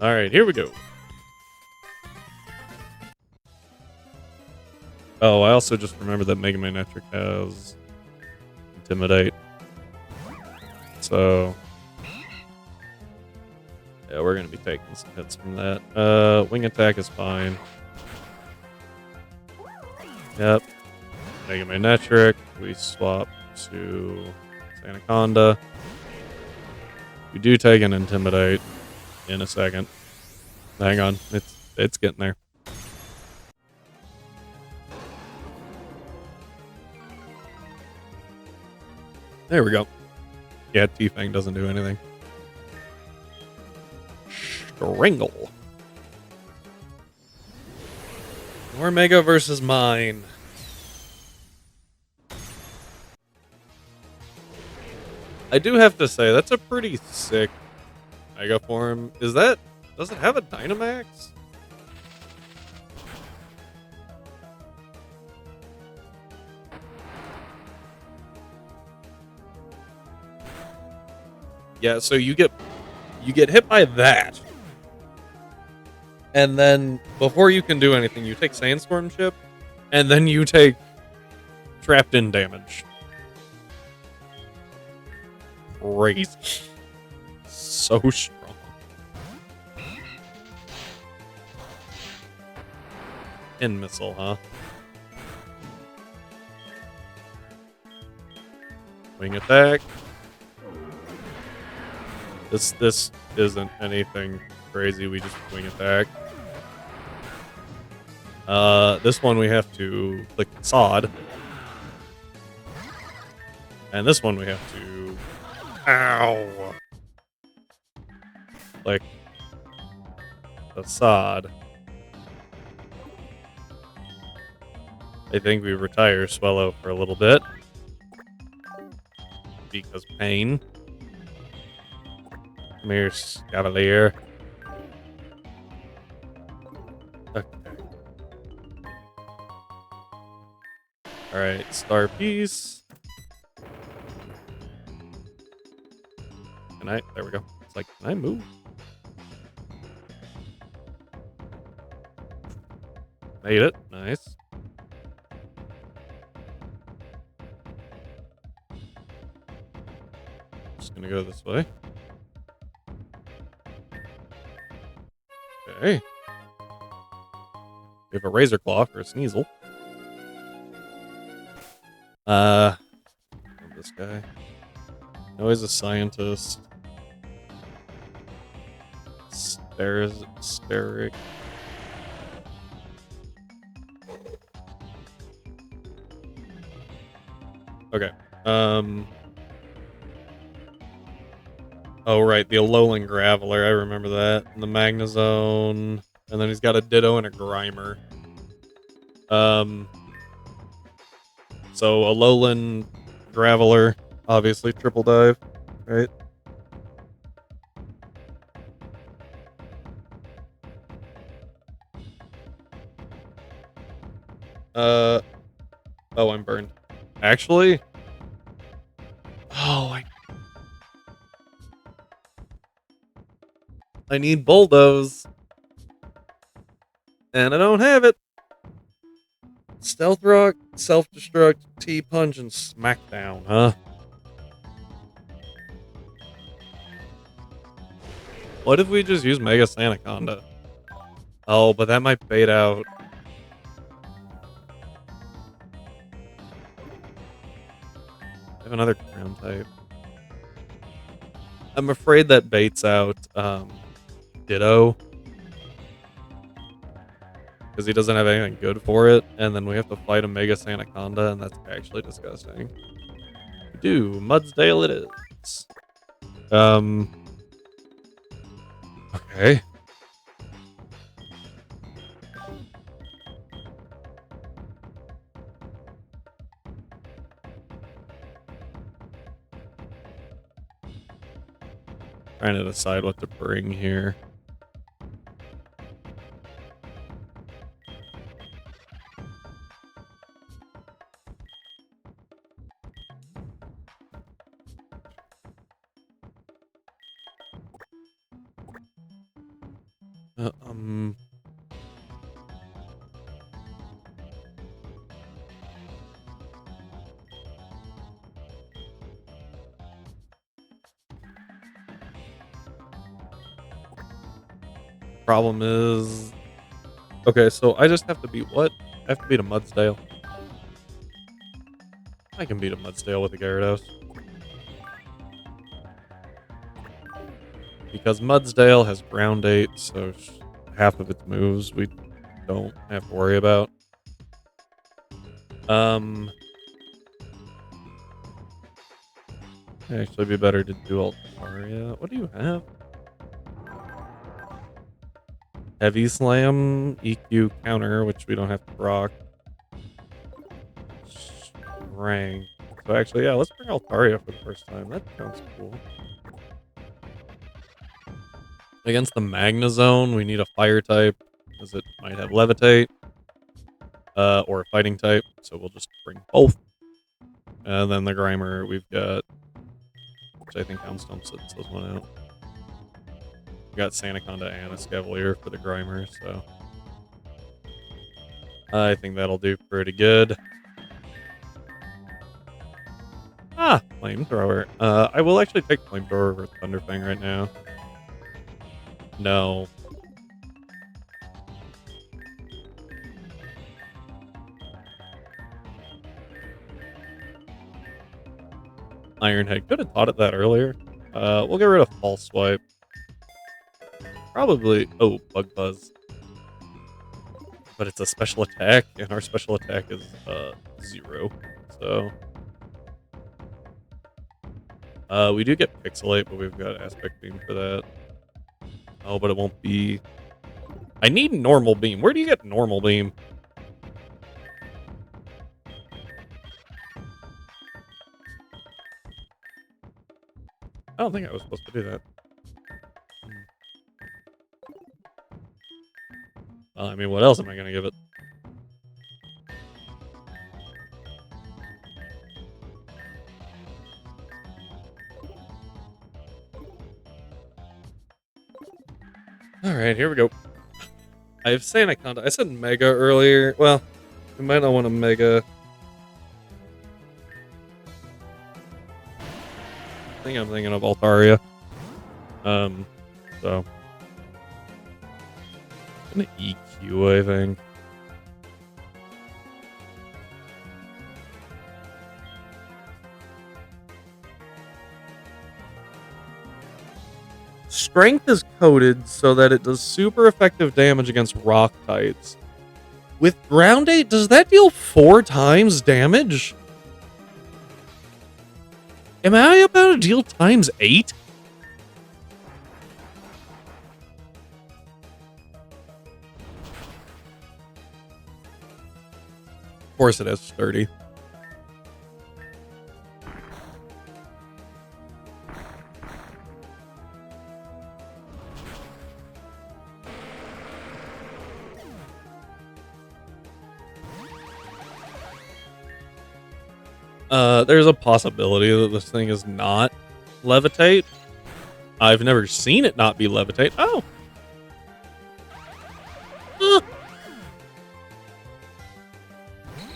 Alright, here we go. Oh, I also just remembered that Mega Man Electric has Intimidate. So, yeah, we're going to be taking some hits from that. Wing attack is fine. Yep. Mega Man Electric. We swap to Anaconda. We do take an Intimidate in a second. Hang on. It's getting there. There we go. Yeah, T-Fang doesn't do anything. Strangle. More Mega versus mine. I do have to say, that's a pretty sick Mega form. Does it have a Dynamax? Yeah, so you get hit by that. And then before you can do anything, you take Sandstorm Chip, and then you take Trapped In damage. Crazy. So strong. In Missile, huh? Wing attack. This isn't anything crazy. We just wing attack. This one we have to click Sod. And this one we have to... Ow! Click the Sod. I think we retire Swellow for a little bit. Because pain. Come here, Cavalier. Okay. Alright, Star Piece. There we go. It's like, can I move? Made it. Nice. Just gonna go this way. Okay. We have a Razor Claw for a Sneasel. This guy. No, he's a scientist. Steric. Okay. Oh, right. The Alolan Graveler. I remember that. And the Magnezone. And then he's got a Ditto and a Grimer. So Alolan Graveler. Obviously, triple dive. Right? Oh, I'm burned. Actually, Oh, I need bulldoze. And I don't have it. Stealth Rock, Self-Destruct, T-Punch, and Smackdown, huh? What if we just use Mega Sanaconda? Oh, but that might bait out. I have another ground type. I'm afraid that baits out Ditto. Because he doesn't have anything good for it, and then we have to fight a Mega Sanaconda, and that's actually disgusting. We do. Mudsdale it is. Okay. Trying to decide what to bring here. Um, Problem is... Okay, so I just have to beat what? I have to beat a Mudsdale. I can beat a Mudsdale with a Gyarados. Because Mudsdale has Ground 8, so half of its moves we don't have to worry about. It'd actually be better to do Altaria. What do you have? Heavy Slam, EQ counter, which we don't have to rock. Strength. So actually, yeah, let's bring Altaria for the first time. That sounds cool. Against the Magnezone, we need a fire type, because it might have Levitate. Or a fighting type, so we'll just bring both. And then the Grimer, we've got... Which I think Houndstone sits this one out. We got Sanaconda and a Scavalier for the Grimer, so... I think that'll do pretty good. Ah, Flamethrower. I will actually take Flamethrower over Thunderfang right now. No. Ironhead. Could have taught it that earlier. We'll get rid of False Swipe. Probably... Oh, Bug Buzz. But it's a special attack, and our special attack is 0. So... we do get Pixelate, but we've got Aspect Beam for that. Oh, but it won't be... I need Normal Beam. Where do you get Normal Beam? I don't think I was supposed to do that. Well, I mean, what else am I going to give it? Alright, here we go. I have Sanaconda. I said Mega earlier. Well, we might not want a Mega. I think I'm thinking of Altaria. So... I'm gonna EQ, I think. Strength is coded so that it does super effective damage against rock types. With Ground 8, does that deal 4 times damage? Am I about to deal times 8? Of course it has Sturdy. There's a possibility that this thing is not levitate. I've never seen it not be levitate. Oh.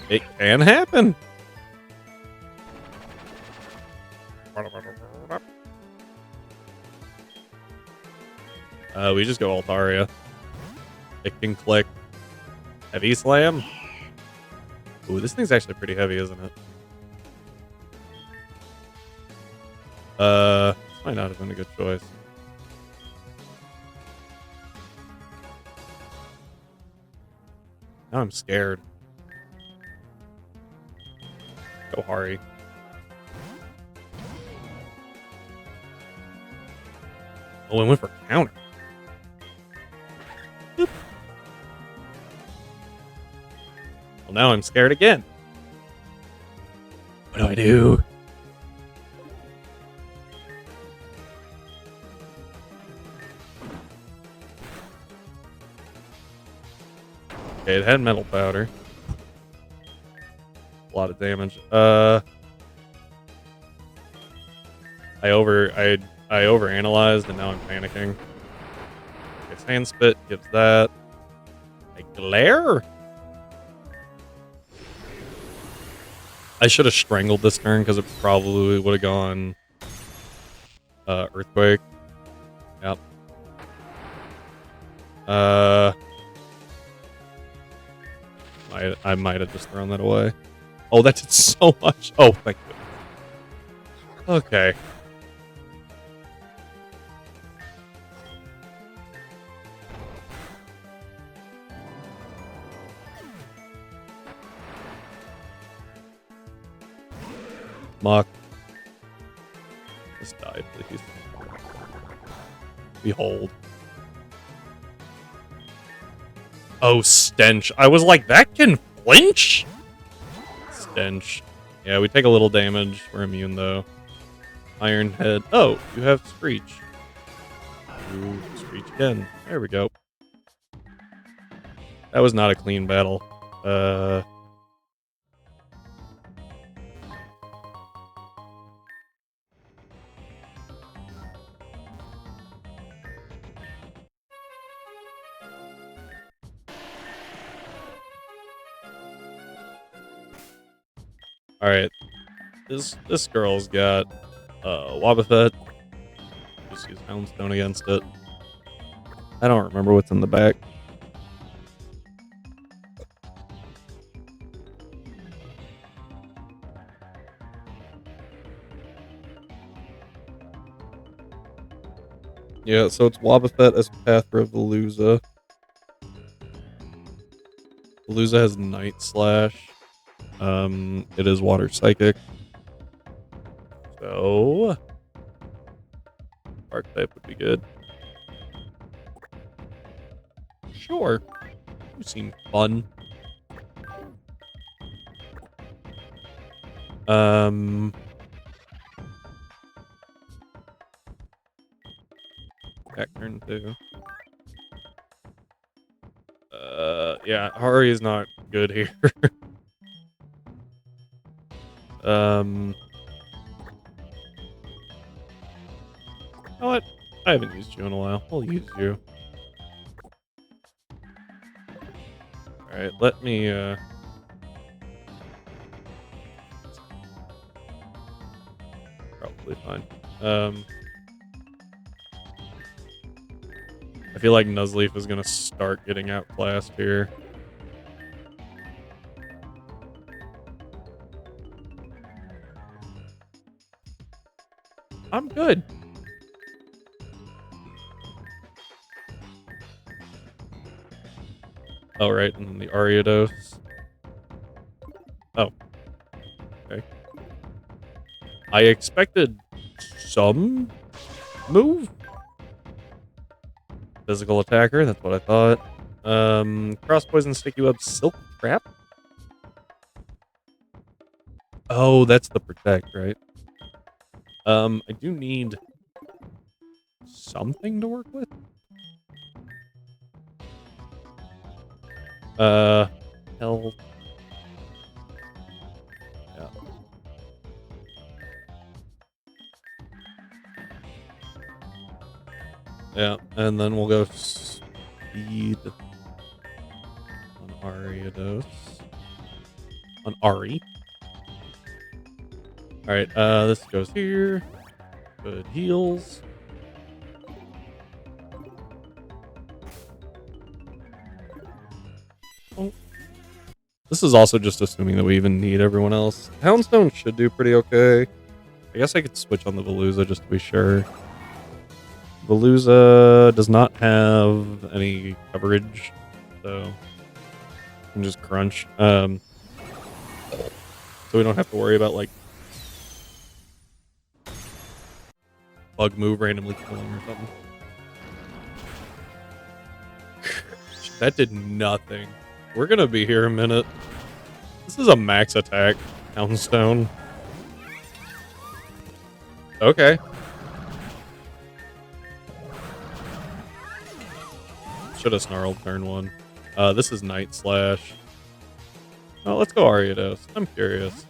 It can happen. We just go Altaria. It can click. Heavy Slam. Ooh, this thing's actually pretty heavy, isn't it? This might not have been a good choice. Now I'm scared. Go Hari. Oh, I went for counter. Boop. Well, now I'm scared again. What do I do? Okay, it had metal powder. A lot of damage. I overanalyzed and now I'm panicking. Okay, Sand Spit gives that. A Glare? I should have strangled this turn because it probably would have gone Earthquake. Yep. I might have just thrown that away. Oh, that did so much. Oh, thank you. Okay. Mock. Just die, please. Behold. Oh, Stench. I was like, that can flinch? Stench. Yeah, we take a little damage. We're immune, though. Iron Head. Oh, you have Screech. Ooh, Screech again. There we go. That was not a clean battle. Alright. This girl's got Wobbuffet. Just use Houndstone against it. I don't remember what's in the back. Yeah, so it's Wobbuffet as Pathra Veluza. Veluza has Night Slash. It is Water Psychic. So Archetype would be good. Sure. You seem fun. Back turn 2. Yeah, Hari is not good here. You know what? I haven't used you in a while. I'll use you. Alright, let me, probably fine. I feel like Nuzleaf is gonna start getting outclassed here. I'm good. Oh, right, and then the Ariados. Oh. Okay. I expected some move. Physical attacker, that's what I thought. Cross Poison, Sticky Web, Silk Trap? Oh, that's the Protect, right? I do need something to work with. Health. Yeah. Yeah, and then we'll go speed on Ariados. On Ari. Alright, this goes here. Good heals. Oh. This is also just assuming that we even need everyone else. Houndstone should do pretty okay. I guess I could switch on the Veluza just to be sure. Veluza does not have any coverage, so I can just crunch. So we don't have to worry about like bug move randomly killing or something. That did nothing. We're gonna be here a minute. This is a max attack, Houndstone. Okay. Should have snarled turn one. This is Night Slash. Oh, let's go Ariados. I'm curious.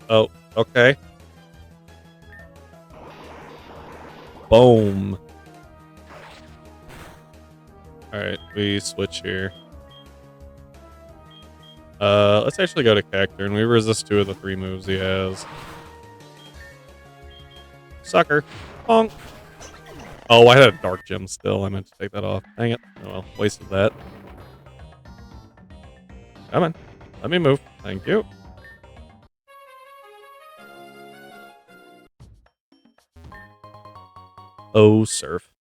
Oh, okay. Boom. Alright, we switch here. Let's actually go to Cacturne, and we resist 2 of the 3 moves he has. Sucker. Bonk. Oh, I had a Dark Gem still. I meant to take that off. Dang it. Oh well, wasted that. Come on. Let me move. Thank you. Oh, surf.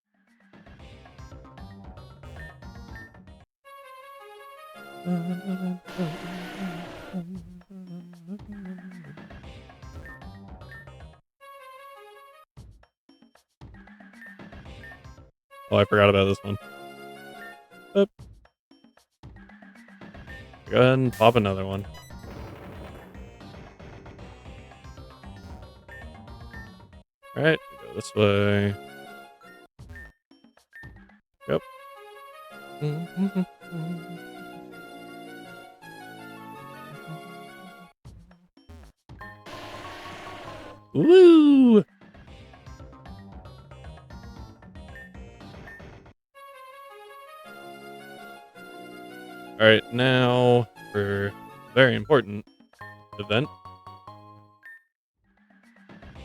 Oh, I forgot about this one. Oop. Go ahead and pop another one. Alright, go this way. Yep. Woo! Alright, now for very important event.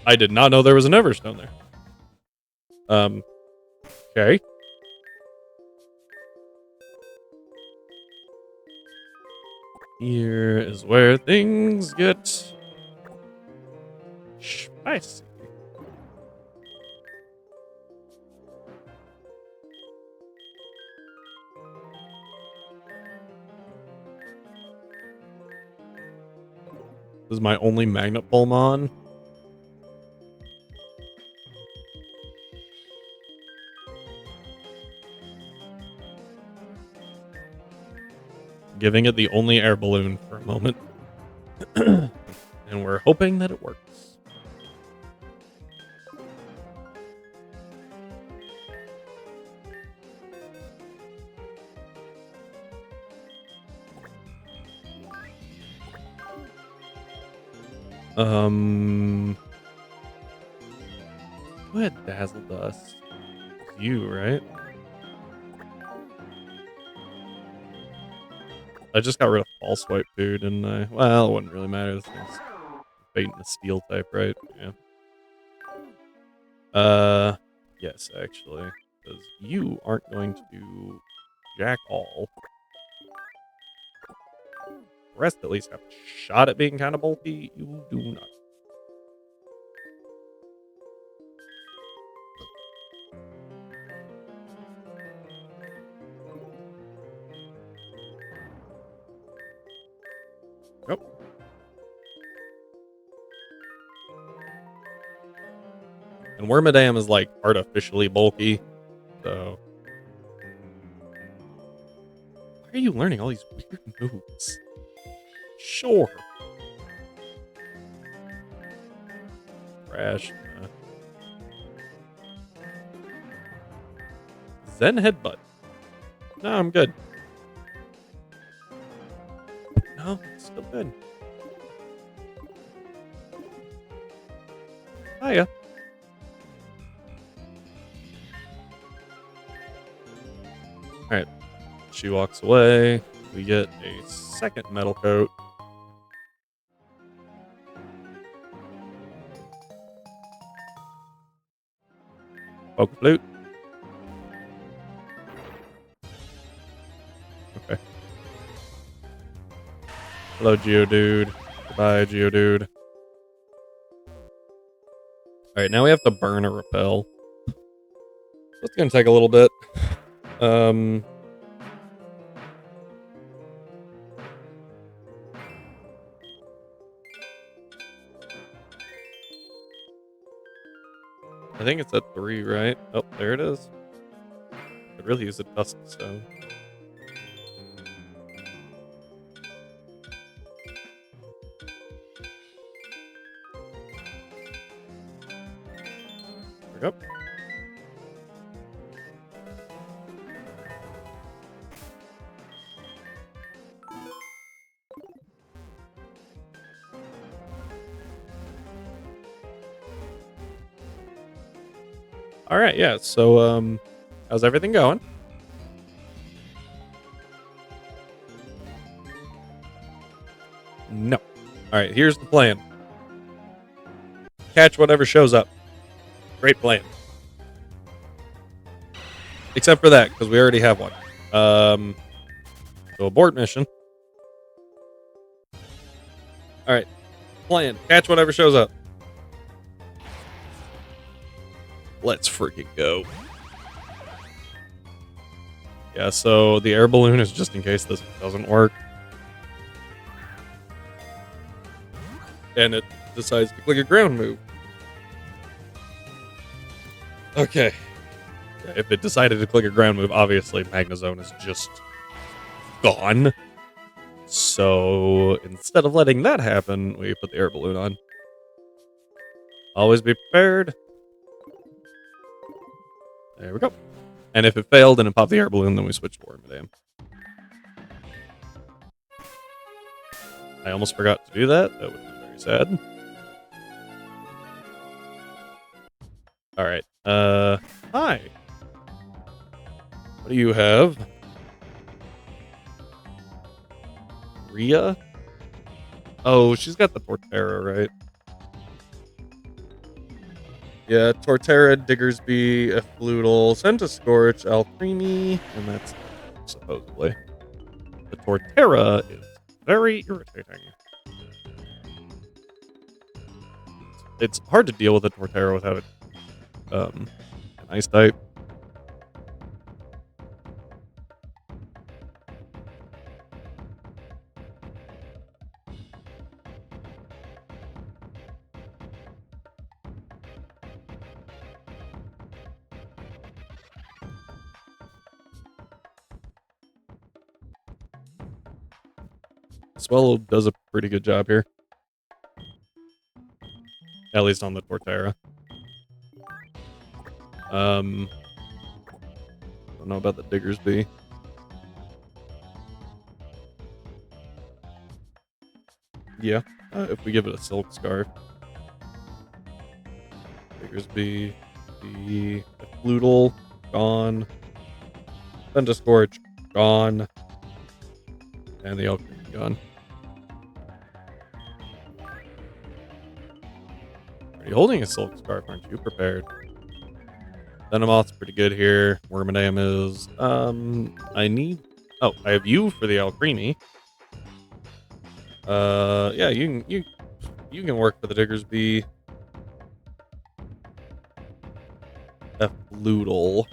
I did not know there was an Everstone there. Okay. Here is where things get spicy. This is my only Magnet Pulmon. Giving it the only air balloon for a moment. And we're hoping that it works. Who had Dazzle Dust? You, right? I just got rid of False Swipe too, didn't I? Well, it wouldn't really matter. This thing's baiting the steel type, right? Yeah. Yes, actually. Because you aren't going to do jack all. The rest at least have a shot at being kind of bulky. You do not. Yep. And WormaDAM is like artificially bulky, so. Why are you learning all these weird moves? Sure. Crash. Zen Headbutt. No, I'm good. No, it's still good. Hiya. Alright. She walks away. We get a second metal coat. Poke flute. Okay. Hello, Geodude. Goodbye, Geodude. Alright, now we have to burn or repel. That's gonna take a little bit. I think it's at 3, right? Oh, there it is. Could really use a dust stone. There we go. All right, yeah. So, how's everything going? No. All right, here's the plan. Catch whatever shows up. Great plan. Except for that, because we already have one. So abort mission. All right, plan. Catch whatever shows up. Let's freaking go. Yeah, so the air balloon is just in case this doesn't work. And it decides to click a ground move. Okay. If it decided to click a ground move, obviously Magnezone is just gone. So instead of letting that happen, we put the air balloon on. Always be prepared. There we go. And if it failed and it popped the air balloon, then we switch to WormaDAM. I almost forgot to do that. That would be very sad. Alright. Hi. What do you have? Rhea? Oh, she's got the Torterra, right? Yeah, Torterra, Diggersby, Floodle, Centiskorch, Alcremie, and that's supposedly. The Torterra is very irritating. It's hard to deal with a Torterra without an Ice type. Swallow does a pretty good job here. At least on the Torterra. Don't know about the Diggersby. Yeah, if we give it a Silk Scarf. Diggersby, the Floodle, gone. Centiskorch, gone. And the Alcremie, gone. Are you holding a Silk Scarf? Aren't you prepared? Venomoth's pretty good here. WormaDAM is. I need. Oh, I have you for the Alcremie. Yeah, you can work for the Diggersby. Floodle.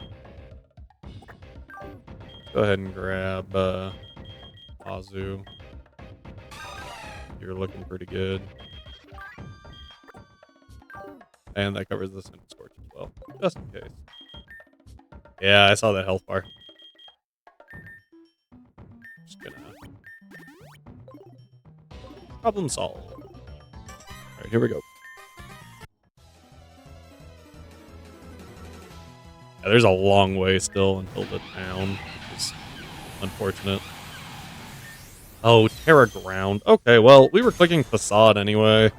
Go ahead and grab Azu. You're looking pretty good. And that covers the Centiskorch as well, just in case. Yeah, I saw that health bar. Just gonna problem solve. Alright, here we go. Yeah, there's a long way still until the town, which is unfortunate. Oh, Terra Ground. Okay, well, we were clicking Facade anyway.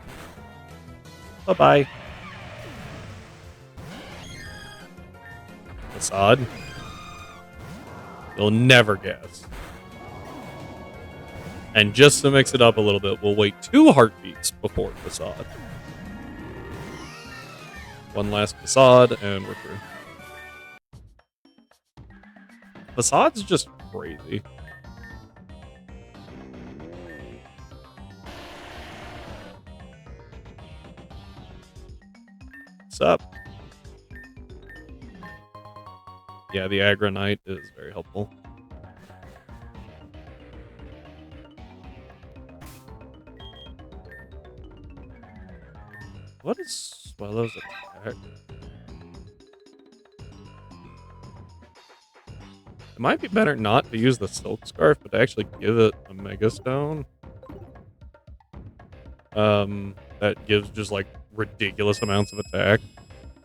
Bye-bye. Facade. You'll never guess. And just to mix it up a little bit, we'll wait 2 heartbeats before Facade. One last Facade, and we're through. Facade's just crazy. What's up? Yeah, the Aggro Knight is very helpful. What is Swellow's attack? It might be better not to use the Silk Scarf, but to actually give it a Mega Stone. That gives just like ridiculous amounts of attack.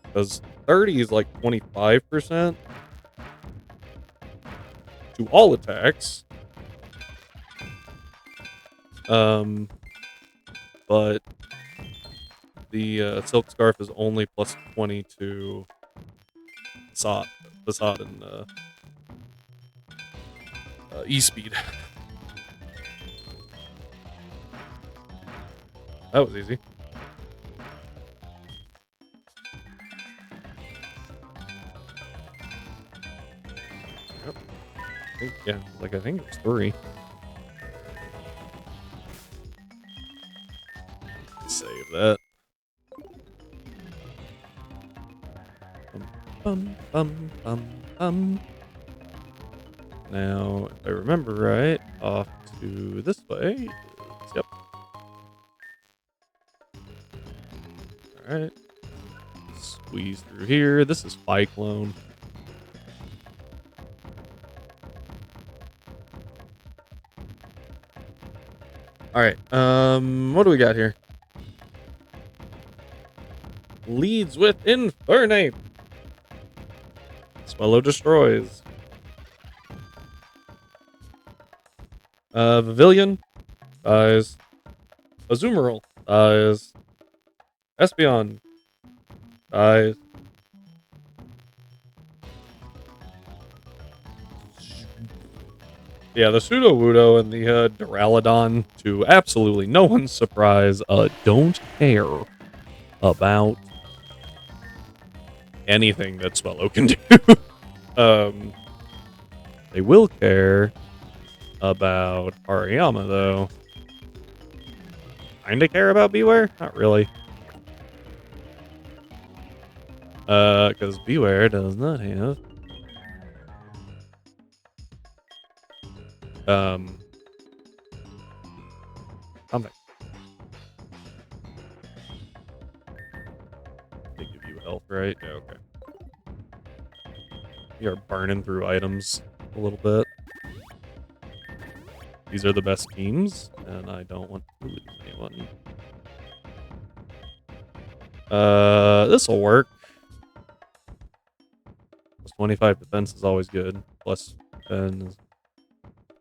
Because 30 is like 25% to all attacks. But the Silk Scarf is only plus 20 to Facade and E-Speed. That was easy. Yep. I think it was 3. Save that. Now, if I remember right, off to this way. Yep. Alright. Squeeze through here. This is Cyclone. Alright, what do we got here? Leads with Infernape. Swellow destroys. Vivillon dies. Azumarill dies. Espeon dies. Yeah, the Sudowoodo and the Duraludon, to absolutely no one's surprise, don't care about anything that Swellow can do. They will care about Hariyama, though. Kinda care about Beware? Not really. Because Beware does not have combat. They give you health, right? Yeah, okay. We are burning through items a little bit. These are the best teams, and I don't want to lose anyone. This'll work. Plus 25 defense is always good. Plus 10 is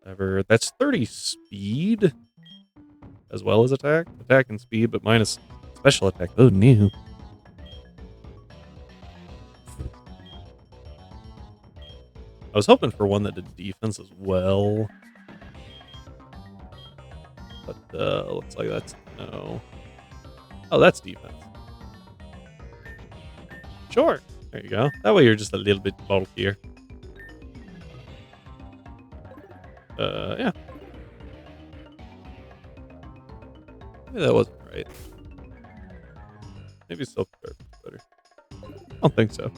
ever. That's 30 speed as well as attack. Attack and speed, but minus special attack. Oh, new. I was hoping for one that did defense as well. But looks like that's no. Oh, that's defense. Sure. There you go. That way you're just a little bit bulkier. Yeah. Maybe that wasn't right. Maybe Silk Scarf is better. I don't think so.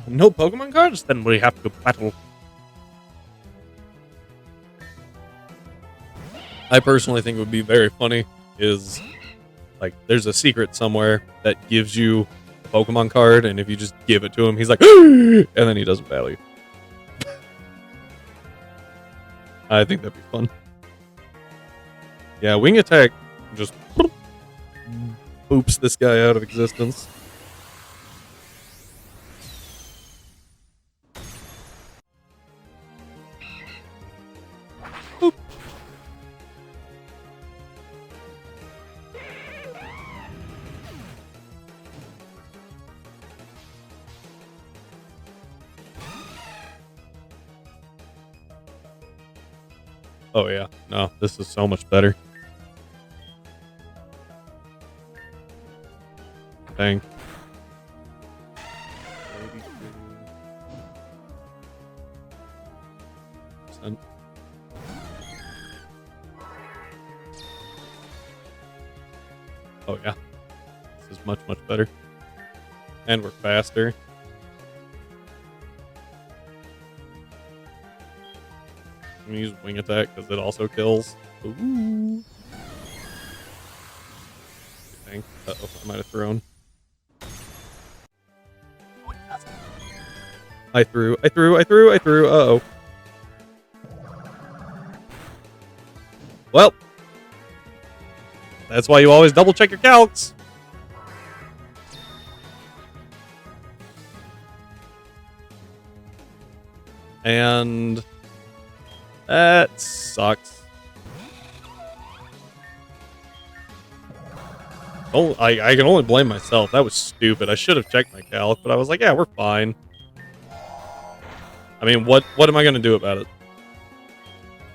No Pokemon cards? Then we have to battle. I personally think it would be very funny is, like, there's a secret somewhere that gives you a Pokemon card, and if you just give it to him, he's like, and then he doesn't battle you. I think that'd be fun. Yeah, Wing Attack just boops this guy out of existence. Boop. Oh yeah, no, this is so much better. Dang. Oh yeah, this is much better, and we're faster. I'm gonna use wing attack because it also kills. Ooh. Dang. Uh-oh, I might have thrown. I threw. Uh-oh. Well, that's why you always double check your calcs. And that sucks. Oh, I can only blame myself. That was stupid. I should have checked my calc, but I was like, yeah, we're fine. I mean, what am I going to do about it?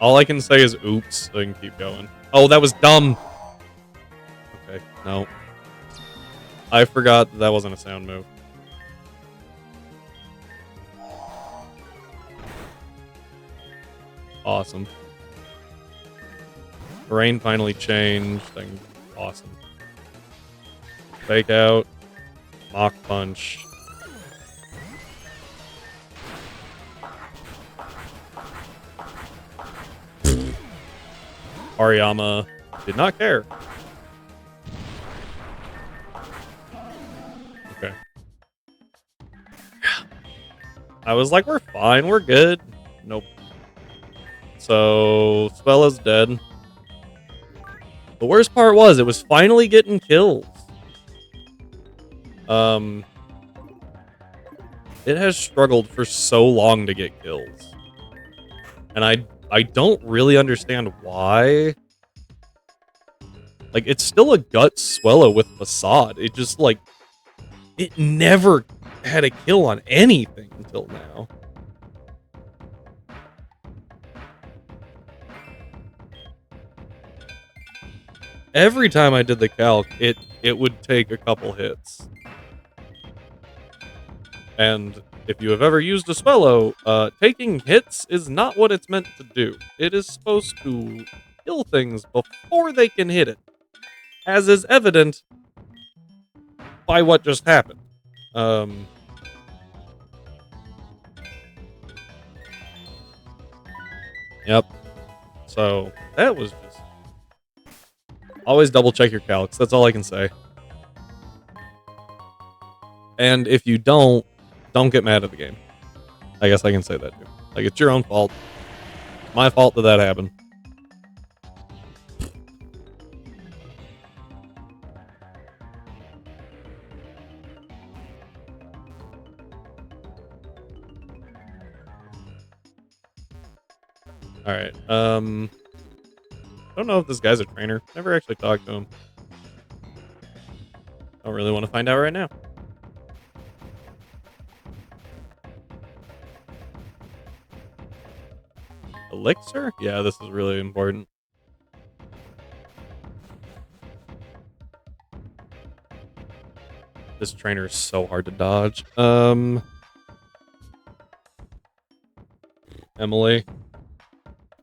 All I can say is oops, so I can keep going. Oh, that was dumb. Okay, no. I forgot that wasn't a sound move. Awesome. Rain finally changed. Awesome. Fake out. Mock punch. Ariyama did not care. Okay. I was like, we're fine, we're good. Nope. So, Spella's dead. The worst part was, it was finally getting kills. It has struggled for so long to get kills. And I don't really understand why. Like, it's still a gut Swellow with Facade. It just, like, it never had a kill on anything until now. Every time I did the calc, it would take a couple hits. And if you have ever used a Swellow, taking hits is not what it's meant to do. It is supposed to kill things before they can hit it, as is evident by what just happened. Yep. So, that was just... Always double check your calcs, that's all I can say. And if you don't get mad at the game. I guess I can say that too. Like, it's your own fault. My fault that happened. Alright, I don't know if this guy's a trainer. Never actually talked to him. Don't really want to find out right now. Elixir? Yeah, this is really important. This trainer is so hard to dodge. Emily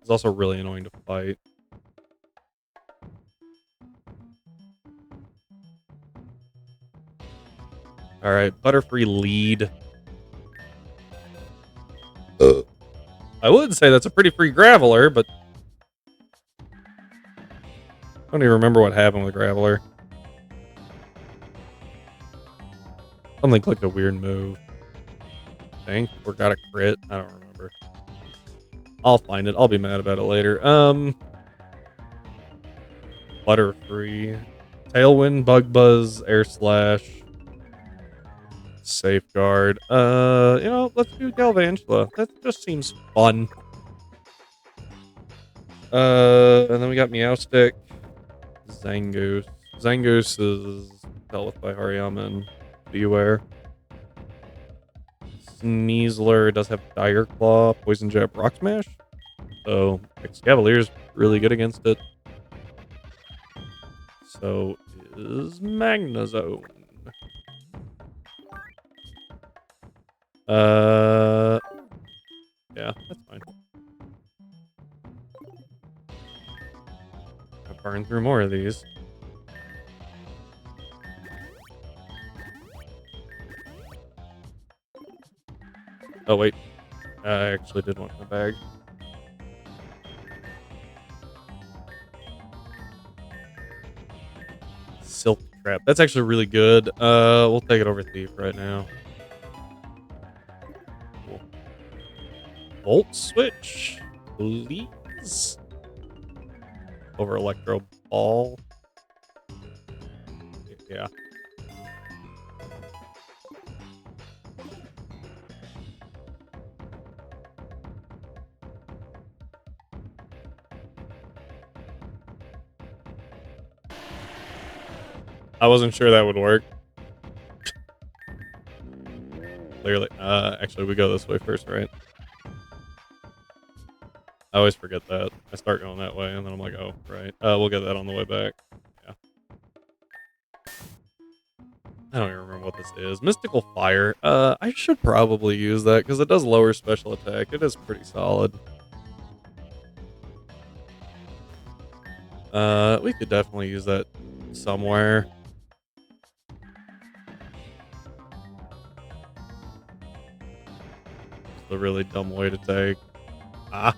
is also really annoying to fight. Alright, Butterfree lead. I would say that's a pretty free Graveler, but I don't even remember what happened with Graveler. Something clicked a weird move. I think, or got a crit. I don't remember. I'll find it. I'll be mad about it later. Butterfree, Tailwind, Bug Buzz, Air Slash, Safeguard. You know, let's do Galvantula. That just seems fun. And then we got Meowstic, Zangoose. Zangoose is dealt with by Hariyama and Beware. Sneasler does have Dire Claw, Poison Jab, Rock Smash. So Cavalier's really good against it. So is Magnezone. Yeah, that's fine. I'll burn through more of these. Oh wait, I actually did want my bag. Silk Trap. That's actually really good. We'll take it over Thief right now. Cool. Volt Switch, please. Over Electro Ball. Yeah. I wasn't sure that would work. Clearly. Actually, we go this way first, right? I always forget that. I start going that way, and then I'm like, oh, right. We'll get that on the way back. Yeah. I don't even remember what this is. Mystical Fire. I should probably use that, because it does lower special attack. It is pretty solid. We could definitely use that somewhere. It's a really dumb way to take. Ah.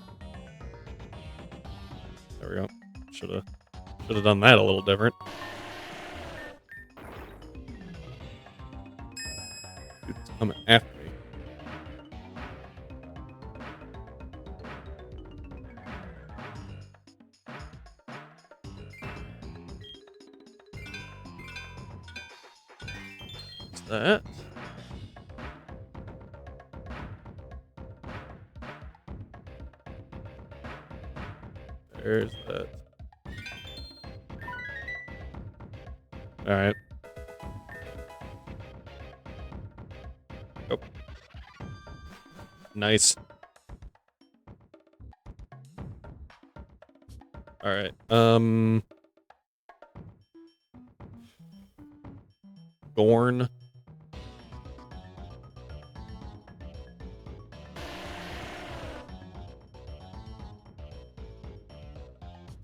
There we go. Should have done that a little different. Dude's coming after me. What's that? There's that. Alright. Oh. Nice. Alright. Gorn.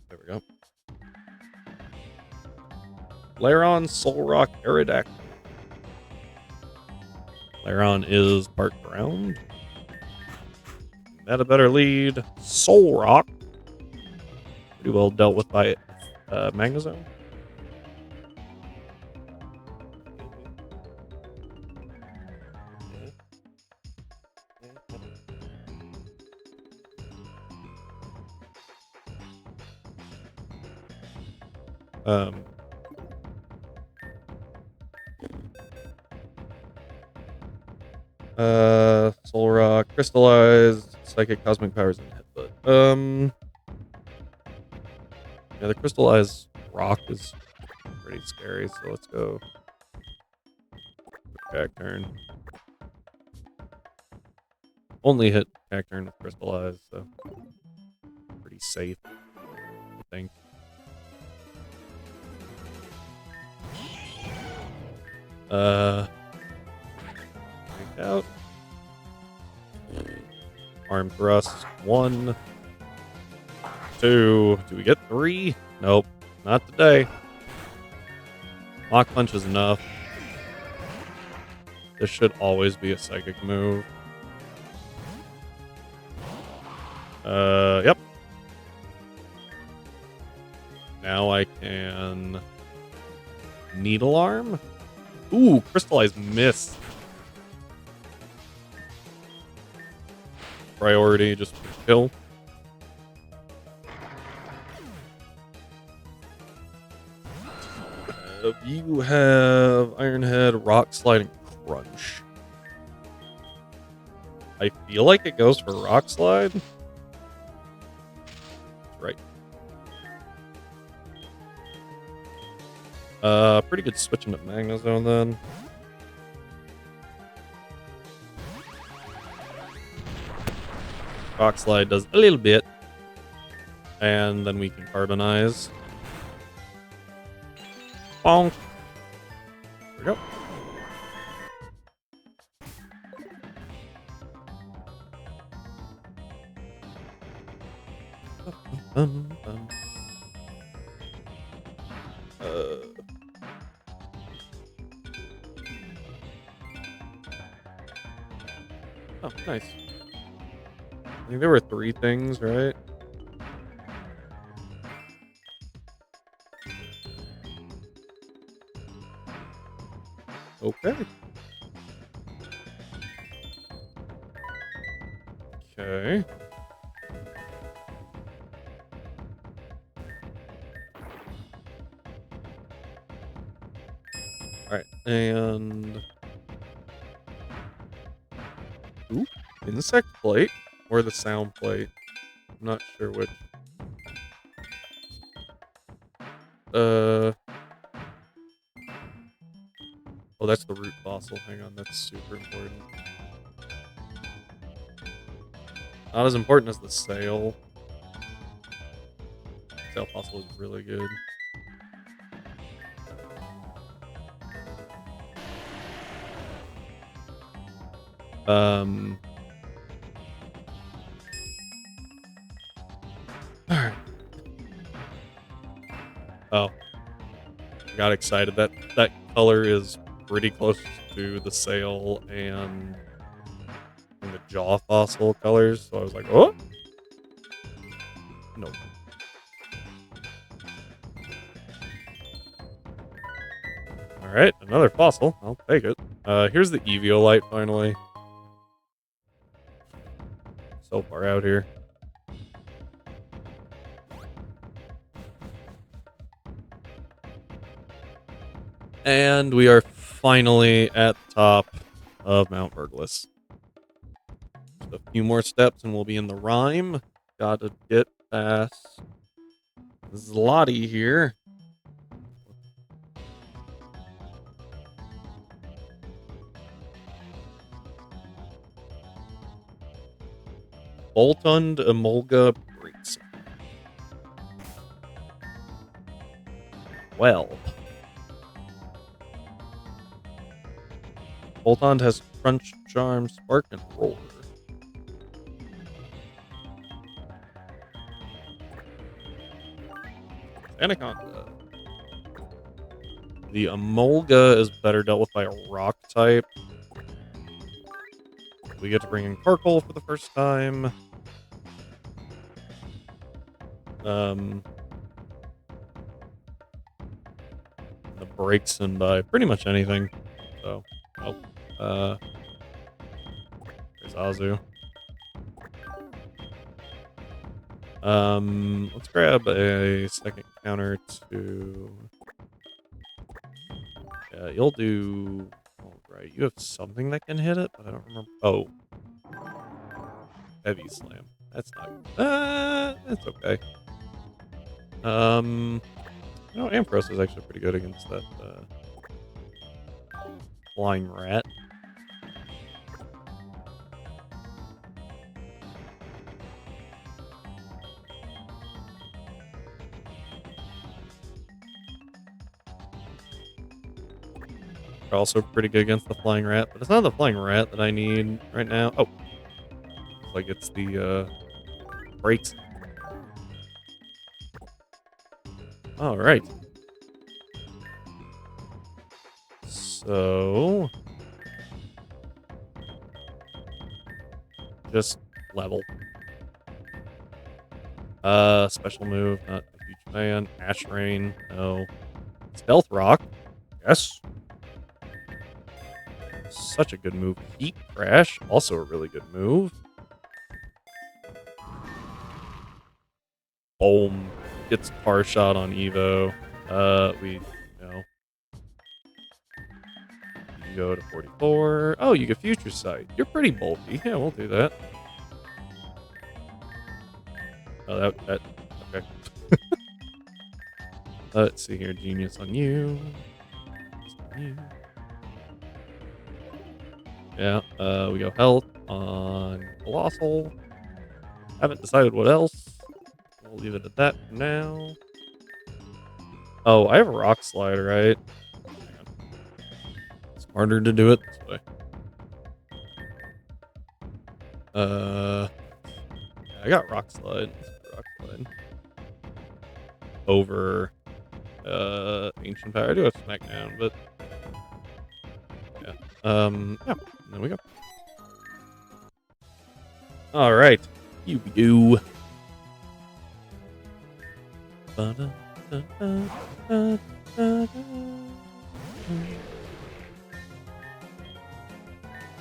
There we go. Lairon, Solrock, Aerodactyl. Lairon is Bark Ground. That a better lead. Solrock. Pretty well dealt with by Magnezone. Solrock, Crystallized, Psychic, Cosmic Powers, and Headbutt. Yeah, the Crystallized Rock is pretty scary, so let's go Cacturn. Only hit Cacturn with Crystallized, so pretty safe, I think. Take out. Arm Thrust. 1, 2. Do we get 3? Nope. Not today. Lock Punch is enough. This should always be a Psychic move. Yep. Now I can Needle Arm. Ooh, Crystallized Miss. Priority, just kill. You have Iron Head, Rock Slide, and Crunch. I feel like it goes for Rock Slide. Right. Pretty good switching to Magnezone then. Rock Slide does a little bit. And then we can carbonize. Bonk. There we go. Oh, nice. I think there were 3 things, right? Okay. Okay. Alright, and... Ooh, insect plate? Or the sound plate? I'm not sure which. Oh, that's the root fossil. Hang on, that's super important. Not as important as the sail. Sail fossil is really good. Alright. Oh. I got excited. That color is pretty close to the sail and the jaw fossil colors, so I was like, oh! No. Alright, another fossil. I'll take it. Here's the Eviolite, finally. So far out here. And we are finally at the top of Mount Burglas. Just a few more steps and we'll be in the Rime. Gotta get past Zlotty here. Boltund Emolga Breaks. Well. Boltund has Crunch, Charm, Spark, and Roller. Anaconda. The Emolga is better dealt with by a rock type. We get to bring in Carkol for the first time. The breaks in by pretty much anything. So, there's Azu. Let's grab a second counter to... Yeah, you'll do... All right, you have something that can hit it, but I don't remember... Oh. Heavy Slam. That's not... That's okay. No, Ampharos is actually pretty good against that, Flying Rat. Also pretty good against the Flying Rat, but it's not the Flying Rat that I need right now. Oh. Looks like it's the, brakes. Alright. So... Just level. Special move, not a huge fan. Ash Rain, no. Stealth Rock, yes. Such a good move. Heat Crash, also a really good move. Boom. Gets car shot on Evo. You go to 44. Oh, you get Future Sight. You're pretty bulky. Yeah, we'll do that. Oh, that okay. Let's see here. Genius on you. Yeah, we go health on Colossal. Haven't decided what else. We'll leave it at that for now. Oh, I have a rock slide, right? Hang on. Smarter to do it this way. Yeah, I got rock slide. Rock slide. Over ancient power. I do have smackdown, but yeah. Yeah, there we go. Alright. You go.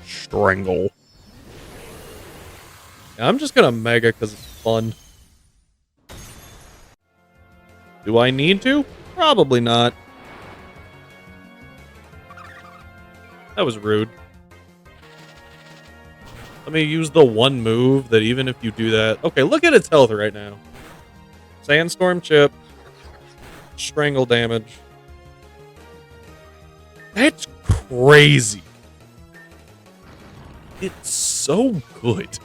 Strangle. I'm just gonna mega because it's fun. Do I need to? Probably not. That was rude. Let me use the one move that even if you do that... Okay, look at its health right now. Sandstorm chip. Strangle damage. That's crazy. It's so good.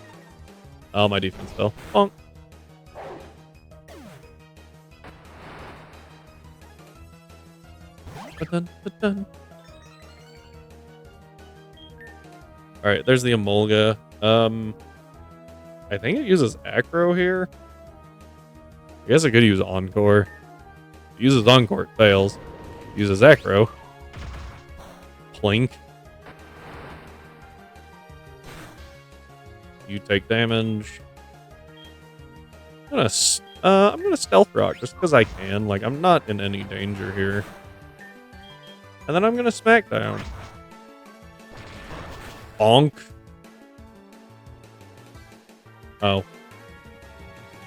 Oh, my defense fell. Bonk. Alright, there's the Emolga. I think it uses Acro here. I guess I could use Encore. It uses Encore, it fails. It uses Acro. Plink. You take damage. I'm gonna Stealth Rock just because I can. Like, I'm not in any danger here. And then I'm gonna Smackdown. Bonk. Oh.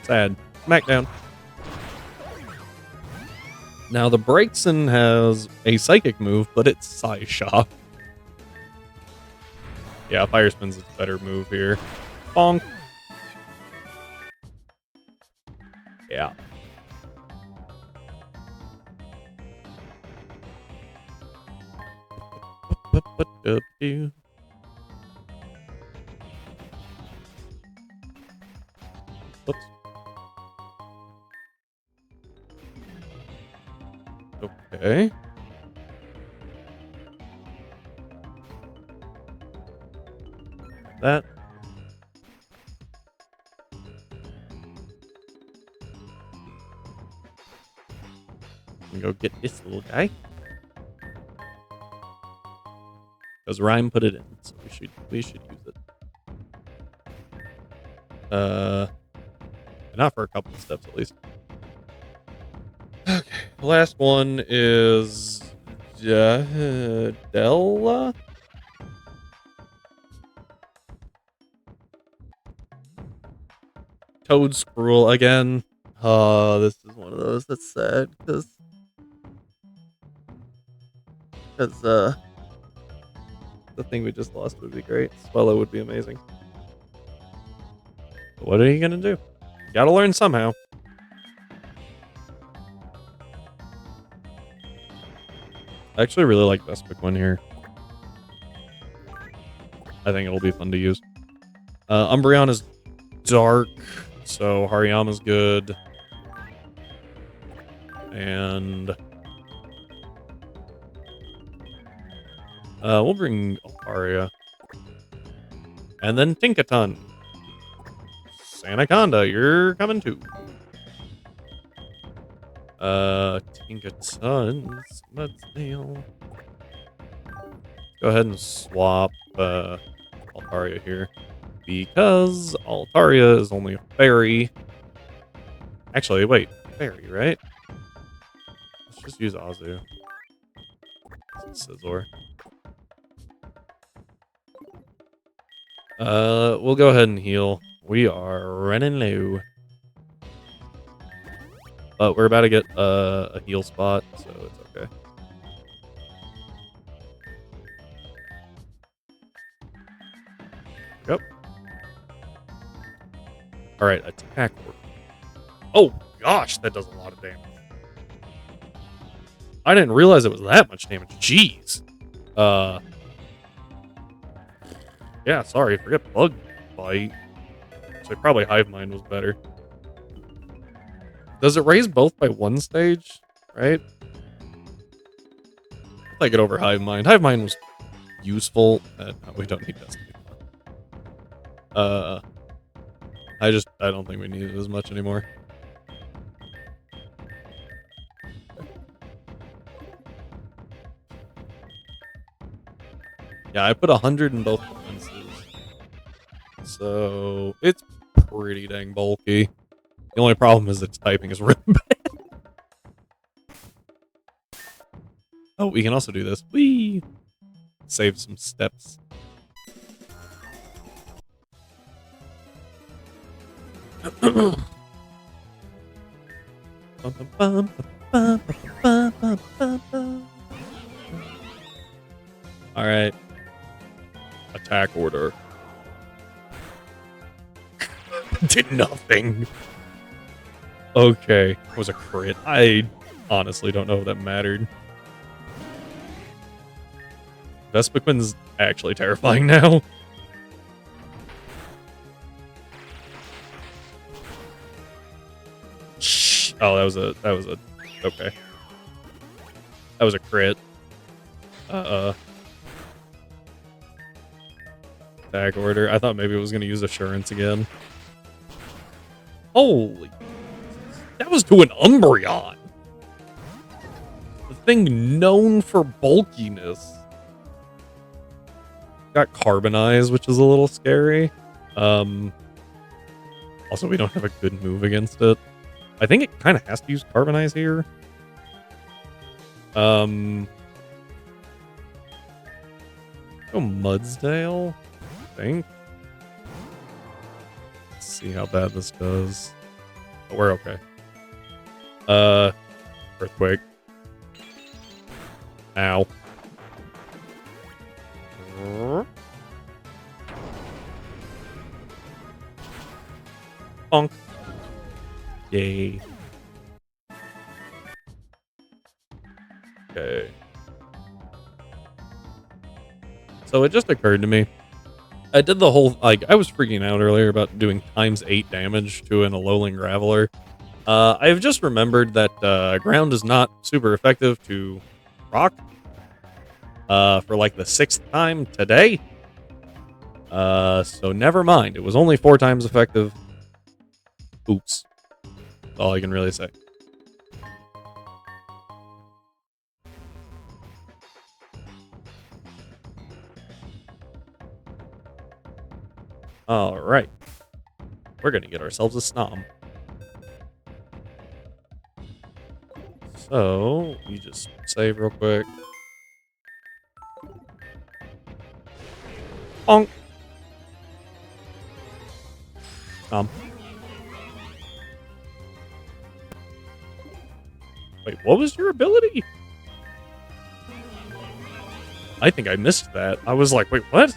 Sad. Smackdown. Now, the Braixen has a Psychic move, but it's Psy Shock. Yeah, Fire Spin's a better move here. Bonk. Yeah. Oops. Okay. That. Go get this little guy. Because Rhyme put it in, so we should use it. Not for a couple of steps at least. Okay, the last one is Della. Toad Scroll again. Oh, this is one of those that's sad because the thing we just lost would be great. Swellow would be amazing. But what are you gonna do? Gotta learn somehow. I actually really like Vespiquen here. I think it'll be fun to use. Umbreon is dark, so Hariyama's good. And we'll bring Altaria. And then Tinkaton. Anaconda, you're coming too. Tinkaton. Let's deal. Go ahead and swap Altaria here. Because Altaria is only a fairy. Actually, wait. Fairy, right? Let's just use Azu. Scizor. We'll go ahead and heal. We are running low. But we're about to get a heal spot, so it's okay. Yep. Alright, attack work. Oh gosh, that does a lot of damage. I didn't realize it was that much damage. Jeez. Yeah, sorry, forget Bug Bite. So probably Hive Mind was better. Does it raise both by one stage? Right? I'll take it over Hive Mind. Hive Mind was useful. No, we don't need this anymore. I don't think we need it as much anymore. Yeah, I put 100 in both defenses. So, it's pretty dang bulky. The only problem is its typing is really bad. Oh, we can also do this. Whee! Save some steps. Alright. Attack order. Did nothing. Okay. It was a crit. I honestly don't know if that mattered. Vespiquin's actually terrifying now. Oh, that was a okay. That was a crit. Attack order. I thought maybe it was gonna use assurance again. Holy, that was to an Umbreon. The thing known for bulkiness. Got Carbonize, which is a little scary. Also, we don't have a good move against it. I think it kind of has to use Carbonize here. Go Mudsdale, I think. Let's see how bad this does. But we're okay. Earthquake. Ow. Bonk. Yay. Okay. So it just occurred to me. I did the whole, like, I was freaking out earlier about doing ×8 damage to an Alolan Graveler. I've just remembered that ground is not super effective to rock. For like the 6th time today. So never mind. It was only 4 times effective. Oops. That's all I can really say. Alright. We're gonna get ourselves a Snom. So, you just save real quick. Bonk. Snom. Wait, what was your ability? I think I missed that. I was like, wait, what?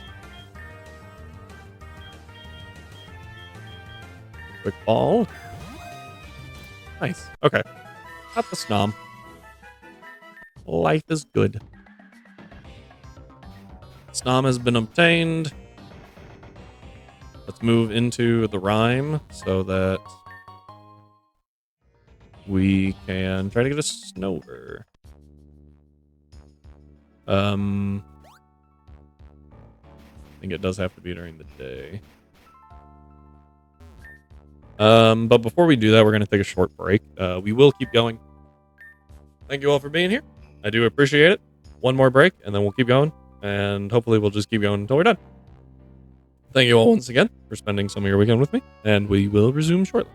Quick ball. Nice. Okay. Got the Snom. Life is good. Snom has been obtained. Let's move into the rhyme so that we can try to get a Snover. I think it does have to be during the day. But before we do that, we're going to take a short break. We will keep going. Thank you all for being here. I do appreciate it. One more break, and then we'll keep going. And hopefully we'll just keep going until we're done. Thank you all once again for spending some of your weekend with me, and we will resume shortly.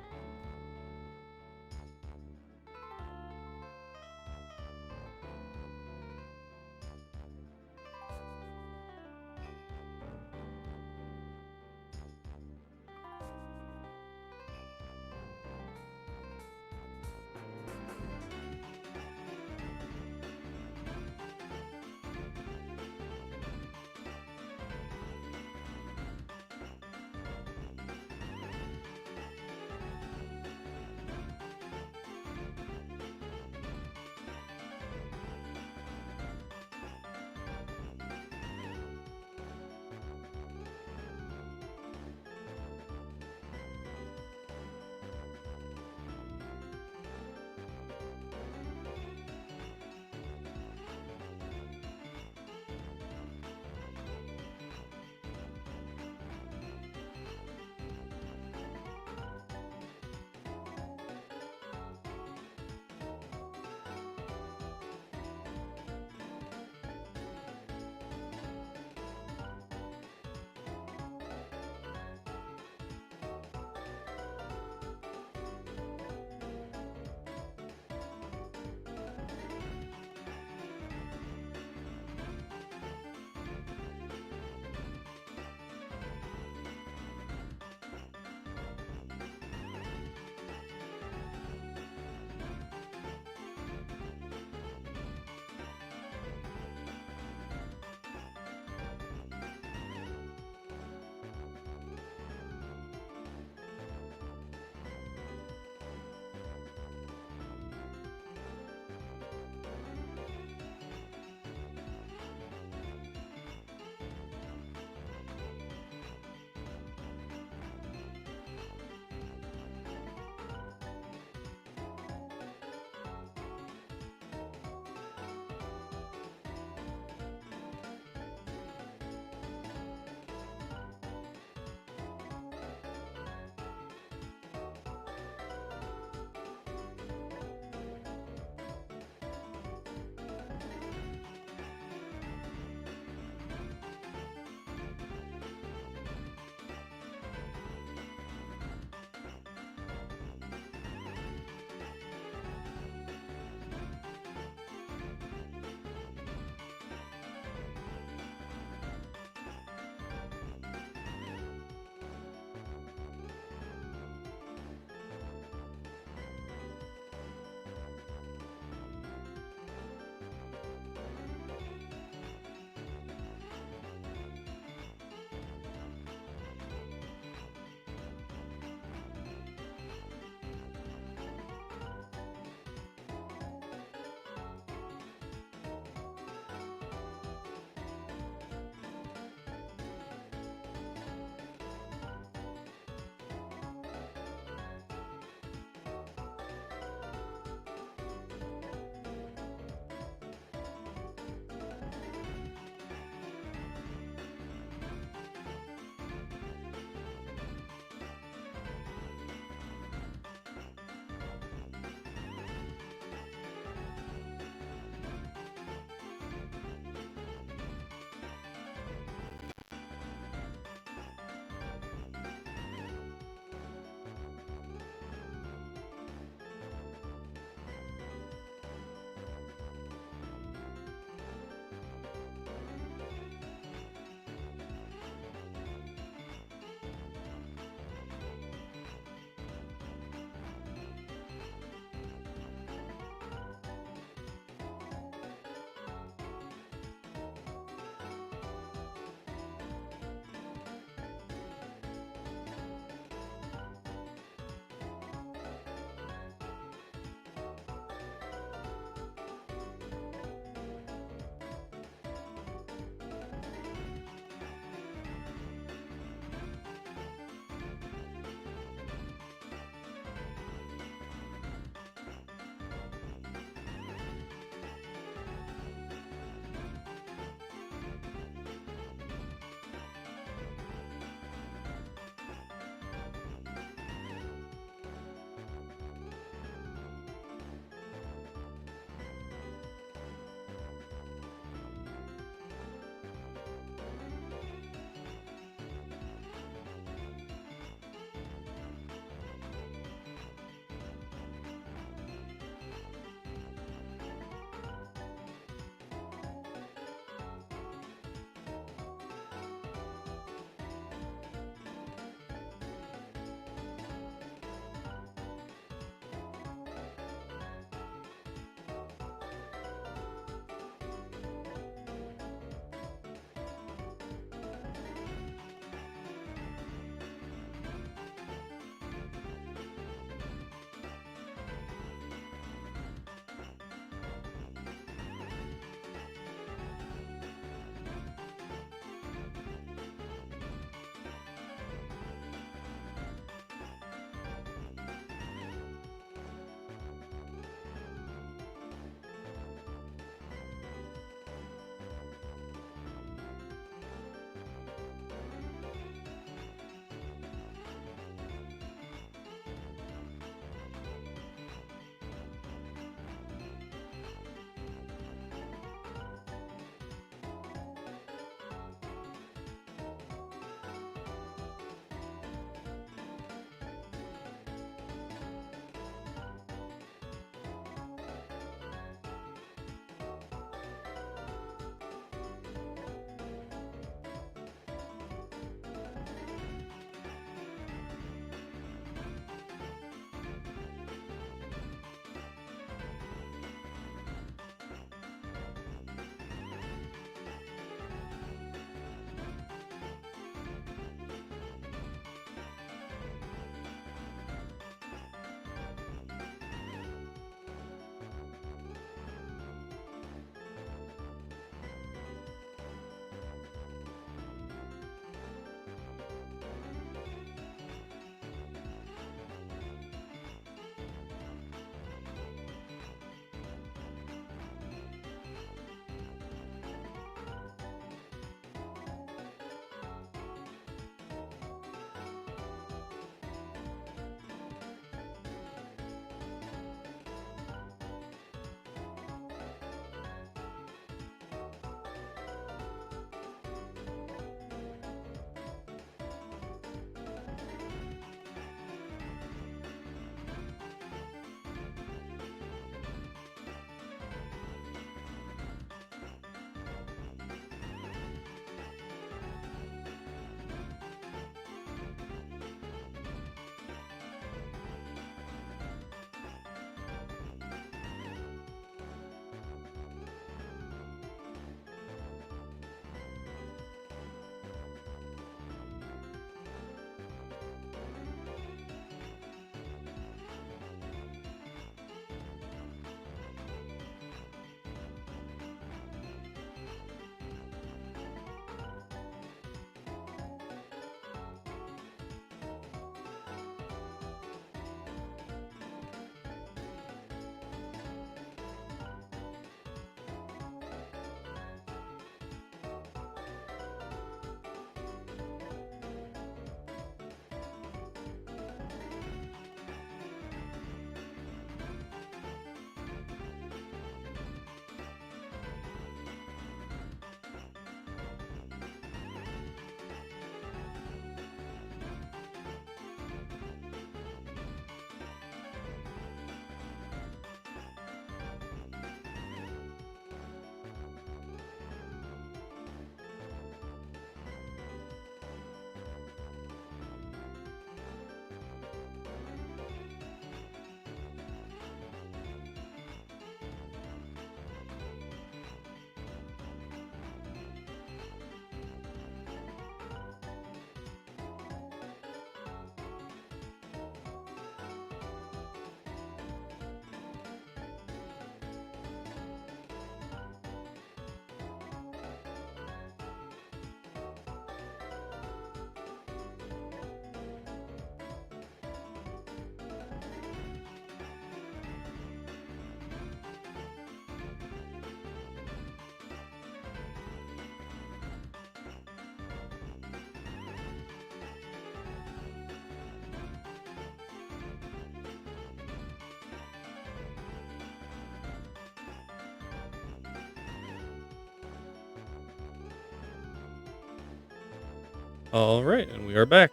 All right, and we are back.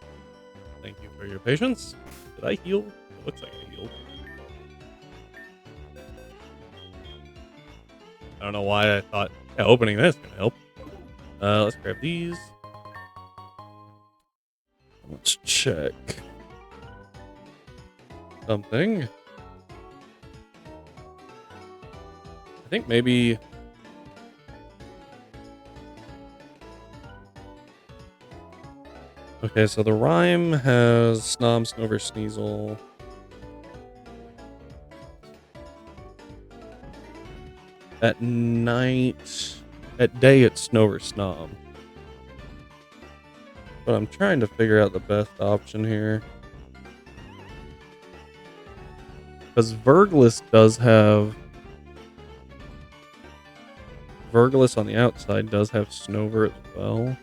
Thank you for your patience. Did I heal? It looks like I healed. I don't know why I thought opening this is gonna help. Let's grab these. Let's check something. I think maybe. Okay, so the rhyme has Snom, Snover, Sneasel. At night, at day, it's Snover, Snom. But I'm trying to figure out the best option here. Because Verglis on the outside does have Snover as well.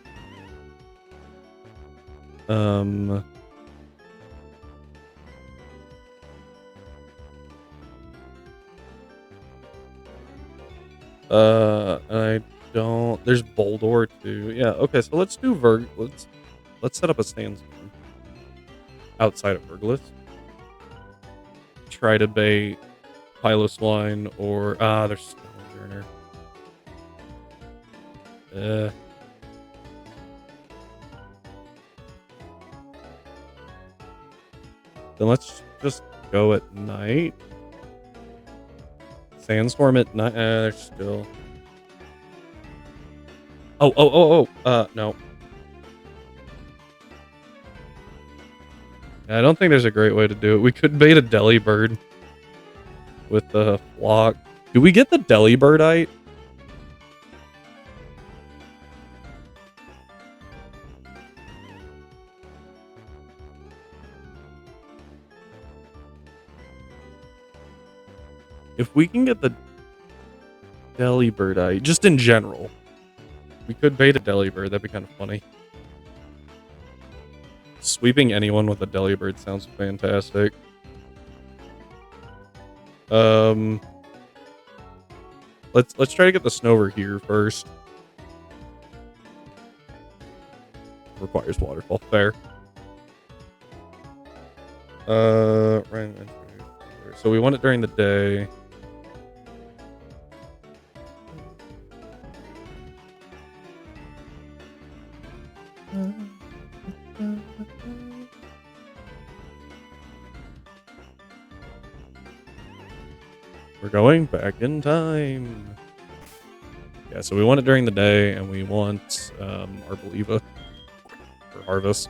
I don't. There's Boldor too. Yeah. Okay. So let's do Let's set up a sandstorm outside of Verglis. Try to bait Piloswine or there's Stoneburner. Then let's just go at night. Sandstorm at night. There's still. Oh. No. I don't think there's a great way to do it. We could bait a Delibird with the flock. Do we get the Delibirdite? If we can get the Delibirdite, just in general, we could bait a Delibird. That'd be kind of funny. Sweeping anyone with a Delibird sounds fantastic. Let's try to get the Snover here first. Requires waterfall. Fair. Right. So we want it during the day. We're going back in time. Yeah, so we want it during the day, and we want Arboliva for harvest.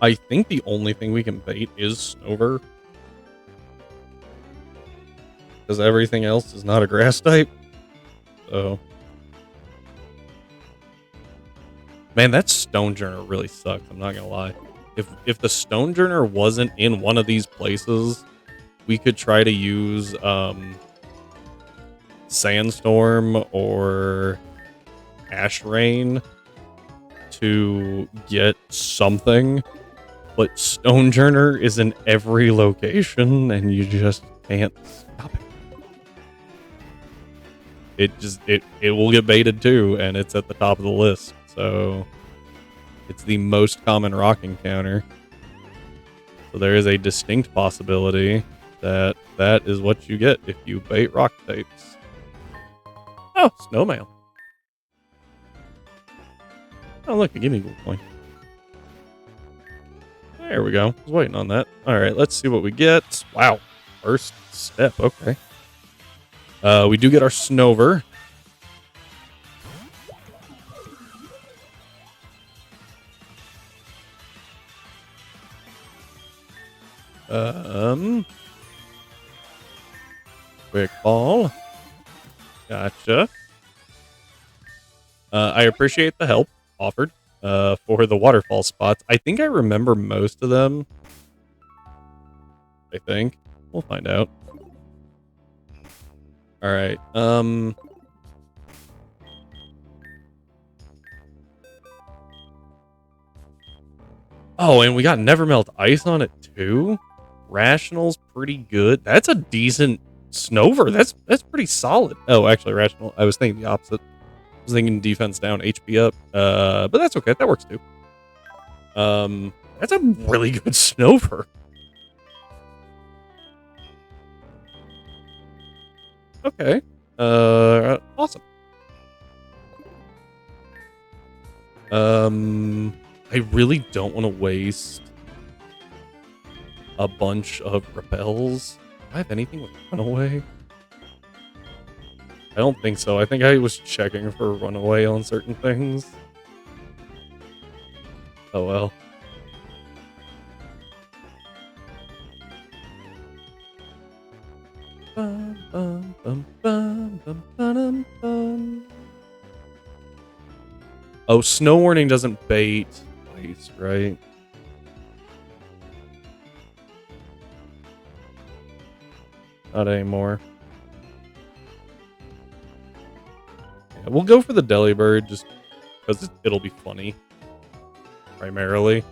I think the only thing we can bait is Snover. Because everything else is not a grass type. So. Man, that Stonejourner really sucks, I'm not gonna lie. If the Stonejourner wasn't in one of these places, we could try to use Sandstorm or Ash Rain to get something, but Stonejourner is in every location and you just can't stop it. It will get baited too, and it's at the top of the list. So it's the most common rock encounter. So there is a distinct possibility that that is what you get if you bait rock types. Oh, Snowmail. Oh, look, a gimme gold coin. There we go. I was waiting on that. All right, let's see what we get. Wow. First step. Okay. We do get our Snover. Quick ball. Gotcha. I appreciate the help offered for the waterfall spots. I think I remember most of them. I think. We'll find out. All right. Oh, and we got Nevermelt Ice on it too. Rational's pretty good. That's a decent Snover, that's pretty solid. Oh, actually, rational. I was thinking the opposite. I was thinking defense down, HP up. But that's okay. That works too. That's a really good Snover. Okay. Awesome. I really don't want to waste a bunch of repels. Do I have anything with runaway? I don't think so. I think I was checking for runaway on certain things. Oh well. Oh, snow warning doesn't bait twice, right? Not anymore. Yeah, we'll go for the Delibird just because it'll be funny. Primarily.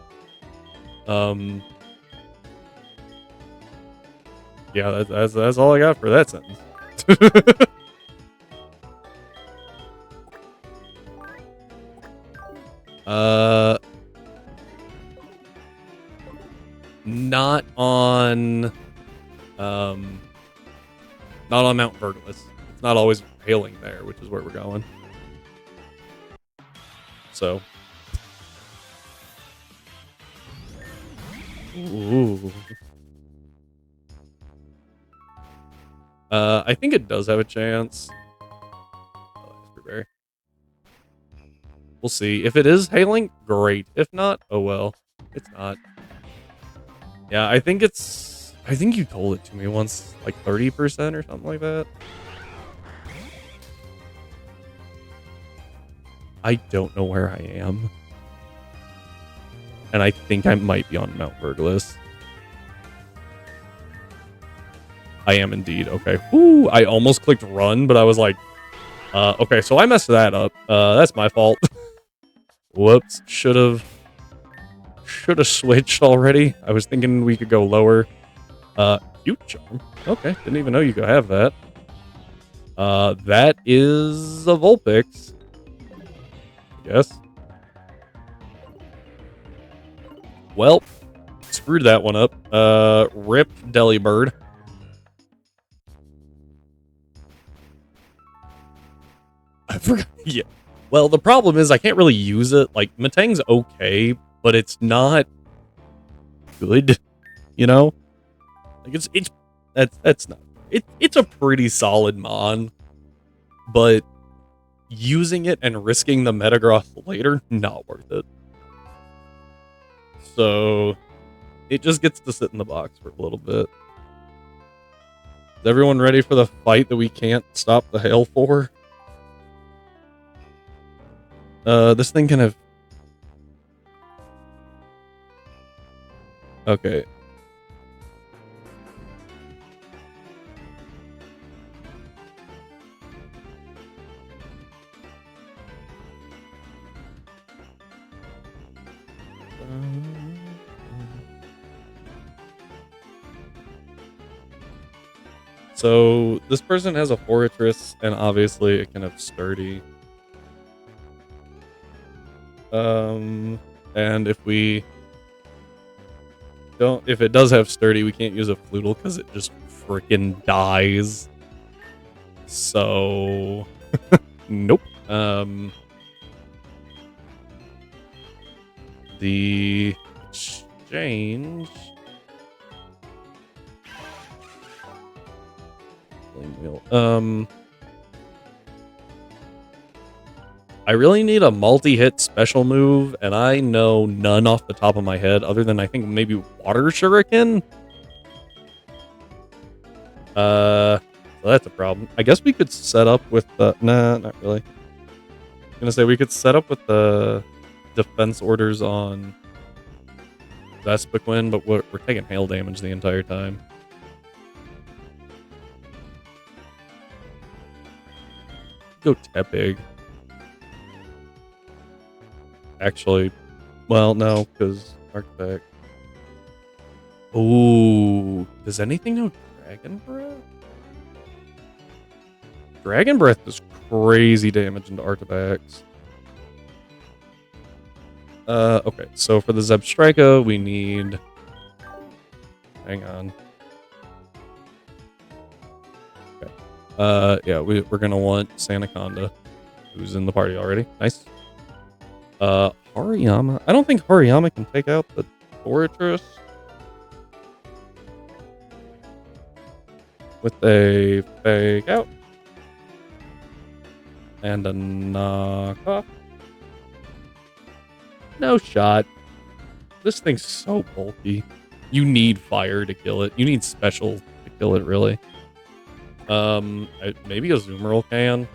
Yeah, that's all I got for that sentence. Not on Mount Verglis. It's not always hailing there, which is where we're going. So. Ooh. I think it does have a chance. Oh, we'll see. If it is hailing, great. If not, oh well. It's not. Yeah, I think you told it to me once, like 30% or something like that. I don't know where I am. And I think I might be on Mount Verglis. I am indeed. Okay. Ooh, I almost clicked run, but I was like, okay, so I messed that up. That's my fault. Whoops. Should have switched already. I was thinking we could go lower. Cute charm. Okay, didn't even know you could have that. That is a Vulpix. Yes. Well, screwed that one up. Rip Delibird. I forgot. Yeah. Well, the problem is I can't really use it. Like, Metang's okay, but it's not good. You know? Like, that's not. It's a pretty solid mon, but using it and risking the Metagross later, not worth it. So, it just gets to sit in the box for a little bit. Is everyone ready for the fight that we can't stop the hail for? This thing can have... Okay. So, this person has a Fortress, and obviously it can have Sturdy. And if it does have Sturdy, we can't use a Fluttle because it just freaking dies. So, nope. The exchange. I really need a multi-hit special move, and I know none off the top of my head, other than I think maybe Water Shuriken. So that's a problem. I guess we could set up with the... Nah, not really. I'm gonna say we could set up with the defense orders on Vespiquen, but we're taking hail damage the entire time. Go Tepig. Actually, well, no, because Arctic. Ooh, does anything know Dragon Breath? Dragon Breath does crazy damage into Artifax. Okay, so for the Zebstrika, we need... Hang on. Okay. Yeah, we're gonna want Sandaconda, who's in the party already. Nice. Hariyama. I don't think Hariyama can take out the Fortress with a fake out and a knockoff. No shot. This thing's so bulky. You need fire to kill it. You need special to kill it, really. Maybe a Zoomerl can.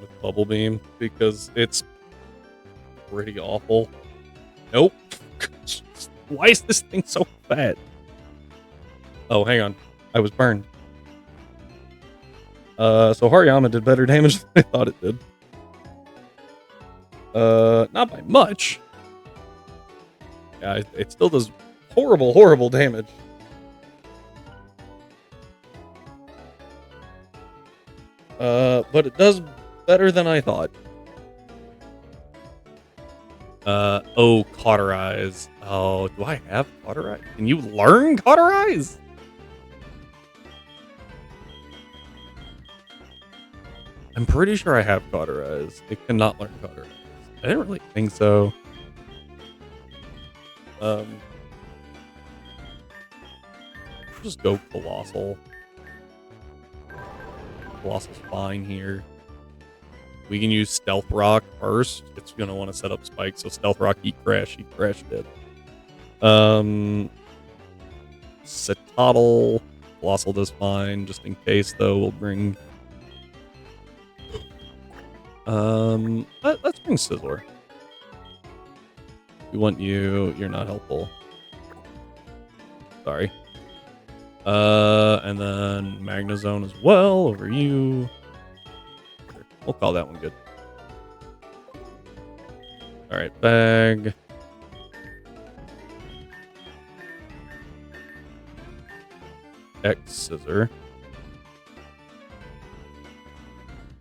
With Bubble Beam, because it's pretty awful. Nope. Why is this thing so fat? Oh, hang on. I was burned. So Hariyama did better damage than I thought it did. Not by much. Yeah, it still does horrible, horrible damage. But it does better than I thought. Oh, Cauterize. Oh, do I have Cauterize? Can you learn Cauterize? I'm pretty sure I have Cauterize. It cannot learn Cauterize. I didn't really think so. Just go Colossal. Colossal's fine here. We can use Stealth Rock first. It's going to want to set up spikes. So Stealth Rock, Heat Crash dead. Citadel. Colossal does fine. Just in case, though, we'll bring... let's bring Sizzler. We want you. You're not helpful. Sorry. And then Magnezone as well over you. We'll call that one good. All right, bag. X Scissor.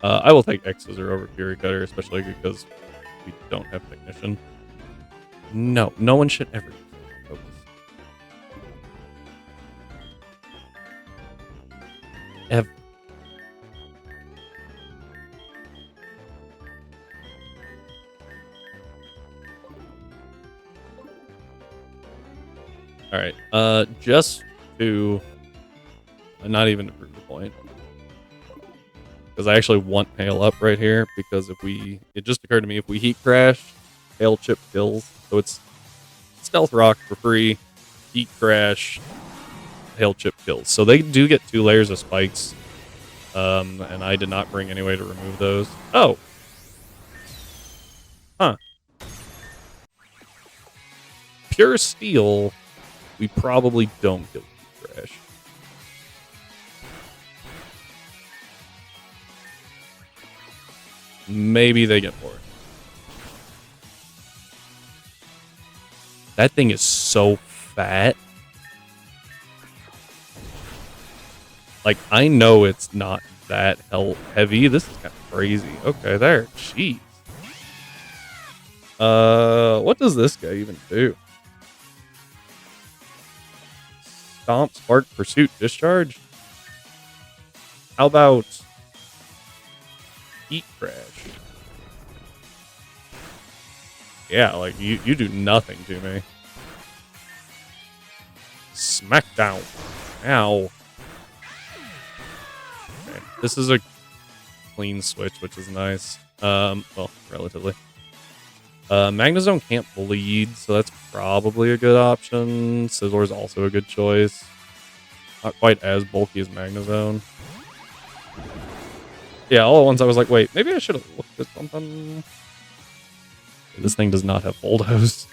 I will take X Scissor over Fury Cutter, especially because we don't have Technician. No one should ever use Focus. Ever. All right, just to not even to prove the point, because I actually want Hail Up right here, because it just occurred to me, if we Heat Crash, Hail Chip kills, so it's Stealth Rock for free, Heat Crash, Hail Chip kills. So they do get 2 layers of spikes, and I did not bring any way to remove those. Oh! Huh. Pure Steel, we probably don't kill Heat Crash. Maybe they get more. That thing is so fat. Like, I know it's not that heavy. This is kind of crazy. Okay, there. Jeez. What does this guy even do? Stomp, Spark, Pursuit, Discharge? How about Heat Crash? Yeah, like, you do nothing to me. Smackdown. Ow. Okay, this is a clean switch, which is nice. Well, relatively. Magnezone can't bleed, so that's probably a good option. Sizzler is also a good choice. Not quite as bulky as Magnezone. Yeah, all at once I was like, wait, maybe I should have looked at something. This thing does not have Bulldoze.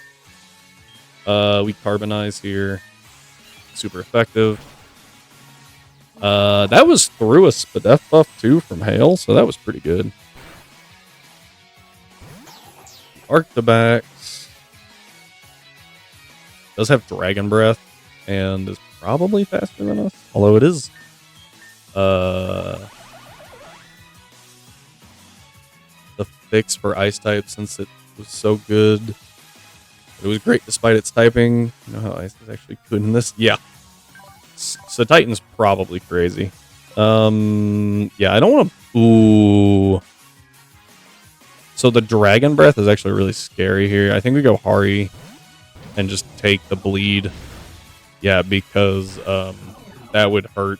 We Carbonize here. Super effective. That was through a Spadef buff too from Hail, so that was pretty good. Arctibax. Does have Dragon Breath and is probably faster than us. Although it is the fix for ice type since it was so good. It was great despite its typing. You know how ice is actually good in this? Yeah. So Titan's probably crazy. Yeah, I don't want to... Ooh. So the Dragon Breath is actually really scary here. I think we go Hari and just take the bleed. Yeah, because that would hurt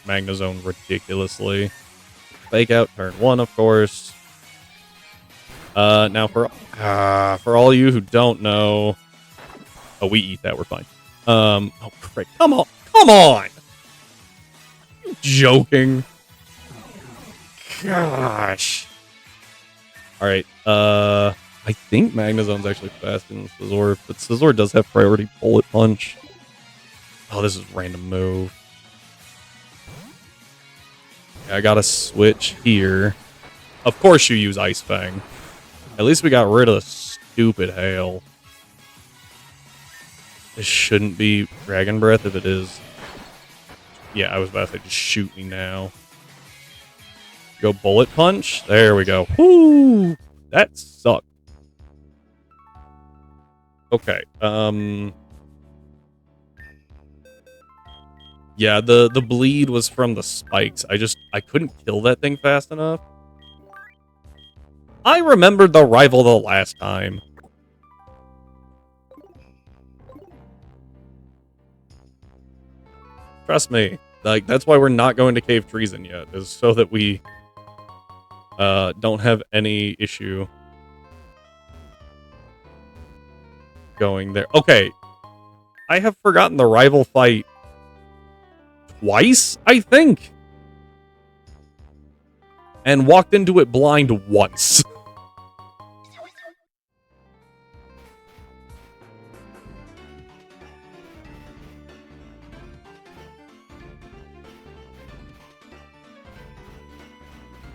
Magnezone ridiculously. Fake out turn 1, of course. Now for all you who don't know... Oh, we eat that. We're fine. Oh, frick. Come on. Come on! You joking? Gosh. Alright, I think Magnezone's actually faster than Scizor, but Scizor does have priority Bullet Punch. Oh, this is random move. Yeah, I gotta switch here. Of course you use Ice Fang. At least we got rid of the stupid Hail. This shouldn't be Dragon Breath if it is. Yeah, I was about to say, just shoot me now. Go Bullet Punch. There we go. Whoo! That sucked. Okay. Yeah, the bleed was from the spikes. I couldn't kill that thing fast enough. I remembered the rival the last time. Trust me. Like, that's why we're not going to Cave Treason yet, is so that we don't have any issue going there. Okay. I have forgotten the rival fight twice, I think. And walked into it blind once.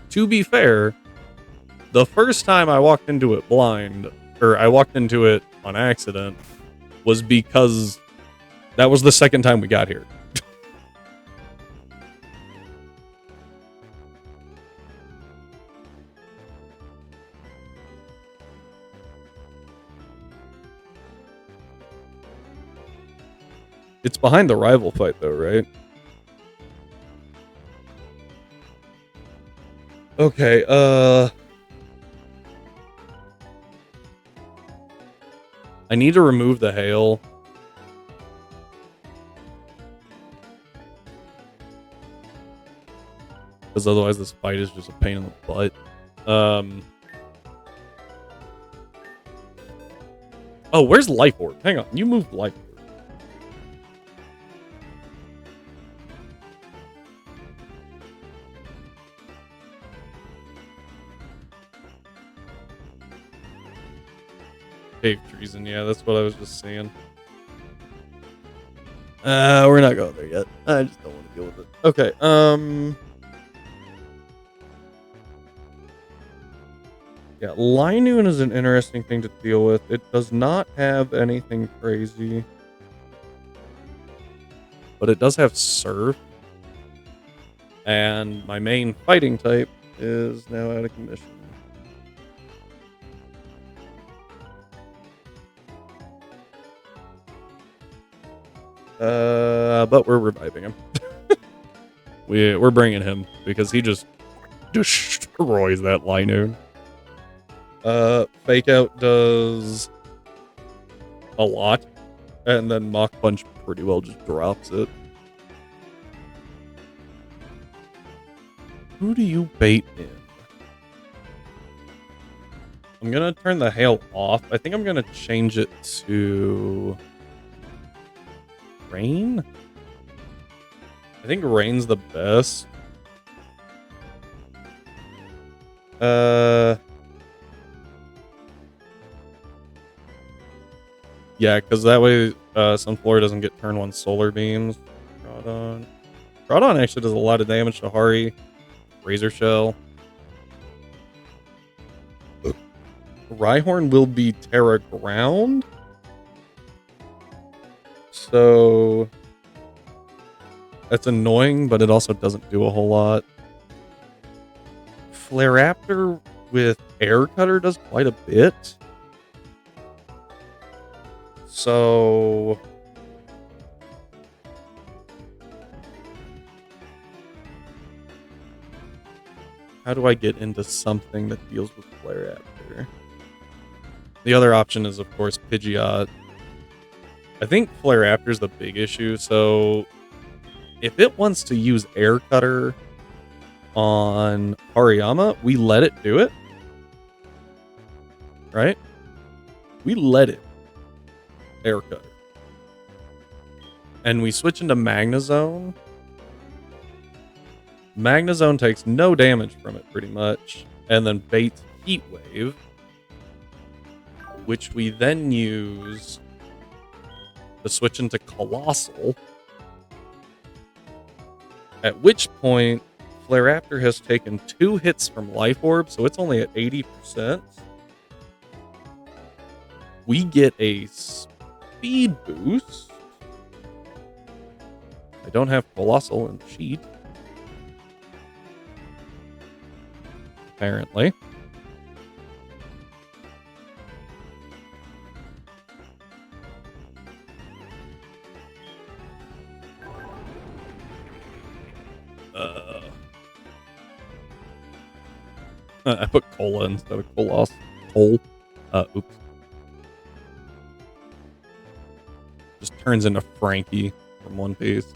To be fair, the first time I walked into it blind, or I walked into it on accident, was because that was the second time we got here. It's behind the rival fight, though, right? Okay, I need to remove the hail. Because otherwise this fight is just a pain in the butt. Oh, where's Life Orb? Hang on, you moved Life Orb. Cave Treason, yeah, that's what I was just saying. We're not going there yet. I just don't want to deal with it. Okay, yeah, Linoon is an interesting thing to deal with. It does not have anything crazy. But it does have Surf. And my main fighting type is now out of commission. But we're reviving him. We're bringing him because he just destroys that Linoon. Fake Out does a lot, and then Mach Punch pretty well just drops it. Who do you bait in? I'm gonna turn the hail off. I think I'm gonna change it to Rain? I think Rain's the best. Yeah, because that way Sunflora doesn't get turn 1 solar beams. Groudon. Groudon actually does a lot of damage to Hari. Razor Shell. Rhyhorn will be Terra Ground. So that's annoying, but it also doesn't do a whole lot. Flaraptor with Air Cutter does quite a bit. So how do I get into something that deals with Flaraptor? The other option is, of course, Pidgeot. I think Flaraptor's the big issue, so if it wants to use Air Cutter on Hariyama, we let it do it. Right? We let it Air Cutter. And we switch into Magnezone. Magnezone takes no damage from it, pretty much. And then baits Heat Wave, which we then use to switch into Colossal. At which point, Flaraptor has taken 2 hits from Life Orb, so it's only at 80%. We get a speed boost. I don't have Colossal in the sheet. Apparently. I put Cola instead of Colossal. Oops. Just turns into Frankie from One Piece.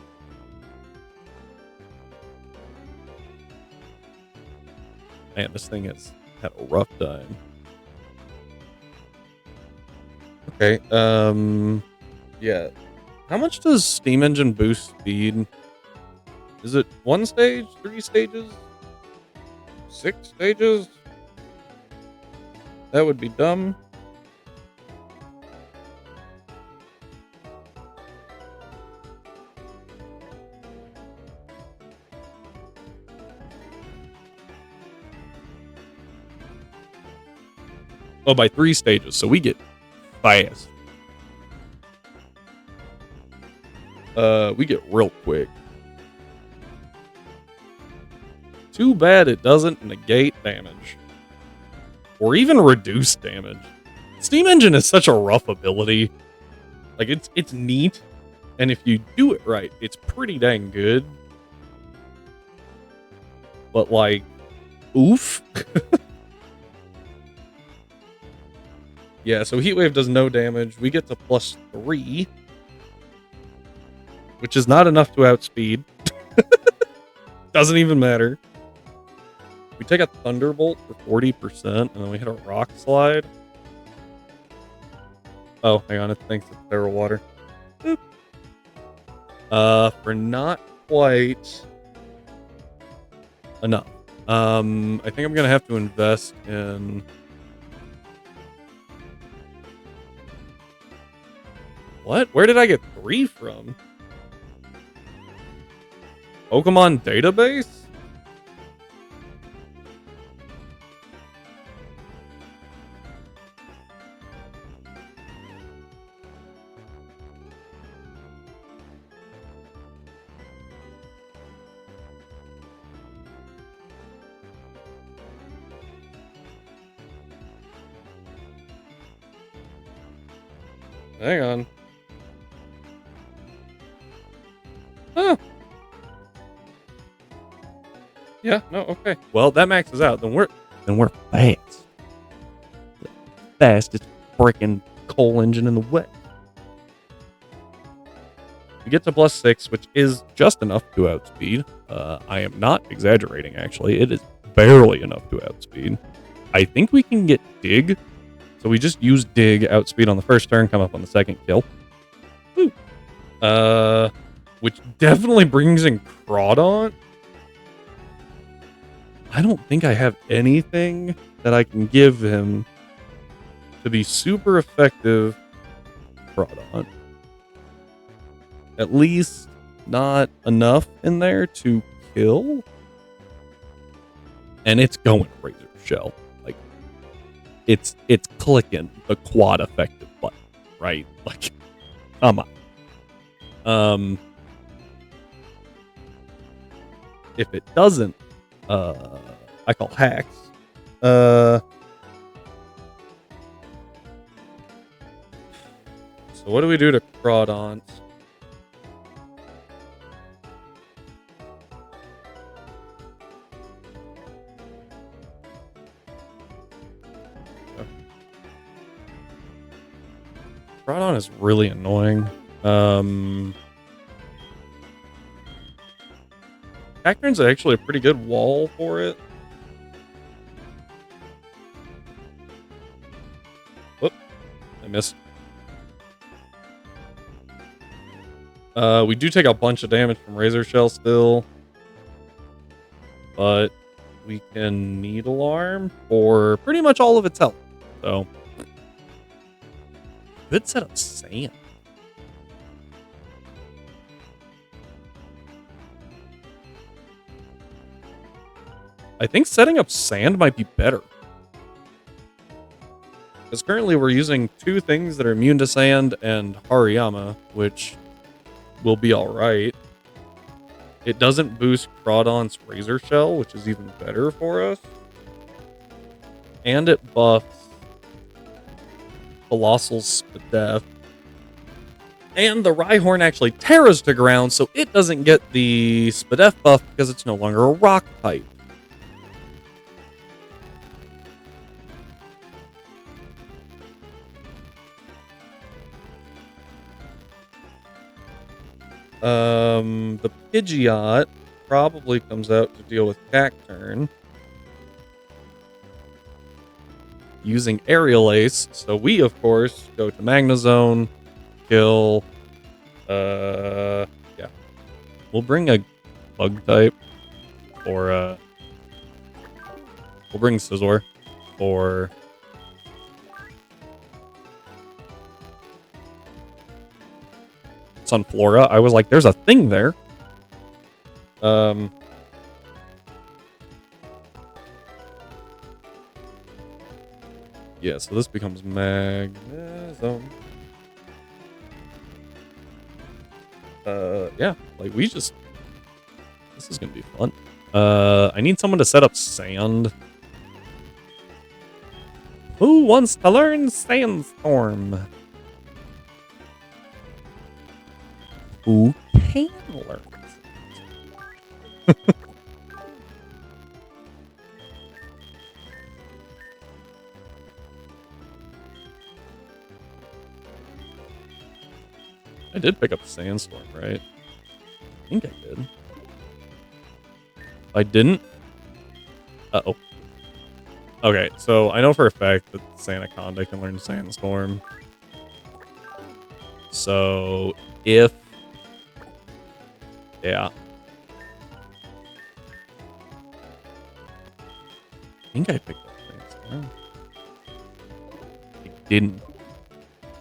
Man, this thing has had a rough time. Okay, yeah. How much does Steam Engine boost speed? Is it 1 stage, 3 stages, 6 stages? That would be dumb. Oh, by 3 stages, so we get fast. We get real quick. Too bad it doesn't negate damage. Or even reduce damage. Steam Engine is such a rough ability. Like, it's neat. And if you do it right, it's pretty dang good. But, like, oof. Yeah, so Heat Wave does no damage. We get to +3. Which is not enough to outspeed. Doesn't even matter. We take a Thunderbolt for 40%, and then we hit a Rock Slide. Oh, hang on, it thinks it's Feral Water. Boop. For not quite enough. I think I'm gonna have to invest in... What? Where did I get 3 from? Pokemon database? Hang on. Huh. Yeah, no, okay. Well, that maxes out. Then we're fast. The fastest freaking coal engine in the West. We get to +6, which is just enough to outspeed. I am not exaggerating, actually. It is barely enough to outspeed. I think we can get Dig. So we just use Dig, outspeed on the first turn, come up on the second kill. Woo. Which definitely brings in Crawdaunt. I don't think I have anything that I can give him to be super effective Crawdaunt. At least not enough in there to kill. And it's going Razor Shell. Like, it's clicking the quad effective button, right? Like, come on. If it doesn't, I call hacks. So what do we do to Crawdons? Crawdon is really annoying. Cacturn's actually a pretty good wall for it. Whoop. I missed. We do take a bunch of damage from Razor Shell still. But we can Needle Arm for pretty much all of its health. So, good set of sand. I think setting up sand might be better. Because currently we're using two things that are immune to sand and Hariyama, which will be alright. It doesn't boost Crawdon's Razor Shell, which is even better for us. And it buffs Colossal's Death. And the Rhyhorn actually terras to ground, so it doesn't get the Spadef buff because it's no longer a rock type. The Pidgeot probably comes out to deal with Cacturn. Using Aerial Ace, so we, of course, go to Magnezone, kill, yeah. We'll bring a Bug type, or, we'll bring Scizor, or... Sunflora. I was like, there's a thing there. Yeah, so this becomes Magnezone. Yeah, like we just... This is gonna be fun. I need someone to set up sand. Who wants to learn Sandstorm? Who can learn? I did pick up Sandstorm, right? I think I did. If I didn't? Uh-oh. Okay, so I know for a fact that Sandaconda can learn Sandstorm. So, if... Yeah. I think I picked up Sandstorm. I didn't.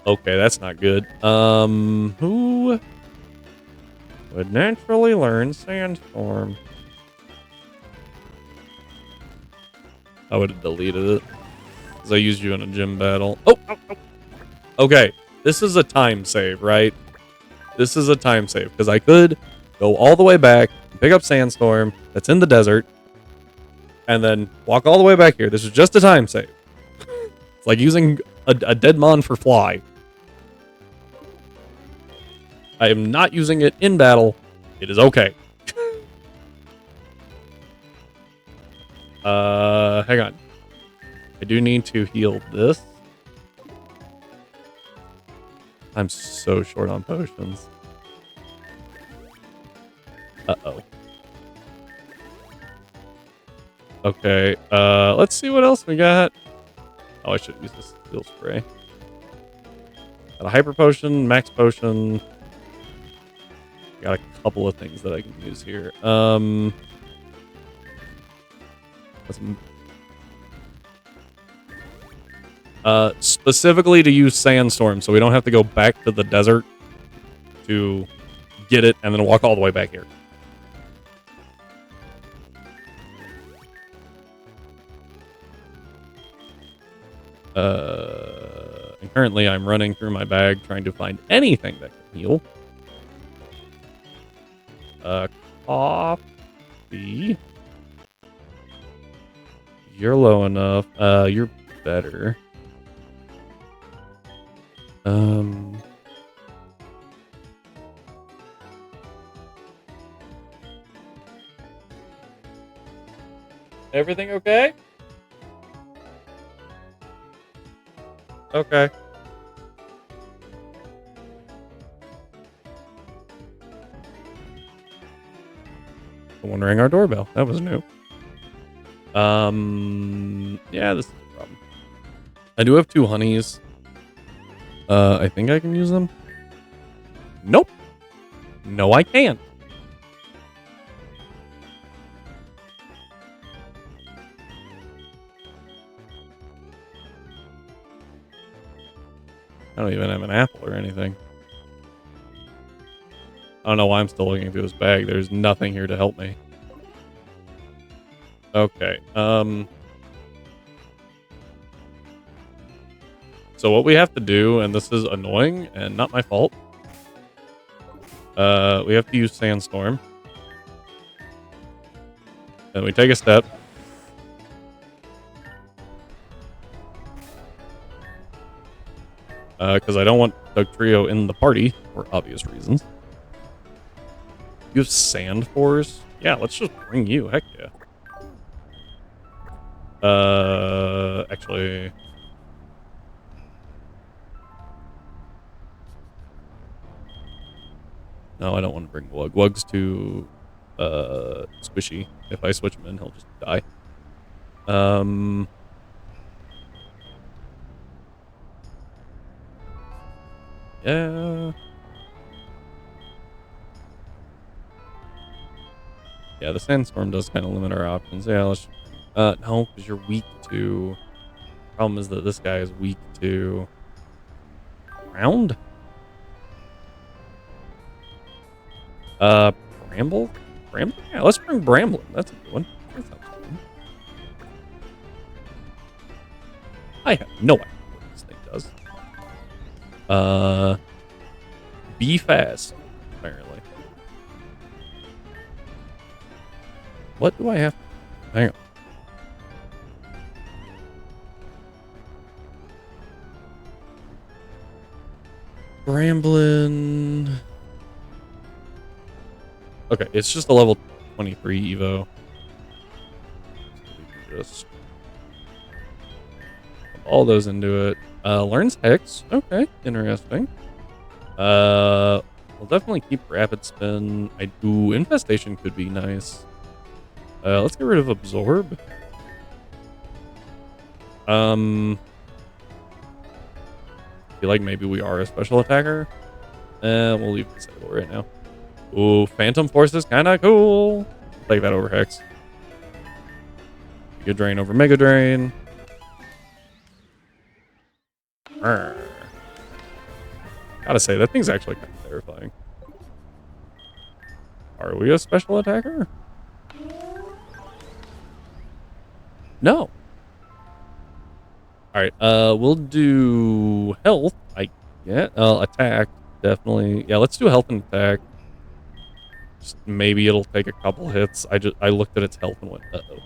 Okay, that's not good. Who would naturally learn Sandstorm? I would have deleted it. Because I used you in a gym battle. Oh, oh, oh. Okay, this is a time save, right? This is a time save. Because I could go all the way back, pick up Sandstorm that's in the desert, and then walk all the way back here. This is just a time save. It's like using a dead mon for fly. I am not using it in battle. It is okay. Hang on. I do need to heal this. I'm so short on potions. Uh-oh. Okay, let's see what else we got. Oh, I should use this steel spray. Got a hyper potion, max potion. Got a couple of things that I can use here. Specifically to use Sandstorm, so we don't have to go back to the desert to get it and then walk all the way back here. And currently I'm running through my bag trying to find anything that can heal. You're low enough. You're better. Everything okay? Okay. Someone rang our doorbell. That was new. Yeah, this is a problem. I do have 2 honeys. I think I can use them. Nope. No, I can't. I don't even have an apple or anything. I don't know why I'm still looking through this bag. There's nothing here to help me. Okay. So what we have to do, and this is annoying and not my fault. We have to use Sandstorm. And we take a step. Because I don't want Dugtrio in the party for obvious reasons. You have Sand Force? Yeah, let's just bring you. Heck yeah. Actually... No, I don't want to bring Wug. Wug's too, squishy. If I switch him in, he'll just die. Yeah. Yeah, the Sandstorm does kind of limit our options. Yeah, let's... no, because you're weak to... Problem is that this guy is weak to... Ground? Bramble? Bramble? Yeah, let's bring Bramble. That's a good one. That sounds good. I have no idea what this thing does. Be fast, apparently. What do I have? Hang on. Bramblin'. Okay, it's just a level 23 Evo. Just put all those into it. Learns Hex. Okay, interesting. We'll definitely keep Rapid Spin. Infestation could be nice. Let's get rid of Absorb. I feel like maybe we are a special attacker. We'll leave it disabled right now. Ooh, Phantom Force is kind of cool. Take that over Hex. Mega Drain over Mega Drain. Arrgh. Gotta say, that thing's actually kind of terrifying. Are we a special attacker? No. Alright, we'll do health. Attack, definitely. Yeah, let's do health and attack. Just maybe it'll take a couple hits. I looked at its health and went, uh-oh.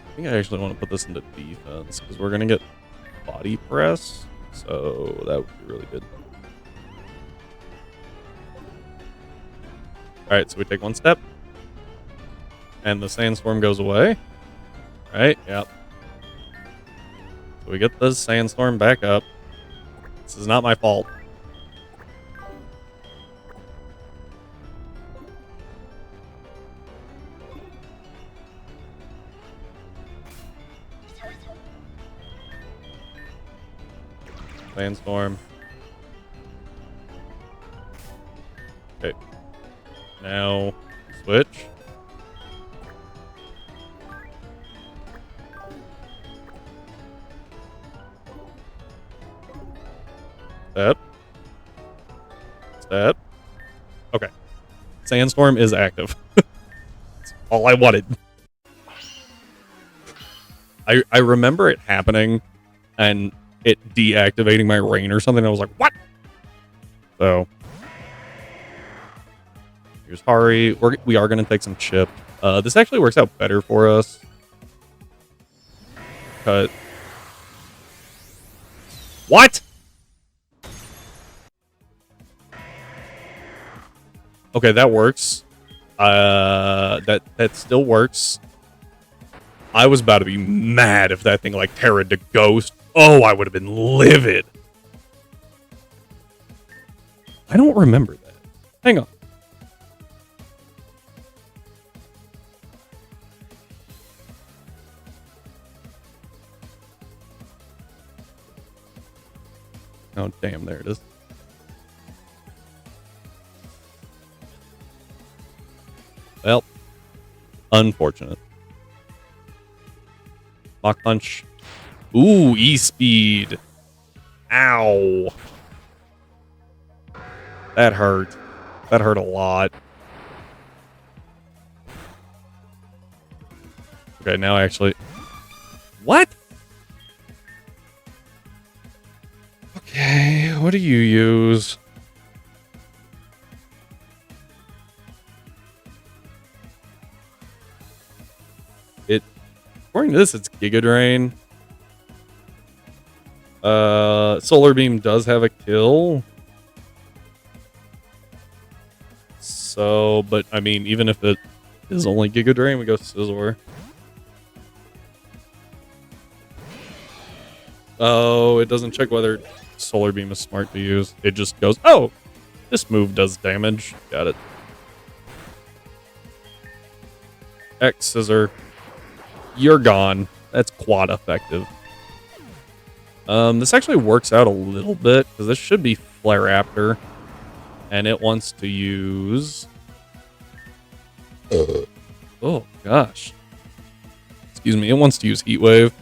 I think I actually want to put this into defense because we're gonna get body press, so that would be really good. All right, so we take one step, and the Sandstorm goes away. All right, yep. So we get the Sandstorm back up. This is not my fault. Sandstorm. Okay. Now, switch. Step. Step. Okay. Sandstorm is active. That's all I wanted. I remember it happening and it deactivating my rain or something. I was like, what? So here's Hari. We are going to take some chip. This actually works out better for us. Cut. What? Okay, that works. That still works. I was about to be mad if that thing like Terra'd to Ghost. Oh, I would have been livid. I don't remember that. Hang on. Oh, damn, there it is. Well, unfortunate. Mach Punch. Ooh, E-Speed. Ow. That hurt. That hurt a lot. Okay, now actually... What? Okay, what do you use? According to this, it's Giga Drain. Solar Beam does have a kill. So, but I mean, even if it is only Giga Drain, we go Scizor. Oh, it doesn't check whether Solar Beam is smart to use. It just goes, oh, this move does damage. Got it. X Scissor. You're gone. That's quad effective. This actually works out a little bit, because this should be Flare Raptor. And it wants to use... Oh, gosh. Excuse me, it wants to use Heat Wave.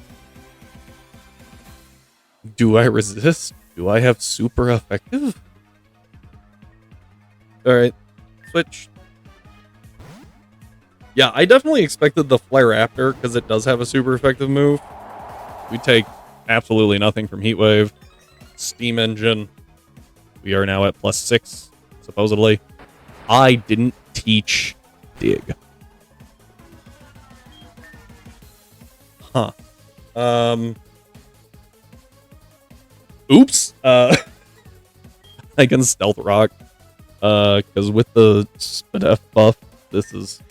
Do I resist? Do I have super effective? Alright. Switch. Yeah, I definitely expected the Flare Raptor, because it does have a super effective move. We take absolutely nothing from Heat Wave. Steam Engine. We are now at +6, supposedly. I didn't teach Dig. Huh. Oops. I can Stealth Rock. Because with the Spadef buff, this is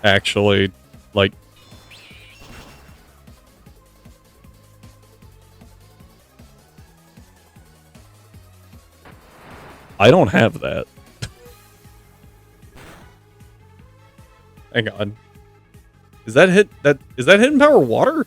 actually, like... I don't have that. Hang on. Is that Hidden Power Water?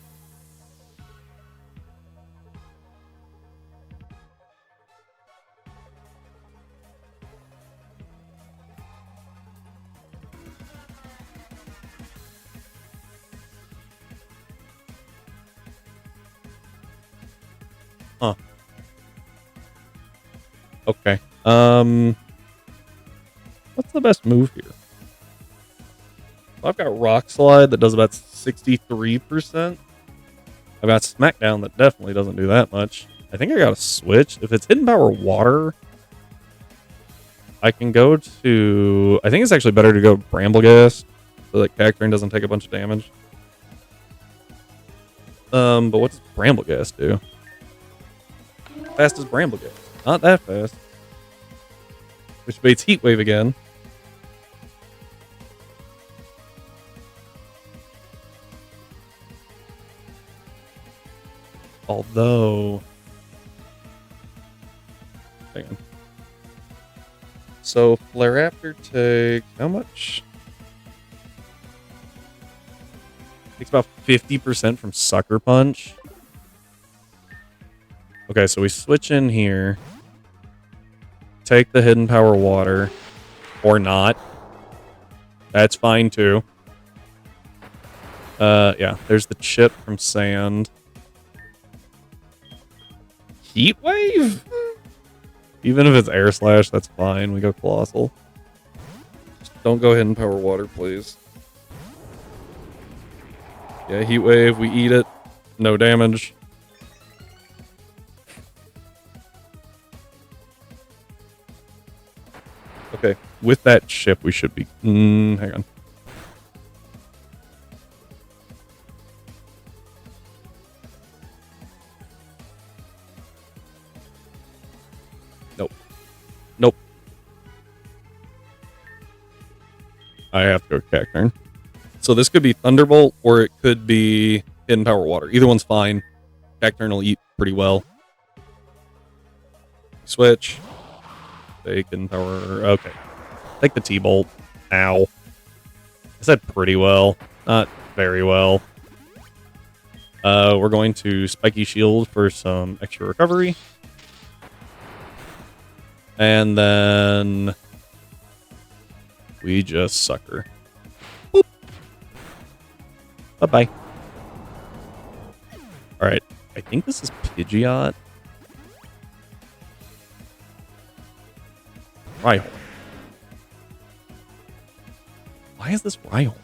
Huh. Okay. What's the best move here? I've got Rock Slide that does about 63%. I've got Smackdown that definitely doesn't do that much. I think I got to switch. If it's Hidden Power Water, I can go to... I think it's actually better to go Brambleghast so that Cacturne doesn't take a bunch of damage. But what does Brambleghast do? How fast is Brambleghast? Not that fast. Which baits Heat Wave again. Although... Hang on. So, Flare Raptor takes... How much? Takes about 50% from Sucker Punch. Okay, so we switch in here. Take the Hidden Power Water. Or not. That's fine, too. Yeah, there's the chip from Sand. Heat Wave? Even if it's Air Slash, that's fine. We go Colossal. Just don't go ahead and Power Water, please. Yeah, Heat Wave. We eat it. No damage. Okay, with that ship, we should be... hang on. Nope. Nope. I have to go Cacturn. So this could be Thunderbolt, or it could be Hidden Power Water. Either one's fine. Cacturn will eat pretty well. Switch. Take Hidden Power... Okay. Take the T-Bolt. Ow. I said pretty well. Not very well. We're going to Spiky Shield for some extra recovery. And then... we just sucker. Boop. Bye-bye. Alright. I think this is Pidgeot. Rhyhorn. Why is this Rhyhorn?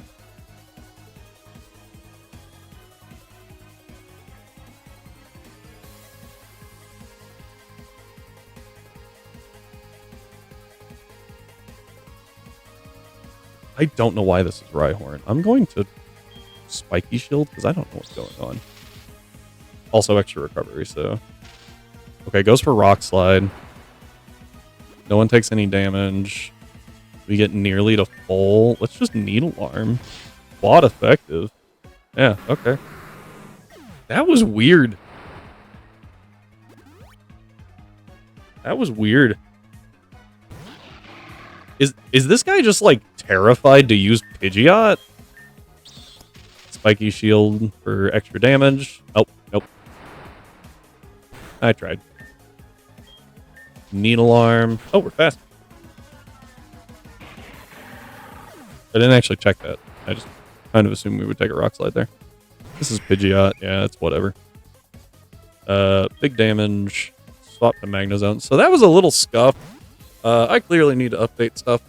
I don't know why this is Rhyhorn. I'm going to Spiky Shield because I don't know what's going on. Also extra recovery, so... Okay, goes for Rock Slide. No one takes any damage. We get nearly to full. Let's just Needle Arm. Quad effective. Yeah, okay. That was weird. That was weird. Is this guy just, like, terrified to use Pidgeot? Spiky Shield for extra damage. Oh, nope. I tried. Needle Arm. Oh, we're fast. I didn't actually check that. I just kind of assumed we would take a Rock Slide there. This is Pidgeot. Yeah, it's whatever. Big damage. Swap to Magnezone. So that was a little scuff. I clearly need to update stuff.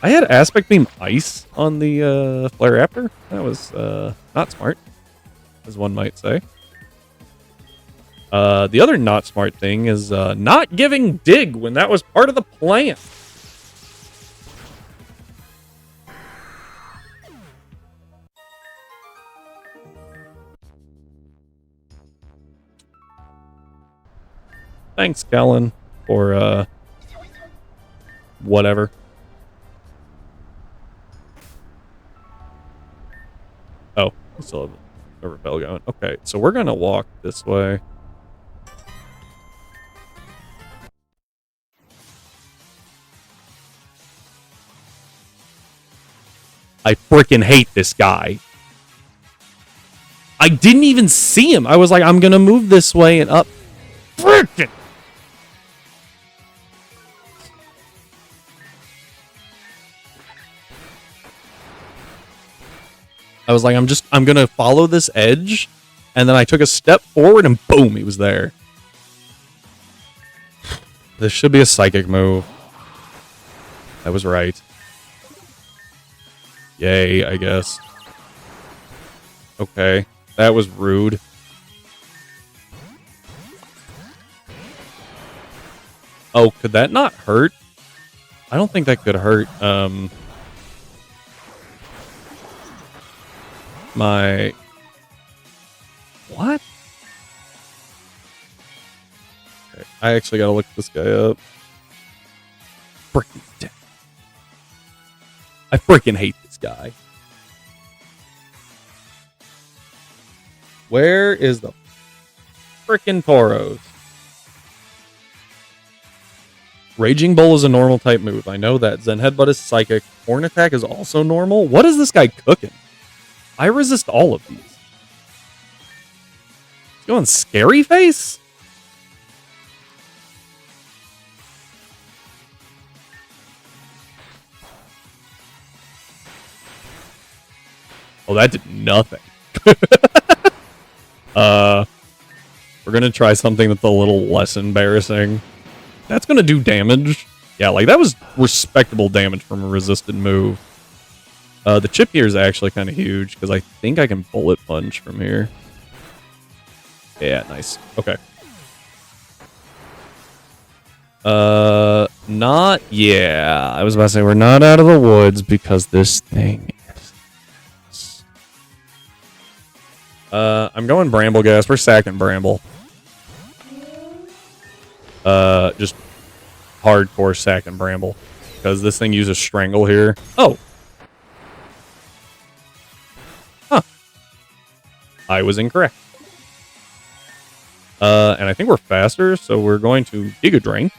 I had Aspect Beam Ice on the Flare Raptor. That was not smart, as one might say. The other not smart thing is not giving Dig when that was part of the plan. Thanks, Kellen, for whatever. Oh, we still have a repel going. Okay, so we're gonna walk this way. I freaking hate this guy. I didn't even see him. I was like, I'm gonna move this way and up. Freaking. I was like, I'm gonna follow this edge, and then I took a step forward, and boom, he was there. This should be a psychic move. I was right. Yay, I guess. Okay, that was rude. Oh, could that not hurt? I don't think that could hurt. My... What? Okay, I actually gotta look this guy up. Freaking dead. I freaking hate this guy. Where is the freaking Tauros? Raging Bull is a normal type move. I know that. Zen Headbutt is psychic. Horn Attack is also normal. What is this guy cooking? I resist all of these. He's going Scary Face? Oh, that did nothing. We're gonna try something that's a little less embarrassing. that's gonna do damage. Yeah, like that was respectable damage from a resisted move. The chip here is actually kind of huge because I think I can bullet punch from here. Yeah, nice. Okay. Not, yeah. I was about to say we're not out of the woods because this thing is... I'm going Bramble Gas. We're sacking Bramble. Just hardcore sacking Bramble because this thing uses Strangle here. Oh. Huh. I was incorrect. And I think we're faster, so we're going to Giga Drain.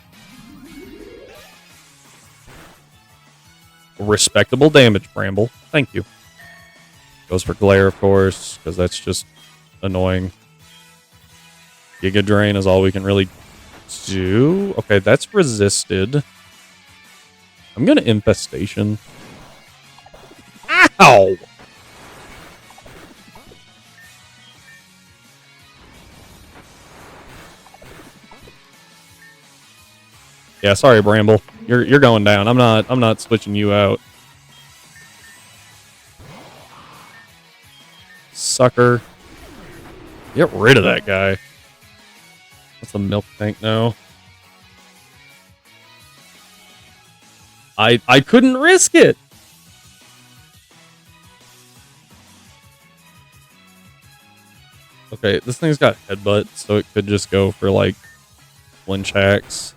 Respectable damage, Bramble. Thank you. Goes for Glare, of course, because that's just annoying. Giga Drain is all we can really do. Okay, that's resisted. I'm going to Infestation. Ow! Yeah, sorry, Bramble. You're going down. I'm not switching you out. Sucker. Get rid of that guy. What's the milk tank now? I couldn't risk it. Okay, this thing's got headbutt, so it could just go for like flinch hacks.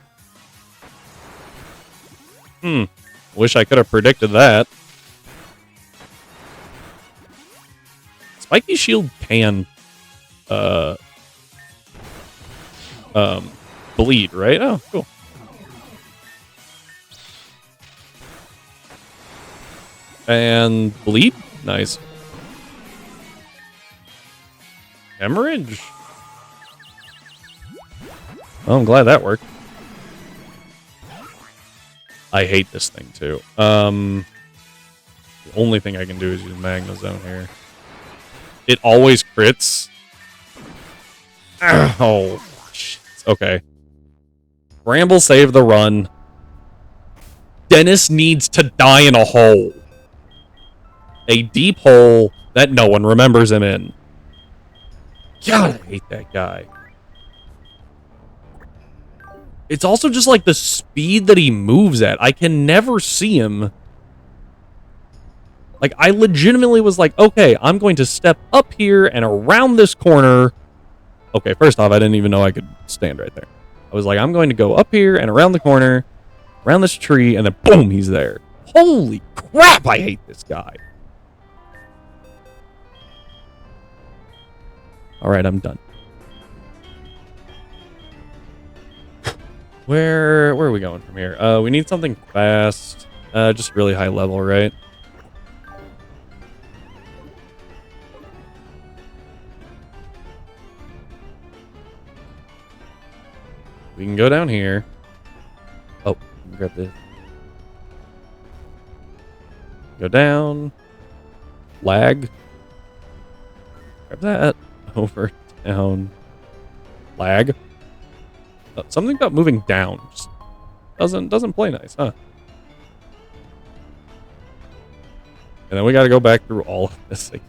Wish I could have predicted that. Spiky Shield can bleed, right? Oh, cool. And bleed? Nice. Hemorrhage? Oh, I'm glad that worked. I hate this thing too. The only thing I can do is use Magna Zone here. It always crits. Oh, shit. Okay. Bramble saved the run. Dennis needs to die in a hole. A deep hole that no one remembers him in. God, I hate that guy. It's also just like the speed that he moves at. I can never see him. Like, I legitimately was like, okay, I'm going to step up here and around this corner. Okay, first off, I didn't even know I could stand right there. I was like, I'm going to go up here and around the corner, around this tree, and then boom, he's there. Holy crap, I hate this guy. All right, I'm done. Where are we going from here? We need something fast. Just really high level, right? We can go down here. Oh, grab this. Go down. Lag. Grab that. Over, down. Lag. Something about moving down just doesn't play nice, huh? And then we got to go back through all of this again.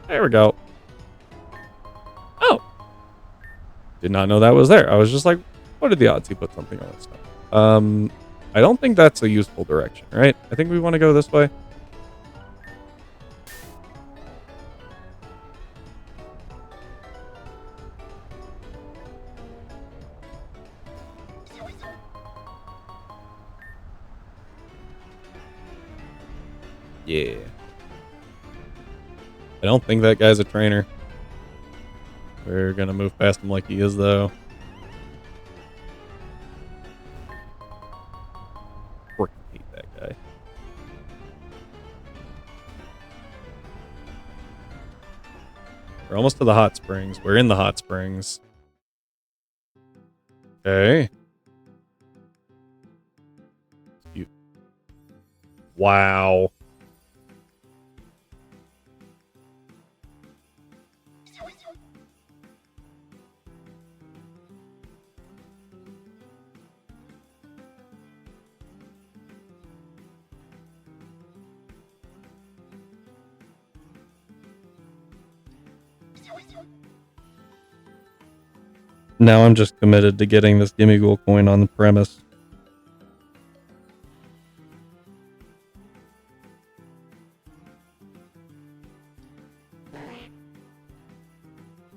There we go. Oh. Did not know that was there. I was just like, what are the odds he put something on this stuff? I don't think that's a useful direction, right? I think we want to go this way. Yeah. I don't think that guy's a trainer. We're gonna move past him like he is, though. Freaking hate that guy. We're almost to the hot springs. We're in the hot springs. Okay. Wow. Now I'm just committed to getting this Gimme Ghoul coin on the premise.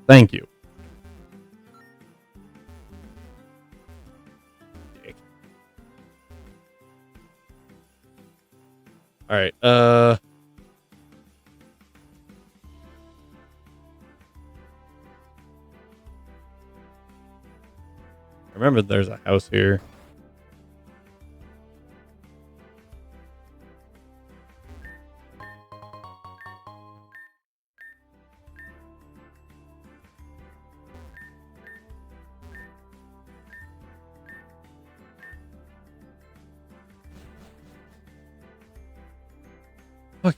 Thank you. Alright, I remember there's a house here. Okay.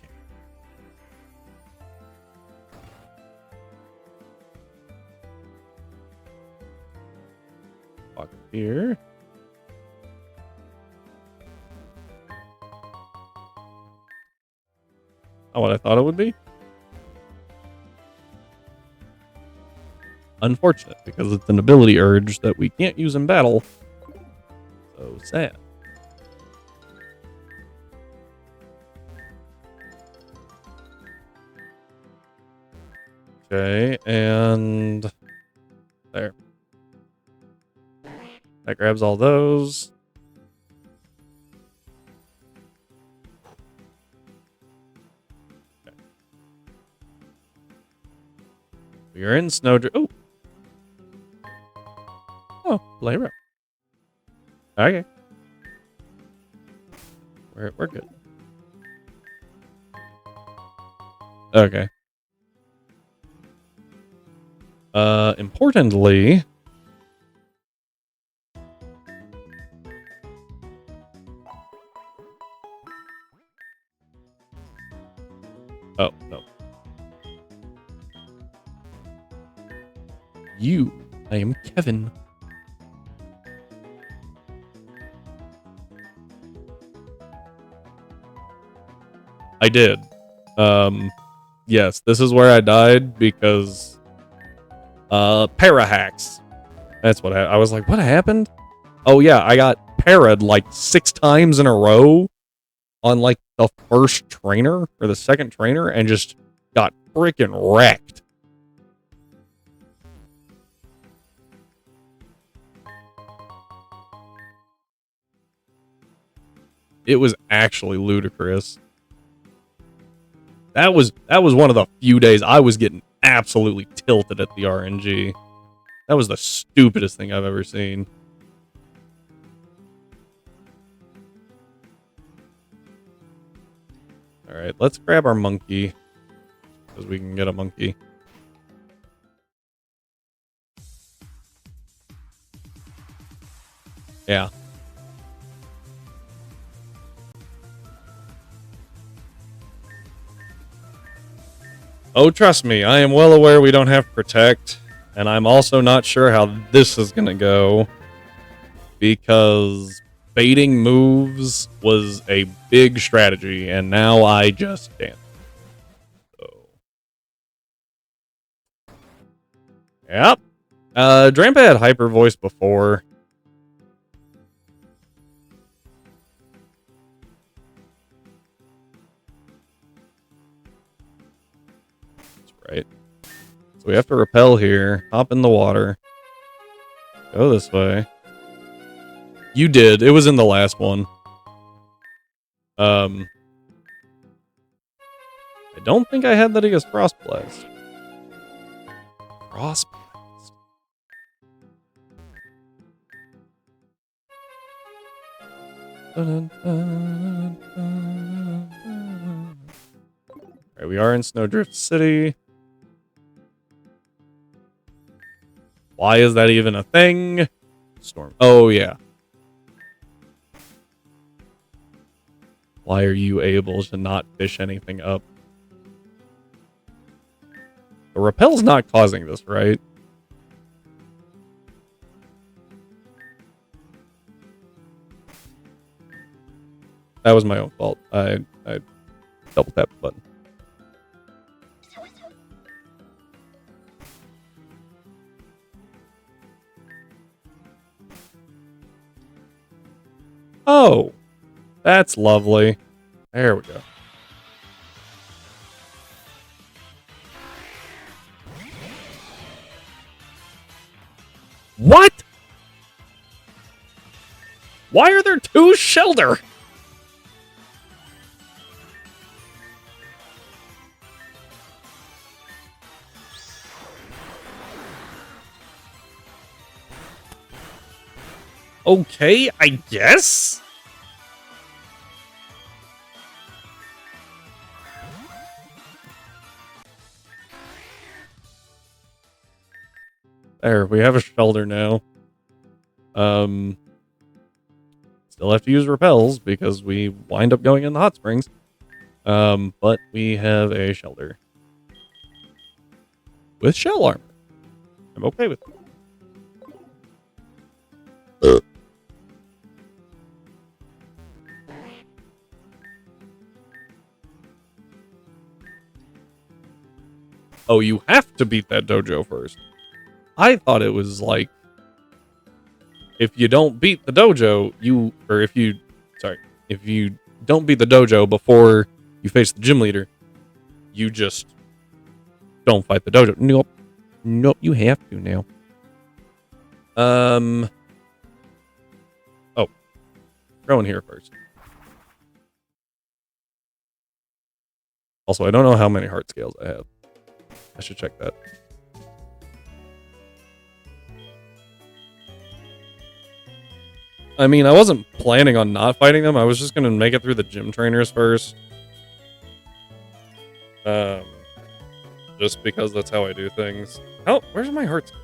Walk up here. Not what I thought it would be. Unfortunate, because it's an ability urge that we can't use in battle. So sad. Okay, and there. That grabs all those. Okay. We are in Snowdrift. Oh! Oh, Playroom. Okay. We're good. Okay. Importantly... Oh, no. I am Kevin. I did. Yes, this is where I died because para-hacks. That's what I was like, what happened? Oh yeah, I got para'd like 6 times in a row on like the first trainer or the second trainer and just got freaking wrecked. It was actually ludicrous. That was one of the few days I was getting absolutely tilted at the RNG. That was the stupidest thing I've ever seen. Alright, let's grab our monkey. Because we can get a monkey. Yeah. Oh, trust me, I am well aware we don't have Protect. And I'm also not sure how this is going to go. Because baiting moves was a big strategy. And now I just dance. So. Yep. Drampa had Hyper Voice before. Right. So we have to repel here, hop in the water, go this way. You did. It was in the last one. I don't think I had that against Frost Blast. Frost Blast. Alright, we are in Snowdrift City. Why is that even a thing? Storm. Oh, yeah. Why are you able to not fish anything up? The repel's not causing this, right? That was my own fault. I double tapped the button. Oh, that's lovely. There we go. What? Why are there two Shelder? Okay, I guess? There, we have a Shelder now. Still have to use repels because we wind up going in the hot springs. But we have a Shelder. With shell armor. I'm okay with it. Oh, you have to beat that dojo first. I thought it was like, if you don't beat the dojo, if you don't beat the dojo before you face the gym leader, you just don't fight the dojo. Nope, you have to now. Oh, go in here first. Also, I don't know how many heart scales I have. I should check that. I mean, I wasn't planning on not fighting them. I was just going to make it through the gym trainers first. Just because that's how I do things. Oh, where's my heart scales?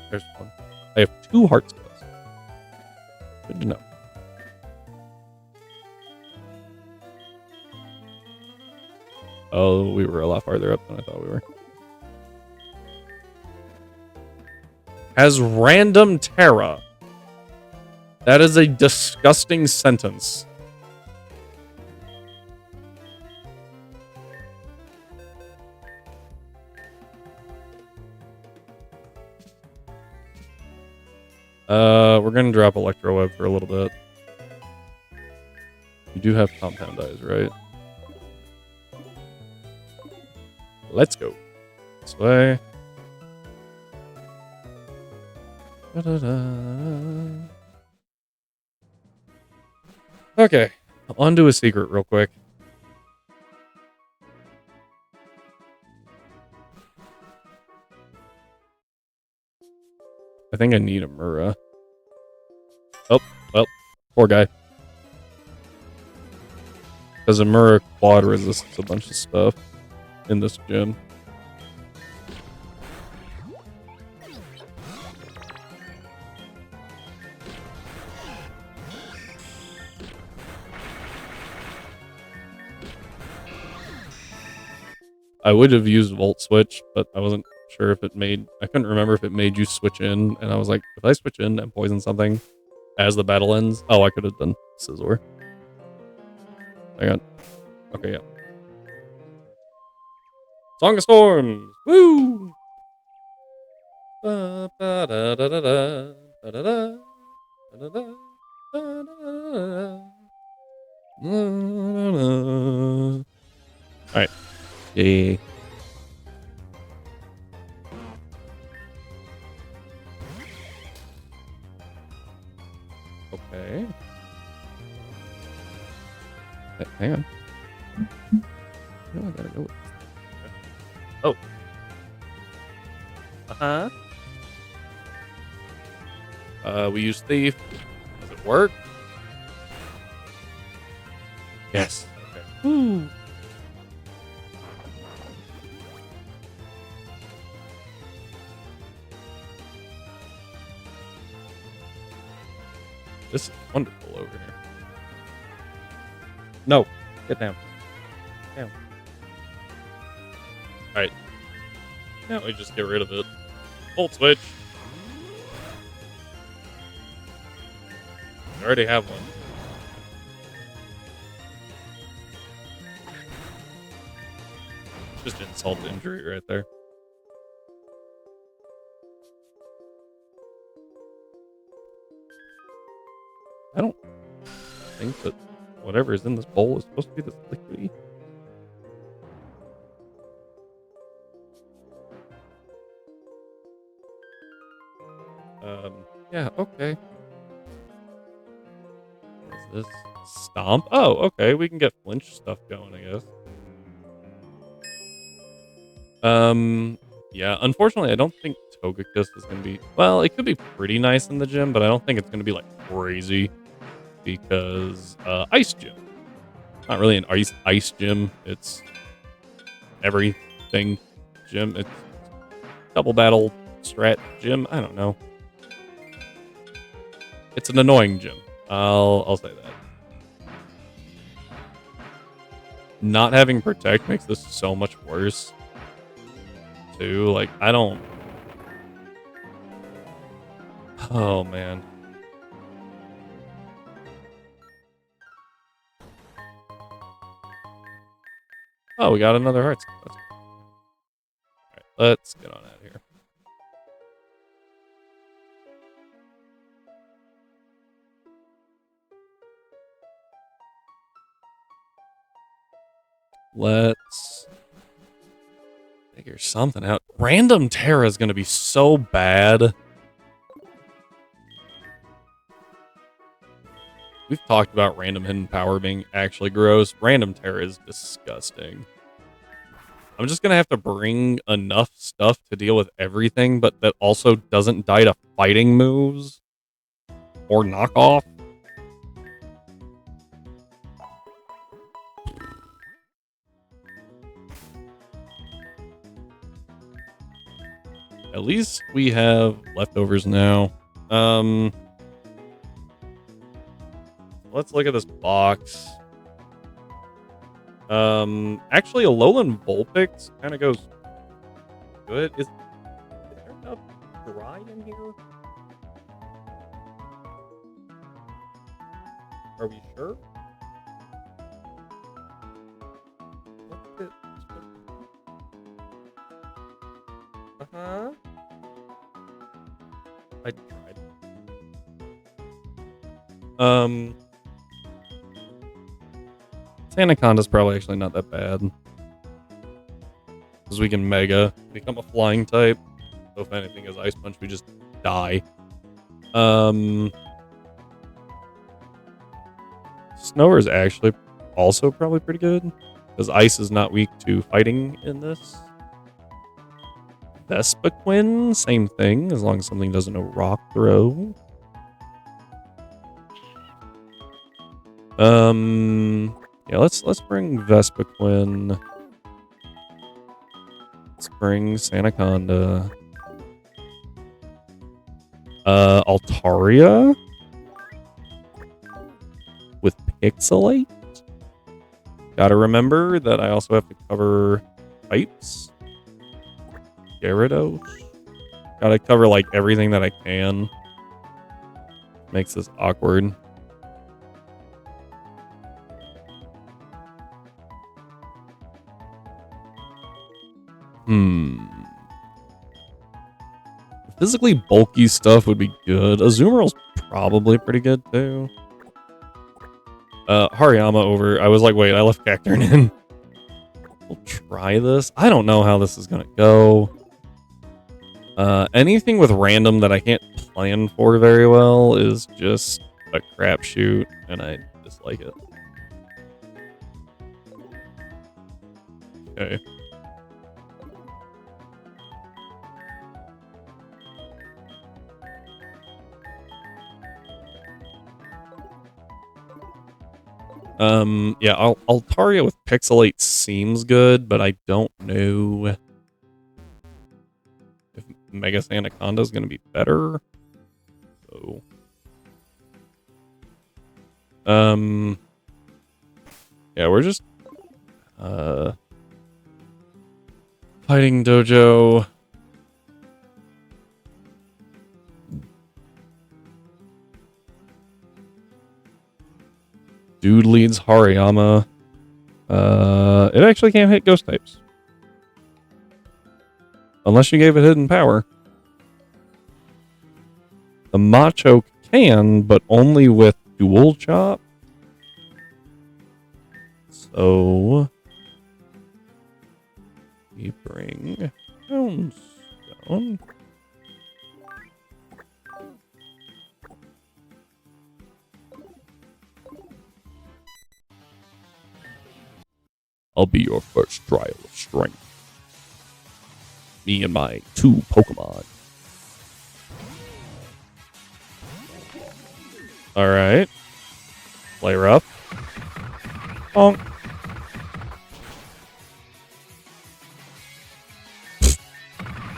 There's one. I have 2 heart scales. Good to know. Oh, we were a lot farther up than I thought we were. Has random Terra. That is a disgusting sentence. We're gonna drop Electro Web for a little bit. You do have Compound Eyes, right? Let's go. This way. Okay, on to a secret real quick. I think I need a Mura. Oh, well, poor guy. Because a Mura quad resists a bunch of stuff in this gym. I would have used Volt Switch, but I wasn't sure if it made... I couldn't remember if it made you switch in, and I was like, if I switch in and poison something as the battle ends... Oh, I could have done Scizor. Hang on. Okay, yeah. Song of Storms! Woo! Alright. Yay. Okay. Hang on. No, I gotta go with this. Oh. We use Thief. Does it work? Yes. Okay. Woo. This is wonderful over here. No. Get down. Down. Alright. Now we just get rid of it. Volt Switch. I already have one. Just insult to injury right there. think that whatever is in this bowl is supposed to be this liquidy. Yeah, okay. What is this? Stomp? Oh, okay. We can get flinch stuff going, I guess. Yeah, unfortunately, I don't think Togekiss is going to be... Well, it could be pretty nice in the gym, but I don't think it's going to be, like, crazy. Because, Ice Gym. Not really an ice gym. It's everything gym. It's double battle strat gym. I don't know. It's an annoying gym. I'll say that. Not having protect makes this so much worse. Too. Like, I don't... Oh, man. Oh, we got another heart. Alright, let's get on out of here. Let's figure something out. Random Terra is going to be so bad. We've talked about random hidden power being actually gross. Random Terra is disgusting. I'm just going to have to bring enough stuff to deal with everything, but that also doesn't die to fighting moves or knockoff. At least we have leftovers now. Let's look at this box. Actually, a Alolan Vulpix kind of goes good. Is there enough dry in here? Are we sure? Let's get this one. Uh-huh. I tried. Anaconda's probably actually not that bad. Because we can Mega, become a flying type. So if anything is Ice Punch, we just die. Snower is actually also probably pretty good. Because Ice is not weak to fighting in this. Vespiquen, same thing, as long as something doesn't know Rock Throw. Yeah, let's bring Vespiquen. Let's bring Sandaconda. Altaria with Pixelate. Gotta remember that I also have to cover types. Gyarados. Gotta cover like everything that I can. Makes this awkward. Physically bulky stuff would be good. Azumarill's probably pretty good too. Hariyama over. I was like, wait, I left Cacturne in. We'll try this. I don't know how this is gonna go. Anything with random that I can't plan for very well is just a crapshoot, and I dislike it. Okay. Yeah, Altaria with Pixelate seems good, but I don't know if Mega Sandaconda is going to be better. So, yeah, we're just, fighting dojo. Dude leads Hariyama. It actually can't hit ghost types. Unless you gave it hidden power. The Machoke can, but only with dual chop. So we bring Houndstone. I'll be your first trial of strength. Me and my 2 Pokemon. Alright. Play rough. Bonk.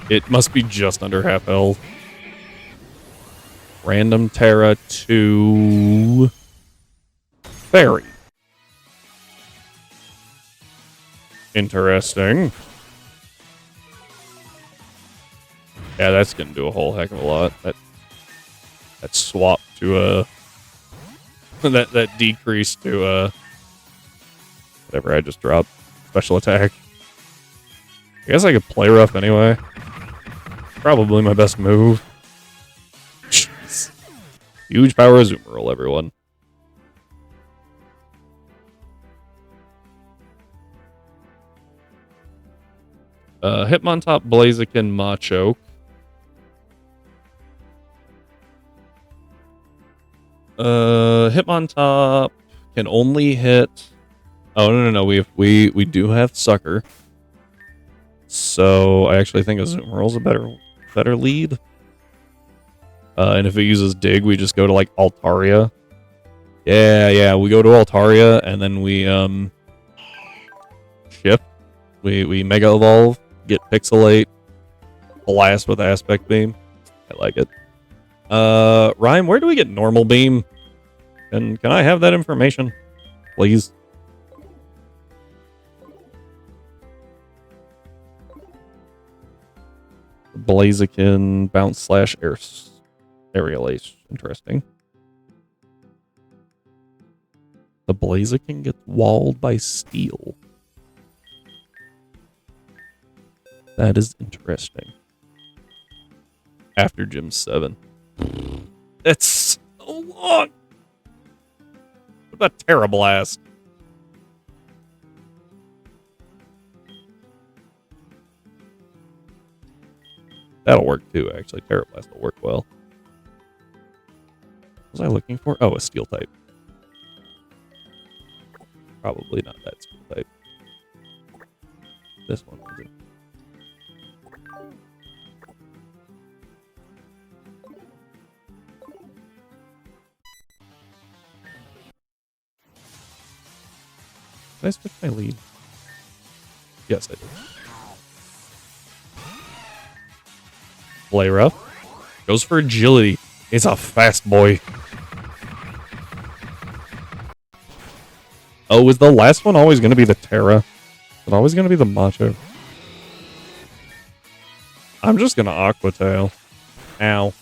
It must be just under half health. Random Terra to Fairy. Interesting. Yeah, that's gonna do a whole heck of a lot. That swap to that decrease to whatever I just dropped. Special attack. I guess I could play rough anyway. Probably my best move. Jeez. Huge power Azumarill, everyone. Hitmontop, Blaziken, Machoke. Hitmontop can only hit. Oh no! We do have Sucker. So I actually think Azumarill's a better lead. And if it uses Dig, we just go to like Altaria. Yeah, we go to Altaria and then we shift. We Mega Evolve, get Pixelate, blast with Aspect Beam. I like it. Rhyme, where do we get Normal Beam? Can I have that information, please? Blaziken, Bounce Slash, Aerial Ace. Interesting. The Blaziken gets walled by Steel. That is interesting. After Gym 7. That's so long! What about Terra Blast? That'll work too, actually. Terra Blast will work well. What was I looking for? Oh, a Steel type. Probably not that Steel type. This one will do. Did I switch my lead? Yes, I did. Play rough. Goes for agility. It's a fast boy. Oh, is the last one always going to be the Terra? Is it always going to be the Macho? I'm just going to Aqua Tail. Ow.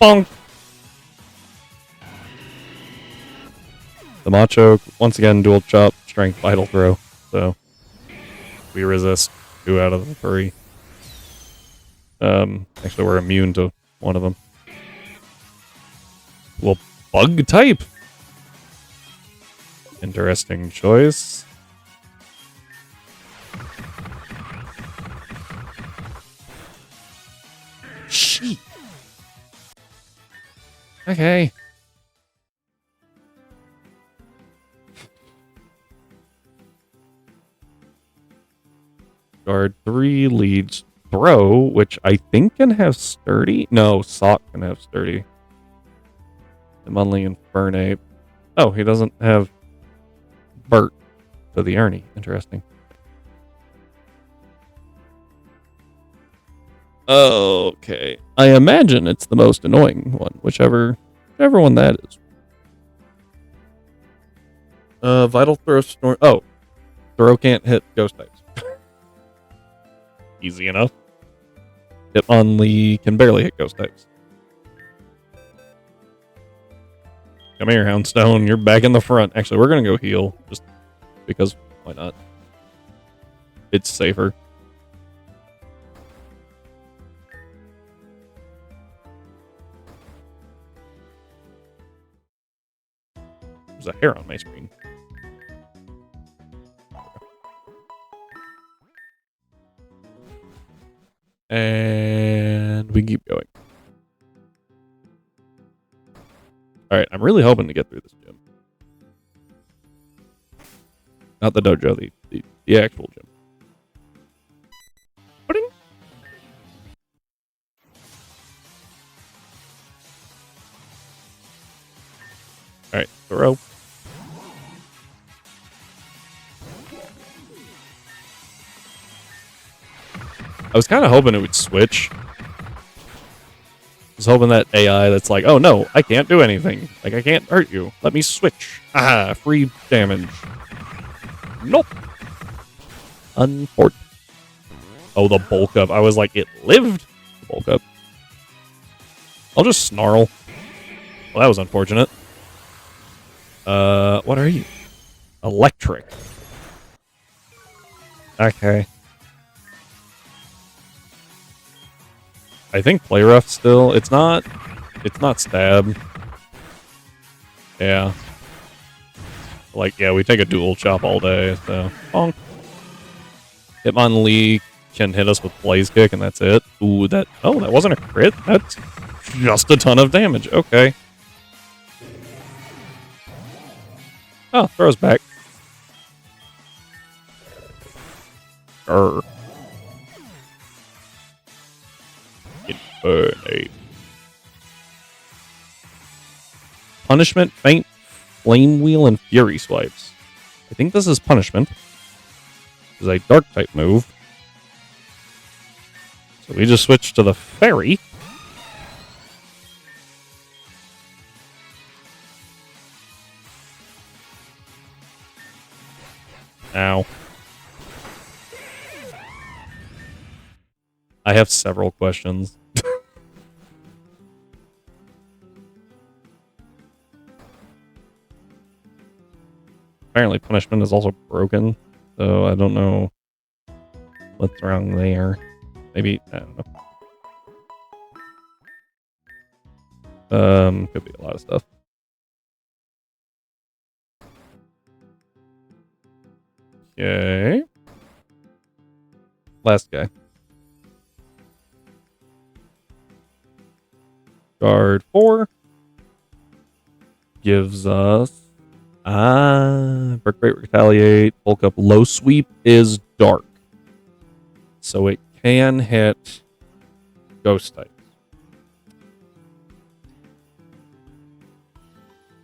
Bonk. The Macho, once again, dual chop, strength, vital throw. So, we resist 2 out of the 3. Actually, we're immune to one of them. Well, bug type. Interesting choice. Sheep. Okay. Guard 3 leads Throw, which I think can have Sturdy. No, Sock can have Sturdy. Munley and Fernape. Oh, he doesn't have Burt to the Ernie. Interesting. Okay. I imagine it's the most annoying one, whichever one that is. Vital Throw Storm. Oh, Throw can't hit Ghost types. Easy enough. Hitmonlee can barely hit Ghost types. Come here, Houndstone. You're back in the front. Actually, we're going to go heal. Just because, why not? It's safer. There's a hair on my screen. And we keep going. All right, I'm really hoping to get through this gym. Not the dojo, the actual gym. Pudding. All right, throw. I was kind of hoping it would switch. I was hoping that AI that's like, oh no, I can't do anything. Like, I can't hurt you. Let me switch. Ah, free damage. Nope. Unfortunate. Oh, the bulk up. I was like, it lived. The bulk up. I'll just snarl. Well, that was unfortunate. What are you? Electric. Okay. I think play rough still. It's not stab. Yeah. Like, yeah, we take a dual chop all day, so bonk. Hitmonlee can hit us with Blaze Kick, and that's it. Ooh, that wasn't a crit. That's just a ton of damage. Okay. Oh, throws back. Grr. Infernape. Punishment, Feint, Flame Wheel, and Fury Swipes. I think this is Punishment. This is a Dark type move. So we just switch to the Fairy. Ow. I have several questions. Apparently punishment is also broken, so I don't know what's wrong there. Maybe, I don't know. Could be a lot of stuff. Okay. Last guy. Guard 4 gives us Break Rate, Retaliate, Bulk Up. Low Sweep is Dark, so it can hit Ghost types.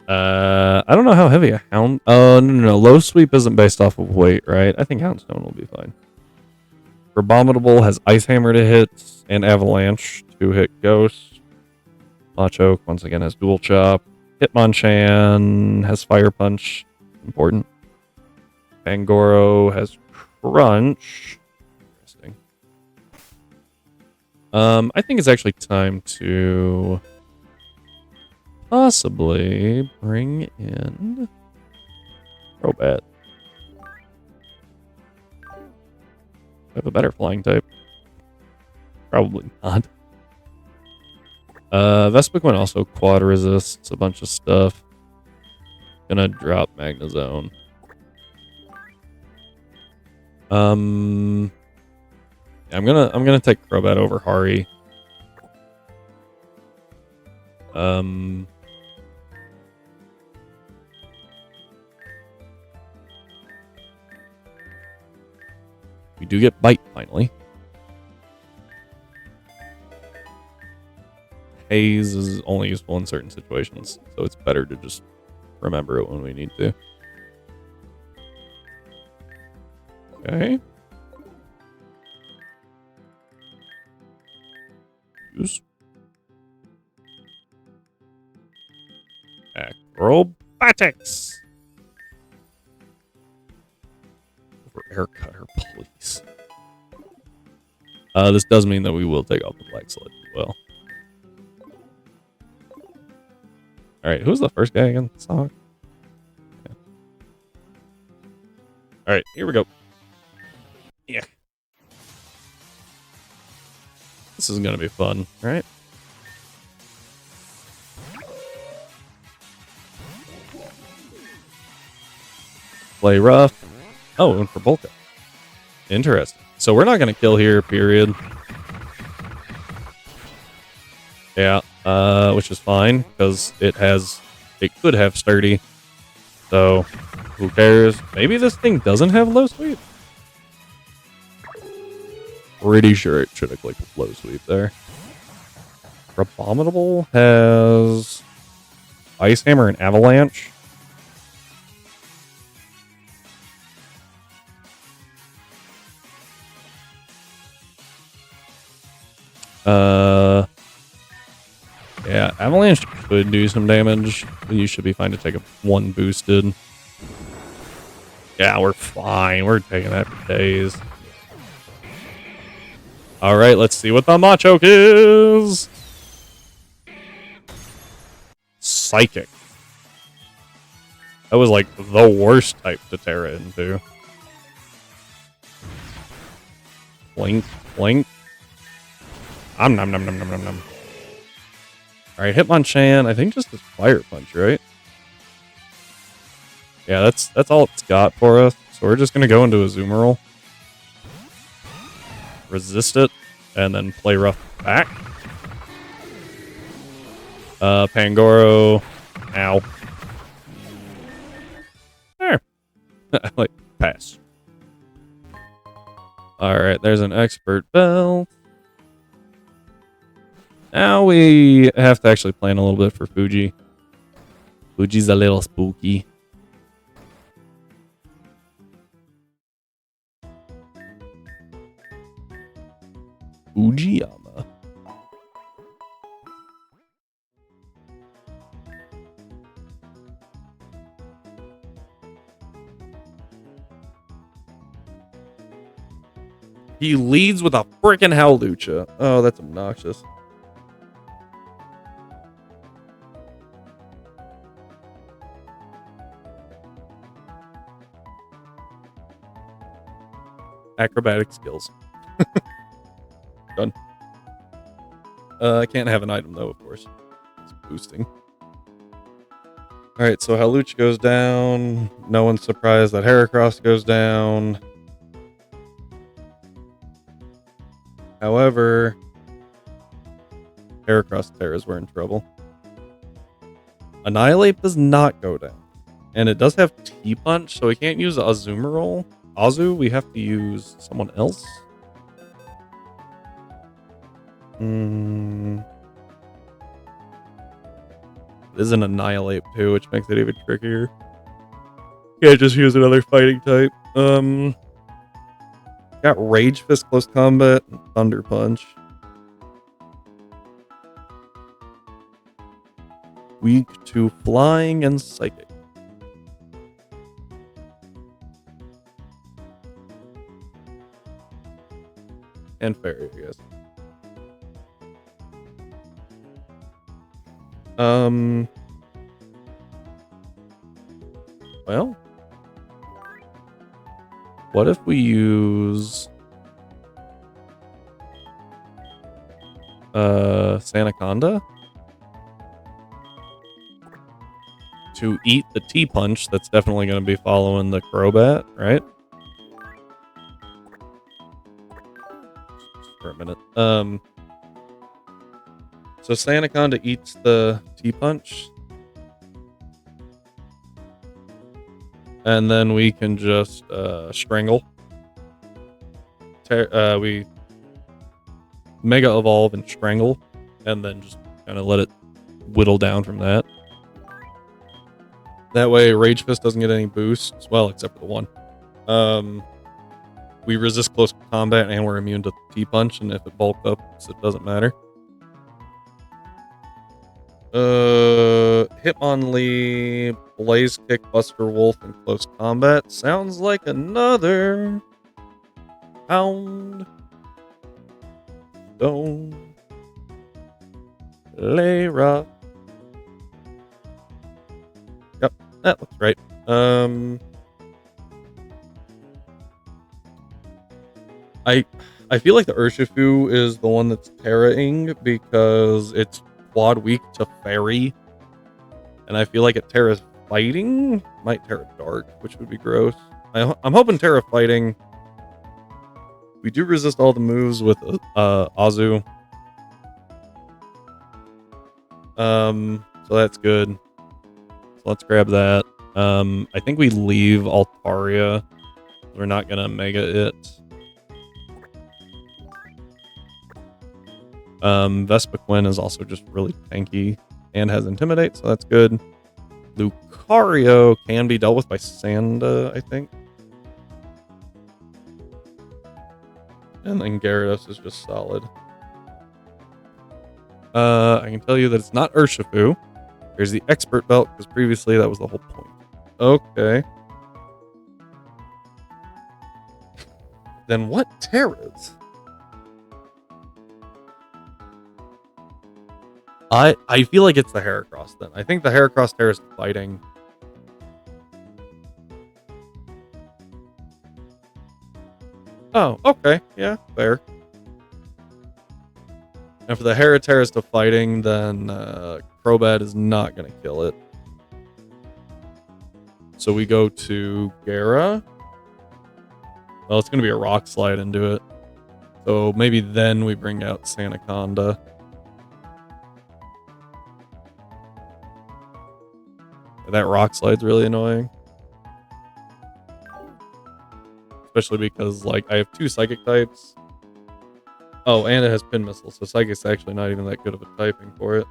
I don't know how heavy a Hound. Oh, no. Low Sweep isn't based off of weight, right? I think Houndstone will be fine. Abominable has Ice Hammer to hit and Avalanche to hit Ghost. Machoke once again has Dual Chop. Hitmonchan has Fire Punch. Important. Pangoro has Crunch. Interesting. I think it's actually time to possibly bring in Crobat. I have a better flying type. Probably not. Vespiquen also quad resists a bunch of stuff. Gonna drop Magnezone. I'm gonna take Crobat over Hari. We do get Bite finally. Haze is only useful in certain situations, so it's better to just remember it when we need to. Okay. Use. Acrobatics. Over Air Cutter, please. This does mean that we will take off the Black Sled as well. Alright, who's the first guy again? Sonic? Yeah. Alright, here we go. Yeah. This is gonna be fun, right? Play rough. Oh, and for Bulka. Interesting. So we're not gonna kill here, period. Yeah, which is fine, because it could have sturdy. So, who cares? Maybe this thing doesn't have low sweep? Pretty sure it should have clicked low sweep there. Abominable has Ice Hammer and Avalanche. Yeah, Avalanche could do some damage. You should be fine to take a 1 boosted. Yeah, we're fine. We're taking that for days. Alright, let's see what the Machoke is. Psychic. That was like the worst type to Terra into. Blink, blink. Nom nom nom nom nom nom nom. Alright, Hitmonchan, I think just his Fire Punch, right? Yeah, that's all it's got for us. So we're just gonna go into a Azumarill. Resist it, and then play rough back. Pangoro. Ow. There. Like, pass. Alright, there's an Expert Belt. Now we have to actually plan a little bit for Fuji. Fuji's a little spooky. Fujiyama. He leads with a frickin' Howlucha. Oh, that's obnoxious. Acrobatic skills. Done. I can't have an item though, of course. It's boosting. Alright, so Howlucha goes down. No one's surprised that Heracross goes down. However, Heracross Terras were in trouble. Annihilate does not go down. And it does have T-Punch, so we can't use Azumarill. Azu, we have to use someone else. It is an Annihilate too, which makes it even trickier. Can't just use another fighting type. Got Rage Fist close combat and Thunder Punch. Weak to flying and psychic. And fairy, I guess. Well, what if we use Sandaconda to eat the T-Punch? That's definitely going to be following the Crobat, right? Just for a minute. So Sandaconda eats the T-Punch. And then we can just Strangle. We Mega Evolve and Strangle. And then just kind of let it whittle down from that. That way Rage Fist doesn't get any boosts. Well, except for the one. We resist close combat and we're immune to T-Punch. And if it bulked up, it doesn't matter. Hitmonlee, Blaze Kick, Buster Wolf, and Close Combat. Sounds like another Pound Stone Layra. Yep, that looks right. I feel like the Urshifu is the one that's Terra-ing because it's quad weak to Fairy. And I feel like at Terra's Fighting, might Terra Dark, which would be gross. I'm hoping Terra Fighting. We do resist all the moves with Azu. So that's good. So let's grab that. I think we leave Altaria. We're not gonna mega it. Vespiquen is also just really tanky and has Intimidate, so that's good. Lucario can be dealt with by Sanda, I think. And then Gyarados is just solid. I can tell you that it's not Urshifu. There's the Expert Belt, because previously that was the whole point. Okay. Then what Terras? I feel like it's the Heracross then. I think the Heracross Terra is fighting. Oh, okay. Yeah, fair. And for the Heracross to fighting, then Crobat is not going to kill it. So we go to Gara. Well, it's going to be a Rock Slide into it. So maybe then we bring out Sandaconda. That Rock Slide's really annoying. Especially because, like, I have 2 Psychic types. Oh, and it has Pin Missile, so Psychic's actually not even that good of a typing for it.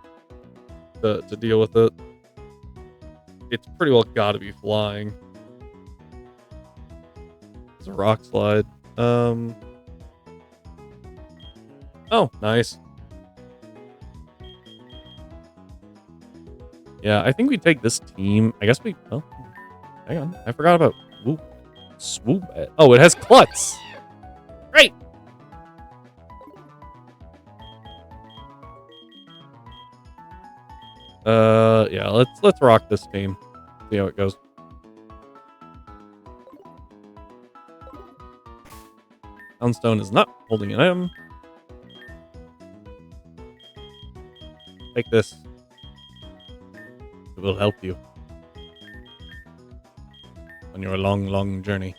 To deal with it. It's pretty well gotta be flying. It's a Rock Slide. Oh, nice. Yeah, I think we take this team. I guess we... Oh, hang on. I forgot about... Swoop. Oh, it has Klutz. Great. Yeah, let's rock this team. See how it goes. Poundstone is not holding an item. Take this. It will help you on your long, long journey.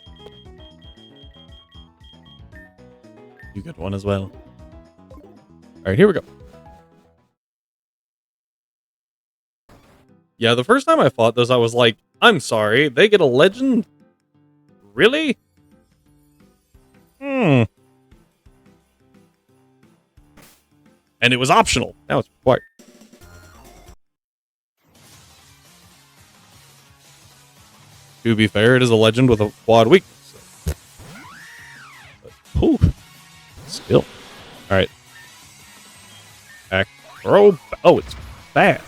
You get one as well. Alright, here we go. Yeah, the first time I fought this, I was like, I'm sorry, they get a legend? Really? And it was optional. Now it's required. To be fair, it is a legend with a quad weakness. But, ooh, still. Alright. Acro. Oh, it's fast.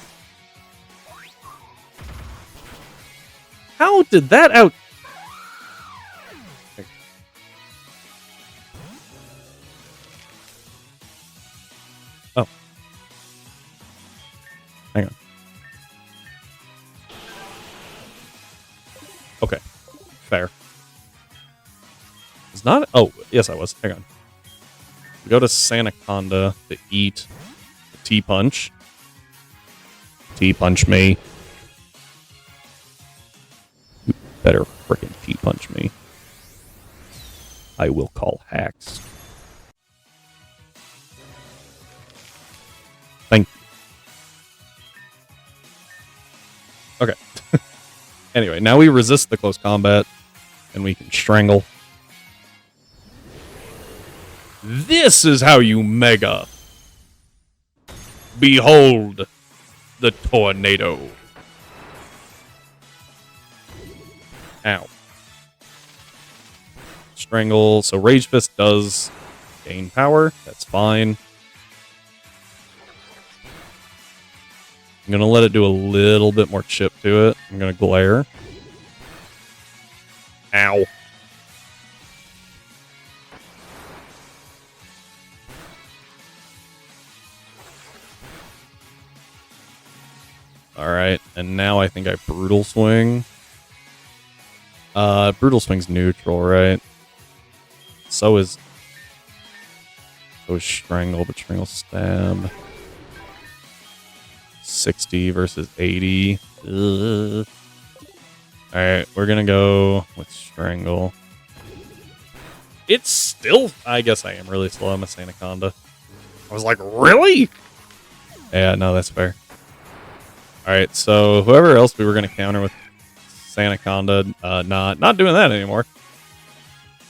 How did that out... Oh. Hang on. Okay. Fair. It's not... Oh, yes, I was. Hang on. We go to Sandaconda to eat the T-Punch. T-Punch me. You better frickin' T-Punch me. I will call hacks. Thank you. Okay. Anyway, now we resist the close combat, and we can strangle. This is how you mega. Behold the tornado. Ow. Strangle. So Rage Fist does gain power. That's fine. I'm going to let it do a little bit more chip to it. I'm going to glare. Ow. Alright, and now I think I Brutal Swing. Brutal Swing's neutral, right? So is Strangle, but Strangle Stab. 60 versus 80. Alright, we're gonna go with Strangle. It's still... I guess I am really slow. I'm a Sandaconda. I was like, really? Yeah, no, that's fair. Alright, so whoever else we were going to counter with Sanaconda, not doing that anymore.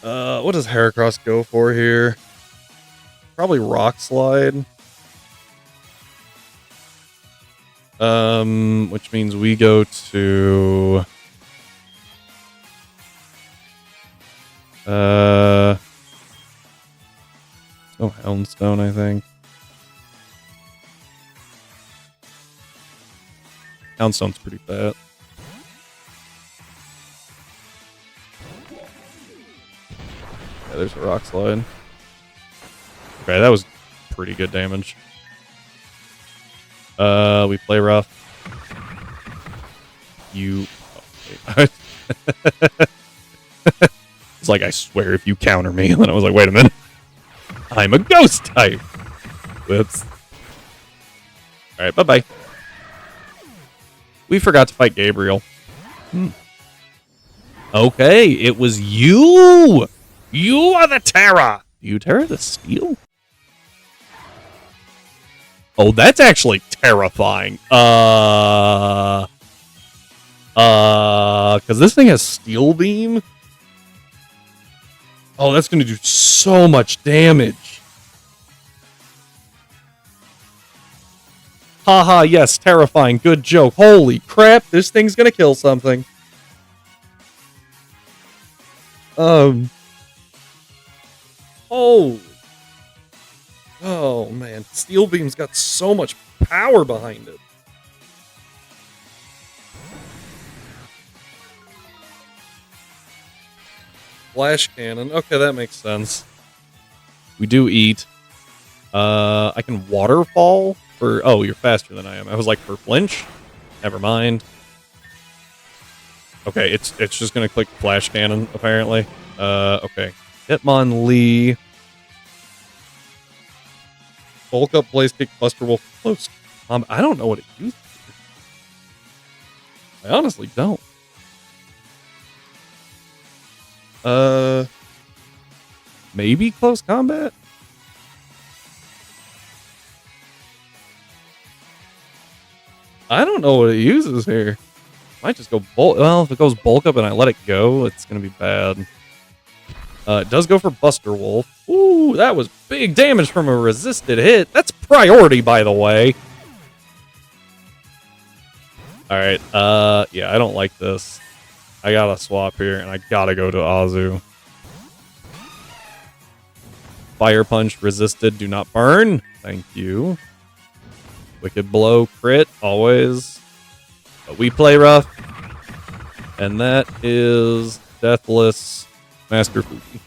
What does Heracross go for here? Probably Rock Slide. Which means we go to... no Houndstone, I think. Houndstone's pretty fat. Yeah, there's a Rock Slide. Okay, that was pretty good damage. We play rough. You... Oh, wait. It's like, I swear, if you counter me. And then I was like, wait a minute. I'm a ghost type. Whoops. Alright, bye-bye. We forgot to fight Gabriel. Okay, it was you! You are the Terra! You Terra the Steel? Oh, that's actually terrifying. Because this thing has Steel Beam? Oh, that's going to do so much damage. Haha, yes, terrifying. Good joke. Holy crap, this thing's going to kill something. Oh. Oh, man. Steel Beam's got so much power behind it. Flash Cannon. Okay, that makes sense. We do eat. I can Waterfall for... Oh, you're faster than I am. I was like, for Flinch? Never mind. Okay, it's just going to click Flash Cannon, apparently. Okay. Hitmonlee. Bulk Up, Blaze Kick, Buster Wolf, Close. I don't know what it uses. I honestly don't. Maybe Close Combat? I don't know what it uses here. Might just go bulk. Well, if it goes Bulk Up and I let it go, it's going to be bad. It does go for Buster Wolf. Ooh, that was big damage from a resisted hit. That's priority, by the way. Alright, yeah, I don't like this. I gotta swap here, and I gotta go to Azu. Fire Punch resisted, do not burn. Thank you. Wicked Blow, crit, always. But we play rough. And that is Deathless Master Fuki.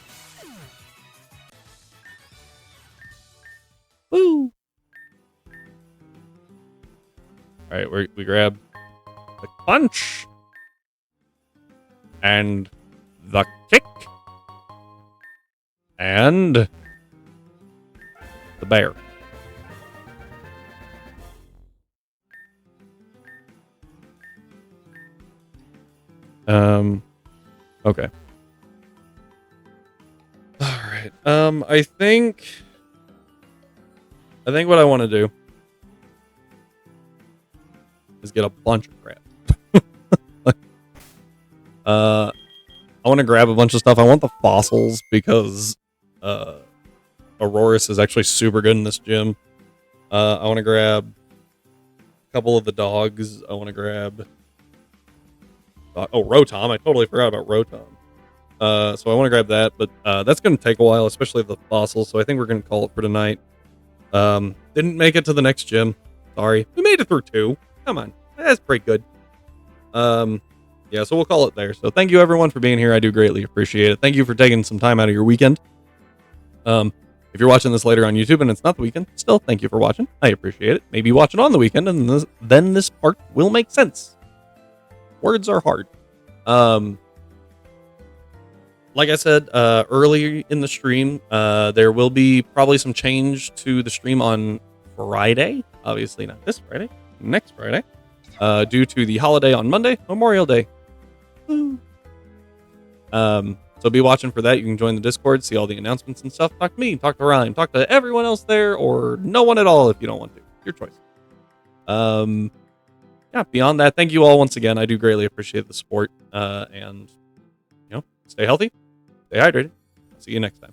Woo! Alright, we grab the punch. And the kick. And the bear. Okay. All right. I think what I want to do is get a bunch of crap. I want to grab a bunch of stuff. I want the fossils because Aurorus is actually super good in this gym. I want to grab a couple of the dogs. I want to grab... Rotom. I totally forgot about Rotom. So I want to grab that, but that's going to take a while, especially the fossils, so I think we're going to call it for tonight. Didn't make it to the next gym. Sorry. We made it through 2. Come on. That's pretty good. Yeah, so we'll call it there. So thank you, everyone, for being here. I do greatly appreciate it. Thank you for taking some time out of your weekend. If you're watching this later on YouTube and it's not the weekend, still, thank you for watching. I appreciate it. Maybe watch it on the weekend, and then this part will make sense. Words are hard. Like I said earlier in the stream, there will be probably some change to the stream on Friday. Obviously not this Friday, next Friday. Due to the holiday on Monday, Memorial Day. So be watching for that. You can join the Discord, see all the announcements and stuff. Talk to me, talk to Ryan, talk to everyone else there, or no one at all if you don't want to. Your choice. yeah, beyond that, thank you all once again. I do greatly appreciate the support. And, stay healthy, stay hydrated. See you next time.